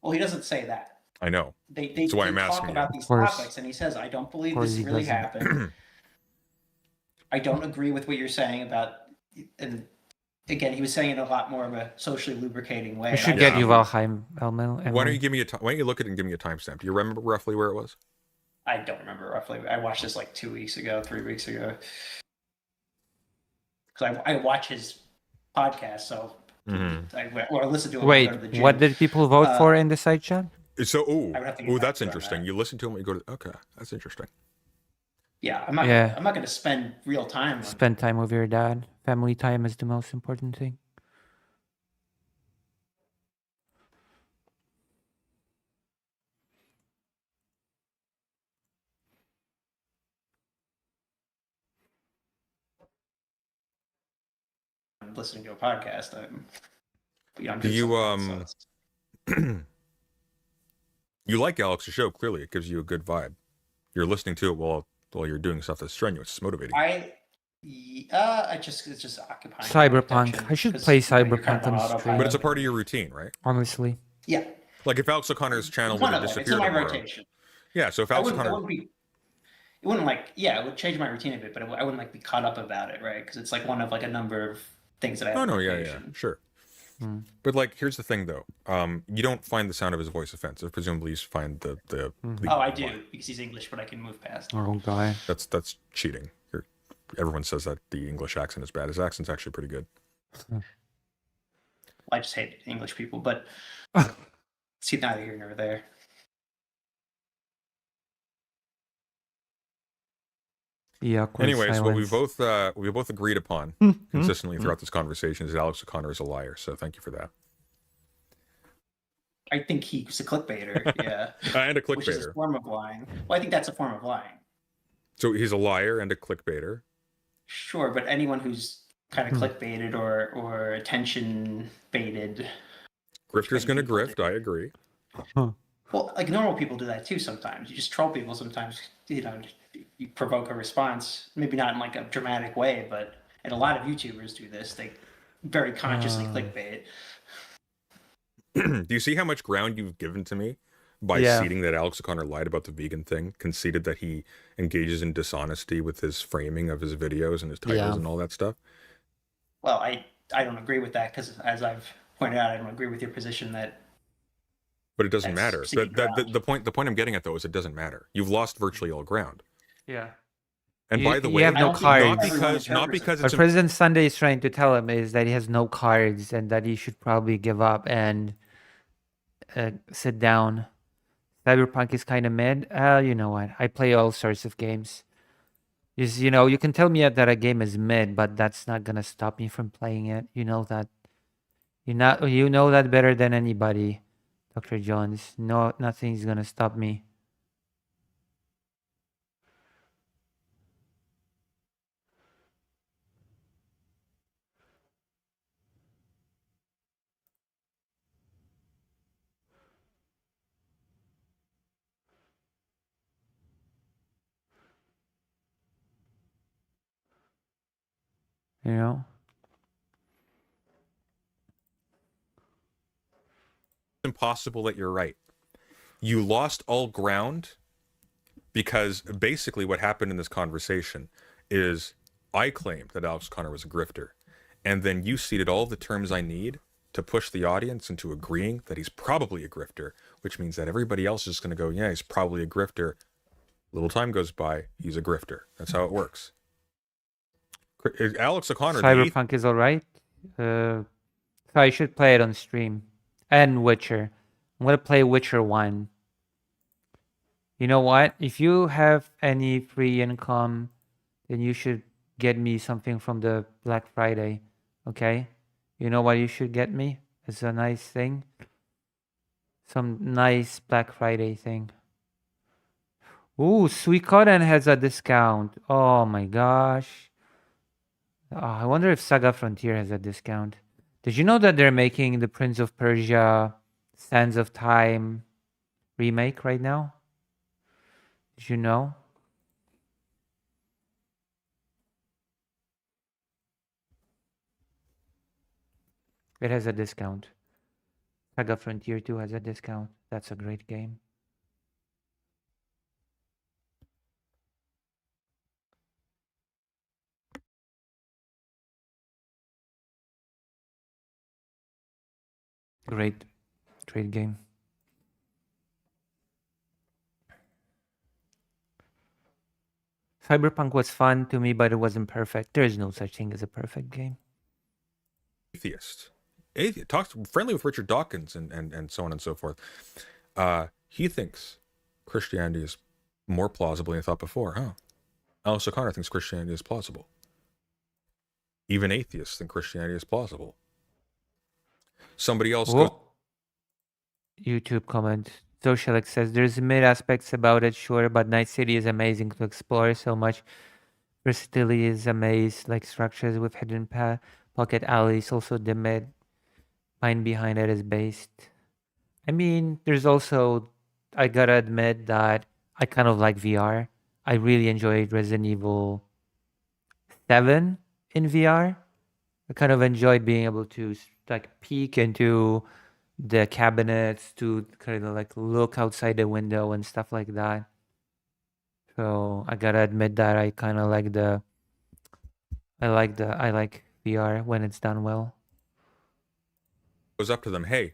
Speaker 8: Well, he doesn't say that.
Speaker 12: I know.
Speaker 8: They
Speaker 12: That's why I'm
Speaker 8: talk
Speaker 12: asking you.
Speaker 8: about these
Speaker 2: Of course.
Speaker 8: topics, and he says, "I don't believe
Speaker 2: course
Speaker 8: this
Speaker 2: he
Speaker 8: really
Speaker 2: doesn't.
Speaker 8: happened. I don't agree with what you're saying about." And again, he was saying it in a lot more of a socially lubricating way.
Speaker 2: I
Speaker 8: and
Speaker 2: should
Speaker 8: I
Speaker 2: get
Speaker 8: just-
Speaker 2: you Valheim, Elmo.
Speaker 12: Why don't you give me why don't you look at it and give me a timestamp? Do you remember roughly where it was?
Speaker 8: I don't remember roughly. I watched this like 2 weeks ago, 3 weeks ago. Because I watch his podcast, so or listen to him. when I
Speaker 2: Wait,
Speaker 8: go to the gym.
Speaker 2: what did people vote for in the side chat?
Speaker 12: So,
Speaker 8: I would have to get back
Speaker 12: that's
Speaker 8: to you on
Speaker 12: interesting.
Speaker 8: that.
Speaker 12: You listen to him when you go to. Okay, that's interesting.
Speaker 8: Yeah, I'm not.
Speaker 2: Yeah.
Speaker 8: I'm not going to spend real time. On,
Speaker 2: Spend time with your dad. Family time is the most important thing.
Speaker 8: listening to a podcast. I'm
Speaker 12: Do
Speaker 8: doing
Speaker 12: you
Speaker 8: something else, so
Speaker 12: you like Alex's show? Clearly, it gives you a good vibe. You're listening to it while you're doing stuff that's strenuous. It's motivating.
Speaker 8: it's just occupying. my
Speaker 2: Cyberpunk.
Speaker 8: attention,
Speaker 2: I should
Speaker 8: 'cause,
Speaker 2: play
Speaker 8: you know, you're kind
Speaker 2: Cyberpunk
Speaker 8: of on
Speaker 2: on
Speaker 8: autopilot.
Speaker 2: stream.
Speaker 12: But it's a part of your routine, right?
Speaker 2: Honestly.
Speaker 8: Yeah,
Speaker 12: Like if Alex O'Connor's channel
Speaker 8: one
Speaker 12: were
Speaker 8: of
Speaker 12: to
Speaker 8: them. It's
Speaker 12: disappear
Speaker 8: in my
Speaker 12: tomorrow.
Speaker 8: rotation.
Speaker 12: Yeah, so if
Speaker 8: I
Speaker 12: Alex
Speaker 8: wouldn't,
Speaker 12: O'Connor,
Speaker 8: it wouldn't be. It wouldn't it would change my routine a bit, but I wouldn't like be caught up about it, right? Because it's like one of like a number of things that I have.
Speaker 12: oh
Speaker 8: in
Speaker 12: no, yeah,
Speaker 8: rotation.
Speaker 12: sure.
Speaker 2: Hmm.
Speaker 12: But like, here's the thing, though. You don't find the sound of his voice offensive. Presumably, you find the.
Speaker 8: Oh, I do because he's English, but I can move past.
Speaker 2: Oh, God.
Speaker 12: That's cheating. Everyone says that the English accent is bad. His accent's actually pretty good.
Speaker 8: I just hate English people, but see, neither here nor there.
Speaker 2: Yeah.
Speaker 12: Anyways, what we both agreed upon consistently throughout this conversation is that Alex O'Connor is a liar. So thank you for that.
Speaker 8: I think he's a clickbaiter, yeah.
Speaker 12: And a
Speaker 8: Which is a
Speaker 12: clickbaiter.
Speaker 8: form of lying. Well, I think that's a form of lying.
Speaker 12: So he's a liar and a clickbaiter.
Speaker 8: Sure, but anyone who's kind of clickbaited or attention baited.
Speaker 12: Grifter's going to grift. I agree.
Speaker 8: Well, like normal people do that too sometimes. You just troll people sometimes, you provoke a response. Maybe not in like a dramatic way, but and a lot of YouTubers do this. They very consciously clickbait.
Speaker 12: Do you see how much ground you've given to me by
Speaker 2: Yeah.
Speaker 12: ceding that Alex O'Connor lied about the vegan thing, conceded that he engages in dishonesty with his framing of his videos and his titles
Speaker 2: Yeah.
Speaker 12: and all that stuff?
Speaker 8: Well, I don't agree with that because, as I've pointed out, I don't agree with your position that.
Speaker 12: But it doesn't
Speaker 8: That's
Speaker 12: matter.
Speaker 8: ceding
Speaker 12: The point I'm getting at, though, is it doesn't matter. You've lost virtually all ground.
Speaker 2: Yeah.
Speaker 12: And
Speaker 2: You-
Speaker 12: by the
Speaker 2: you
Speaker 12: way,
Speaker 2: have no
Speaker 12: not
Speaker 2: cards.
Speaker 12: because
Speaker 2: What
Speaker 12: it's
Speaker 2: President Sunday is trying to tell him is that he has no cards and that he should probably give up and sit down. Cyberpunk is kind of mid. You know what? I play all sorts of games. You can tell me that a game is mid, but that's not gonna stop me from playing it. You know that. You know that better than anybody, Dr. Jones. No, nothing's gonna stop me. You know?
Speaker 12: Impossible that you're right. You lost all ground because basically what happened in this conversation is I claimed that Alex Connor was a grifter, and then you ceded all the terms I need to push the audience into agreeing that he's probably a grifter, which means that everybody else is going to go, yeah, he's probably a grifter. Little time goes by, he's a grifter. That's how it works. Alex O'Connor.
Speaker 2: Cyberpunk is alright. So I should play it on stream. And Witcher. I'm gonna play Witcher 1. You know what? If you have any free income, then you should get me something from the Black Friday. Okay? You know what you should get me? It's a nice thing. Some nice Black Friday thing. Ooh, Suikoden has a discount. Oh my gosh. Oh, I wonder if Saga Frontier has a discount. Did you know that they're making the Prince of Persia Sands of Time remake right now? Did you know? It has a discount. Saga Frontier 2 has a discount. That's a great game. Great game. Cyberpunk was fun to me, but it wasn't perfect. There is no such thing as a perfect game.
Speaker 12: Atheist. Talks friendly with Richard Dawkins and so on and so forth. He thinks Christianity is more plausible than he thought before, huh? Alex O'Connor thinks Christianity is plausible. Even atheists think Christianity is plausible. Somebody else goes...
Speaker 2: YouTube comment. Socialix says, there's mid aspects about it, sure, but Night City is amazing to explore so much. Versatility is amazing, like structures with hidden pocket alleys. Also, the mid mind behind it is based. I mean, there's also, I gotta admit that I kind of like VR. I really enjoyed Resident Evil 7 in VR. I kind of enjoyed being able to like peek into the cabinets, to kind of like look outside the window and stuff like that. So I gotta admit that I kind of like I like VR when it's done well.
Speaker 12: Goes up to them, hey,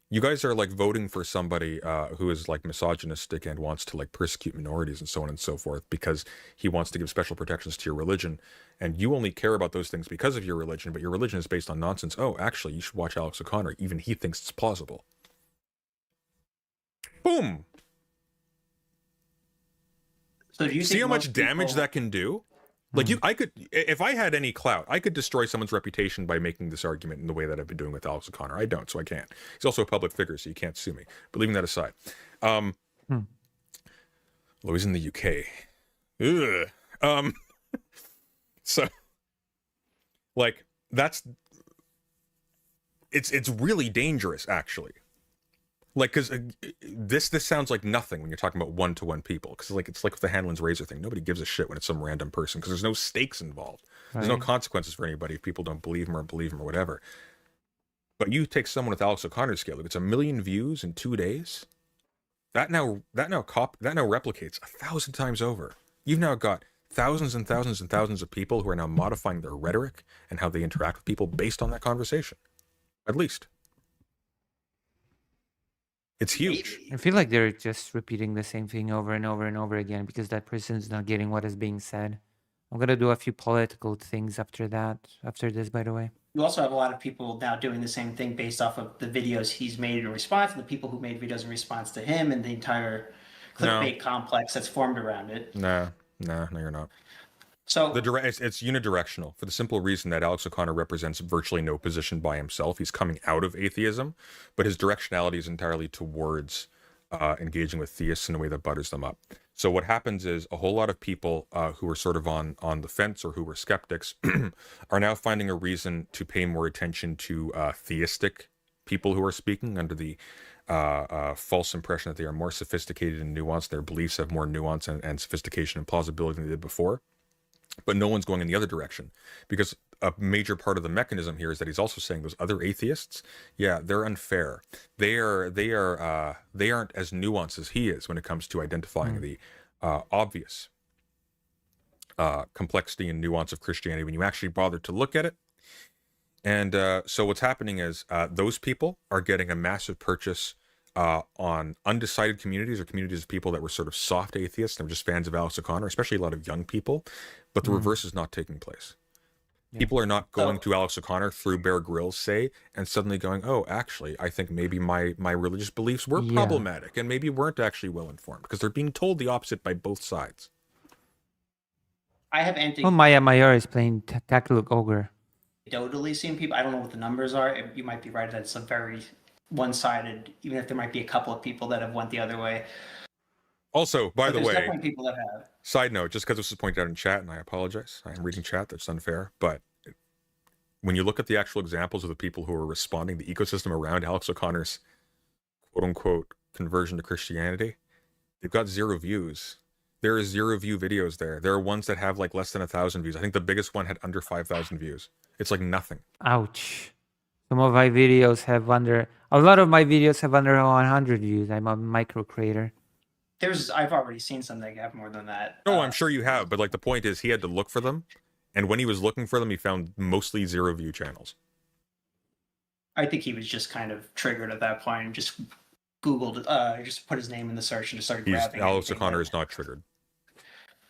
Speaker 12: you guys are like voting for somebody who is like misogynistic and wants to like persecute minorities and so on and so forth because he wants to give special protections to your religion, and you only care about those things because of your religion, but your religion is based on nonsense. Oh, actually, you should watch Alex O'Connor. Even he thinks it's plausible. Boom.
Speaker 8: So do you
Speaker 12: see how much damage that can do? Like I could, if I had any clout, I could destroy someone's reputation by making this argument in the way that I've been doing with Alex O'Connor. I don't, so I can't. He's also a public figure, so you can't sue me. But leaving that aside, Louis in the UK. Ugh. So, like, it's really dangerous, actually. Like, because this sounds like nothing when you're talking about one-to-one people. Because it's like with the Hanlon's razor thing. Nobody gives a shit when it's some random person because there's no stakes involved. There's no consequences for anybody if people don't believe him or whatever. But you take someone with Alex O'Connor's scale, if it's 1 million views in 2 days, that now replicates 1,000 times over. You've now got thousands and thousands and thousands of people who are now modifying their rhetoric and how they interact with people based on that conversation. At least. It's huge.
Speaker 2: I feel like they're just repeating the same thing over and over and over again because that person's not getting what is being said. I'm gonna do a few political things after this, by the way.
Speaker 8: You also have a lot of people now doing the same thing based off of the videos he's made in response, and the people who made videos in response to him, and the entire clickbait complex that's formed around it.
Speaker 12: No, you're not.
Speaker 8: So
Speaker 12: it's unidirectional for the simple reason that Alex O'Connor represents virtually no position by himself. He's coming out of atheism, but his directionality is entirely towards engaging with theists in a way that butters them up. So what happens is a whole lot of people who are sort of on the fence or who were skeptics are now finding a reason to pay more attention to theistic people who are speaking under the false impression that they are more sophisticated and nuanced. Their beliefs have more nuance and sophistication and plausibility than they did before. but no one's going in the other direction, because a major part of the mechanism here is that he's also saying those other atheists, yeah, they're unfair. They aren't as nuanced as he is when it comes to identifying the obvious complexity and nuance of Christianity when you actually bother to look at it. And so what's happening is those people are getting a massive purchase on undecided communities, or communities of people that were sort of soft atheists and were just fans of Alex O'Connor, especially a lot of young people. But the reverse is not taking place. Yeah. People are not going to Alex O'Connor through Bear Grylls, say, and suddenly going, oh, actually, I think maybe my religious beliefs were problematic and maybe weren't actually well informed, because they're being told the opposite by both sides.
Speaker 8: I have
Speaker 2: Maya Mayor is playing Takaluk Ogre.
Speaker 8: Anecdotally seen people. I don't know what the numbers are. You might be right that it's a very one-sided, even if there might be a couple of people that have went the other way.
Speaker 12: Also, by the way,
Speaker 8: definitely people that have.
Speaker 12: Side note, just because this was pointed out in chat, and I apologize, I'm reading chat, that's unfair, but when you look at the actual examples of the people who are responding, the ecosystem around Alex O'Connor's quote-unquote conversion to Christianity, they've got 0 views. There are 0 view videos there. There are ones that have like less than 1,000 views. I think the biggest one had under 5,000 views. It's like nothing.
Speaker 2: Ouch. Some of my videos have a lot of my videos have under 100 views. I'm a micro creator.
Speaker 8: I've already seen some that have more than that.
Speaker 12: No, I'm sure you have, but like the point is he had to look for them, and when he was looking for them, he found mostly 0 view channels.
Speaker 8: I think he was just kind of triggered at that point and just Googled, just put his name in the search and just started grabbing.
Speaker 12: Alex O'Connor is not triggered.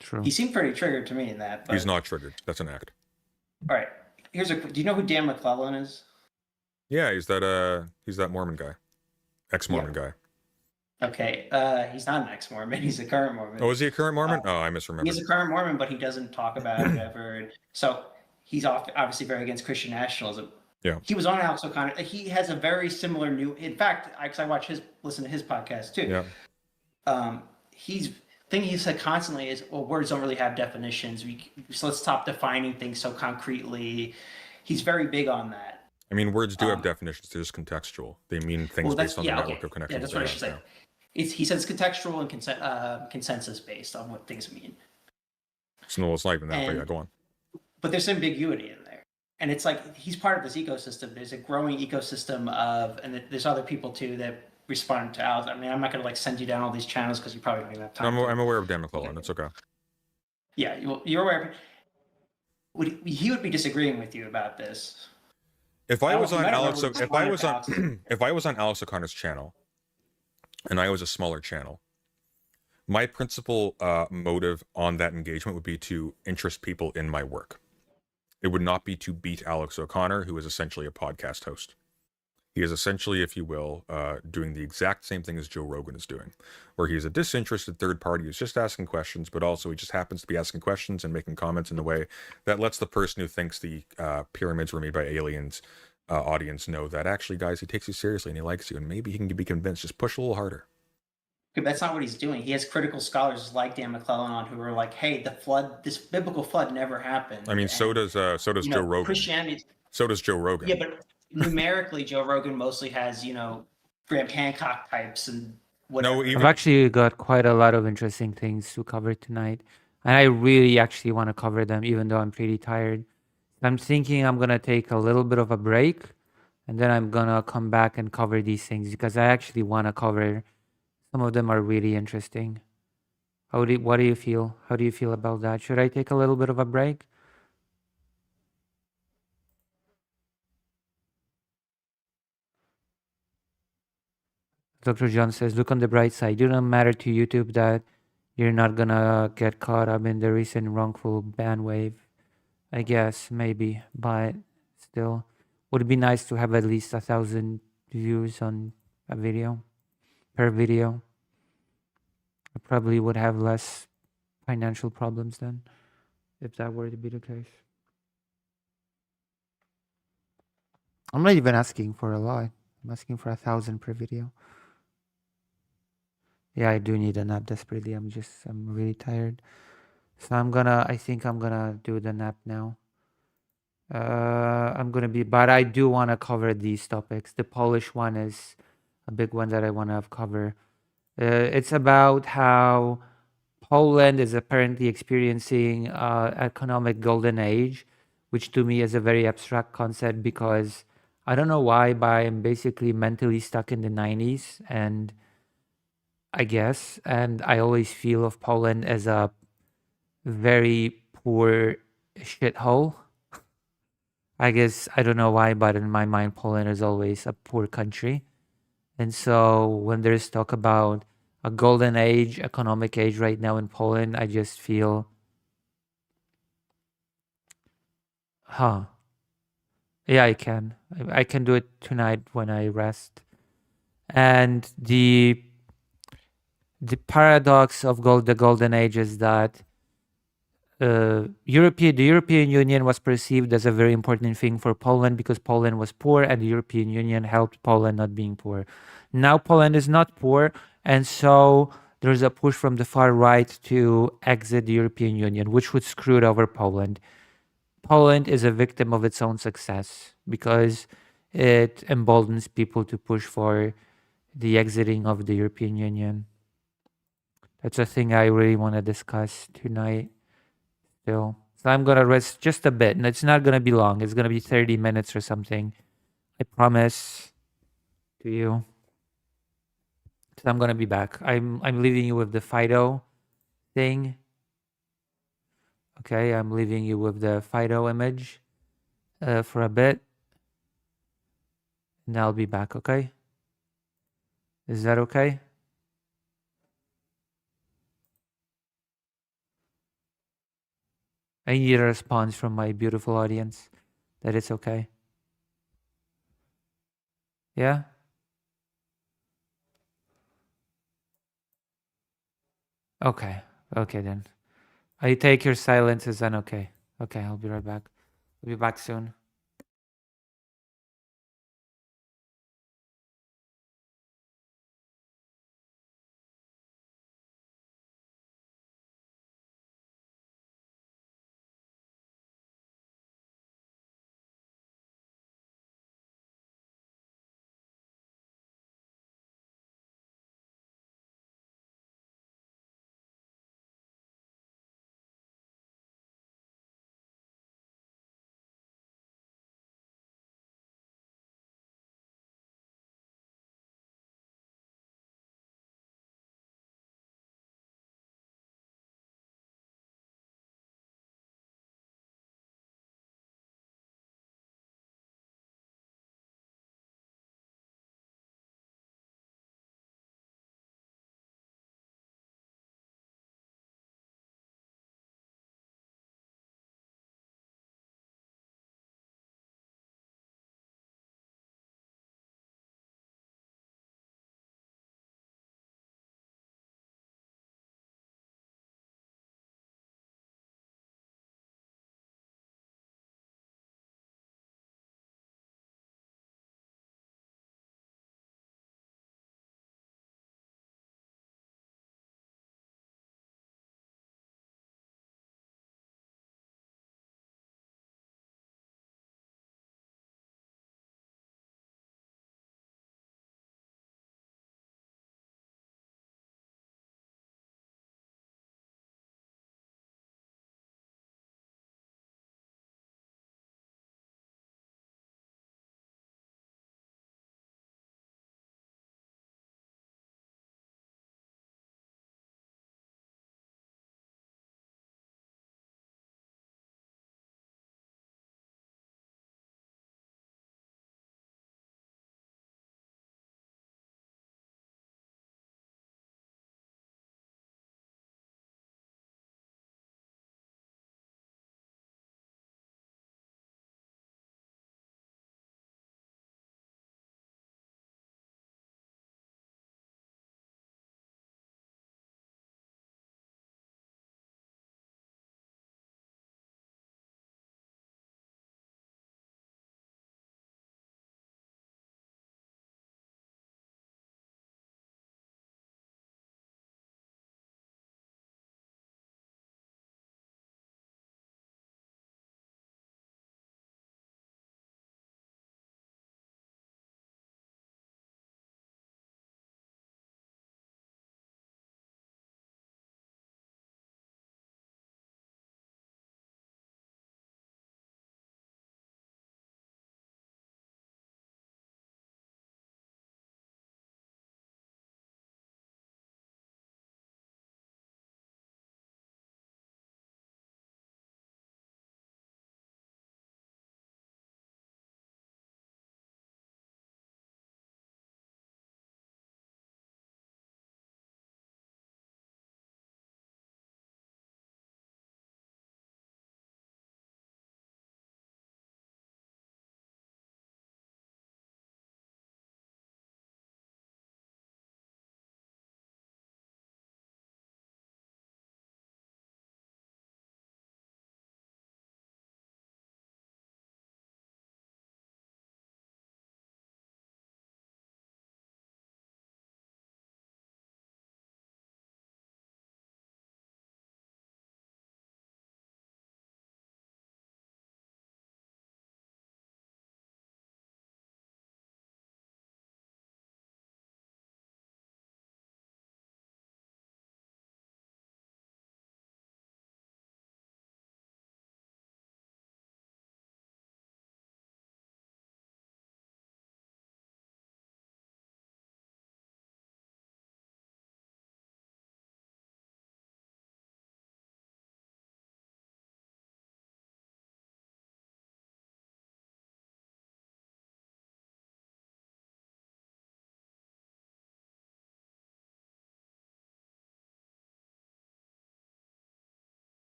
Speaker 2: True.
Speaker 8: He seemed pretty triggered to me in that. But...
Speaker 12: He's not triggered. That's an act.
Speaker 8: All right. Do you know who Dan McClellan is?
Speaker 12: Yeah, he's that Mormon guy. Ex-Mormon guy.
Speaker 8: Okay. He's not an ex-Mormon. He's a current Mormon.
Speaker 12: Oh, is he a current Mormon? I misremembered.
Speaker 8: He's a current Mormon, but he doesn't talk about it ever. So he's obviously very against Christian nationalism.
Speaker 12: Yeah.
Speaker 8: He was on Alex O'Connor. He has a very similar in fact, because I listen to his podcast too.
Speaker 12: Yeah.
Speaker 8: Thing he said constantly is, well, words don't really have definitions. So let's stop defining things so concretely. He's very big on that.
Speaker 12: I mean, words do have definitions. They're just contextual. They mean things based on the network of connections.
Speaker 8: Yeah, that's what I should say. He says contextual and consensus based on what things mean.
Speaker 12: So it's not even that, but yeah, go on.
Speaker 8: But there's ambiguity in there. And it's like he's part of this ecosystem. There's a growing ecosystem and there's other people too that respond to Alex. I mean, I'm not going to send you down all these channels because you probably don't even have time.
Speaker 12: I'm aware of Dan McClellan. That's okay.
Speaker 8: Yeah, you're aware of it. He would be disagreeing with you about this.
Speaker 12: If I was on Alex O'Connor's channel, and I was a smaller channel, my principal motive on that engagement would be to interest people in my work. It would not be to beat Alex O'Connor, who is essentially a podcast host. He is essentially, if you will, doing the exact same thing as Joe Rogan is doing, where he's a disinterested third party who's just asking questions, but also he just happens to be asking questions and making comments in a way that lets the person who thinks the pyramids were made by aliens audience know that actually, guys, he takes you seriously and he likes you, and maybe he can be convinced. Just push a little harder.
Speaker 8: That's not what he's doing. He has critical scholars like Dan McClellan on who are like, "Hey, this biblical flood never happened."
Speaker 12: I mean, so does Joe Rogan.
Speaker 8: Christianity.
Speaker 12: So does Joe Rogan.
Speaker 8: Yeah, but numerically, Joe Rogan mostly has Graham Hancock types and whatever.
Speaker 2: I've actually got quite a lot of interesting things to cover tonight, and I really actually want to cover them, even though I'm pretty tired. I'm thinking I'm gonna take a little bit of a break, and then I'm gonna come back and cover these things because I actually want to cover. Some of them are really interesting. What do you feel? How do you feel about that? Should I take a little bit of a break? Dr. John says, look on the bright side. It doesn't matter to YouTube that you're not gonna get caught up in the recent wrongful ban wave. I guess, maybe, but still. Would it be nice to have at least 1,000 views on a video? Per video. I probably would have less financial problems then, if that were to be the case. I'm not even asking for a lot. I'm asking for 1,000 per video. Yeah, I do need a nap desperately. I'm really tired. So I think I'm gonna do the nap now. But I do want to cover these topics. The Polish one is a big one that I want to cover. It's about how Poland is apparently experiencing economic golden age, which to me is a very abstract concept because I don't know why, but I'm basically mentally stuck in the 90s, and I guess, and I always feel of Poland as a very poor shithole. I guess I don't know why, but in my mind, Poland is always a poor country. And so when there's talk about a golden age, economic age right now in Poland, I just feel, yeah, I can. I can do it tonight when I rest. And the paradox of the golden age is that the European Union was perceived as a very important thing for Poland because Poland was poor and the European Union helped Poland not being poor. Now Poland is not poor, and so there's a push from the far right to exit the European Union, which would screw over Poland. Poland is a victim of its own success because it emboldens people to push for the exiting of the European Union. That's a thing I really want to discuss tonight still. So I'm going to rest just a bit, and it's not going to be long. It's going to be 30 minutes or something. I promise to you. So I'm going to be back. I'm leaving you with the Fido thing. Okay, I'm leaving you with the Fido image for a bit. And I'll be back, okay? Is that okay? I need a response from my beautiful audience that it's okay. Yeah? Okay. Okay then. I take your silence as an okay. Okay, I'll be right back. I'll be back soon.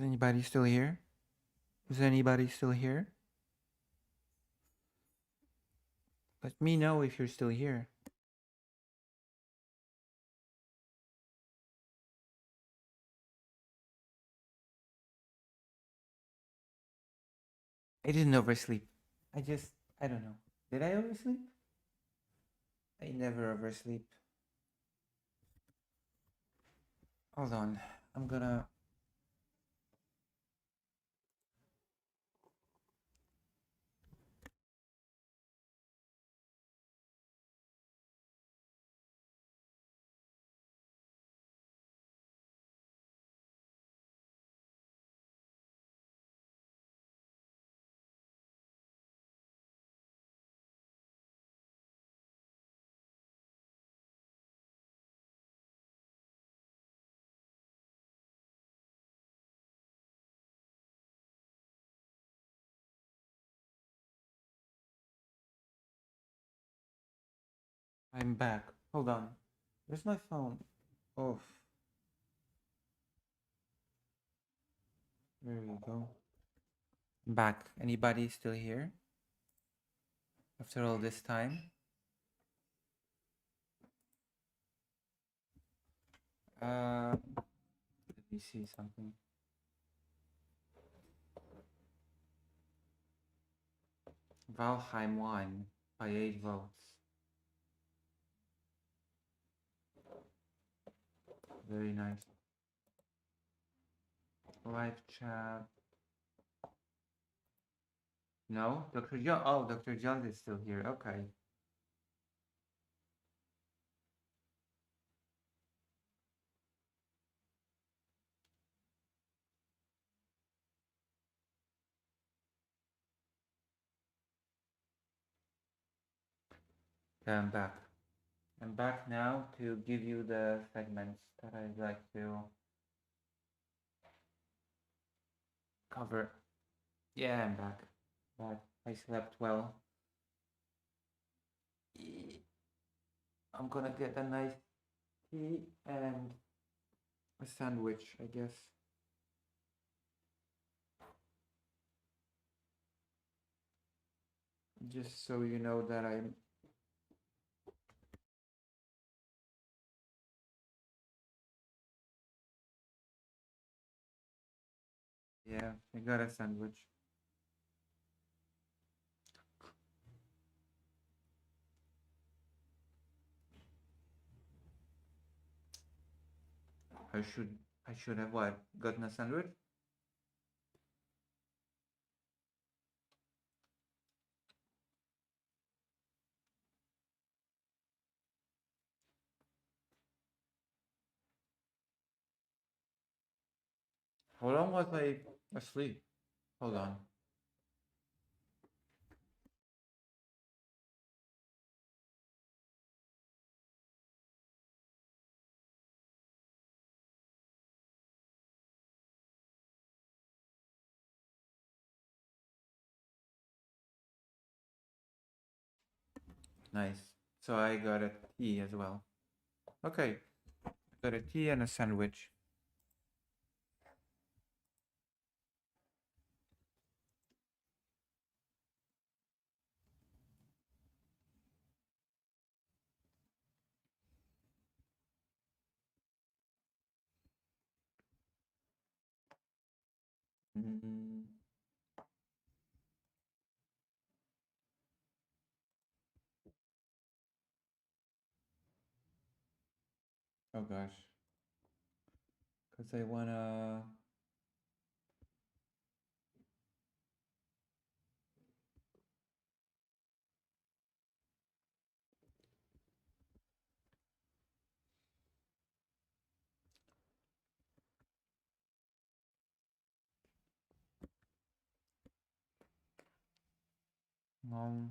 Speaker 2: Is anybody still here? Is anybody still here? Let me know if you're still here. I didn't oversleep. I don't know. Did I oversleep? I never oversleep. Hold on. I'm gonna... I'm back. Hold on. Where's my phone? Oh. There we go. I'm back. Anybody still here? After all this time? Let me see something. Valheim won by 8 votes. Very nice. Live chat. No? Dr. John. Oh, Dr. John is still here. Okay. Yeah, I'm back. I'm back now to give you the segments that I'd like to cover. Yeah, I'm back. But I slept well. I'm gonna get a nice tea and a sandwich, I guess. Just so you know that I'm... Yeah, I got a sandwich. I should have what? Gotten a sandwich? How long was I asleep? Hold on. Nice. So I got a tea as well. Okay. I got a tea and a sandwich. Mm. Oh gosh. Because I wanna... Um,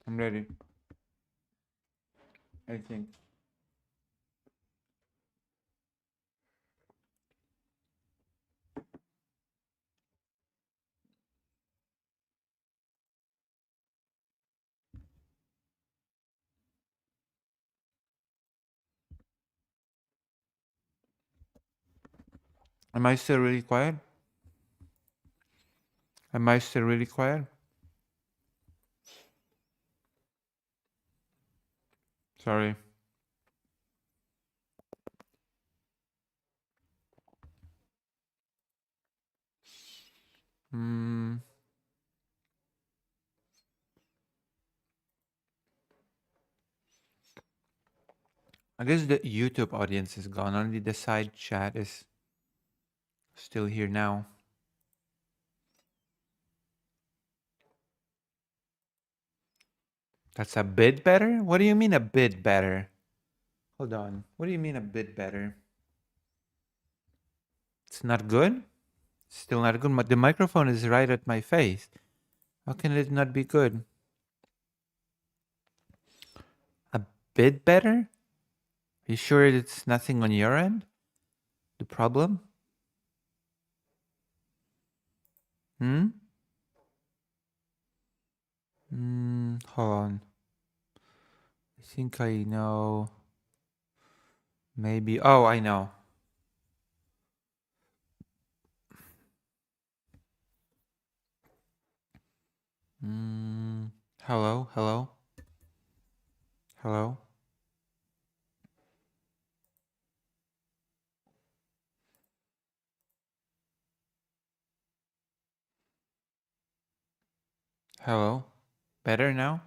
Speaker 2: I'm ready. I think. Am I still really quiet? Am I still really quiet? Sorry. Hmm. I guess the YouTube audience is gone. Only the side chat is still here now. That's a bit better? What do you mean a bit better? Hold on. What do you mean a bit better? It's not good? Still not good. The microphone is right at my face. How can it not be good? A bit better? Are you sure it's nothing on your end? The problem? Hold on. I think I know. Maybe. Oh, I know. Hello? Hello? Hello? Hello? Better now?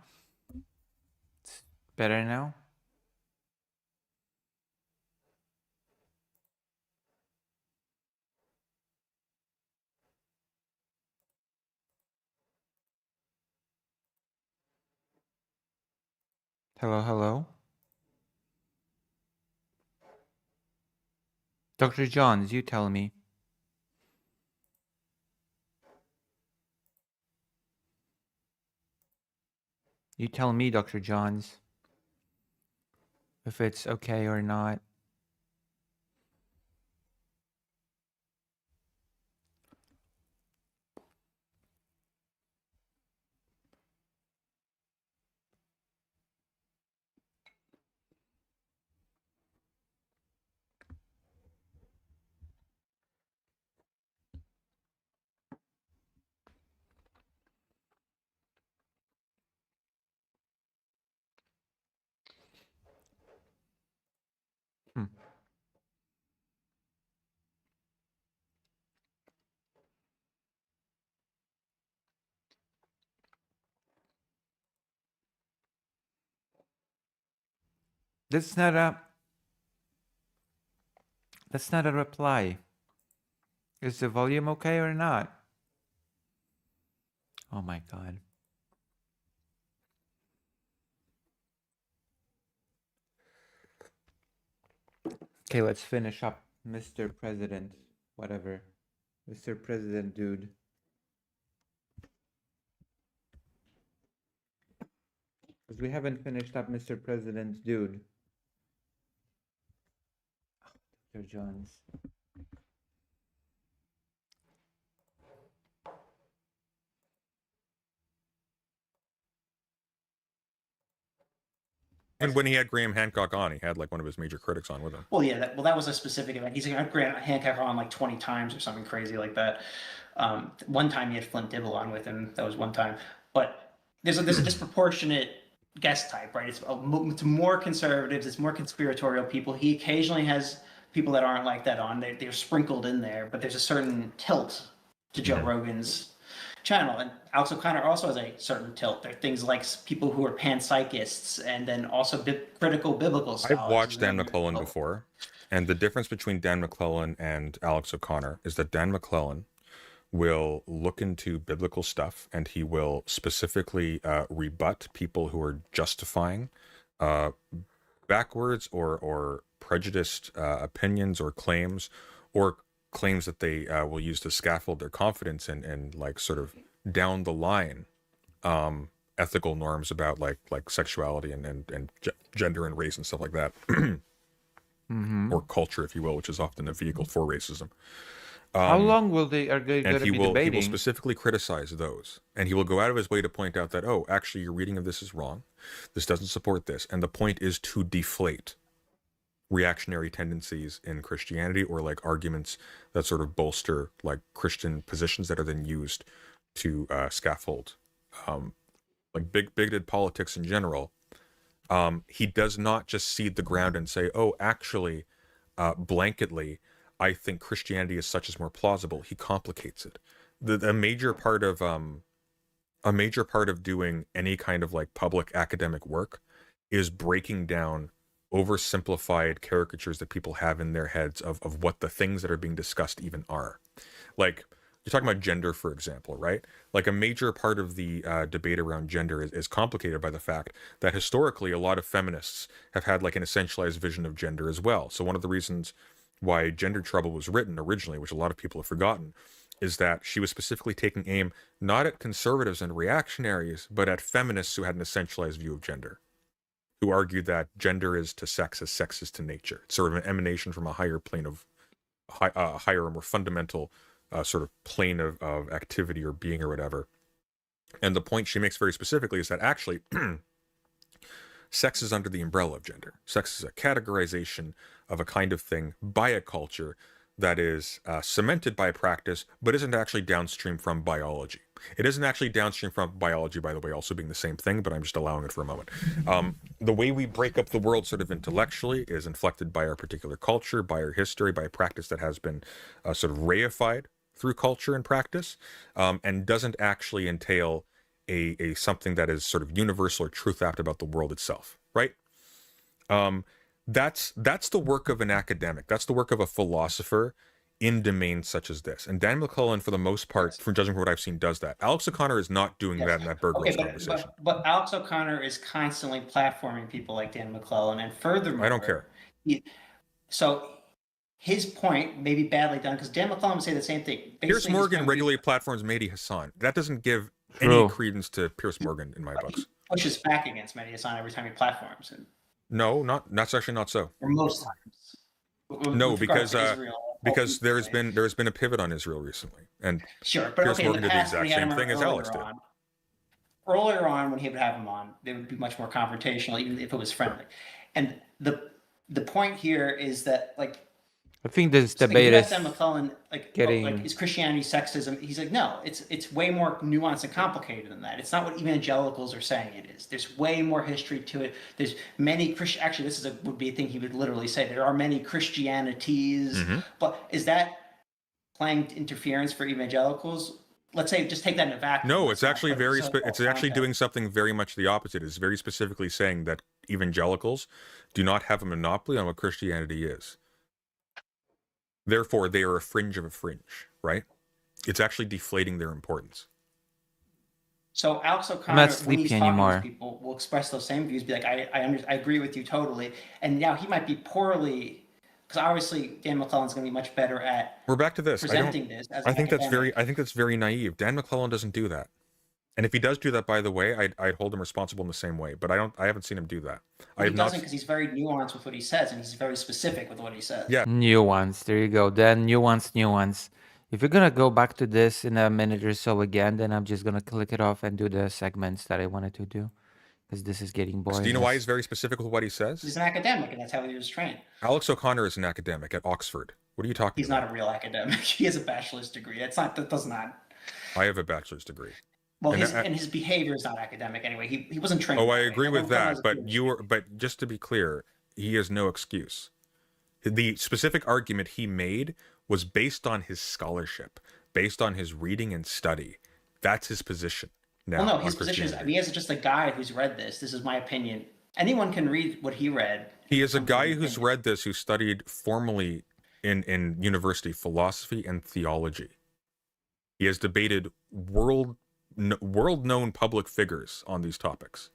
Speaker 2: It's better now? Hello, hello? Dr. Johns, you tell me. You tell me, Dr. Johns, if it's okay or not. That's not a reply. Is the volume okay or not? Oh my God. Okay, let's finish up, Mr. President, whatever. Mr. President, dude. Because we haven't finished up, Mr. President, dude. Dr. Johns.
Speaker 12: And when he had Graham Hancock on, he had like one of his major critics on with him.
Speaker 8: Well, yeah, that was a specific event. He's had Grant Hancock on like 20 times or something crazy like that. One time he had Flint Dibble on with him. That was one time. But there's a disproportionate guest type, right? It's more conservatives. It's more conspiratorial people. He occasionally has people that aren't like that on. They're sprinkled in there, but there's a certain tilt to Joe Rogan's channel, and Alex O'Connor also has a certain tilt. There are things like people who are panpsychists, and then also critical biblical scholars.
Speaker 12: I've watched Dan McClellan before, and the difference between Dan McClellan and Alex O'Connor is that Dan McClellan will look into biblical stuff, and he will specifically rebut people who are justifying backwards or prejudiced opinions or claims that they will use to scaffold their confidence and like sort of down the line ethical norms about like sexuality and gender and race and stuff like that, or culture, if you will, which is often a vehicle for racism.
Speaker 2: How long will they
Speaker 12: And
Speaker 2: going to be
Speaker 12: he will
Speaker 2: debating?
Speaker 12: specifically criticize those, and he will go out of his way to point out that, oh, actually, your reading of this is wrong. This doesn't support this, and the point is to deflate reactionary tendencies in Christianity, or like arguments that sort of bolster like Christian positions that are then used to scaffold like bigoted politics in general. He does not just cede the ground and say, oh, actually, blanketly, I think Christianity as such is more plausible. He complicates it. A major part of doing any kind of like public academic work is breaking down oversimplified caricatures that people have in their heads of what the things that are being discussed even are. Like, you're talking about gender, for example, right? Like, a major part of the debate around gender is complicated by the fact that historically a lot of feminists have had like an essentialized vision of gender as well. So one of the reasons why Gender Trouble was written originally, which a lot of people have forgotten, is that she was specifically taking aim not at conservatives and reactionaries, but at feminists who had an essentialized view of gender, who argued that gender is to sex as sex is to nature. It's sort of an emanation from a higher plane of, higher, more fundamental sort of plane of activity or being or whatever. And the point she makes very specifically is that actually sex is under the umbrella of gender. Sex is a categorization of a kind of thing by a culture that is cemented by practice, but isn't actually downstream from biology. It isn't actually downstream from biology, by the way, also being the same thing, but I'm just allowing it for a moment. The way we break up the world sort of intellectually is inflected by our particular culture, by our history, by a practice that has been sort of reified through culture and practice, and doesn't actually entail a something that is sort of universal or truth apt about the world itself, right? That's the work of an academic. That's the work of a philosopher in domains such as this. And Dan McClellan, for the most part, from judging from what I've seen, does that. Alex O'Connor is not doing that in that Berg conversation.
Speaker 8: But Alex O'Connor is constantly platforming people like Dan McClellan, and furthermore,
Speaker 12: I don't care.
Speaker 8: So his point may be badly done, because Dan McClellan would say the same thing. Basically,
Speaker 12: Piers Morgan regularly platforms Mehdi Hassan. That doesn't give any credence to Piers Morgan in my books.
Speaker 8: He pushes back against Mehdi Hassan every time he platforms him.
Speaker 12: No, that's actually not so.
Speaker 8: Or most times.
Speaker 12: No, because there's been a pivot on Israel recently, and
Speaker 8: sure, but
Speaker 12: Piers
Speaker 8: okay,
Speaker 12: Morgan
Speaker 8: in the
Speaker 12: did the
Speaker 8: past, when
Speaker 12: exact
Speaker 8: he had
Speaker 12: same
Speaker 8: him
Speaker 12: thing as Alex did.
Speaker 8: Earlier on, when he would have him on, they would be much more confrontational, even if it was friendly. And the point here is that, like,
Speaker 2: I think this
Speaker 8: so
Speaker 2: debate
Speaker 8: you
Speaker 2: is
Speaker 8: ask Dan McClellan, like, is Christianity sexism? He's like, no, it's way more nuanced and complicated than that. It's not what evangelicals are saying it is. There's way more history to it. There's many actually, this would be a thing he would literally say. There are many Christianities, but is that playing interference for evangelicals? Let's say, just take that in a vacuum.
Speaker 12: No, it's actually it's actually doing something very much the opposite. It's very specifically saying that evangelicals do not have a monopoly on what Christianity is. Therefore, they are a fringe of a fringe, right? It's actually deflating their importance.
Speaker 8: So Alex O'Connor, when he's talking to people, will express those same views, be like, I agree with you totally. And now he might be poorly, because obviously Dan McClellan's going to be much better at
Speaker 12: We're back to this.
Speaker 8: presenting this as
Speaker 12: I think that's very naive. Dan McClellan doesn't do that. And if he does do that, by the way, I'd hold him responsible in the same way. But I haven't seen him do that.
Speaker 8: He doesn't, because he's very nuanced with what he says, and he's very specific with what he says.
Speaker 12: Yeah.
Speaker 2: Nuance. There you go. Then nuance. If you're gonna go back to this in a minute or so again, then I'm just gonna click it off and do the segments that I wanted to do, because this is getting boring.
Speaker 12: Do you know why he's very specific with what he says?
Speaker 8: He's an academic, and that's how he was trained.
Speaker 12: Alex O'Connor is an academic at Oxford. What are you talking about?
Speaker 8: He's not a real academic. He has a bachelor's degree. That does not.
Speaker 12: I have a bachelor's degree.
Speaker 8: Well, his behavior is not academic anyway. He wasn't trained.
Speaker 12: Oh, I agree with that. But just to be clear, he has no excuse. The specific argument he made was based on his scholarship, based on his reading and study. That's his position. Now,
Speaker 8: well, no, his position is, he is just a guy who's read this. This is my opinion. Anyone can read what he read.
Speaker 12: He is a guy who's read this, who studied formally in university philosophy and theology. He has debated world-known public figures on these topics.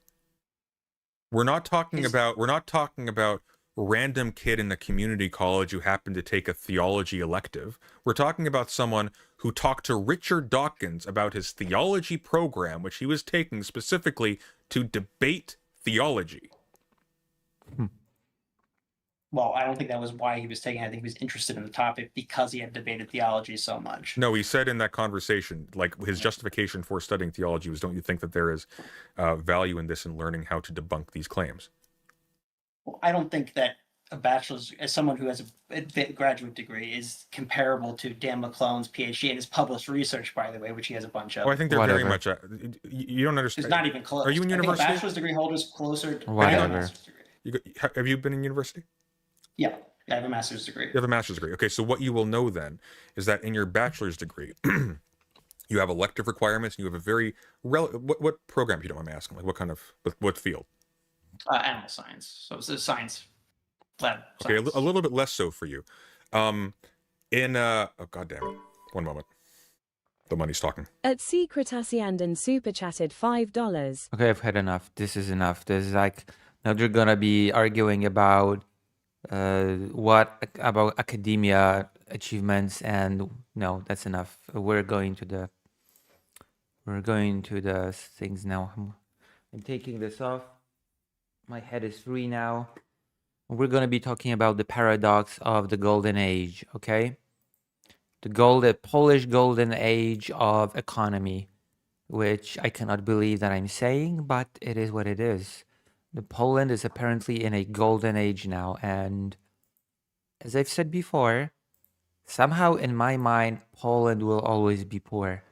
Speaker 12: We're not talking about random kid in a community college who happened to take a theology elective. We're talking about someone who talked to Richard Dawkins about his theology program, which he was taking specifically to debate theology.
Speaker 8: Well, I don't think that was why he was taking it. I think he was interested in the topic because he had debated theology so much.
Speaker 12: No, he said in that conversation, like his justification for studying theology was, don't you think that there is value in this and learning how to debunk these claims?
Speaker 8: Well, I don't think that a bachelor's, as someone who has a graduate degree, is comparable to Dan McClone's PhD and his published research, by the way, which he has a bunch of.
Speaker 12: Oh, I think they're very much. You don't understand.
Speaker 8: It's not even close.
Speaker 12: Are you in
Speaker 8: I think
Speaker 12: university?
Speaker 8: a bachelor's degree holder is closer to
Speaker 2: Whatever.
Speaker 8: a master's degree.
Speaker 12: Have you been in university?
Speaker 8: Yeah, I have a master's degree.
Speaker 12: You have a master's degree. Okay, so what you will know then is that in your bachelor's degree, you have elective requirements. And you have a very what program, if you don't mind me asking, like what kind of what field?
Speaker 8: Animal science. So it's a science lab.
Speaker 12: Okay,
Speaker 8: science.
Speaker 12: a little bit less so for you. Oh god damn it! One moment. The money's talking.
Speaker 13: At Secret Asiandan super chatted $5.
Speaker 2: Okay, I've had enough. This is enough. This is like now they're gonna be arguing about about academia achievements, and no, that's enough. We're going to the things now. I'm taking this off. My head is free now. We're gonna be talking about the paradox of the golden age. Okay, the Polish golden age of economy, which I cannot believe that I'm saying, but it is what it is. Poland is apparently in a golden age now, and as I've said before, somehow in my mind, Poland will always be poor.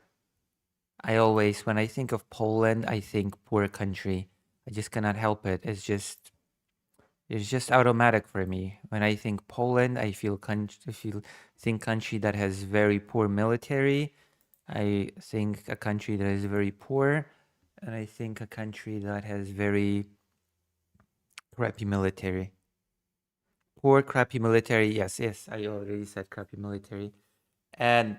Speaker 2: When I think of Poland, I think poor country. I just cannot help it. It's just automatic for me. When I think Poland, I think country that has very poor military. I think a country that is very poor, and I think a country that has very crappy military. Poor, crappy military. Yes, I already said crappy military. And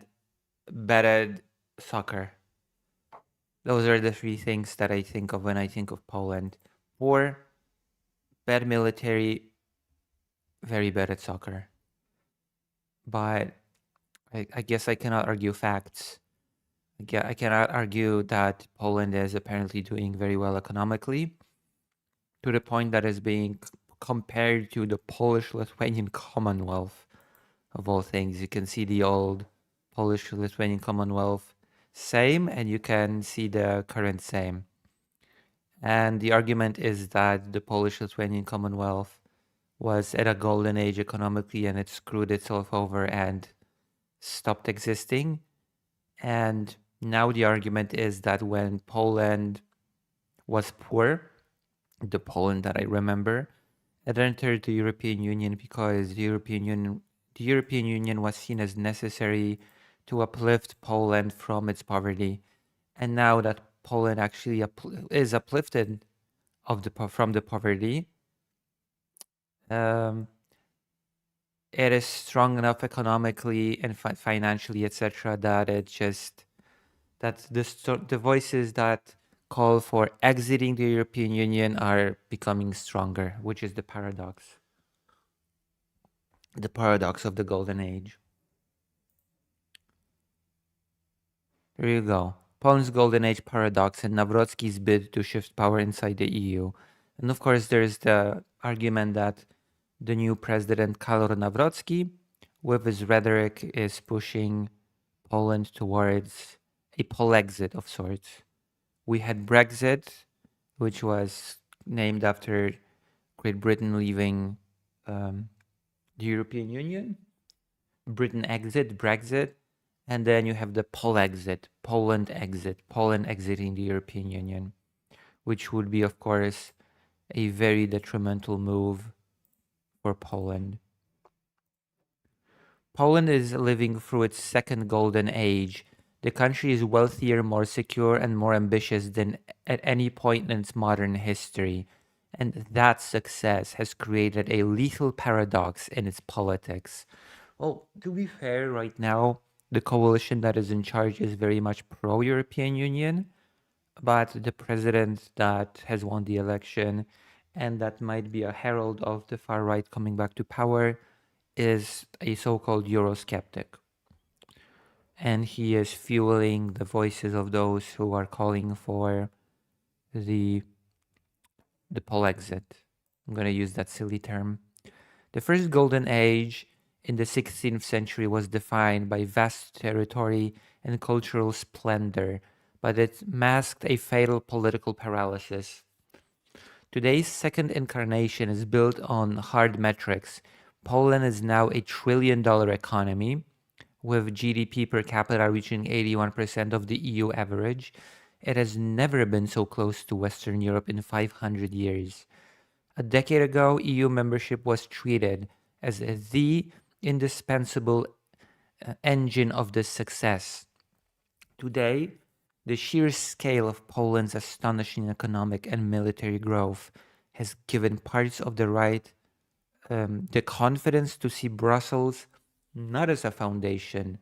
Speaker 2: bad soccer. Those are the three things that I think of when I think of Poland. Poor, bad military, very bad at soccer. But I guess I cannot argue facts. I cannot argue that Poland is apparently doing very well economically, to the point that is being compared to the Polish-Lithuanian Commonwealth, of all things. You can see the old Polish-Lithuanian Commonwealth same, and you can see the current same. And the argument is that the Polish-Lithuanian Commonwealth was at a golden age economically, and it screwed itself over and stopped existing. And now the argument is that when Poland was poor, the Poland that I remember, it entered the European Union because the European Union was seen as necessary to uplift Poland from its poverty. And now that Poland actually is uplifted from the poverty, it is strong enough economically and financially, etc., that the voices that call for exiting the European Union are becoming stronger, which is the paradox. The paradox of the golden age. There you go. Poland's golden age paradox and Nawrocki's bid to shift power inside the EU. And of course, there's the argument that the new president, Karol Nawrocki, with his rhetoric, is pushing Poland towards a Polexit of sorts. We had Brexit, which was named after Great Britain leaving the European Union. Britain exit, Brexit. And then you have the Polexit, Poland exiting the European Union, which would be, of course, a very detrimental move for Poland. Poland is living through its second golden age. The country is wealthier, more secure, and more ambitious than at any point in its modern history. And that success has created a lethal paradox in its politics. Well, to be fair, right now, the coalition that is in charge is very much pro-European Union, but the president that has won the election and that might be a herald of the far right coming back to power, is a so-called Eurosceptic. And he is fueling the voices of those who are calling for the Polexit. I'm going to use that silly term. The first golden age in the 16th century was defined by vast territory and cultural splendor, but it masked a fatal political paralysis. Today's second incarnation is built on hard metrics. Poland is now a $1 trillion economy, with GDP per capita reaching 81% of the EU average. It has never been so close to Western Europe in 500 years. A decade ago, EU membership was treated as the indispensable engine of this success. Today, the sheer scale of Poland's astonishing economic and military growth has given parts of the right the confidence to see Brussels not as a foundation,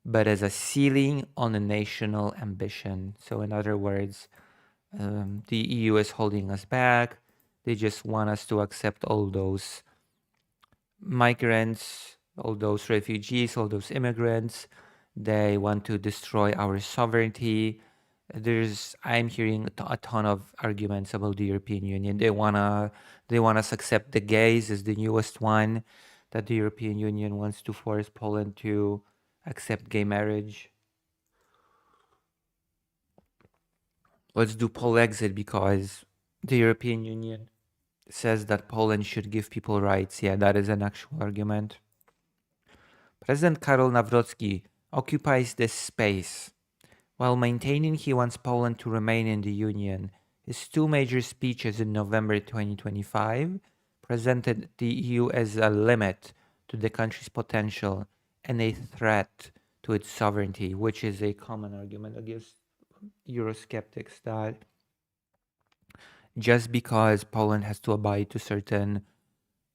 Speaker 2: but as a ceiling on a national ambition. So in other words, the EU is holding us back. They just want us to accept all those migrants, all those refugees, all those immigrants. They want to destroy our sovereignty. I'm hearing a ton of arguments about the European Union. They want us to accept the gays is the newest one, that the European Union wants to force Poland to accept gay marriage. Let's do Polexit because the European Union says that Poland should give people rights. Yeah, that is an actual argument. President Karol Nawrocki occupies this space. While maintaining he wants Poland to remain in the Union, his two major speeches in November 2025 presented the EU as a limit to the country's potential and a threat to its sovereignty, which is a common argument against Eurosceptics that just because Poland has to abide to certain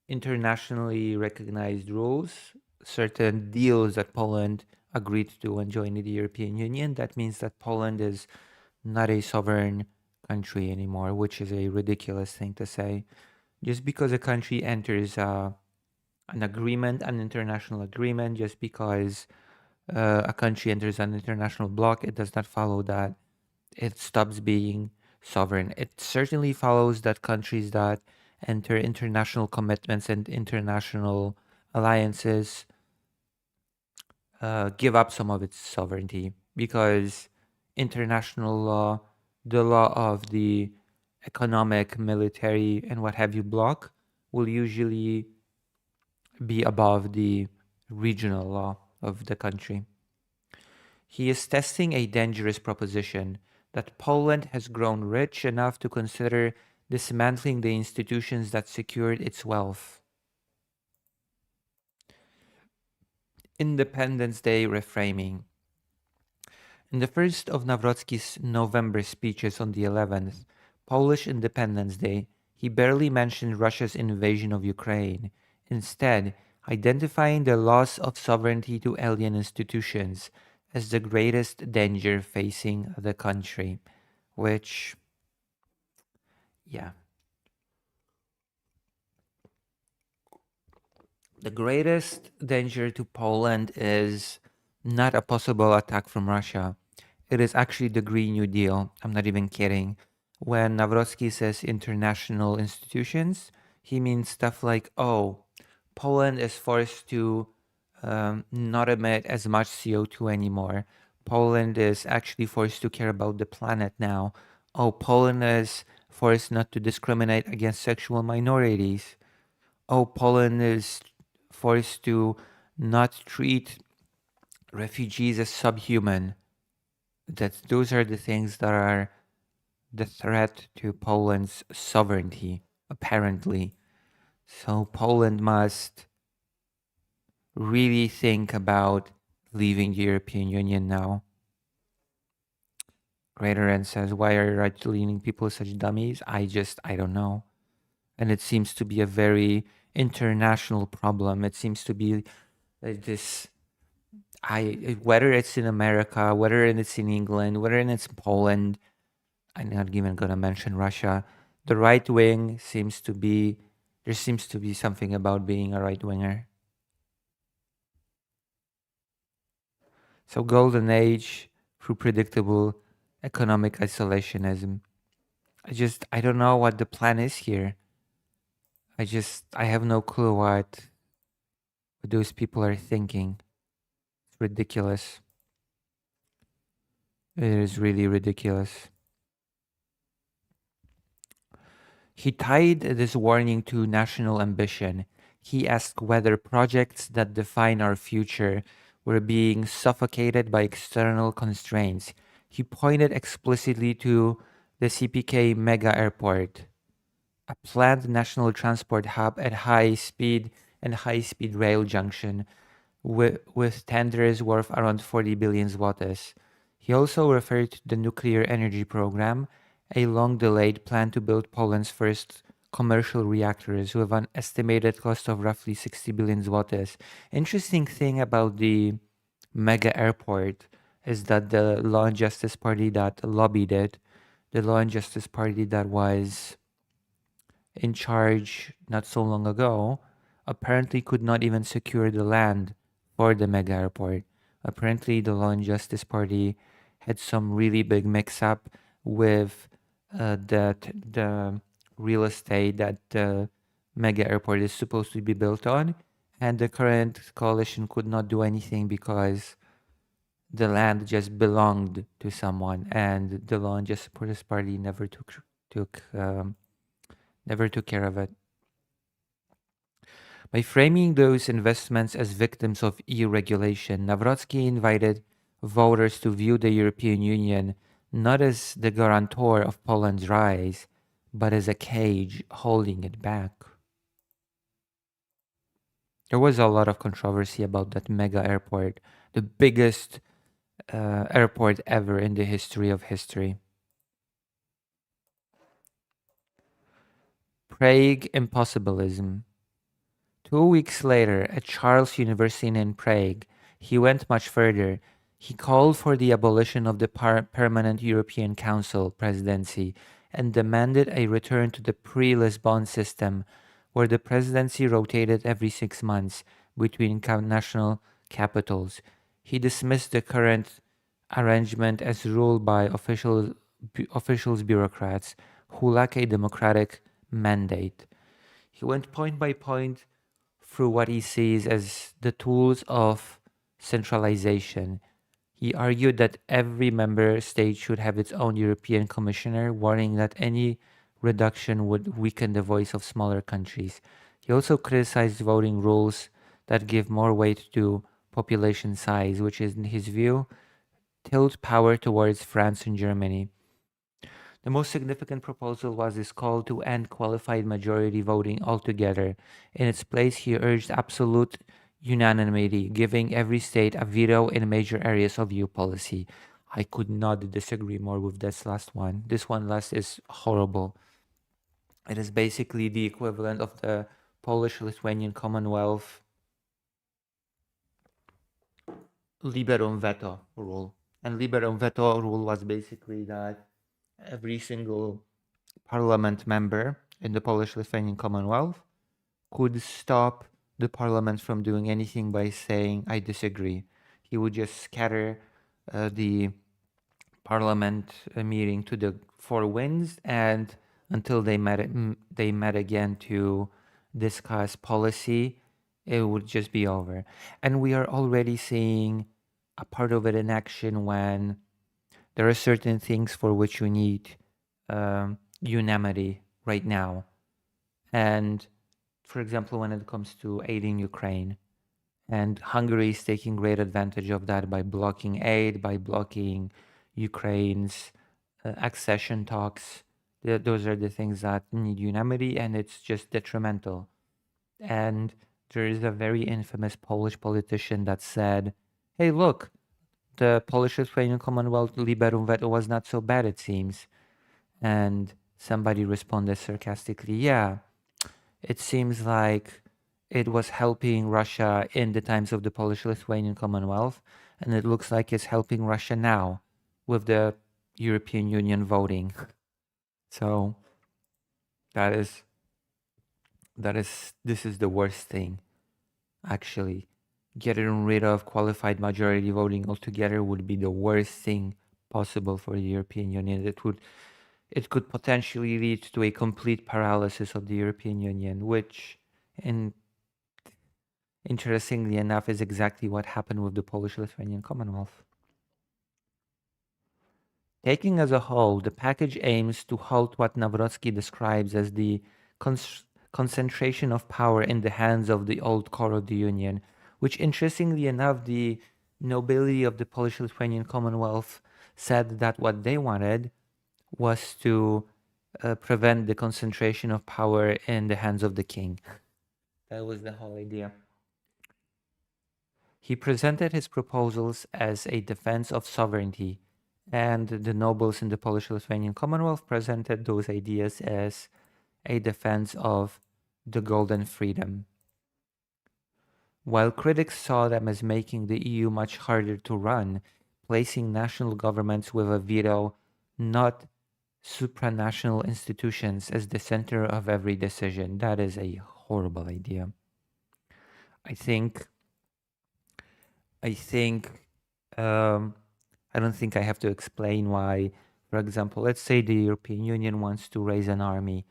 Speaker 2: internationally recognized rules, certain deals that Poland agreed to when joining the European Union, that means that Poland is not a sovereign country anymore, which is a ridiculous thing to say. Just because a country enters an agreement, an international agreement, just because a country enters an international bloc, it does not follow that it stops being sovereign. It certainly follows that countries that enter international commitments and international alliances give up some of its sovereignty, because international law, the law of the economic, military, and what have you bloc will usually be above the regional law of the country. He is testing a dangerous proposition that Poland has grown rich enough to consider dismantling the institutions that secured its wealth. Independence Day reframing. In the first of Nawrocki's November speeches on the 11th, Polish Independence Day, he barely mentioned Russia's invasion of Ukraine, instead identifying the loss of sovereignty to alien institutions as the greatest danger facing the country, which, yeah. The greatest danger to Poland is not a possible attack from Russia. It is actually the Green New Deal. I'm not even kidding. When Nawrocki says international institutions, he means stuff like, oh, Poland is forced to not emit as much CO2 anymore. Poland is actually forced to care about the planet now. Oh, Poland is forced not to discriminate against sexual minorities. Oh, Poland is forced to not treat refugees as subhuman. Those are the things that are the threat to Poland's sovereignty, apparently. So Poland must really think about leaving the European Union now. Greater says, why are right-leaning people such dummies? I don't know. And it seems to be a very international problem. It seems to be this, whether it's in America, whether it's in England, whether it's in Poland, I'm not even going to mention Russia, the right wing seems to be, there seems to be something about being a right winger. So golden age through predictable economic isolationism. I don't know what the plan is here. I have no clue what those people are thinking. It's ridiculous. It is really ridiculous. He tied this warning to national ambition. He asked whether projects that define our future were being suffocated by external constraints. He pointed explicitly to the CPK mega airport, a planned national transport hub at high-speed rail junction with tenders worth around 40 billion zlotys. He also referred to the nuclear energy program, a long-delayed plan to build Poland's first commercial reactors with an estimated cost of roughly 60 billion zlotys. Interesting thing about the mega airport is that the Law and Justice Party that lobbied it, the Law and Justice Party that was in charge not so long ago, apparently could not even secure the land for the mega airport. Apparently, the Law and Justice Party had some really big mix-up with the real estate that the mega airport is supposed to be built on, and the current coalition could not do anything because the land just belonged to someone, and the Law and Justice Party never took care of it. By framing those investments as victims of EU regulation, Nawrocki invited voters to view the European Union not as the guarantor of Poland's rise, but as a cage holding it back. There was a lot of controversy about that mega airport, the biggest airport ever in the history of history. Prague impossibilism. 2 weeks later, at Charles University in Prague, he went much further. He called for the abolition of the Permanent European Council presidency and demanded a return to the pre-Lisbon system, where the presidency rotated every 6 months between national capitals. He dismissed the current arrangement as ruled by officials bureaucrats who lack a democratic mandate. He went point by point through what he sees as the tools of centralization. He argued that every member state should have its own European commissioner, warning that any reduction would weaken the voice of smaller countries. He also criticized voting rules that give more weight to population size, which in his view tilt power towards France and Germany. The most significant proposal was his call to end qualified majority voting altogether. In its place, he urged absolute unanimity, giving every state a veto in major areas of EU policy. I could not disagree more with this last one. This one last is horrible. It is basically the equivalent of the Polish-Lithuanian Commonwealth liberum veto rule. And liberum veto rule was basically that every single parliament member in the Polish-Lithuanian Commonwealth could stop the parliament from doing anything by saying, I disagree. He would just scatter the parliament meeting to the four winds, and until they met again to discuss policy, it would just be over. And we are already seeing a part of it in action when there are certain things for which you need unanimity right now. And for example, when it comes to aiding Ukraine, and Hungary is taking great advantage of that by blocking aid, by blocking Ukraine's accession talks. Those are the things that need unanimity, and it's just detrimental. And there is a very infamous Polish politician that said, hey, look, the Polish-Lithuanian Commonwealth liberum veto was not so bad, it seems. And somebody responded sarcastically, yeah, it seems like it was helping Russia in the times of the Polish-Lithuanian Commonwealth, and it looks like it's helping Russia now with the European Union voting. So this is the worst thing, actually. Getting rid of qualified majority voting altogether would be the worst thing possible for the European Union. It could potentially lead to a complete paralysis of the European Union, which, interestingly enough, is exactly what happened with the Polish-Lithuanian Commonwealth. Taken as a whole, the package aims to halt what Nawrocki describes as the concentration of power in the hands of the old core of the Union, which, interestingly enough, the nobility of the Polish-Lithuanian Commonwealth said that what they wanted was to prevent the concentration of power in the hands of the king. That was the whole idea. He presented his proposals as a defense of sovereignty, and the nobles in the Polish-Lithuanian Commonwealth presented those ideas as a defense of the golden freedom. While critics saw them as making the EU much harder to run, placing national governments with a veto, not supranational institutions, as the center of every decision, that is a horrible idea. I don't think I have to explain why. For example, let's say the European Union wants to raise an army.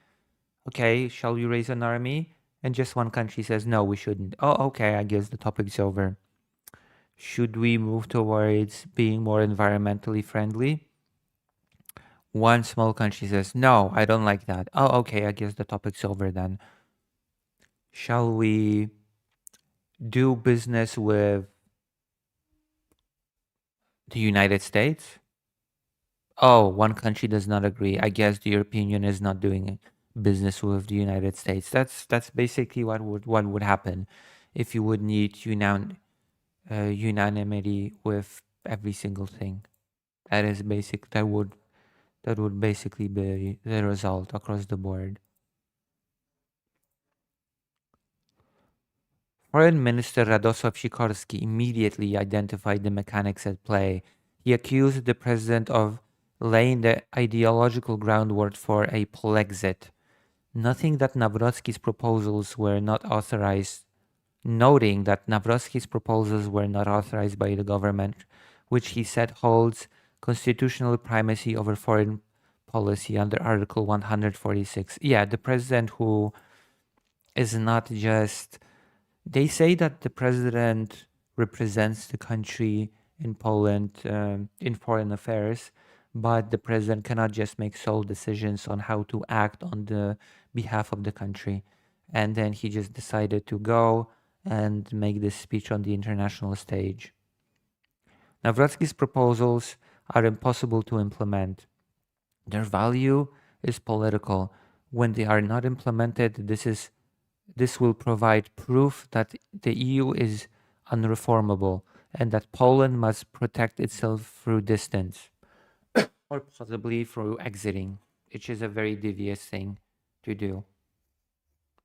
Speaker 2: Okay, shall we raise an army? And just one country says, no, we shouldn't. Oh, okay, I guess the topic's over. Should we move towards being more environmentally friendly? One small country says, no, I don't like that. Oh, okay, I guess the topic's over then. Shall we do business with the United States? Oh, one country does not agree. I guess the European Union is not doing business with the United States. That's basically what would happen if you would need unanimity with every single thing. That would basically be the result across the board. Foreign Minister Radosław Sikorski immediately identified the mechanics at play. He accused the president of laying the ideological groundwork for a Polexit, noting that Nawrocki's proposals were not authorized by the government, which he said holds constitutional primacy over foreign policy under Article 146. Yeah, the president who is not just... They say that the president represents the country in Poland in foreign affairs, but the president cannot just make sole decisions on how to act on the behalf of the country. And then he just decided to go and make this speech on the international stage. Nawrocki's proposals are impossible to implement. Their value is political. When they are not implemented, this will provide proof that the EU is unreformable and that Poland must protect itself through distance or possibly through exiting, which is a very devious thing to do.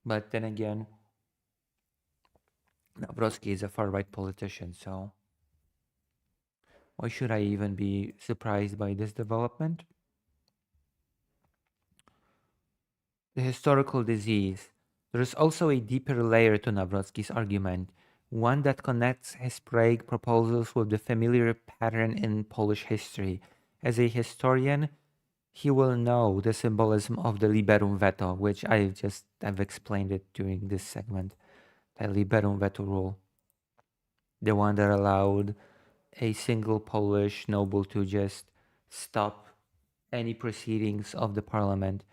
Speaker 2: But then again, Nawrocki is a far-right politician, so why should I even be surprised by this development? The historical disease. There is also a deeper layer to Nawrocki's argument, one that connects his Prague proposals with the familiar pattern in Polish history. As a historian, he will know the symbolism of the liberum veto, which I've explained it during this segment. The liberum veto rule. The one that allowed a single Polish noble to just stop any proceedings of the parliament.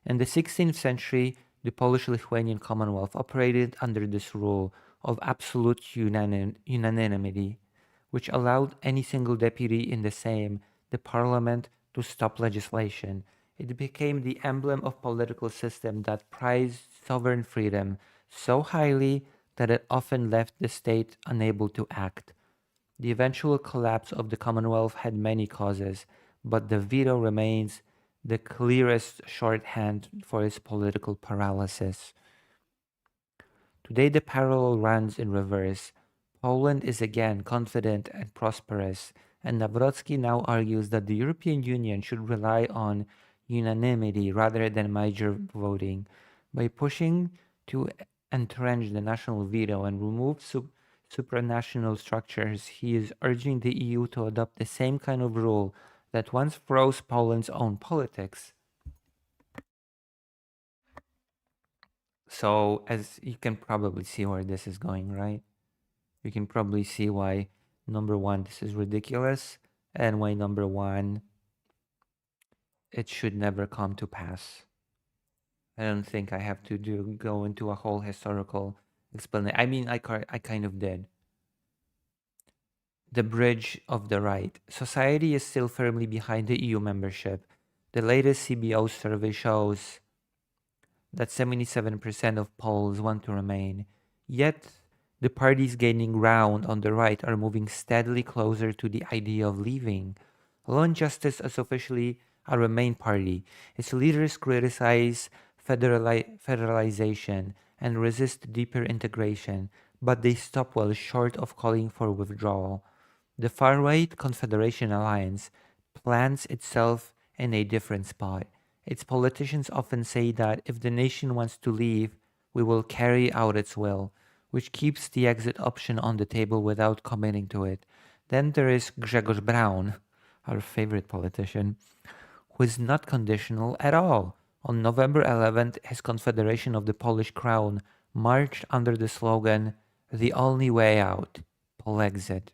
Speaker 2: In the 16th century, the Polish-Lithuanian Commonwealth operated under this rule of absolute unanimity, which allowed any single deputy in the parliament to stop legislation. It became the emblem of political system that prized sovereign freedom so highly that it often left the state unable to act. The eventual collapse of the Commonwealth had many causes, but the veto remains the clearest shorthand for its political paralysis. Today the parallel runs in reverse. Poland is again confident and prosperous, and Nawrocki now argues that the European Union should rely on unanimity rather than major voting. By pushing to entrench the national veto and remove supranational structures, he is urging the EU to adopt the same kind of rule that once froze Poland's own politics. So, as you can probably see where this is going, right? You can probably see why, number one, this is ridiculous, and why, number one, it should never come to pass. I don't think I have to go into a whole historical explanation. I mean, I kind of did. The bridge of the right. Society is still firmly behind the EU membership. The latest CBO survey shows that 77% of Poles want to remain. Yet, the parties gaining ground on the right are moving steadily closer to the idea of leaving. Law and Justice is officially a Remain party. Its leaders criticize federalization and resist deeper integration, but they stop well short of calling for withdrawal. The far-right Confederation Alliance plants itself in a different spot. Its politicians often say that if the nation wants to leave, we will carry out its will, which keeps the exit option on the table without committing to it. Then there is Grzegorz Braun, our favorite politician, who is not conditional at all. On November 11th, his Confederation of the Polish Crown marched under the slogan, "The only way out, Polexit."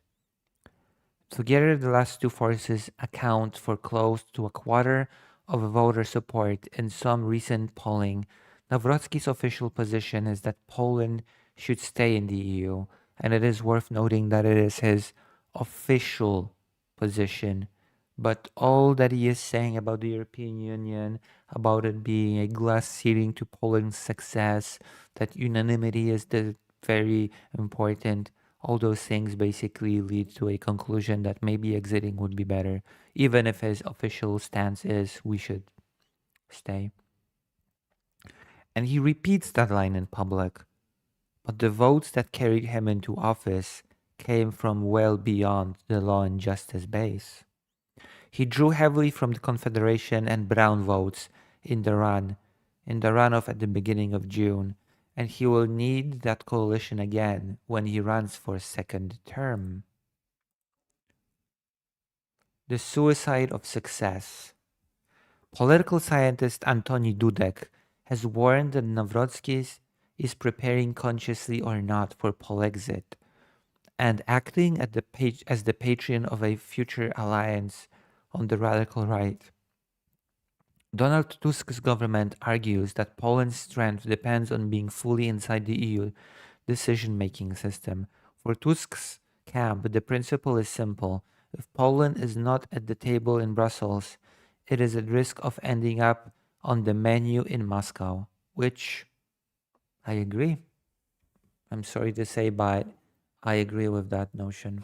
Speaker 2: Together, the last two forces account for close to a quarter of voter support in some recent polling. Nawrocki's official position is that Poland should stay in the EU, and it is worth noting that it is his official position. But all that he is saying about the European Union, about it being a glass ceiling to Poland's success, that unanimity is very important, all those things basically lead to a conclusion that maybe exiting would be better, even if his official stance is we should stay. And he repeats that line in public. But the votes that carried him into office came from well beyond the Law and Justice base. He drew heavily from the Confederation and Brown votes in the runoff at the beginning of June, and he will need that coalition again when he runs for a second term. The suicide of success. Political scientist Antoni Dudek has warned that Nawrocki is preparing consciously or not for Polexit and acting as the patron of a future alliance on the radical right. Donald Tusk's government argues that Poland's strength depends on being fully inside the EU decision-making system. For Tusk's camp, the principle is simple. If Poland is not at the table in Brussels, it is at risk of ending up on the menu in Moscow, which I agree. I'm sorry to say, but I agree with that notion.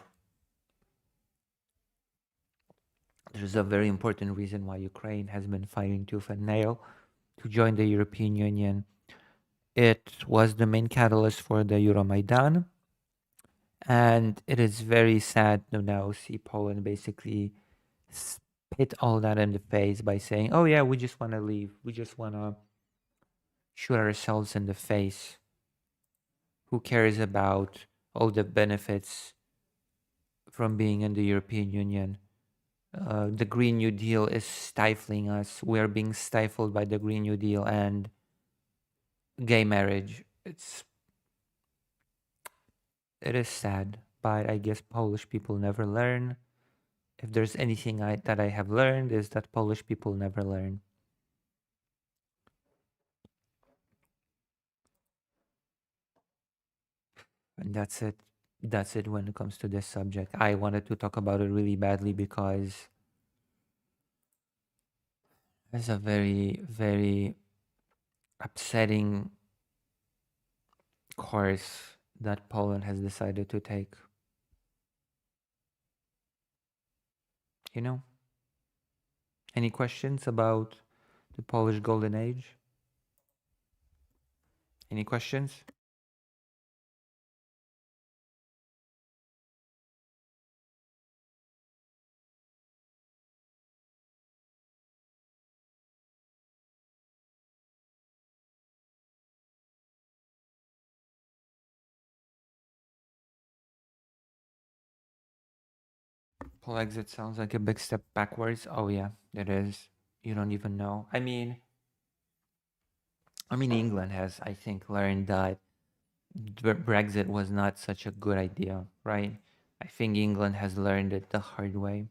Speaker 2: There's a very important reason why Ukraine has been fighting tooth and nail to join the European Union. It was the main catalyst for the Euromaidan, and it is very sad to now see Poland basically spit all that in the face by saying, oh yeah, we just want to leave. We just want to shoot ourselves in the face. Who cares about all the benefits from being in the European Union? The Green New Deal is stifling us. We are being stifled by the Green New Deal and gay marriage. It is sad, but I guess Polish people never learn. If there's anything that I have learned is that Polish people never learn. And that's it. That's it when it comes to this subject. I wanted to talk about it really badly because it's a very, very upsetting course that Poland has decided to take. You know? Any questions about the Polish Golden Age? Any questions? Polexit sounds like a big step backwards. Oh yeah, it is. You don't even know. I mean, England has, I think, learned that Brexit was not such a good idea, right? I think England has learned it the hard way.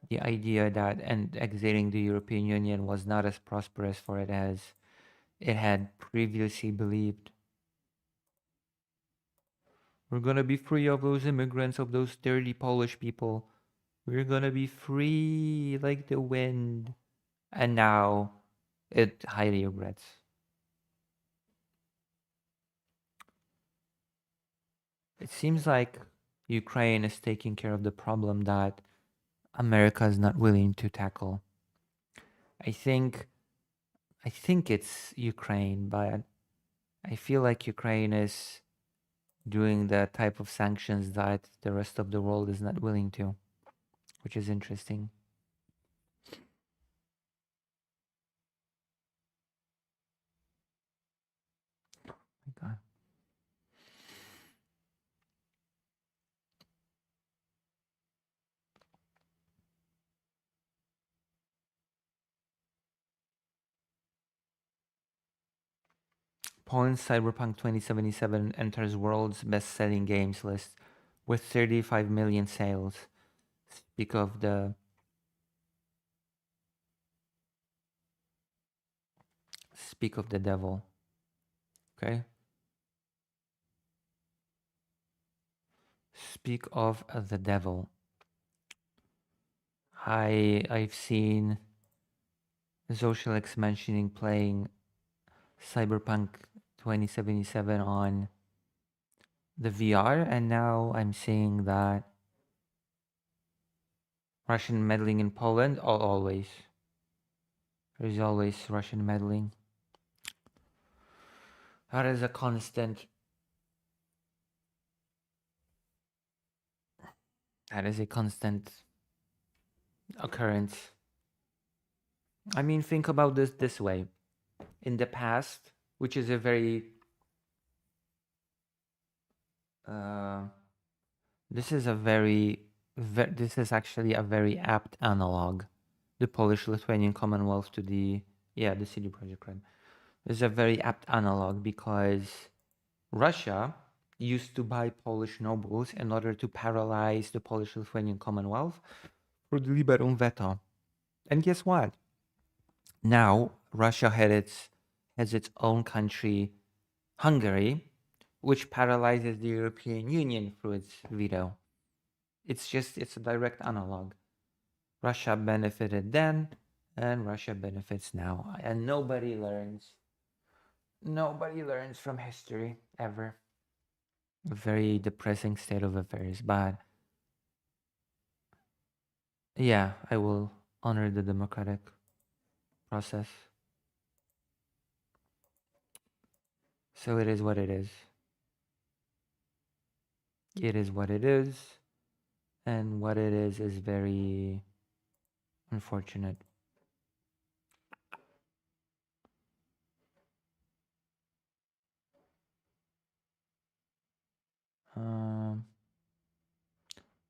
Speaker 2: The idea that exiting the European Union was not as prosperous for it as it had previously believed. We're gonna be free of those immigrants, of those dirty Polish people. We're gonna be free like the wind. And now it highly regrets. It seems like Ukraine is taking care of the problem that America is not willing to tackle. I think it's Ukraine, but I feel like Ukraine is doing the type of sanctions that the rest of the world is not willing to, which is interesting. Oh my God. Poland's Cyberpunk 2077 enters world's best-selling games list with 35 million sales. Speak of the devil. Okay? Speak of the devil. I've seen Socialix mentioning playing Cyberpunk 2077 on the VR, and now I'm seeing that Russian meddling in Poland, always. There's always Russian meddling. That is a constant. That is a constant occurrence. I mean, think about this way. In the past, which is a very this is actually a very apt analog. The Polish-Lithuanian Commonwealth to the CD Projekt Red. This is a very apt analog because Russia used to buy Polish nobles in order to paralyze the Polish-Lithuanian Commonwealth for the liberum veto. And guess what? Now Russia has its own country, Hungary, which paralyzes the European Union through its veto. It's a direct analog. Russia benefited then, and Russia benefits now. And nobody learns from history, ever. A very depressing state of affairs, but yeah, I will honor the democratic process. So it is what it is. It is what it is, and what it is very unfortunate.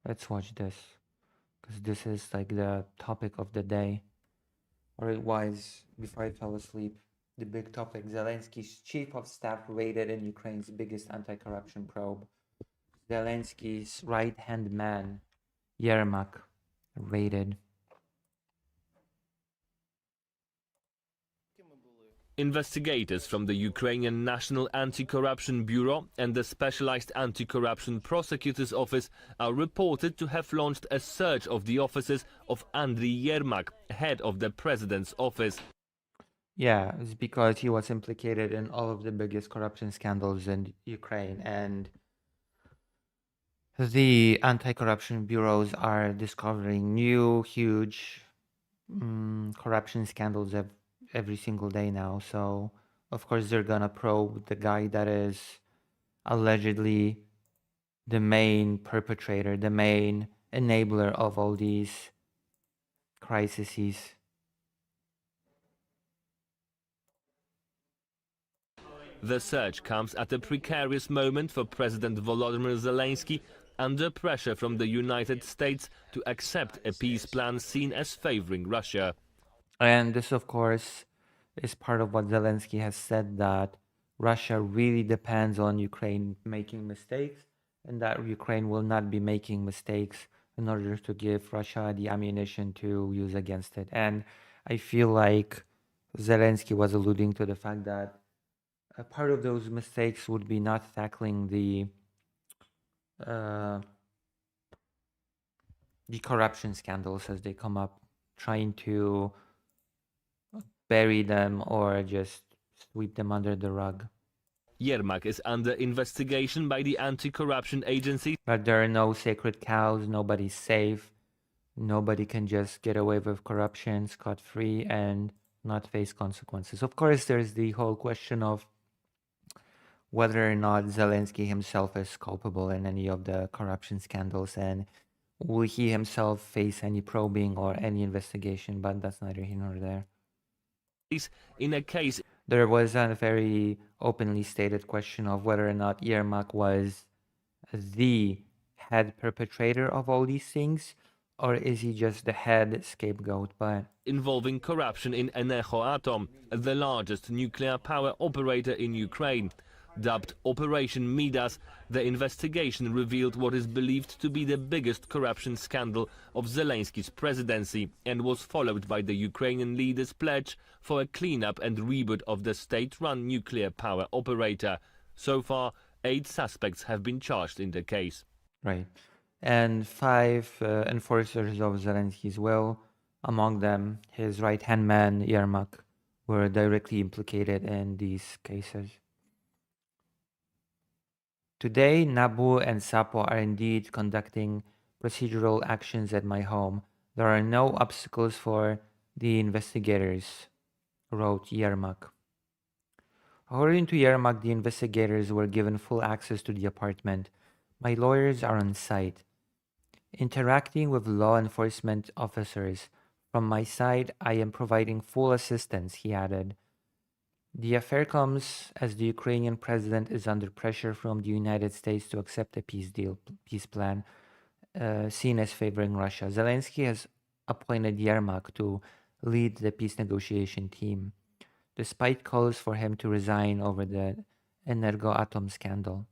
Speaker 2: Let's watch this, because this is like the topic of the day, or it was before I fell asleep. The big topic: Zelensky's chief of staff raided in Ukraine's biggest anti-corruption probe. Zelensky's right-hand man, Yermak, raided.
Speaker 14: Investigators from the Ukrainian National Anti-Corruption Bureau and the Specialized Anti-Corruption Prosecutor's Office are reported to have launched a search of the offices of Andriy Yermak, head of the president's office.
Speaker 2: Yeah, it's because he was implicated in all of the biggest corruption scandals in Ukraine, and the anti-corruption bureaus are discovering new, huge corruption scandals every single day now. So, of course, they're gonna probe the guy that is allegedly the main perpetrator, the main enabler of all these crises.
Speaker 14: The search comes at a precarious moment for President Volodymyr Zelensky, under pressure from the United States to accept a peace plan seen as favoring Russia.
Speaker 2: And this, of course, is part of what Zelensky has said, that Russia really depends on Ukraine making mistakes, and that Ukraine will not be making mistakes in order to give Russia the ammunition to use against it. And I feel like Zelensky was alluding to the fact that a part of those mistakes would be not tackling the corruption scandals as they come up, trying to bury them or just sweep them under the rug.
Speaker 14: Yermak is under investigation by the anti-corruption agency.
Speaker 2: But there are no sacred cows, nobody's safe, nobody can just get away with corruption scot-free and not face consequences. Of course, there's the whole question of whether or not Zelensky himself is culpable in any of the corruption scandals, and will he himself face any probing or any investigation, but that's neither here nor there.
Speaker 14: In a case,
Speaker 2: there was a very openly stated question of whether or not Yermak was the head perpetrator of all these things, or is he just the head scapegoat? But
Speaker 14: involving corruption in Energoatom, the largest nuclear power operator in Ukraine. Dubbed Operation Midas, the investigation revealed what is believed to be the biggest corruption scandal of Zelensky's presidency, and was followed by the Ukrainian leader's pledge for a cleanup and reboot of the state-run nuclear power operator. So far, 8 suspects have been charged in the case.
Speaker 2: Right. And 5 enforcers of Zelensky's will, among them his right-hand man, Yermak, were directly implicated in these cases. Today, NABU and SAPO are indeed conducting procedural actions at my home. There are no obstacles for the investigators, wrote Yermak. According to Yermak, the investigators were given full access to the apartment. My lawyers are on site. Interacting with law enforcement officers. From my side, I am providing full assistance, he added. The affair comes as the Ukrainian president is under pressure from the United States to accept a peace plan seen as favoring Russia. Zelensky has appointed Yermak to lead the peace negotiation team, despite calls for him to resign over the Energoatom scandal.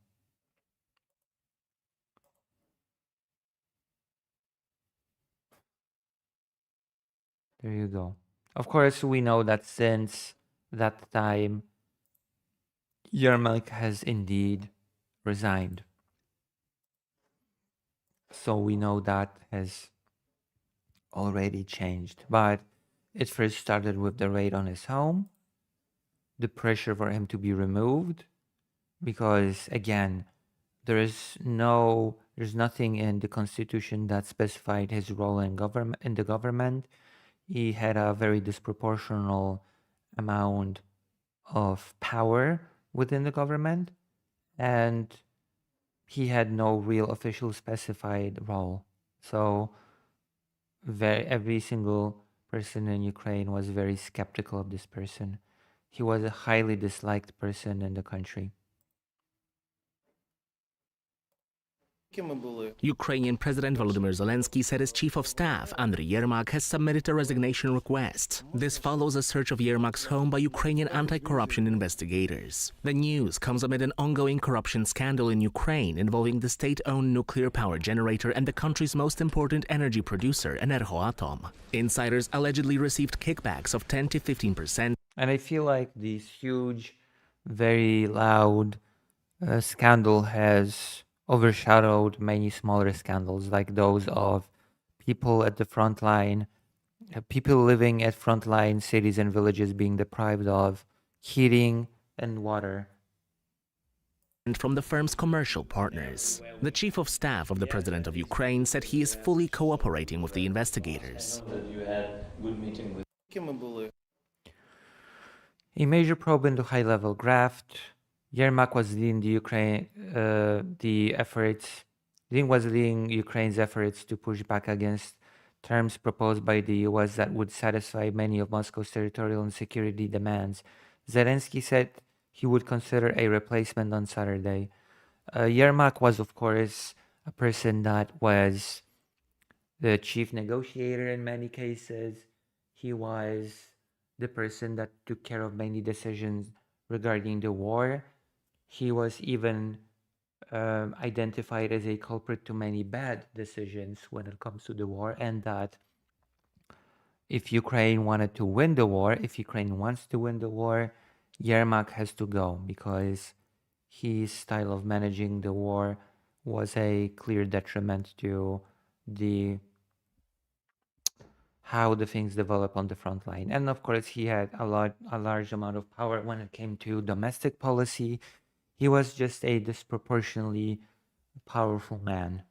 Speaker 2: There you go. Of course, we know that since that time, Yermak has indeed resigned. So we know that has already changed. But it first started with the raid on his home, the pressure for him to be removed, because again, there's nothing in the constitution that specified his role in the government. He had a very disproportional amount of power within the government, and he had no real official specified role. So every single person in Ukraine was very skeptical of this person. He was a highly disliked person in the country.
Speaker 15: Ukrainian President Volodymyr Zelensky said his chief of staff, Andriy Yermak, has submitted a resignation request. This follows a search of Yermak's home by Ukrainian anti-corruption investigators. The news comes amid an ongoing corruption scandal in Ukraine involving the state-owned nuclear power generator and the country's most important energy producer, Energoatom. Insiders allegedly received kickbacks of 10 to 15%.
Speaker 2: And I feel like this huge, very loud scandal has overshadowed many smaller scandals, like those of people at the front line, people living at frontline cities and villages being deprived of heating and water.
Speaker 15: And from the firm's commercial partners. The chief of staff of the president of Ukraine said he is fully cooperating with the investigators.
Speaker 2: A major probe into high-level graft. Yermak was leading Ukraine's efforts to push back against terms proposed by the US that would satisfy many of Moscow's territorial and security demands. Zelensky said he would consider a replacement on Saturday. Yermak was, of course, a person that was the chief negotiator in many cases. He was the person that took care of many decisions regarding the war. He was even identified as a culprit to many bad decisions when it comes to the war, and that if Ukraine wanted to win the war, if Ukraine wants to win the war, Yermak has to go, because his style of managing the war was a clear detriment to how the things develop on the front line. And of course, he had a large amount of power when it came to domestic policy. He was just a disproportionately powerful man.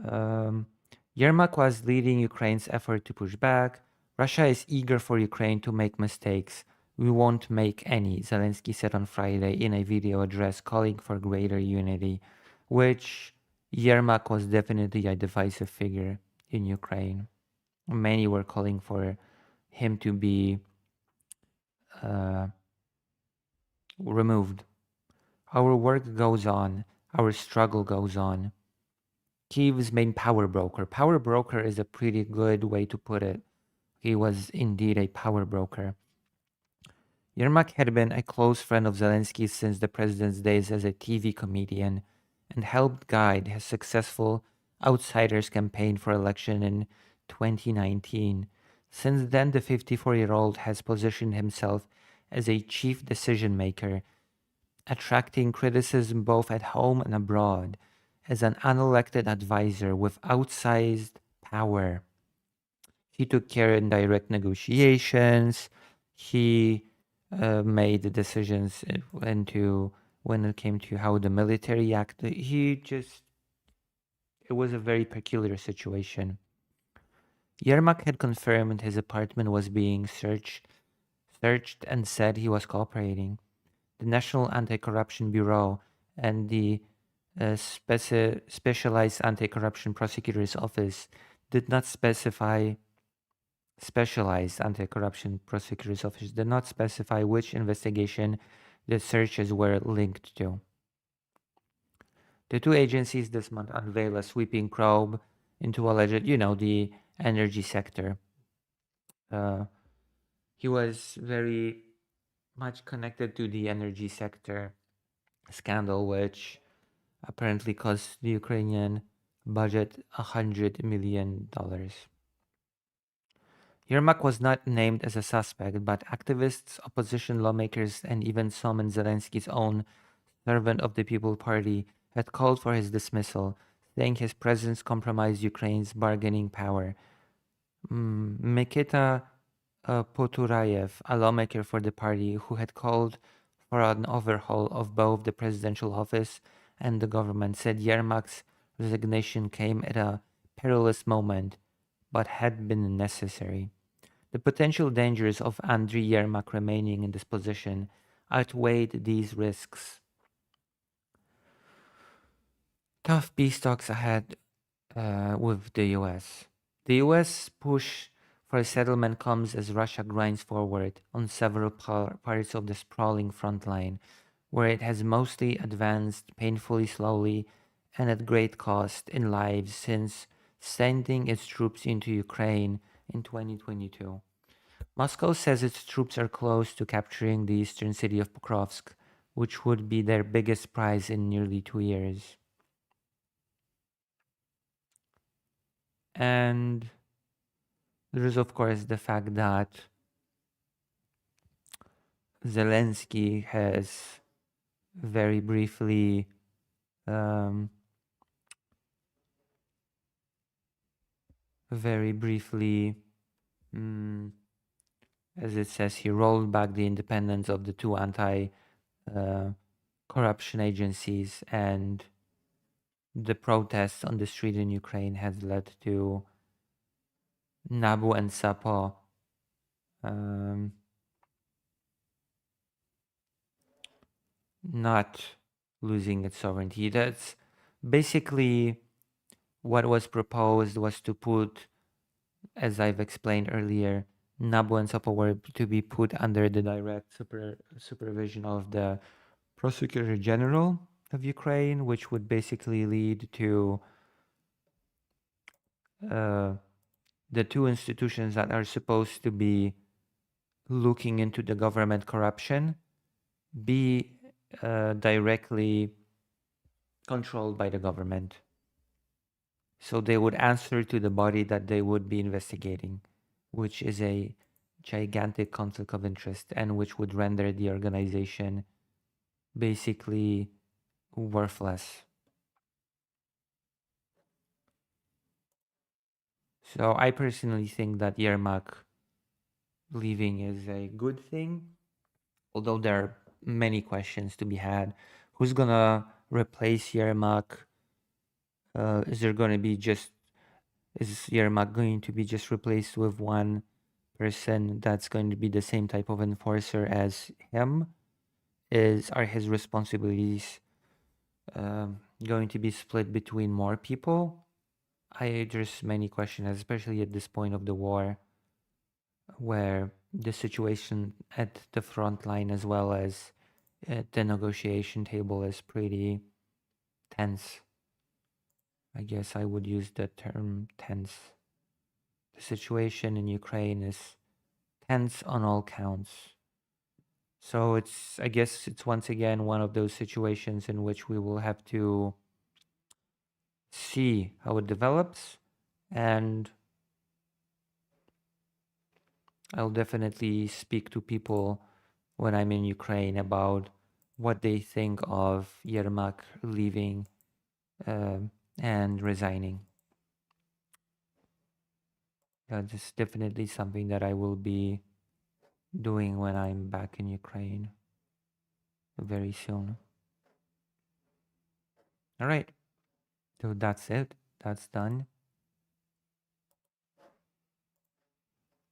Speaker 2: Yermak was leading Ukraine's effort to push back. Russia is eager for Ukraine to make mistakes. We won't make any, Zelensky said on Friday in a video address calling for greater unity, which Yermak was definitely a divisive figure in Ukraine. Many were calling for him to be removed. Our work goes on. Our struggle goes on. Kyiv's main power broker. Power broker is a pretty good way to put it. He was indeed a power broker. Yermak had been a close friend of Zelensky since the president's days as a TV comedian and helped guide his successful Outsiders campaign for election in 2019. Since then, the 54-year-old has positioned himself as a chief decision maker, attracting criticism both at home and abroad as an unelected advisor with outsized power. He took care in direct negotiations. He made the decisions when it came to how the military acted. It was a very peculiar situation. Yermak had confirmed his apartment was being searched and said he was cooperating. The National Anti-Corruption Bureau and the Specialized Anti-Corruption Prosecutor's Office did not specify Specialized Anti-Corruption Prosecutor's Office did not specify which investigation the searches were linked to. The two agencies this month unveiled a sweeping probe into alleged, the energy sector. He was very much connected to the energy sector scandal, which apparently cost the Ukrainian budget $100 million. Yermak was not named as a suspect, but activists, opposition lawmakers, and even some in Zelensky's own Servant of the People Party had called for his dismissal, saying his presence compromised Ukraine's bargaining power. Mikita Poturayev, a lawmaker for the party who had called for an overhaul of both the presidential office and the government, said Yermak's resignation came at a perilous moment, but had been necessary. The potential dangers of Andriy Yermak remaining in this position outweighed these risks. Tough peace talks ahead with the US. The US push for a settlement comes as Russia grinds forward on several parts of the sprawling front line, where it has mostly advanced painfully slowly and at great cost in lives since sending its troops into Ukraine in 2022. Moscow says its troops are close to capturing the eastern city of Pokrovsk, which would be their biggest prize in nearly 2 years. And there is, of course, the fact that Zelensky has very briefly as it says, he rolled back the independence of the two anti-corruption agencies, and the protests on the street in Ukraine has led to NABU and SAPO not losing its sovereignty. That's basically what was proposed, was to put, as I've explained earlier, NABU and SAPO were to be put under the direct supervision of the Prosecutor General, of Ukraine, which would basically lead to the two institutions that are supposed to be looking into the government corruption be directly controlled by the government. So they would answer to the body that they would be investigating, which is a gigantic conflict of interest and which would render the organization basically worthless. So I personally think that Yermak leaving is a good thing, although there are many questions to be had. Who's gonna replace Yermak? Is Yermak going to be just replaced with one person that's going to be the same type of enforcer as him? Are his responsibilities going to be split between more people? There's many questions, especially at this point of the war, where the situation at the front line as well as at the negotiation table is pretty tense. I guess I would use the term tense. The situation in Ukraine is tense on all counts. So I guess it's once again one of those situations in which we will have to see how it develops, and I'll definitely speak to people when I'm in Ukraine about what they think of Yermak leaving and resigning. That's definitely something that I will be doing when I'm back in Ukraine very soon. All right, so that's it. That's done.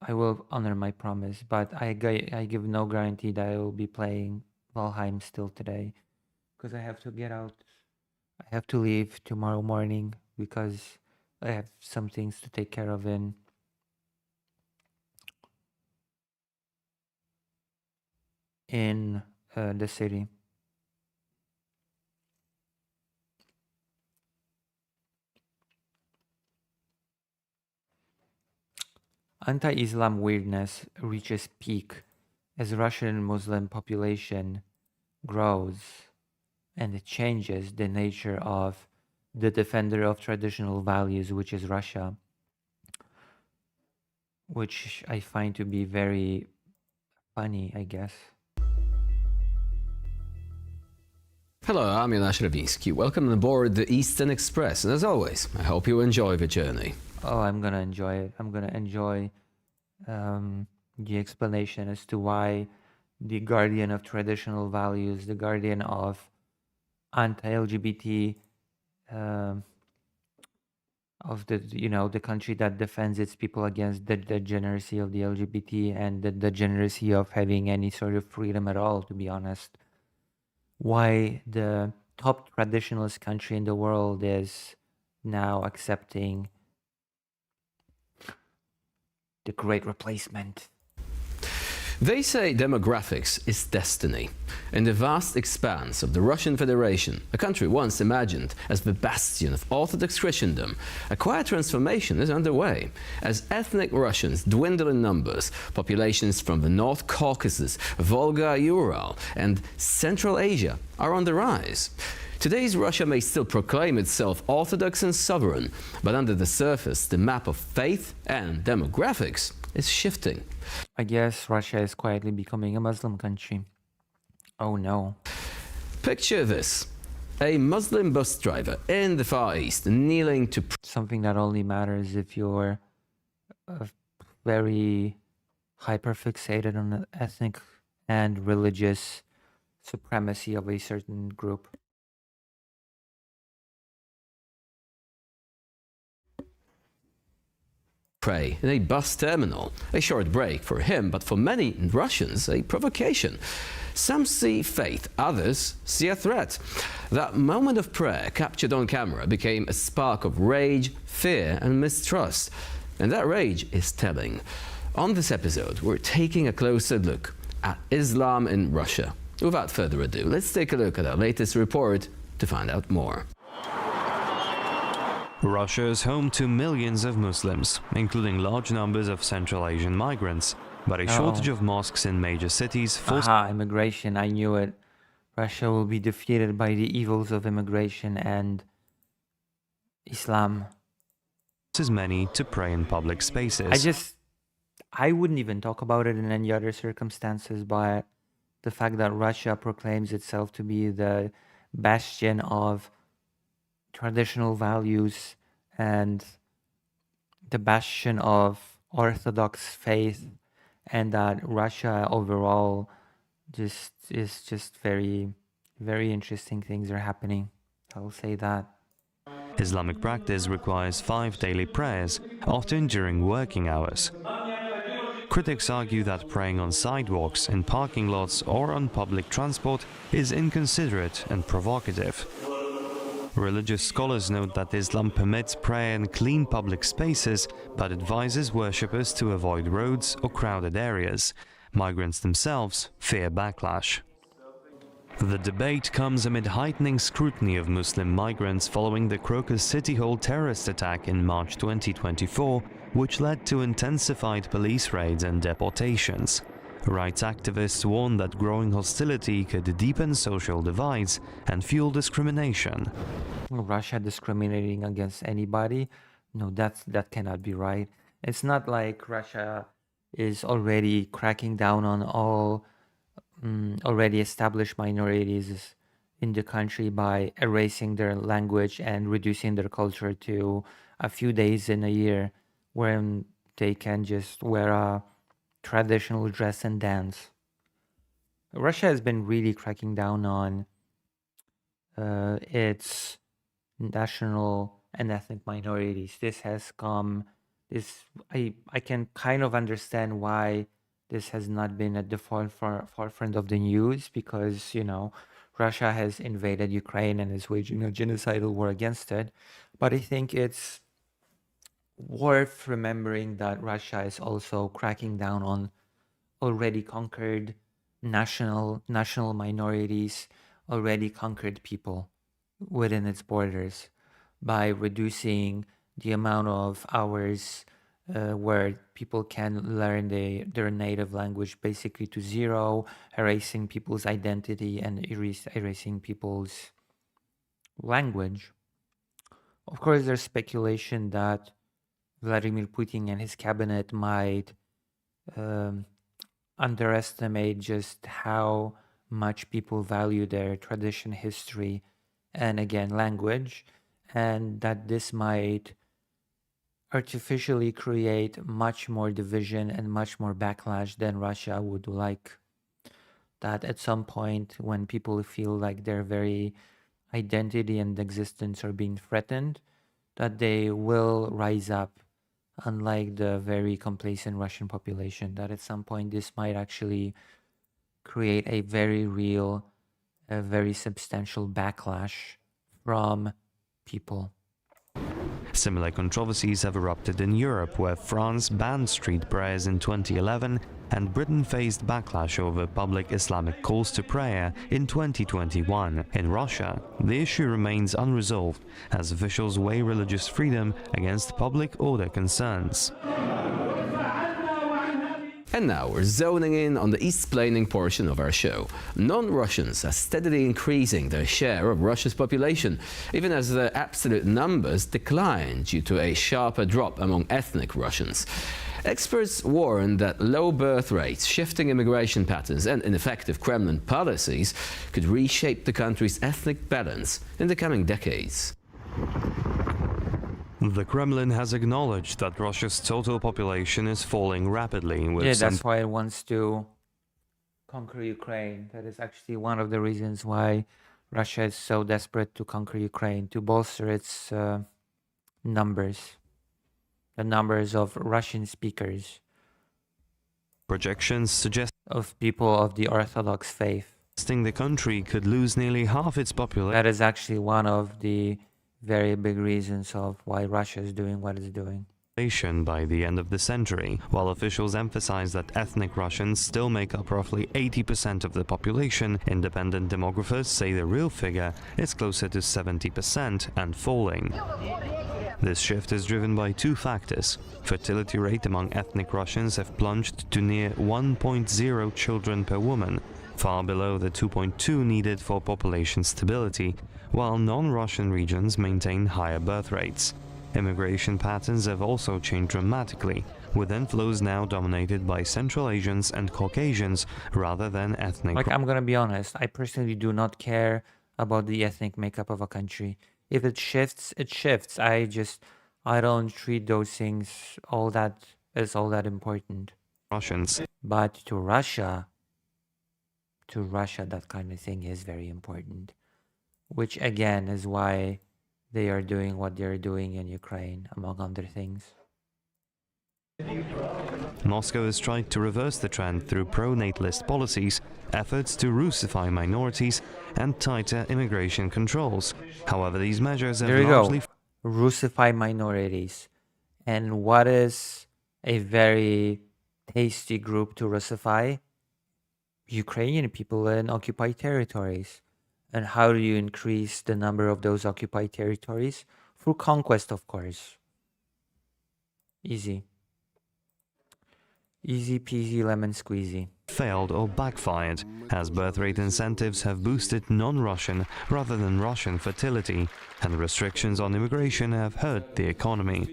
Speaker 2: I will honor my promise, but I give no guarantee that I will be playing Valheim still today, because I have to get out. I have to leave tomorrow morning because I have some things to take care of in the city. Anti-Islam weirdness reaches peak as Russian Muslim population grows, and it changes the nature of the defender of traditional values, which is Russia, which I find to be very funny, I guess.
Speaker 16: Hello, I'm Jonasz Rawiński. Welcome aboard the Eastern Express, and as always, I hope you enjoy the journey.
Speaker 2: Oh, I'm gonna enjoy it. I'm gonna enjoy the explanation as to why the guardian of traditional values, the guardian of anti-LGBT, of the country that defends its people against the degeneracy of the LGBT and the degeneracy of having any sort of freedom at all, to be honest. Why the top traditionalist country in the world is now accepting the Great Replacement.
Speaker 16: They say demographics is destiny. In the vast expanse of the Russian Federation, a country once imagined as the bastion of Orthodox Christendom, a quiet transformation is underway. As ethnic Russians dwindle in numbers, populations from the North Caucasus, Volga, Ural, and Central Asia are on the rise. Today's Russia may still proclaim itself orthodox and sovereign, but under the surface, the map of faith and demographics is shifting.
Speaker 2: I guess Russia is quietly becoming a Muslim country. Oh no.
Speaker 16: Picture this. A Muslim bus driver in the Far East kneeling to...
Speaker 2: Something that only matters if you're very hyper-fixated on the ethnic and religious supremacy of a certain group.
Speaker 16: Pray in a bus terminal. A short break for him, but for many Russians, a provocation. Some see faith, others see a threat. That moment of prayer captured on camera became a spark of rage, fear, and mistrust. And that rage is telling. On this episode, we're taking a closer look at Islam in Russia. Without further ado, let's take a look at our latest report to find out more.
Speaker 17: Russia is home to millions of Muslims, including large numbers of Central Asian migrants. But a shortage of mosques in major cities forces
Speaker 2: immigration, I knew it. Russia will be defeated by the evils of immigration and Islam.
Speaker 17: many to pray in public spaces.
Speaker 2: I wouldn't even talk about it in any other circumstances, but the fact that Russia proclaims itself to be the bastion of traditional values and the bastion of Orthodox faith, and that Russia overall is just very, very interesting things are happening. I'll say that.
Speaker 17: Islamic practice requires 5 daily prayers, often during working hours. Critics argue that praying on sidewalks, in parking lots or on public transport is inconsiderate and provocative. Religious scholars note that Islam permits prayer in clean public spaces, but advises worshippers to avoid roads or crowded areas. Migrants themselves fear backlash. The debate comes amid heightening scrutiny of Muslim migrants following the Crocus City Hall terrorist attack in March 2024, which led to intensified police raids and deportations. Rights activists warn that growing hostility could deepen social divides and fuel discrimination.
Speaker 2: Russia discriminating against anybody? No, that cannot be right. It's not like Russia is already cracking down on all already established minorities in the country by erasing their language and reducing their culture to a few days in a year when they can just wear a traditional dress and dance. Russia has been really cracking down on its national and ethnic minorities. I can kind of understand why this has not been at the forefront of the news, because, Russia has invaded Ukraine and is waging a genocidal war against it. But I think it's worth remembering that Russia is also cracking down on already conquered national minorities, already conquered people within its borders, by reducing the amount of hours where people can learn their native language basically to zero, erasing people's identity and erasing people's language. Of course, there's speculation that Vladimir Putin and his cabinet might underestimate just how much people value their tradition, history, and again, language, and that this might artificially create much more division and much more backlash than Russia would like. That at some point, when people feel like their very identity and existence are being threatened, that they will rise up, unlike the very complacent Russian population, that at some point this might actually create a very real, a very substantial backlash from people.
Speaker 17: Similar controversies have erupted in Europe, where France banned street prayers in 2011 and Britain faced backlash over public Islamic calls to prayer in 2021. In Russia, the issue remains unresolved as officials weigh religious freedom against public order concerns.
Speaker 16: And now we're zoning in on the East-splaining portion of our show. Non-Russians are steadily increasing their share of Russia's population, even as their absolute numbers decline due to a sharper drop among ethnic Russians. Experts warn that low birth rates, shifting immigration patterns, and ineffective Kremlin policies could reshape the country's ethnic balance in the coming decades.
Speaker 17: The Kremlin has acknowledged that Russia's total population is falling rapidly. With
Speaker 2: that's why it wants to conquer Ukraine. That is actually one of the reasons why Russia is so desperate to conquer Ukraine, to bolster its numbers, the numbers of Russian speakers.
Speaker 17: Projections suggest
Speaker 2: of people of the Orthodox faith.
Speaker 17: The country could lose nearly half its population.
Speaker 2: That is actually one of the very big reasons of why Russia is doing what it's doing.
Speaker 17: by the end of the century, while officials emphasize that ethnic Russians still make up roughly 80% of the population. Independent demographers say the real figure is closer to 70% and falling. This shift is driven by two factors. Fertility rate among ethnic Russians have plunged to near 1.0 children per woman, far below the 2.2 needed for population stability, while non-Russian regions maintain higher birth rates. Immigration patterns have also changed dramatically, with inflows now dominated by Central Asians and Caucasians rather than ethnic.
Speaker 2: Like, I'm gonna be honest, I personally do not care about the ethnic makeup of a country. If it shifts, it shifts. I don't treat those things all that important.
Speaker 17: Russians.
Speaker 2: But to Russia, that kind of thing is very important. Which again is why they are doing what they're doing in Ukraine, among other things.
Speaker 17: Moscow has tried to reverse the trend through pro-natalist policies, efforts to Russify minorities, and tighter immigration controls. However, these measures have largely...
Speaker 2: Russify minorities. And what is a very tasty group to Russify? Ukrainian people in occupied territories. And how do you increase the number of those occupied territories? Through conquest, of course. Easy. Easy peasy lemon squeezy.
Speaker 17: Failed or backfired, as birth rate incentives have boosted non-Russian rather than Russian fertility, and restrictions on immigration have hurt the economy.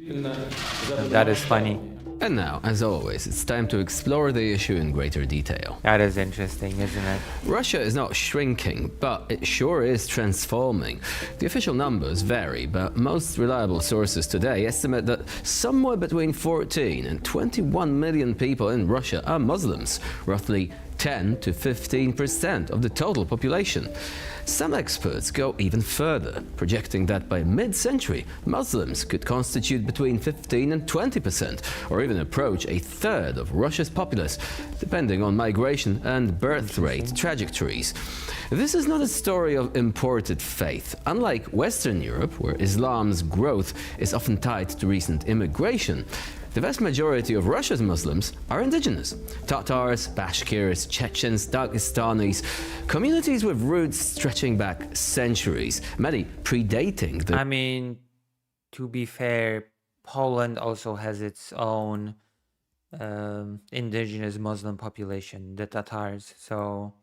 Speaker 2: That is funny.
Speaker 16: And now, as always, it's time to explore the issue in greater detail.
Speaker 2: That is interesting, isn't it?
Speaker 16: Russia is not shrinking, but it sure is transforming. The official numbers vary, but most reliable sources today estimate that somewhere between 14 and 21 million people in Russia are Muslims, roughly 10 to 15% of the total population. Some experts go even further, projecting that by mid-century, Muslims could constitute between 15 and 20%, or even approach a third of Russia's populace, depending on migration and birth rate trajectories. This is not a story of imported faith. Unlike Western Europe, where Islam's growth is often tied to recent immigration, the vast majority of Russia's Muslims are indigenous. Tatars, Bashkirs, Chechens, Dagestanis, communities with roots stretching back centuries, many predating the...
Speaker 2: I mean, to be fair, Poland also has its own indigenous Muslim population, the Tatars, so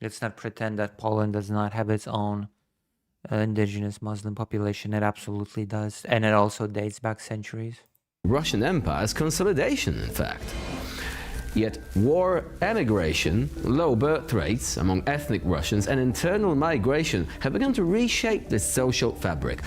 Speaker 2: let's not pretend that Poland does not have its own indigenous Muslim population. It absolutely does, and it also dates back centuries.
Speaker 16: Russian Empire's consolidation, in fact. Yet war, emigration, low birth rates among ethnic Russians, and internal migration have begun to reshape the social fabric.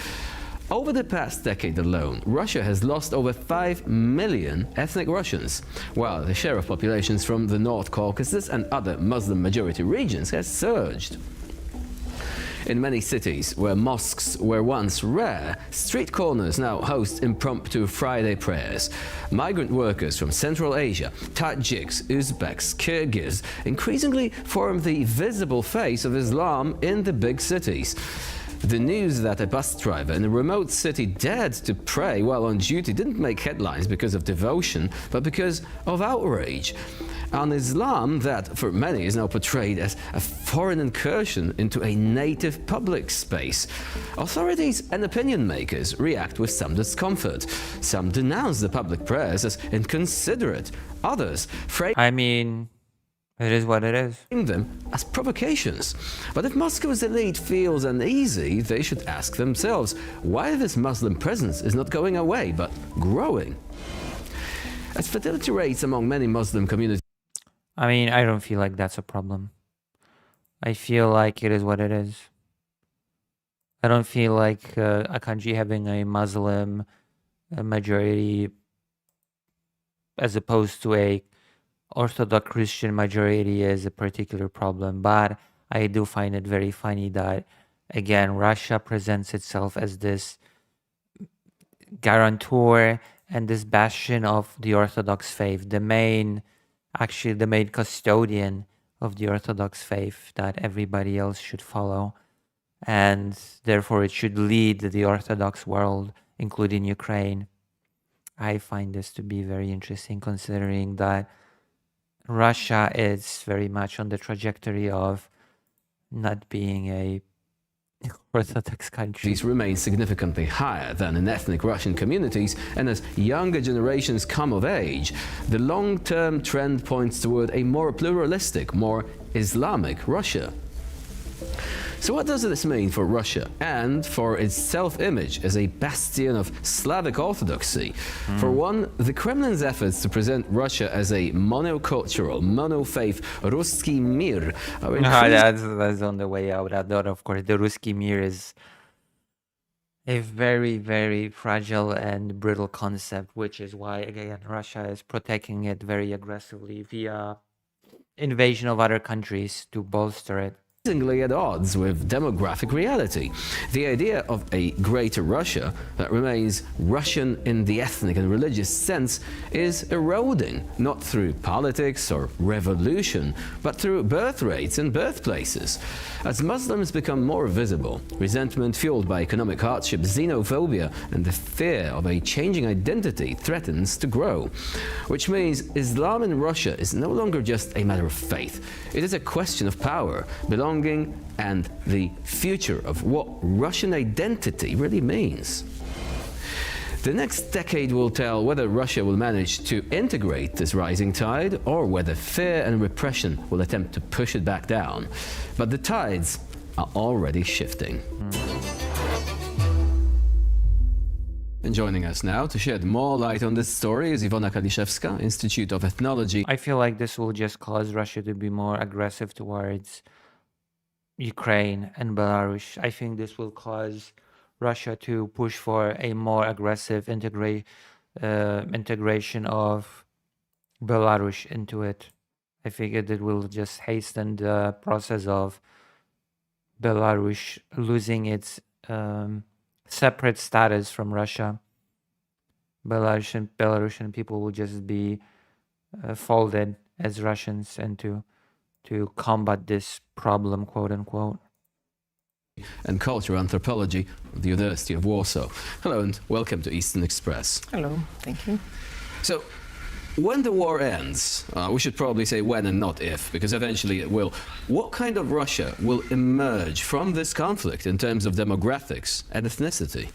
Speaker 16: Over the past decade alone, Russia has lost over 5 million ethnic Russians, while the share of populations from the North Caucasus and other Muslim-majority regions has surged. In many cities where mosques were once rare, street corners now host impromptu Friday prayers. Migrant workers from Central Asia, Tajiks, Uzbeks, Kyrgyz increasingly form the visible face of Islam in the big cities. The news that a bus driver in a remote city dared to pray while on duty didn't make headlines because of devotion, but because of outrage. An Islam that, for many, is now portrayed as a foreign incursion into a native public space. Authorities and opinion makers react with some discomfort. Some denounce the public prayers as inconsiderate. Others frame...
Speaker 2: I mean, it is what it is.
Speaker 16: ...them as provocations. But if Moscow's elite feels uneasy, they should ask themselves why this Muslim presence is not going away, but growing. As fertility rates among many Muslim communities...
Speaker 2: I mean, I don't feel like that's a problem. I feel like it is what it is. I don't feel like a country having a Muslim majority as opposed to a Orthodox Christian majority is a particular problem. But I do find it very funny that, again, Russia presents itself as this guarantor and this bastion of the Orthodox faith, the main custodian of the Orthodox faith that everybody else should follow. and therefore it should lead the Orthodox world, including Ukraine. I find this to be very interesting, considering that Russia is very much on the trajectory of not being a Orthodox country.
Speaker 16: These remain significantly higher than in ethnic Russian communities, and as younger generations come of age, the long-term trend points toward a more pluralistic, more Islamic Russia. So what does this mean for Russia and for its self-image as a bastion of Slavic orthodoxy? For one, the Kremlin's efforts to present Russia as a monocultural, monofaith Ruski Mir are
Speaker 2: That's on the way out. I thought, of course, the Ruski Mir is a very, very fragile and brittle concept, which is why, again, Russia is protecting it very aggressively via invasion of other countries to bolster it.
Speaker 16: Increasingly at odds with demographic reality. The idea of a greater Russia that remains Russian in the ethnic and religious sense is eroding, not through politics or revolution, but through birth rates and birthplaces. As Muslims become more visible, resentment fueled by economic hardship, xenophobia, and the fear of a changing identity threatens to grow. Which means Islam in Russia is no longer just a matter of faith. It is a question of power, belonging, and the future of what Russian identity really means. The next decade will tell whether Russia will manage to integrate this rising tide or whether fear and repression will attempt to push it back down. But the tides are already shifting. And joining us now to shed more light on this story is Iwona Kaliszewska, Institute of Ethnology.
Speaker 2: I feel like this will just cause Russia to be more aggressive towards Ukraine and Belarus. I think this will cause Russia to push for a more aggressive integration of Belarus into it. I figured it will just hasten the process of Belarus losing its separate status from Russia. Belarusian people will just be folded as Russians, and to combat this problem, quote unquote.
Speaker 16: And cultural anthropology at the University of Warsaw. Hello and welcome to Eastern Express.
Speaker 18: Hello, thank you.
Speaker 16: So, when the war ends, we should probably say when and not if, because eventually it will. What kind of Russia will emerge from this conflict in terms of demographics and ethnicity?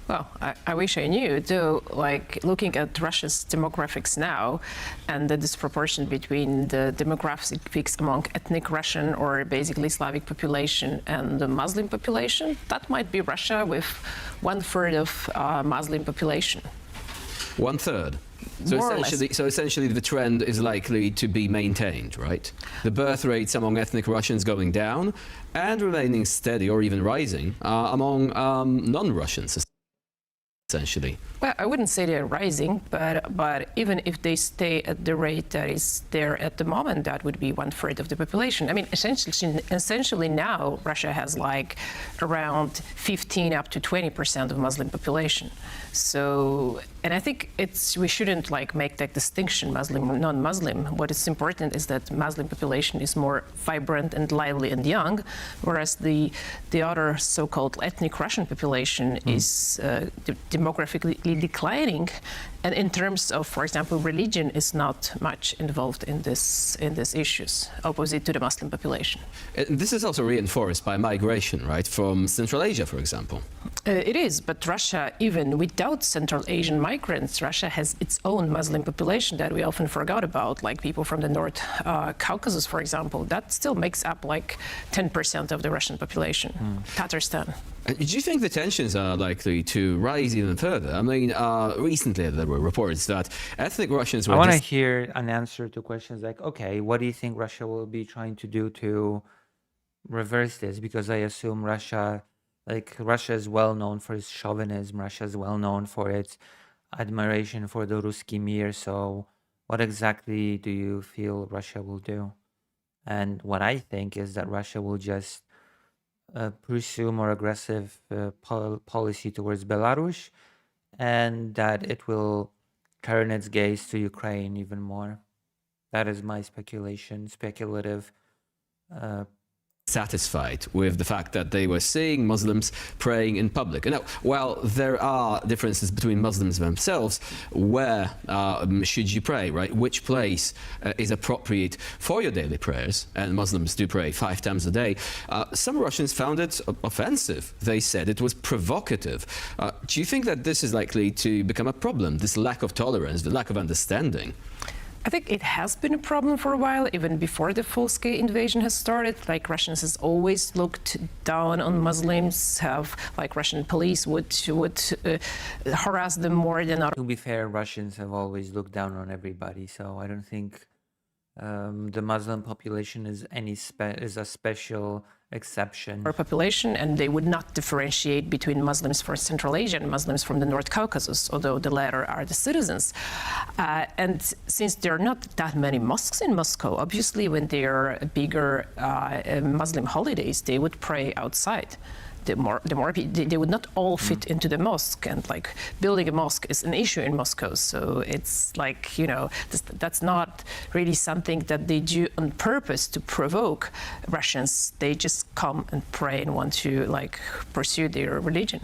Speaker 18: Well, I wish I knew, though, like looking at Russia's demographics now and the disproportion between the demographics among ethnic Russian or basically Slavic population and the Muslim population, that might be Russia with 1/3 of Muslim population.
Speaker 16: 1/3? So essentially the trend is likely to be maintained, right? The birth rates among ethnic Russians going down and remaining steady or even rising among non-Russians, essentially.
Speaker 18: Well, I wouldn't say they're rising, but even if they stay at the rate that is there at the moment, that would be 1/3 of the population. I mean, essentially now Russia has like around 15 up to 20% of Muslim population. So, and I think we shouldn't like make that distinction, Muslim, non-Muslim. What is important is that Muslim population is more vibrant and lively and young, whereas the other so-called ethnic Russian population is demographically declining, and in terms of, for example, religion is not much involved in these issues, opposite to the Muslim population.
Speaker 16: And this is also reinforced by migration, right, from Central Asia, for example.
Speaker 18: It is, but Russia, even without Central Asian migrants, Russia has its own Muslim population that we often forgot about, like people from the North Caucasus, for example. That still makes up like 10% of the Russian population, Tatarstan.
Speaker 16: Do you think the tensions are likely to rise even further? I mean, recently there were reports that ethnic Russians were...
Speaker 2: I want to hear an answer to questions like, okay, what do you think Russia will be trying to do to reverse this? Because I assume Russia is well known for its chauvinism. Russia is well known for its admiration for the Ruski Mir. So what exactly do you feel Russia will do? And what I think is that Russia will just pursue more aggressive policy towards Belarus, and that it will turn its gaze to Ukraine even more. That is my speculative
Speaker 16: dissatisfied with the fact that they were seeing Muslims praying in public. Now, while there are differences between Muslims themselves, where should you pray, right? Which place is appropriate for your daily prayers? And Muslims do pray 5 times a day. Some Russians found it offensive. They said it was provocative. Do you think that this is likely to become a problem, this lack of tolerance, the lack of understanding?
Speaker 18: I think it has been a problem for a while, even before the full-scale invasion has started. Like, Russians has always looked down on Muslims, Russian police would harass them more than other.
Speaker 2: To be fair, Russians have always looked down on everybody, so I don't think the Muslim population is a special exception.
Speaker 18: Our population, and they would not differentiate between Muslims from Central Asia and Muslims from the North Caucasus, although the latter are the citizens. And since there are not that many mosques in Moscow, obviously when there are bigger Muslim holidays, they would pray outside. They would not all fit into the mosque, and building a mosque is an issue in Moscow. So it's that's not really something that they do on purpose to provoke Russians. They just come and pray and want to pursue their religion.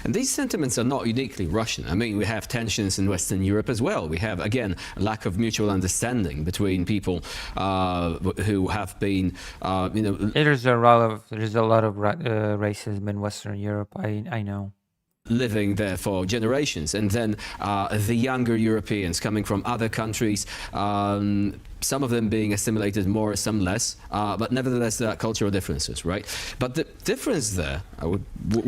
Speaker 16: And these sentiments are not uniquely Russian. I mean, we have tensions in Western Europe as well. We have, again, a lack of mutual understanding between people who have been,
Speaker 2: There's a lot of racism in Western Europe. I know.
Speaker 16: Living there for generations, and then the younger Europeans coming from other countries, some of them being assimilated more, some less, but nevertheless there are cultural differences, right? But the difference there,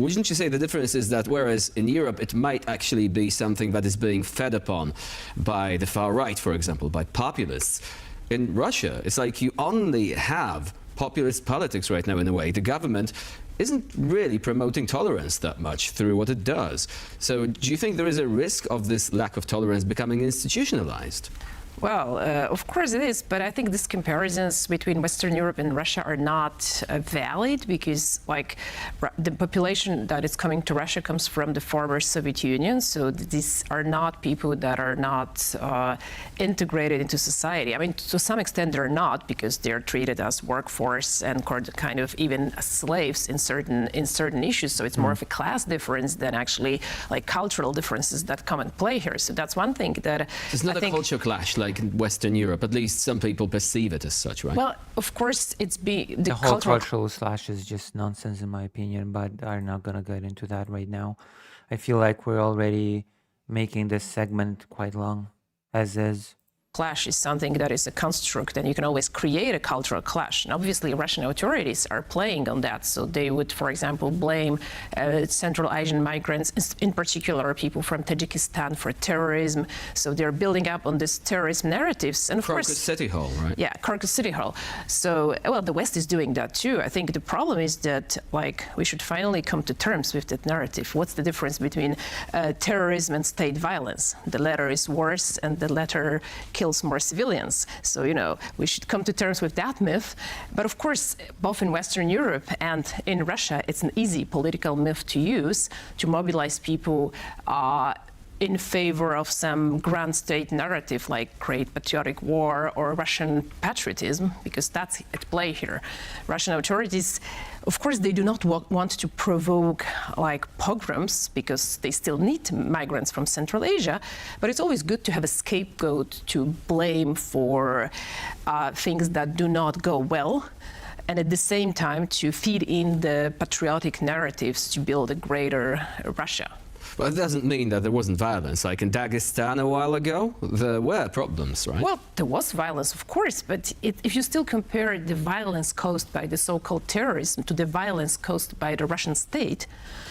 Speaker 16: wouldn't you say the difference is that whereas in Europe it might actually be something that is being fed upon by the far right, for example, by populists, in Russia it's like you only have populist politics right now in a way. The government isn't really promoting tolerance that much through what it does. So do you think there is a risk of this lack of tolerance becoming institutionalized?
Speaker 18: Well, of course it is, but I think these comparisons between Western Europe and Russia are not valid, because the population that is coming to Russia comes from the former Soviet Union, so these are not people that are not integrated into society. I mean, to some extent they're not, because they're treated as workforce and kind of even as slaves in certain issues, so it's more of a class difference than actually cultural differences that come and play here. So that's one thing that
Speaker 16: it's not a culture clash like in Western Europe. At least some people perceive it as such, right?
Speaker 18: Well, of course,
Speaker 2: the whole cultural slash is just nonsense in my opinion, but I'm not gonna get into that right now. I feel like we're already making this segment quite long, as is.
Speaker 18: Clash is something that is a construct, and you can always create a cultural clash. And obviously, Russian authorities are playing on that. So they would, for example, blame Central Asian migrants, in particular people from Tajikistan, for terrorism. So they're building up on this terrorism narratives. And of course,
Speaker 16: Crocus City Hall, right?
Speaker 18: Yeah, Crocus City Hall. So, well, the West is doing that too. I think the problem is that, we should finally come to terms with that narrative. What's the difference between terrorism and state violence? The latter is worse, and the latter kills more civilians. So, we should come to terms with that myth. But of course, both in Western Europe and in Russia, it's an easy political myth to use to mobilize people in favor of some grand state narrative like Great Patriotic War or Russian patriotism, because that's at play here. Russian authorities, of course, they do not want to provoke pogroms, because they still need migrants from Central Asia, but it's always good to have a scapegoat to blame for things that do not go well, and at the same time to feed in the patriotic narratives to build a greater Russia.
Speaker 16: Well, it doesn't mean that there wasn't violence. Like in Dagestan a while ago, there were problems, right?
Speaker 18: Well, there was violence, of course, but if you still compare the violence caused by the so-called terrorism to the violence caused by the Russian state...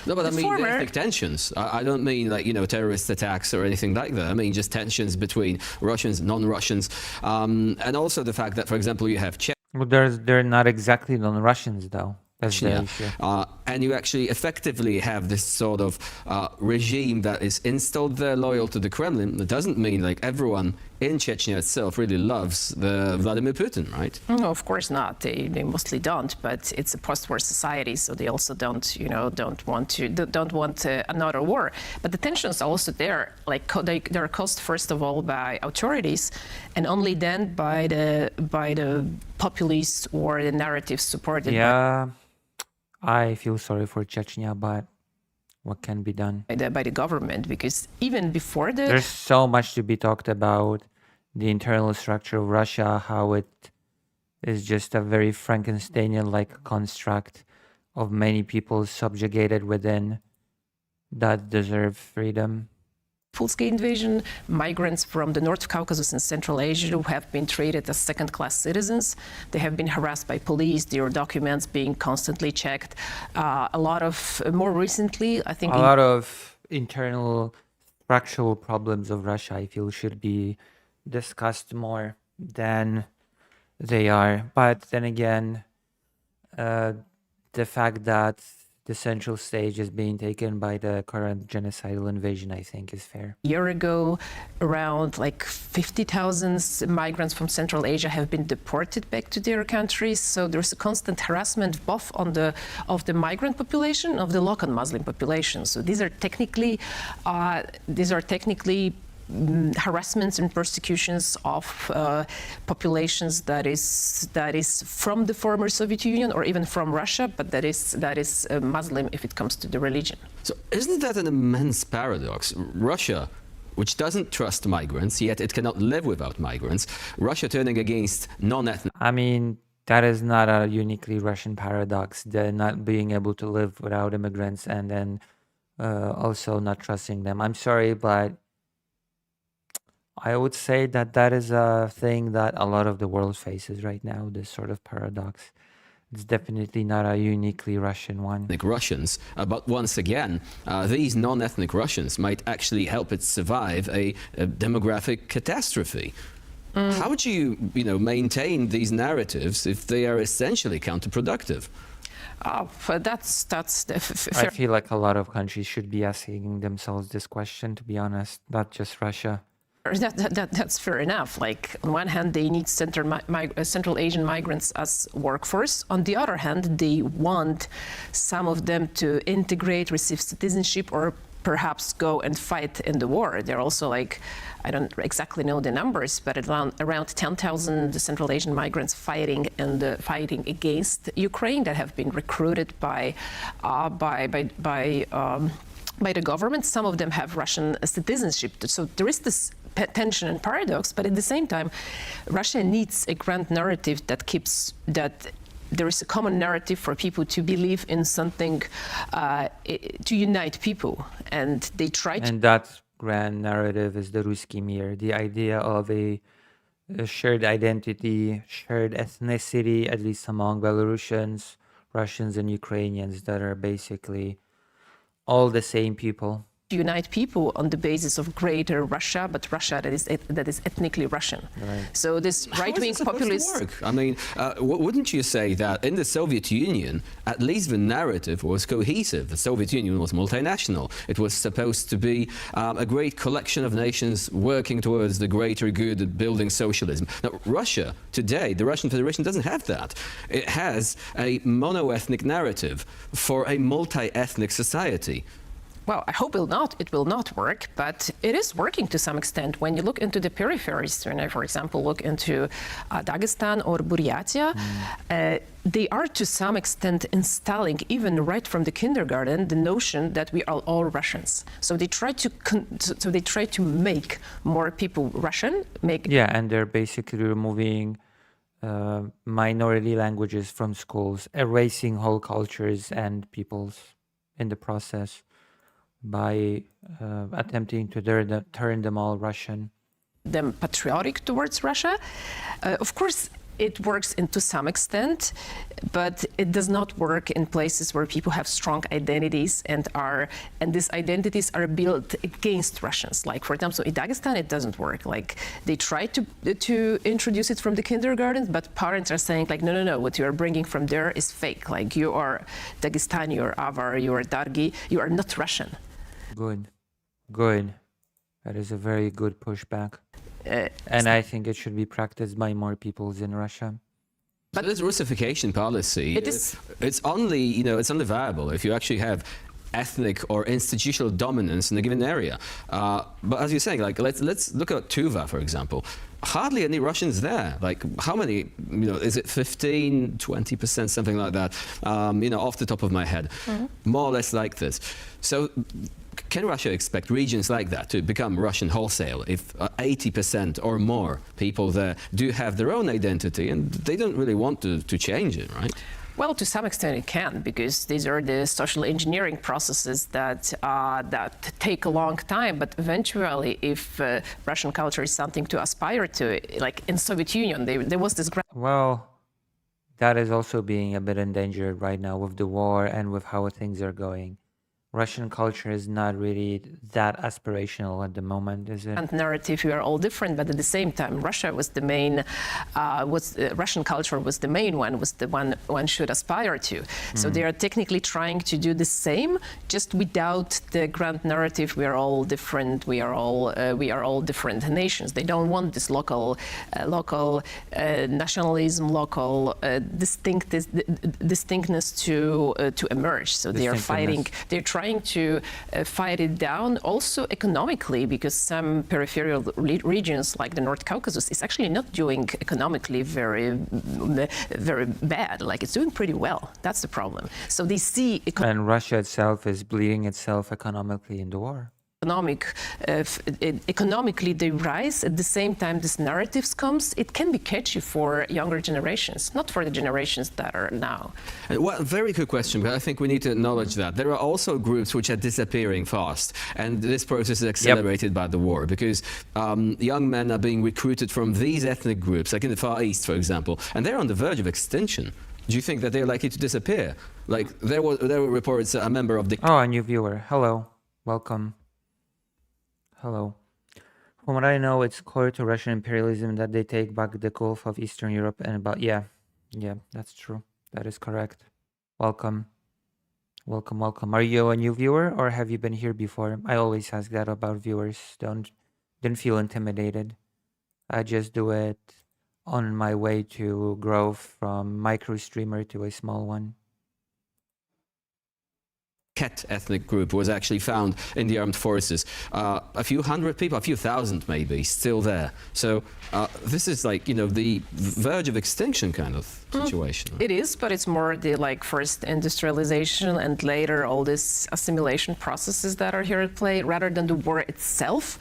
Speaker 16: No, but I mean ethnic tensions. I don't mean terrorist attacks or anything like that. I mean just tensions between Russians and non-Russians. And also the fact that, for example, you have Czech...
Speaker 2: Well, they're not exactly non-Russians, though. That's the issue.
Speaker 16: and you actually effectively have this sort of regime that is installed there, loyal to the Kremlin, it doesn't mean like everyone in Chechnya itself really loves Vladimir Putin, right?
Speaker 18: No, of course not. They mostly don't. But it's a post-war society, so they also don't want another war. But the tensions are also there. Like they're caused first of all by authorities, and only then by the populists or the narratives supported.
Speaker 2: Yeah, I feel sorry for Chechnya, but what can be done?
Speaker 18: By the government, because even before
Speaker 2: There's so much to be talked about. The internal structure of Russia, how it is just a very Frankensteinian-like construct of many people subjugated within that deserve freedom.
Speaker 18: full-scale invasion, migrants from the North Caucasus and Central Asia who have been treated as second-class citizens. They have been harassed by police, their documents being constantly checked. A lot of, more recently, I think...
Speaker 2: A lot of internal structural problems of Russia, I feel, should be discussed more than they are. But then again, the fact that the central stage is being taken by the current genocidal invasion, I think, is fair.
Speaker 18: A year ago, around like 50,000 migrants from Central Asia have been deported back to their countries. So there's a constant harassment both of the migrant population, of the local Muslim population. So these are technically harassments and persecutions of populations that is from the former Soviet Union or even from Russia, but that is Muslim if it comes to the religion.
Speaker 16: So isn't that an immense paradox? Russia, which doesn't trust migrants, yet it cannot live without migrants. Russia turning against non-ethnic...
Speaker 2: I mean, that is not a uniquely Russian paradox. They're not being able to live without immigrants and then also not trusting them. I'm sorry, but I would say that that is a thing that a lot of the world faces right now, this sort of paradox. It's definitely not a uniquely Russian one.
Speaker 16: Russians, but once again, these non-ethnic Russians might actually help it survive a demographic catastrophe. How would you maintain these narratives if they are essentially counterproductive?
Speaker 2: I feel like a lot of countries should be asking themselves this question, to be honest, not just Russia.
Speaker 18: That's fair enough. Like, on one hand, they need Central Asian migrants as workforce. On the other hand, they want some of them to integrate, receive citizenship, or perhaps go and fight in the war. They're also like, I don't exactly know the numbers, but around 10,000 Central Asian migrants fighting against Ukraine that have been recruited by the government. Some of them have Russian citizenship. So there is this tension and paradox, but at the same time, Russia needs a grand narrative that there is a common narrative for people to believe in something, to unite people, and they try to...
Speaker 2: And that grand narrative is the Ruski Mir, the idea of a shared identity, shared ethnicity, at least among Belarusians, Russians, and Ukrainians, that are basically all the same people.
Speaker 18: Unite people on the basis of greater Russia, but Russia that is ethnically Russian. Right. So this right-wing populist...
Speaker 16: I mean, wouldn't you say that in the Soviet Union, at least the narrative was cohesive? The Soviet Union was multinational. It was supposed to be a great collection of nations working towards the greater good of building socialism. Now, Russia today, the Russian Federation, doesn't have that. It has a mono-ethnic narrative for a multi-ethnic society.
Speaker 18: Well, I hope it will not work, but it is working to some extent. When you look into the peripheries, when I, for example, look into Dagestan or Buryatia, they are to some extent installing, even right from the kindergarten, the notion that we are all Russians. So they try to make more people Russian.
Speaker 2: Yeah, and they're basically removing minority languages from schools, erasing whole cultures and peoples in the process, by attempting to turn them all Russian.
Speaker 18: Them patriotic towards Russia. Of course, it works to some extent, but it does not work in places where people have strong identities and these identities are built against Russians. Like, for example, in Dagestan, it doesn't work. Like, they try to introduce it from the kindergarten, but parents are saying, like, no, what you are bringing from there is fake. Like, you are Dagestani, you are Avar, you are Dargi, you are not Russian.
Speaker 2: Good. That is a very good pushback. And I think it should be practiced by more peoples in Russia.
Speaker 16: But this Russification policy, it's only viable if you actually have ethnic or institutional dominance in a given area. But as you're saying, like, let's look at Tuva, for example. Hardly any Russians there. Like, how many, is it 15, 20%, something like that, off the top of my head. More or less like this. So can Russia expect regions like that to become Russian wholesale if 80% or more people there do have their own identity and they don't really want to change it, right?
Speaker 18: Well, to some extent it can, because these are the social engineering processes that take a long time. But eventually, if Russian culture is something to aspire to, like in Soviet Union, there was this.
Speaker 2: Well, that is also being a bit endangered right now with the war and with how things are going. Russian culture is not really that aspirational at the moment, is it?
Speaker 18: And narrative, we are all different, but at the same time, Russia was the main, Russian culture was the main one, was the one should aspire to. So they are technically trying to do the same, just without the grand narrative. We are all different. We are all different nations. They don't want this local nationalism, local distinctness to emerge. So they are fighting. They're trying to fight it down, also economically, because some peripheral regions like the North Caucasus is actually not doing economically very bad. Like, it's doing pretty well. That's the problem. So they see.
Speaker 2: And Russia itself is bleeding itself economically in the war.
Speaker 18: Economically they rise. At the same time, this narratives comes. It can be catchy for younger generations, not for the generations that are now.
Speaker 16: Well, very good question, but I think we need to acknowledge that there are also groups which are disappearing fast, and this process is accelerated by the war, because young men are being recruited from these ethnic groups, like in the Far East, for example, and they're on the verge of extinction. Do you think that they're likely to disappear? Like, there were reports a member of the...
Speaker 2: Oh, a new viewer. Hello. Welcome. Hello. From what I know, it's core to Russian imperialism that they take back the Gulf of Eastern Europe and about... Yeah, that's true. That is correct. Welcome. Welcome. Are you a new viewer or have you been here before? I always ask that about viewers. Don't feel intimidated. I just do it on my way to grow from micro streamer to a small one.
Speaker 16: Ket ethnic group was actually found in the armed forces. A few hundred people, a few thousand maybe, still there. So this is like, the verge of extinction kind of situation.
Speaker 18: It is, but it's more the first industrialization and later all these assimilation processes that are here at play rather than the war itself.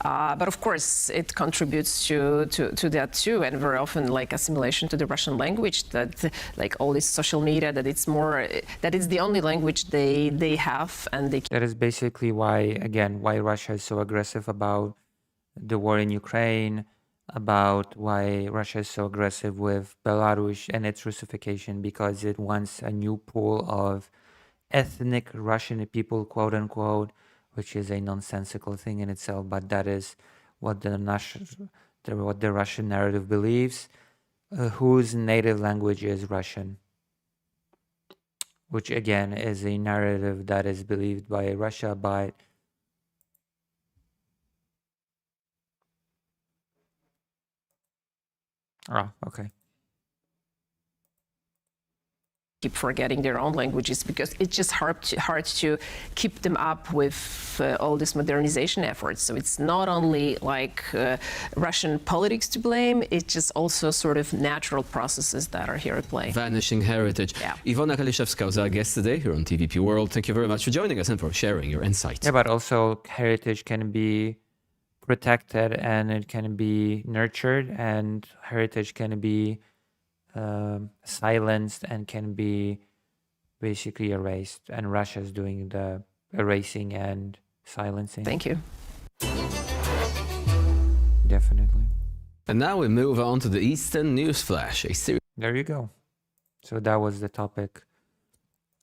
Speaker 18: But of course, it contributes to that too, and very often assimilation to the Russian language. That all this social media, that it's the only language they have, and they.
Speaker 2: That is basically why Russia is so aggressive about the war in Ukraine, about why Russia is so aggressive with Belarus and its Russification, because it wants a new pool of ethnic Russian people, quote unquote, which is a nonsensical thing in itself, but that is what the Russian narrative believes, whose native language is Russian, which again is a narrative that is believed by Russia, but okay.
Speaker 18: Keep forgetting their own languages because it's just hard to keep them up with all these modernization efforts. So it's not only Russian politics to blame, it's just also sort of natural processes that are here at play.
Speaker 16: Vanishing heritage.
Speaker 18: Yeah.
Speaker 16: Iwona Kaliszewska was our guest today here on TVP World. Thank you very much for joining us and for sharing your insights.
Speaker 2: Yeah, but also heritage can be protected and it can be nurtured, and heritage can be silenced and can be basically erased, and Russia is doing the erasing and silencing.
Speaker 18: Thank you.
Speaker 2: Definitely.
Speaker 16: And now we move on to the Eastern Newsflash, a series.
Speaker 2: There you go. So that was the topic.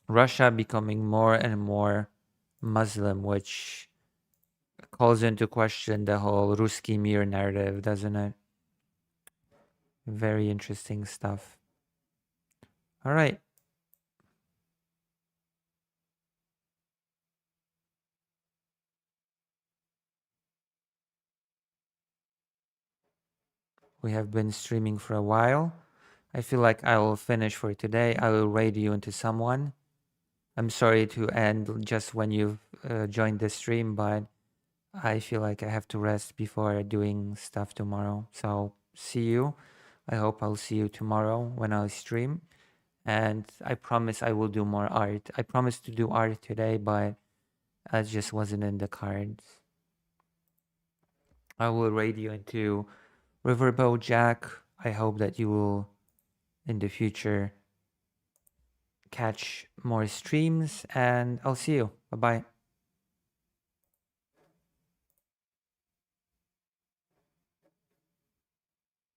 Speaker 2: Russia becoming more and more Muslim, which calls into question the whole Ruski Mir narrative, doesn't it? Very interesting stuff. All right. We have been streaming for a while. I feel like I will finish for today. I will raid you into someone. I'm sorry to end just when you've joined the stream, but I feel like I have to rest before doing stuff tomorrow. So see you. I hope I'll see you tomorrow when I stream. And I promise I will do more art. I promised to do art today, but it just wasn't in the cards. I will raid you into Riverboat Jack. I hope that you will, in the future, catch more streams, and I'll see you. Bye-bye.